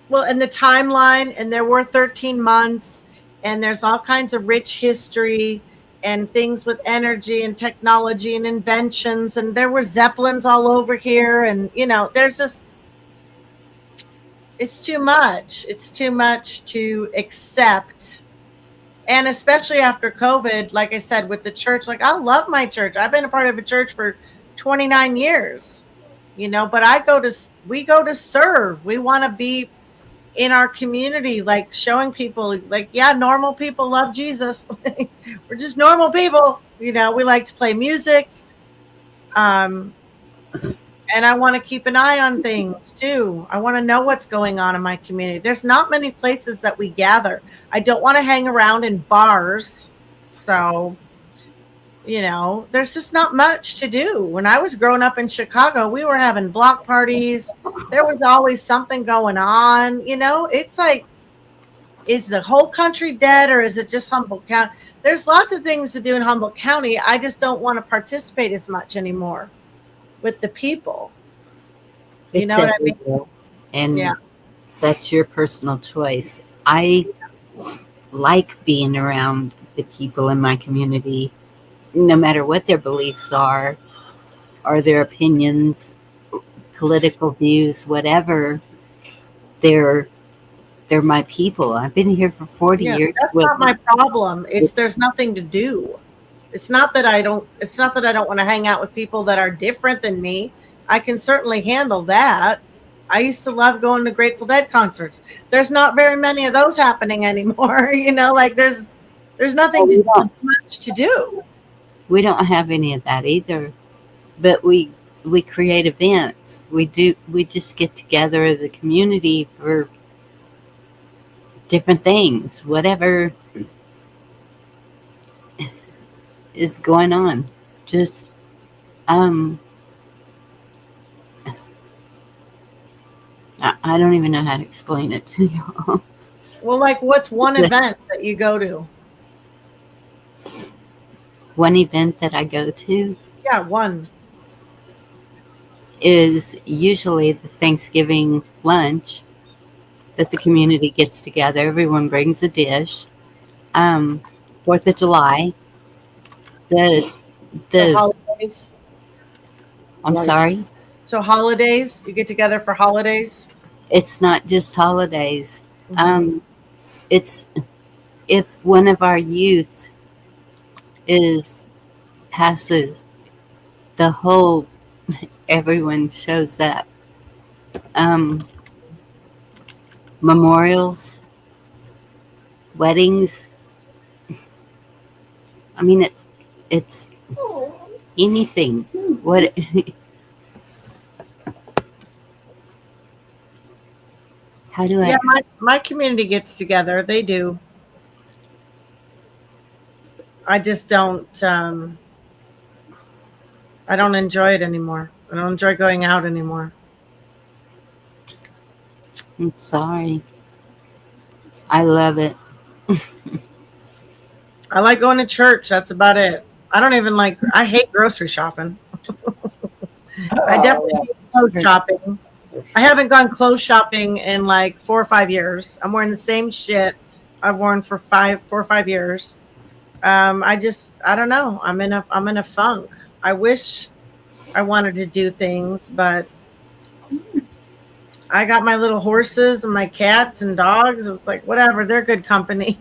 Well, and the timeline, and there were 13 months, and there's all kinds of rich history and things with energy and technology and inventions, and there were zeppelins all over here, and there's just, it's too much. It's too much to accept. And especially after COVID, like I said, with the church, like I love my church. I've been a part of a church for 29 years, but we go to serve. We want to be in our community, like showing people, like, yeah, normal people love Jesus. We're just normal people. We like to play music. Um, and I want to keep an eye on things too. I want to know what's going on in my community. There's not many places that we gather. I don't want to hang around in bars. So, there's just not much to do. When I was growing up in Chicago, we were having block parties. There was always something going on. It's like, is the whole country dead, or is it just Humboldt County? There's lots of things to do in Humboldt County. I just don't want to participate as much anymore with the people. You know what I mean? And Yeah. that's your personal choice. I like being around the people in my community, no matter what their beliefs are or their opinions, political views, whatever. They're my people. I've been here for 40 years. That's not my problem. There's nothing to do. It's not that I don't want to hang out with people that are different than me. I can certainly handle that. I used to love going to Grateful Dead concerts. There's not very many of those happening anymore. Like there's nothing much to do. We don't have any of that either. But we create events. We just get together as a community for different things, whatever is going on. Just I don't even know how to explain it to y'all. Well, like, what's one event that you go to? One event that I go to? Yeah, one. Is usually the Thanksgiving lunch that the community gets together. Everyone brings a dish. 4th of July. The holidays. I'm sorry? So holidays, you get together for holidays? It's not just holidays. It's if one of our youth passes, the whole everyone shows up. Memorials, weddings. I mean, it's anything. What? How do I? Yeah, my community gets together. They do. I just don't. I don't enjoy it anymore. I don't enjoy going out anymore. I'm sorry. I love it. I like going to church. That's about it. I don't even like. I hate grocery shopping. I definitely hate clothes shopping. I haven't gone clothes shopping in like 4 or 5 years. I'm wearing the same shit I've worn for 4 or 5 years. I don't know. I'm in a funk. I wish I wanted to do things, but I got my little horses and my cats and dogs. It's like, whatever. They're good company,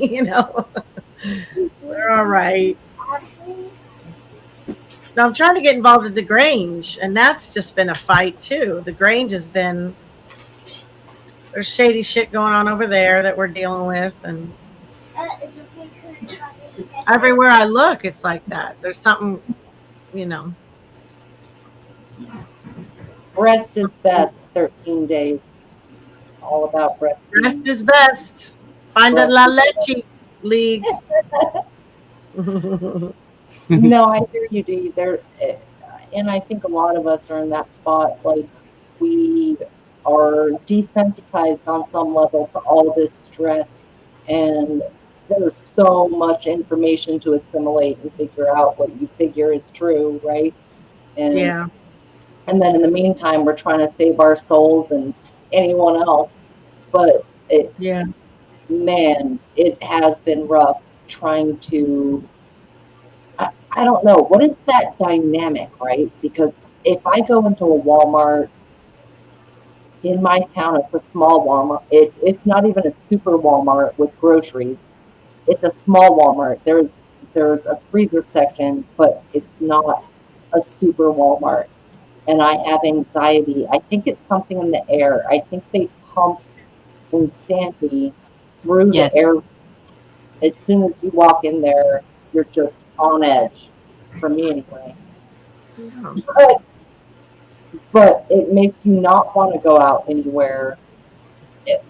They're all right. Now I'm trying to get involved with the Grange, and that's just been a fight too. The Grange has been, there's shady shit going on over there that we're dealing with, and everywhere I look, it's like that. There's something, Rest is best. 13 days. All about breastfeeding. Rest is best. Find the La Leche League. No, I hear you, Dee. and I think a lot of us are in that spot. Like, we are desensitized on some level to all this stress, and there's so much information to assimilate and figure out what you figure is true, right? And Yeah. and then in the meantime, we're trying to save our souls and anyone else. But it, Yeah. man, it has been rough trying to. I don't know what is that dynamic, right? Because if I go into a Walmart in my town, it's a small Walmart. It's not even a super Walmart with groceries. It's a small Walmart. There's a freezer section, but it's not a super Walmart. And I have anxiety. I think it's something in the air. I think they pump insanity through the Yes. air. As soon as you walk in there, you're just on edge. For me, anyway. Yeah. But it makes you not want to go out anywhere. It,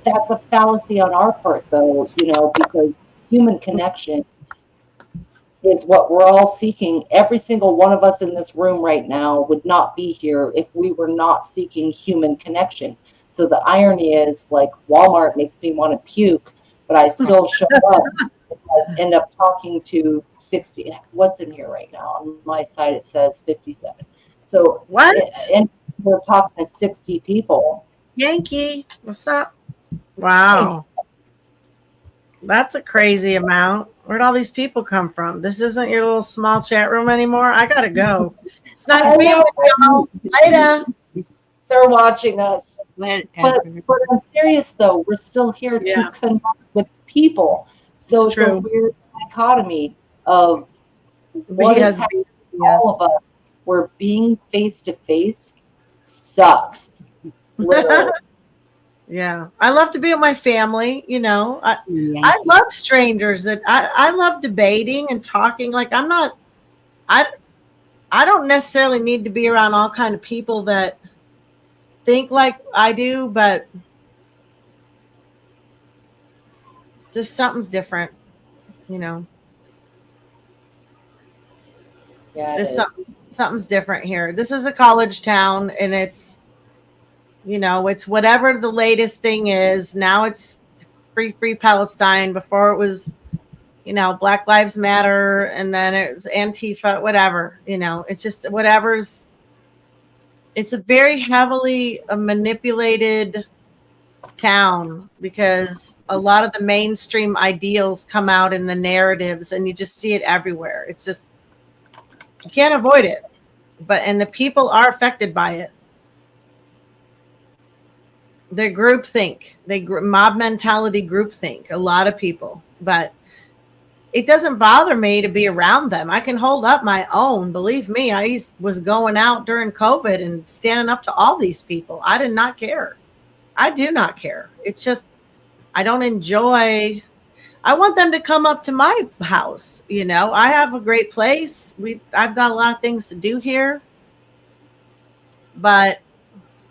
that's a fallacy on our part, though, because human connection is what we're all seeking. Every single one of us in this room right now would not be here if we were not seeking human connection. So the irony is, like, Walmart makes me want to puke, but I still show up. I end up talking to 60. What's in here right now? On my side, it says 57. So, What? and we're talking to 60 people. Yankee, what's up? Wow. That's a crazy amount. Where'd all these people come from? This isn't your little small chat room anymore. I gotta go. It's nice I being know, with y'all. Later. they're watching us. But Whatever. I'm serious, though. We're still here Yeah. to connect with people. So It's it's a true. weird dichotomy of what is Yes. happening to Yes. all of us, where being face to face sucks. Literally. Yeah. I love to be with my family. I Yankee. love strangers. That I love debating and talking. Like, I I don't necessarily need to be around all kind of people that think like I do, but just something's different. You know, Yeah, it there's is. something's different here. This is a college town, and it's whatever the latest thing is. Now it's free Palestine. Before it was, Black Lives Matter, and then it was Antifa, whatever. It's just whatever's. It's a very heavily manipulated town because a lot of the mainstream ideals come out in the narratives, and you just see it everywhere. It's just, you can't avoid it, and the people are affected by it. They're groupthink, mob mentality, groupthink. A lot of people, but it doesn't bother me to be around them. I can hold up my own. Believe me, was going out during COVID and standing up to all these people. I did not care. I do not care. It's just I don't enjoy. I want them to come up to my house. I have a great place. I've got a lot of things to do here, but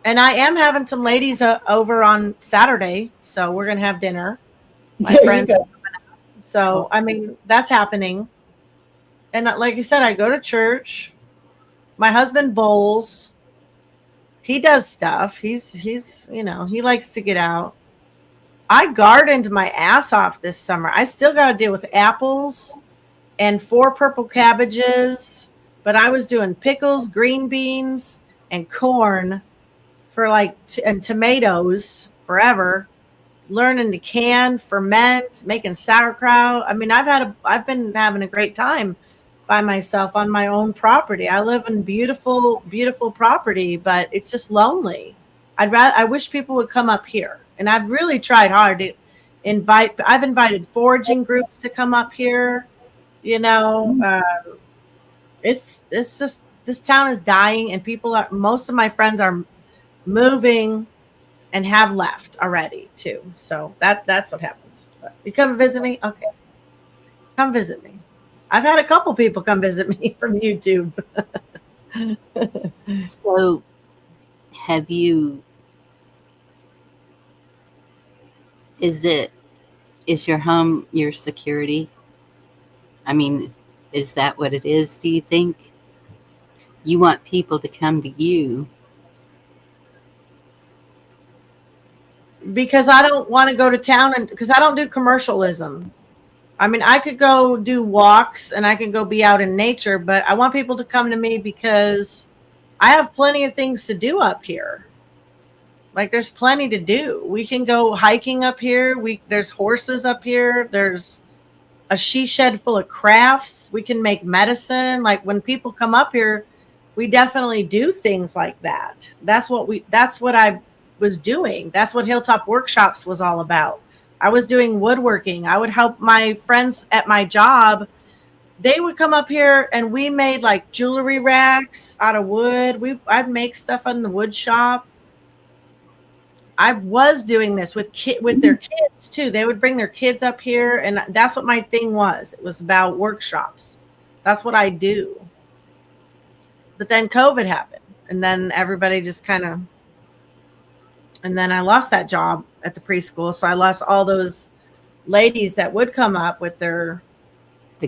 and I am having some ladies over on Saturday, so we're gonna have dinner. My There you friends. go. So I mean that's happening, and like I said, I go to church. My husband bowls. He does stuff. He's he likes to get out. I gardened my ass off this summer. I still got to deal with apples and 4 purple cabbages, but I was doing pickles, green beans, and corn for and tomatoes forever. Learning to can, ferment, making sauerkraut. I mean, I've been having a great time by myself on my own property. I live in beautiful, beautiful property, but it's just lonely. I wish people would come up here, and I've really tried hard to I've invited foraging groups to come up here. It's just this town is dying, and most of my friends are moving and have left already too. So that's what happens. You come visit me? Okay. Come visit me. I've had a couple people come visit me from YouTube. So, have you? Is your home your security? I mean, is that what it is? Do you think? you want people to come to you. Because I don't want to go to town, and because I don't do commercialism. I mean, I could go do walks and I can go be out in nature, but I want people to come to me because I have plenty of things to do up here. Like there's plenty to do. We can go hiking up here. There's horses up here. There's a she shed full of crafts. We can make medicine. Like when people come up here, we definitely do things like that. That's what I was doing. That's what Hilltop Workshops was all about. I was doing woodworking. I would help my friends at my job. They would come up here and we made like jewelry racks out of wood. I'd make stuff in the wood shop. I was doing this with their kids too. They would bring their kids up here, and that's what my thing was. It was about workshops. That's what I do. But then COVID happened, and then everybody just kind of, and then I lost that job at the preschool, so I lost all those ladies that would come up with their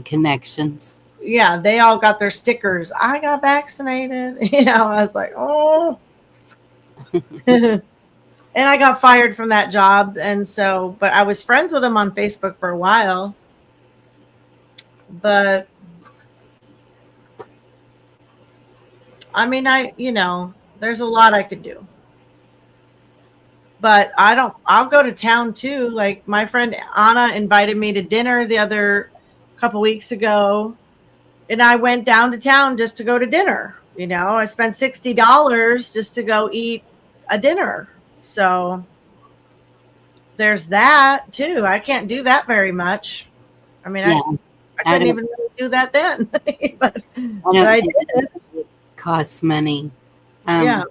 connections. Yeah, they all got their stickers. I got vaccinated. I was like, oh. And I got fired from that job. And so, but I was friends with them on Facebook for a while. But I mean, there's a lot I could do. But I'll go to town too. Like my friend Anna invited me to dinner the other couple weeks ago. And I went down to town just to go to dinner. I spent $60 just to go eat a dinner. So there's that too. I can't do that very much. I mean, yeah, I couldn't even really do that then. but I did. It costs money. Yeah.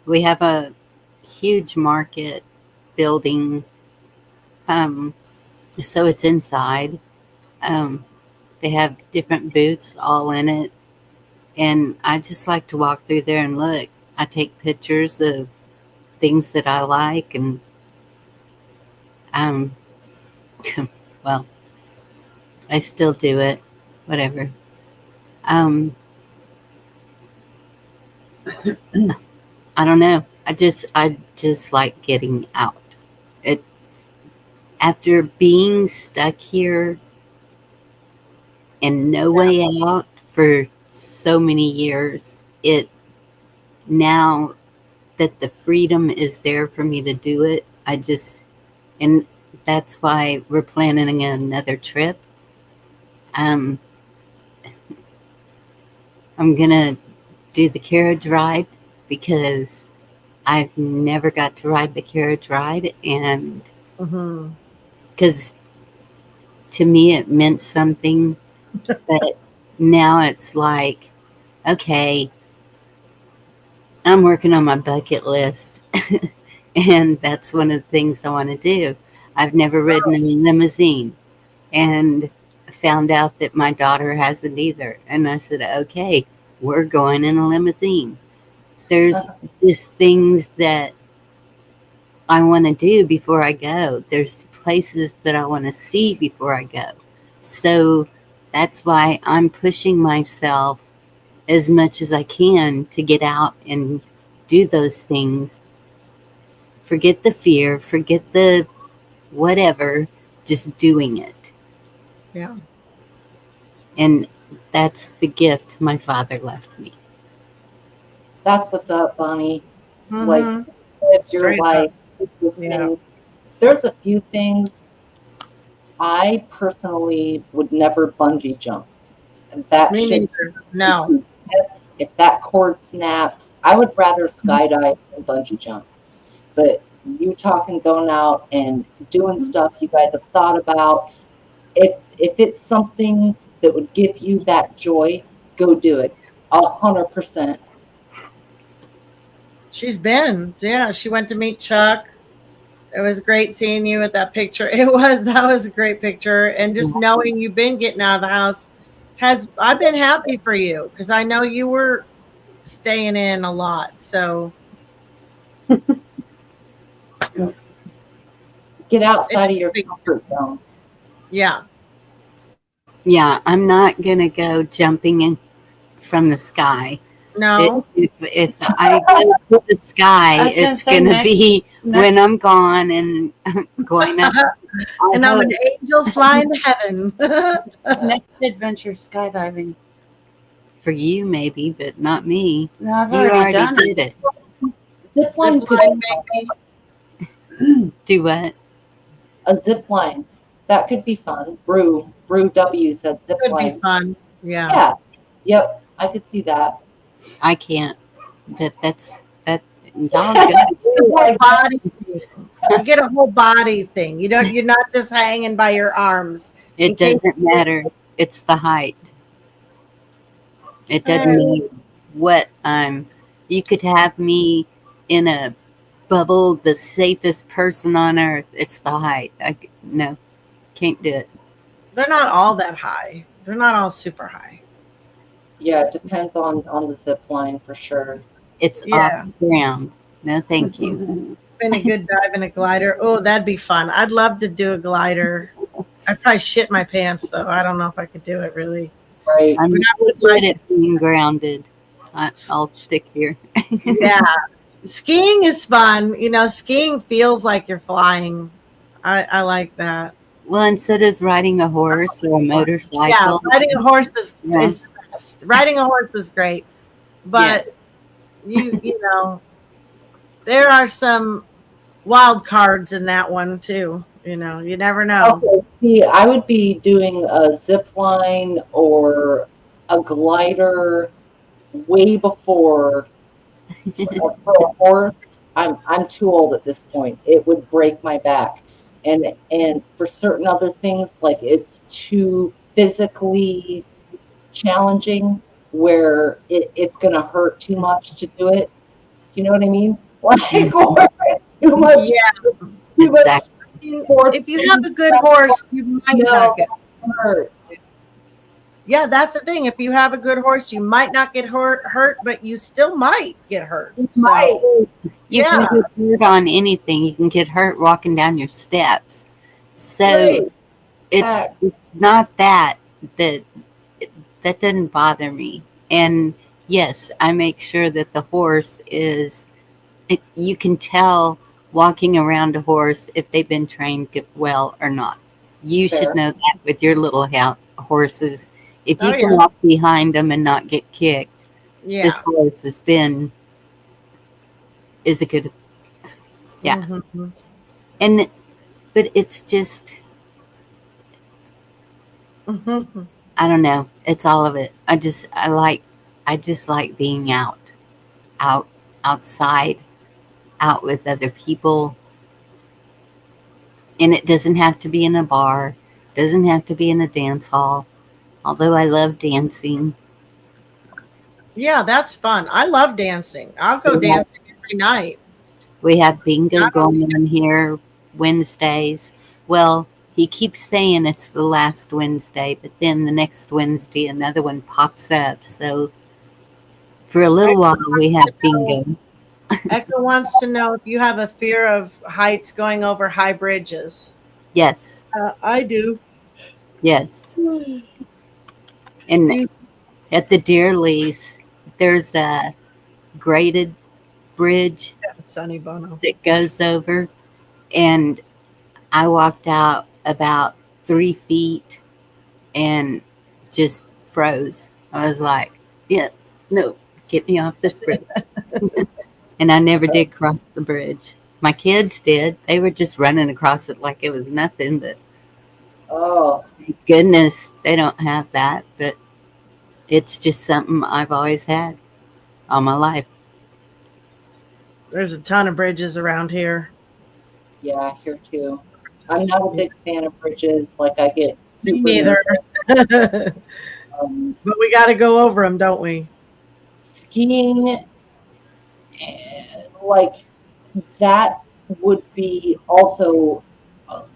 We have a huge market building. So it's inside. They have different booths all in it. And I just like to walk through there and look. I take pictures of things that I like, and well, I still do it, whatever. I don't know. I just like getting out. After being stuck here and no way out for so many years, now that the freedom is there for me to do it, and that's why we're planning another trip. I'm gonna do the carriage ride because I've never got to ride the carriage ride, and because to me it meant something, but now it's like, okay, I'm working on my bucket list, and that's one of the things I want to do. I've never ridden in a limousine, and I found out that my daughter hasn't either. And I said, okay, we're going in a limousine. There's just things that I want to do before I go. There's places that I want to see before I go. So that's why I'm pushing myself as much as I can to get out and do those things. Forget the fear, forget the whatever, just doing it. Yeah. And that's the gift my father left me. That's what's up, Bonnie. Like, if your Straight life, there's a few things. I personally would never bungee jump. And that Me shit, neither. No. if that cord snaps, I would rather skydive than bungee jump. But you talking going out and doing stuff you guys have thought about, if it's something that would give you that joy, go do it. 100%. She went to meet Chuck. It was great seeing you at that picture. That was a great picture. And just knowing you've been getting out of the house I've been happy for you, because I know you were staying in a lot. So get outside of your comfort zone. Yeah. Yeah, I'm not going to go jumping in from the sky. No. If I go to the sky, it's gonna be when I'm gone and going up. And I'm an angel flying to heaven. Next adventure skydiving. For you, maybe, but not me. No, I've You already already done did it. Zip line Zip could line, be maybe. Do what? a zip line. That could be fun. Brew W said zip Could be line. fun. Yeah. Yeah. Yep. I could see that. I can't. But that. Y'all good. Whole body thing. You get a whole body thing. You're not just hanging by your arms. It In case- doesn't matter. It's the height. It doesn't matter what I'm. You could have me in a bubble, the safest person on earth. It's the height. No, can't do it. They're not all that high. They're not all super high. Yeah, it depends on the zip line for sure. It's Yeah. off the ground. No, thank you. Been a good dive in a glider. Oh, that'd be fun. I'd love to do a glider. I'd probably shit my pants though. I don't know if I could do it really. Right. I'm But I really would good like at being grounded. I'll stick here. Yeah. Skiing is fun. Skiing feels like you're flying. I like that. Well, and so does riding a horse or a motorcycle. Yeah, riding a horse is Yeah. the best. Riding a horse is great. But you know, there are some wild cards in that one too. You never know. Okay. See, I would be doing a zip line or a glider way before for a horse. I'm too old at this point. It would break my back. And for certain other things, like it's too physically challenging where it's gonna hurt too much to do it. You know what I mean? Like or it's too much. Yeah. Too much Exactly. force If you have a good horse, you might not get hurt. Yeah, that's the thing. If you have a good horse, you might not get hurt, but you still might get hurt. So, Right. You Yeah. can get hurt on anything. You can get hurt walking down your steps. So Right. it's not that doesn't bother me. And yes, I make sure that the horse is. You can tell walking around a horse if they've been trained well or not. You Fair. should know that with your little horses. If you Oh, can yeah. walk behind them and not get kicked, yeah. this horse is a good. Yeah. Mhm. But it's just, Mhm. I don't know. It's all of it. I just like being outside, out with other people. And it doesn't have to be in a bar, doesn't have to be in a dance hall. Although I love dancing. Yeah, that's fun. I love dancing. I'll go Yeah. dancing every night. We have bingo going on here Wednesdays. Well, he keeps saying it's the last Wednesday, but then the next Wednesday another one pops up. So for a little while we have bingo. Echo wants to know if you have a fear of heights going over high bridges. Yes, I do. yes. And at the Deer Lease, there's a graded bridge Sonny Bono. that goes over, and I walked out about 3 feet and just froze. I was like, yeah, no, get me off this bridge. And I never did cross the bridge. My kids did. They were just running across it like it was nothing, but Oh, thank goodness they don't have that. But it's just something I've always had all my life. There's a ton of bridges around here. yeah, here too. I'm not a big fan of bridges. Like I get super. Me neither. nervous. But we got to go over them, don't we? Skiing, like that would be also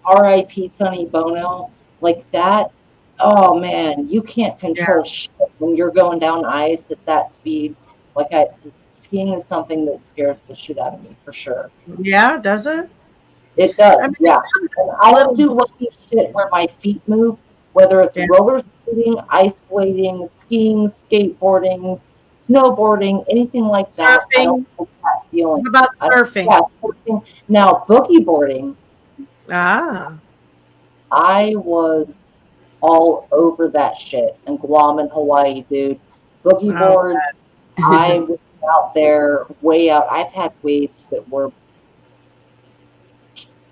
R.I.P. Sonny Bono. Like that. Oh man, you can't control shit when you're going down ice at that speed. Like skiing is something that scares the shit out of me for sure. Yeah, does it? It does, I mean, yeah. And I don't do lucky shit where my feet move, whether it's Yeah. roller skating, ice blading, skiing, skateboarding, snowboarding, anything like that. I don't Surfing. like that feeling. What about surfing? Yeah, surfing. Now, boogie boarding, Ah. I was all over that shit in Guam and Hawaii, dude. Boogie Oh, boards, I was out there way out. I've had waves that were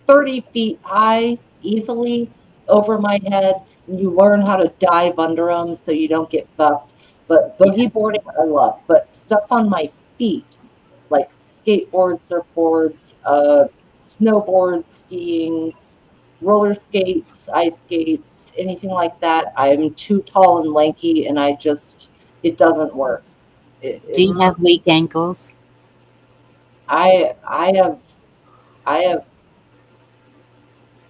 30 feet high easily over my head. And you learn how to dive under them so you don't get fucked. But boogie Yes. boarding, I love. But stuff on my feet, like skateboards, surfboards, snowboards, skiing, roller skates, ice skates, anything like that. I'm too tall and lanky, and it doesn't work. Do you have weak ankles? I have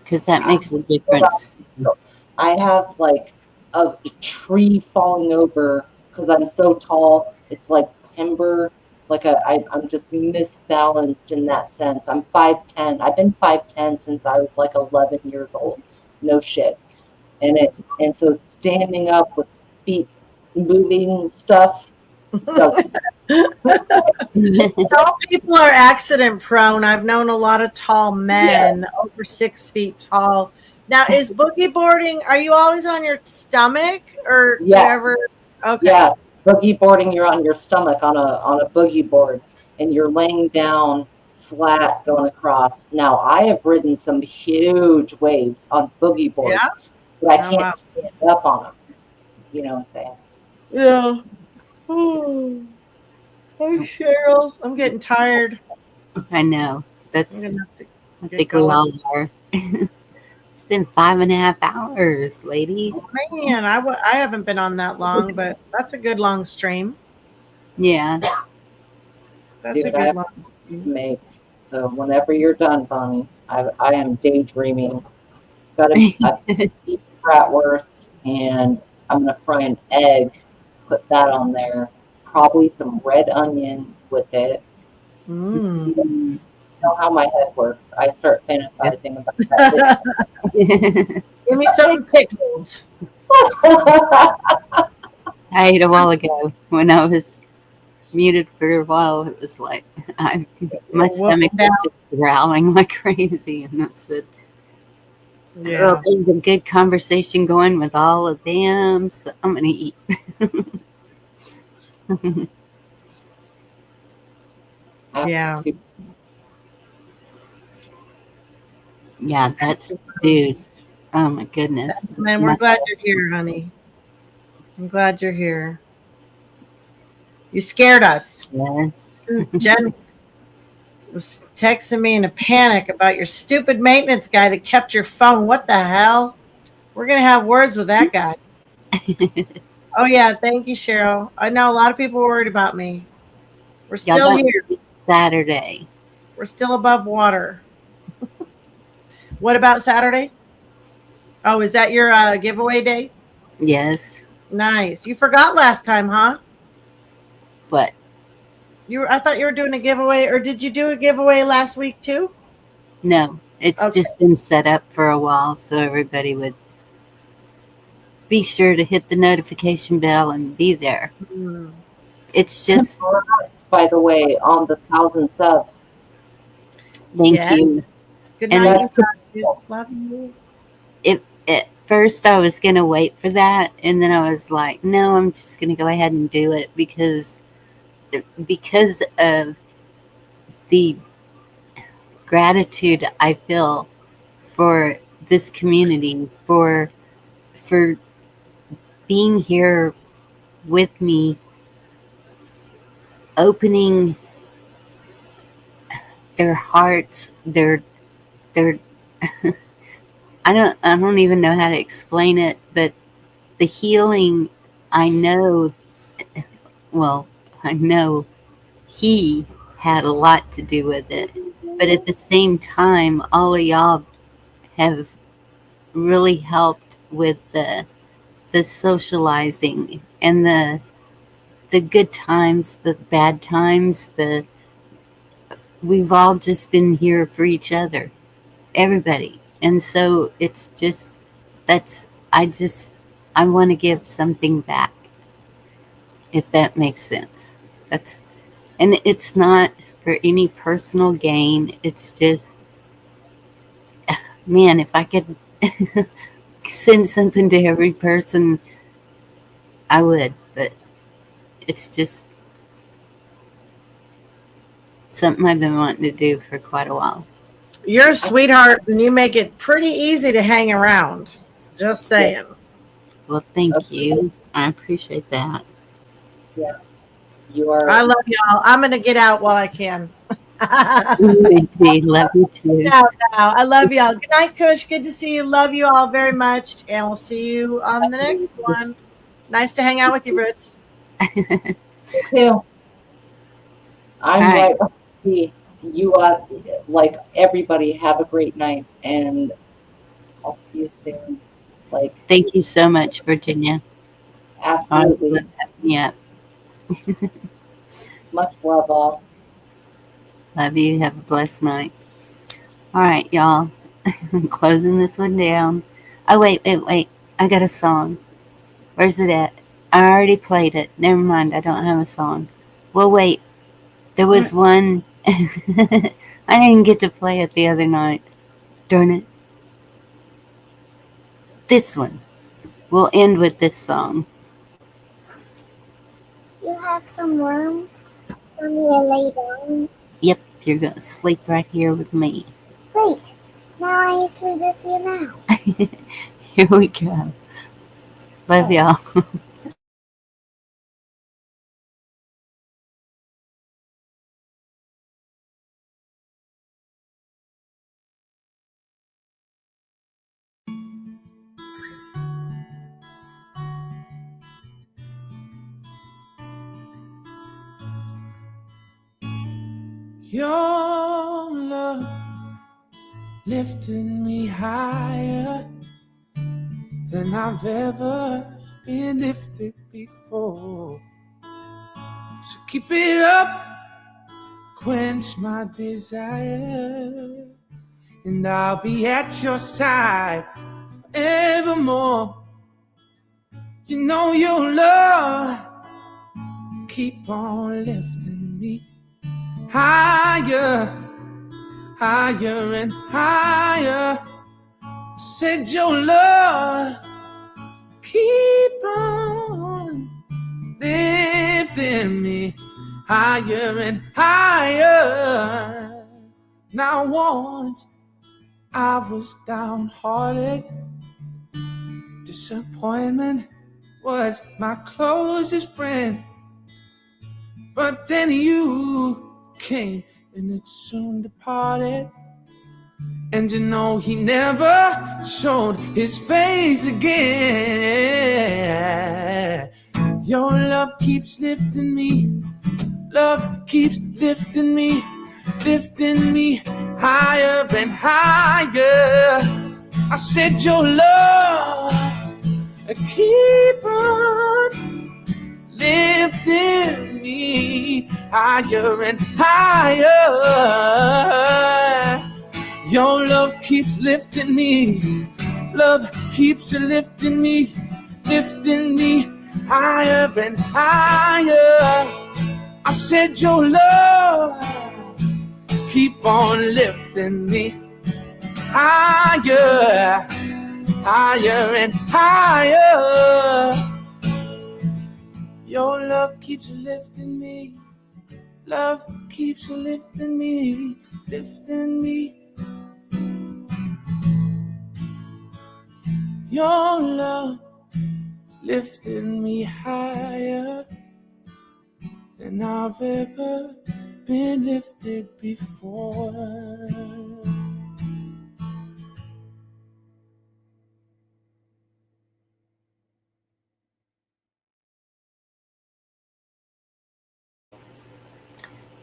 Because that makes a difference. I have like a tree falling over because I'm so tall. It's like timber. I'm just misbalanced in that sense. I'm 5'10". I've been 5'10" since I was like 11 years old. No shit. And so standing up with feet moving stuff doesn't. Tall people are accident prone. I've known a lot of tall men over 6 feet tall. Now, is boogie boarding, are you always on your stomach or do you ever? Okay. Yeah, boogie boarding, you're on your stomach on a boogie board and you're laying down flat going across. Now, I have ridden some huge waves on boogie boards, Yeah. but I Oh, can't wow. stand up on them. You know what I'm saying? Yeah. Oh, Cheryl. I'm getting tired. I know. I'm gonna have to I get think we going. all are. It's been 5.5 hours, ladies. Man, I haven't been on that long, but that's a good long stream. Yeah. That's Dude, a I good have long to stream. make. So whenever you're done, Bonnie, I am daydreaming. I've eat bratwurst and I'm gonna fry an egg, put that on there, probably some red onion with it. Mm. You know how my head works. I start fantasizing about that. Give me something pickled. I ate a while ago when I was muted for a while. It was like my stomach was just growling like crazy, and I said, Yeah. "Oh, there's a good conversation going with all of them, so I'm gonna eat." Yeah. Yeah, that's deuce. Oh my goodness. Man, we're glad you're here, honey. I'm glad you're here. You scared us. Yes. Jen was texting me in a panic about your stupid maintenance guy that kept your phone. What the hell? We're gonna have words with that guy. Oh yeah, thank you, Cheryl. I know a lot of people are worried about me. We're Y'all still don't here. see Saturday. We're still above water. What about Saturday? Oh, is that your giveaway day? Yes. Nice. You forgot last time, huh? But I thought you were doing a giveaway, or did you do a giveaway last week too? no, it's Okay. just been set up for a while so everybody would be sure to hit the notification bell and be there. It's just by the way, on the 1,000 subs. thank you. Good And night, you guys. Love you. At first I was gonna wait for that, and then I was like, no, I'm just gonna go ahead and do it because of the gratitude I feel for this community, for being here with me, opening their hearts, their I don't even know how to explain it, but the healing I know he had a lot to do with it. But at the same time, all of y'all have really helped with the socializing and the good times, the bad times, we've all just been here for each other, everybody. And so it's just I want to give something back, if that makes sense. And it's not for any personal gain. It's just, man, if I could send something to every person, I would. But it's just something I've been wanting to do for quite a while. You're a sweetheart, and you make it pretty easy to hang around. Just saying. Well, thank you. I appreciate that. Yeah, you are. I love y'all. I'm going to get out while I can. Indeed, love you too. Now. I love y'all. Good night, Kush. Good to see you. Love you all very much. And we'll see you on the next one. Nice to hang out with you, Roots. Too. I'm Right. right. You like everybody. Have a great night, and I'll see you soon. Like, Thank you so much, Virginia. absolutely. Love having you up. Much love, all. Love you. Have a blessed night. All right, y'all. I'm closing this one down. Oh, wait. I got a song. Where's it at? I already played it. Never mind. I don't have a song. Well, wait. There was one. I didn't get to play it the other night. Darn it. This one. We'll end with this song. You have some room for me to lay down? Yep, you're going to sleep right here with me. Great. Now I sleep with you now. Here we go. Love y'all. Your love lifted me higher than I've ever been lifted before. So keep it up, quench my desire, and I'll be at your side evermore. You know your love keep on lifting me higher, higher and higher. Said your love keep on lifting me higher and higher. Now once I was downhearted, disappointment was my closest friend. But then you came and it soon departed. And you know he never showed his face again. Your love keeps lifting me. Love keeps lifting me higher and higher. I said your love keep on lifting me higher and higher. Your love keeps lifting me. Love keeps lifting me higher and higher. I said your love keep on lifting me higher, higher and higher. Your love keeps lifting me. Love keeps lifting me, lifting me. Your love lifted me higher than I've ever been lifted before.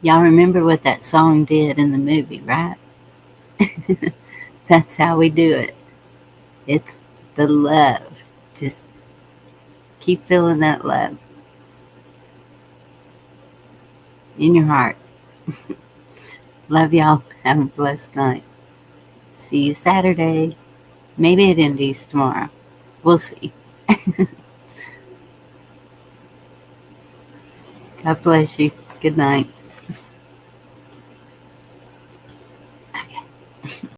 Y'all remember what that song did in the movie, right? That's how we do it. It's the love. Just keep feeling that love in your heart. Love y'all. Have a blessed night. See you Saturday. Maybe at Indies tomorrow. We'll see. God bless you. Good night.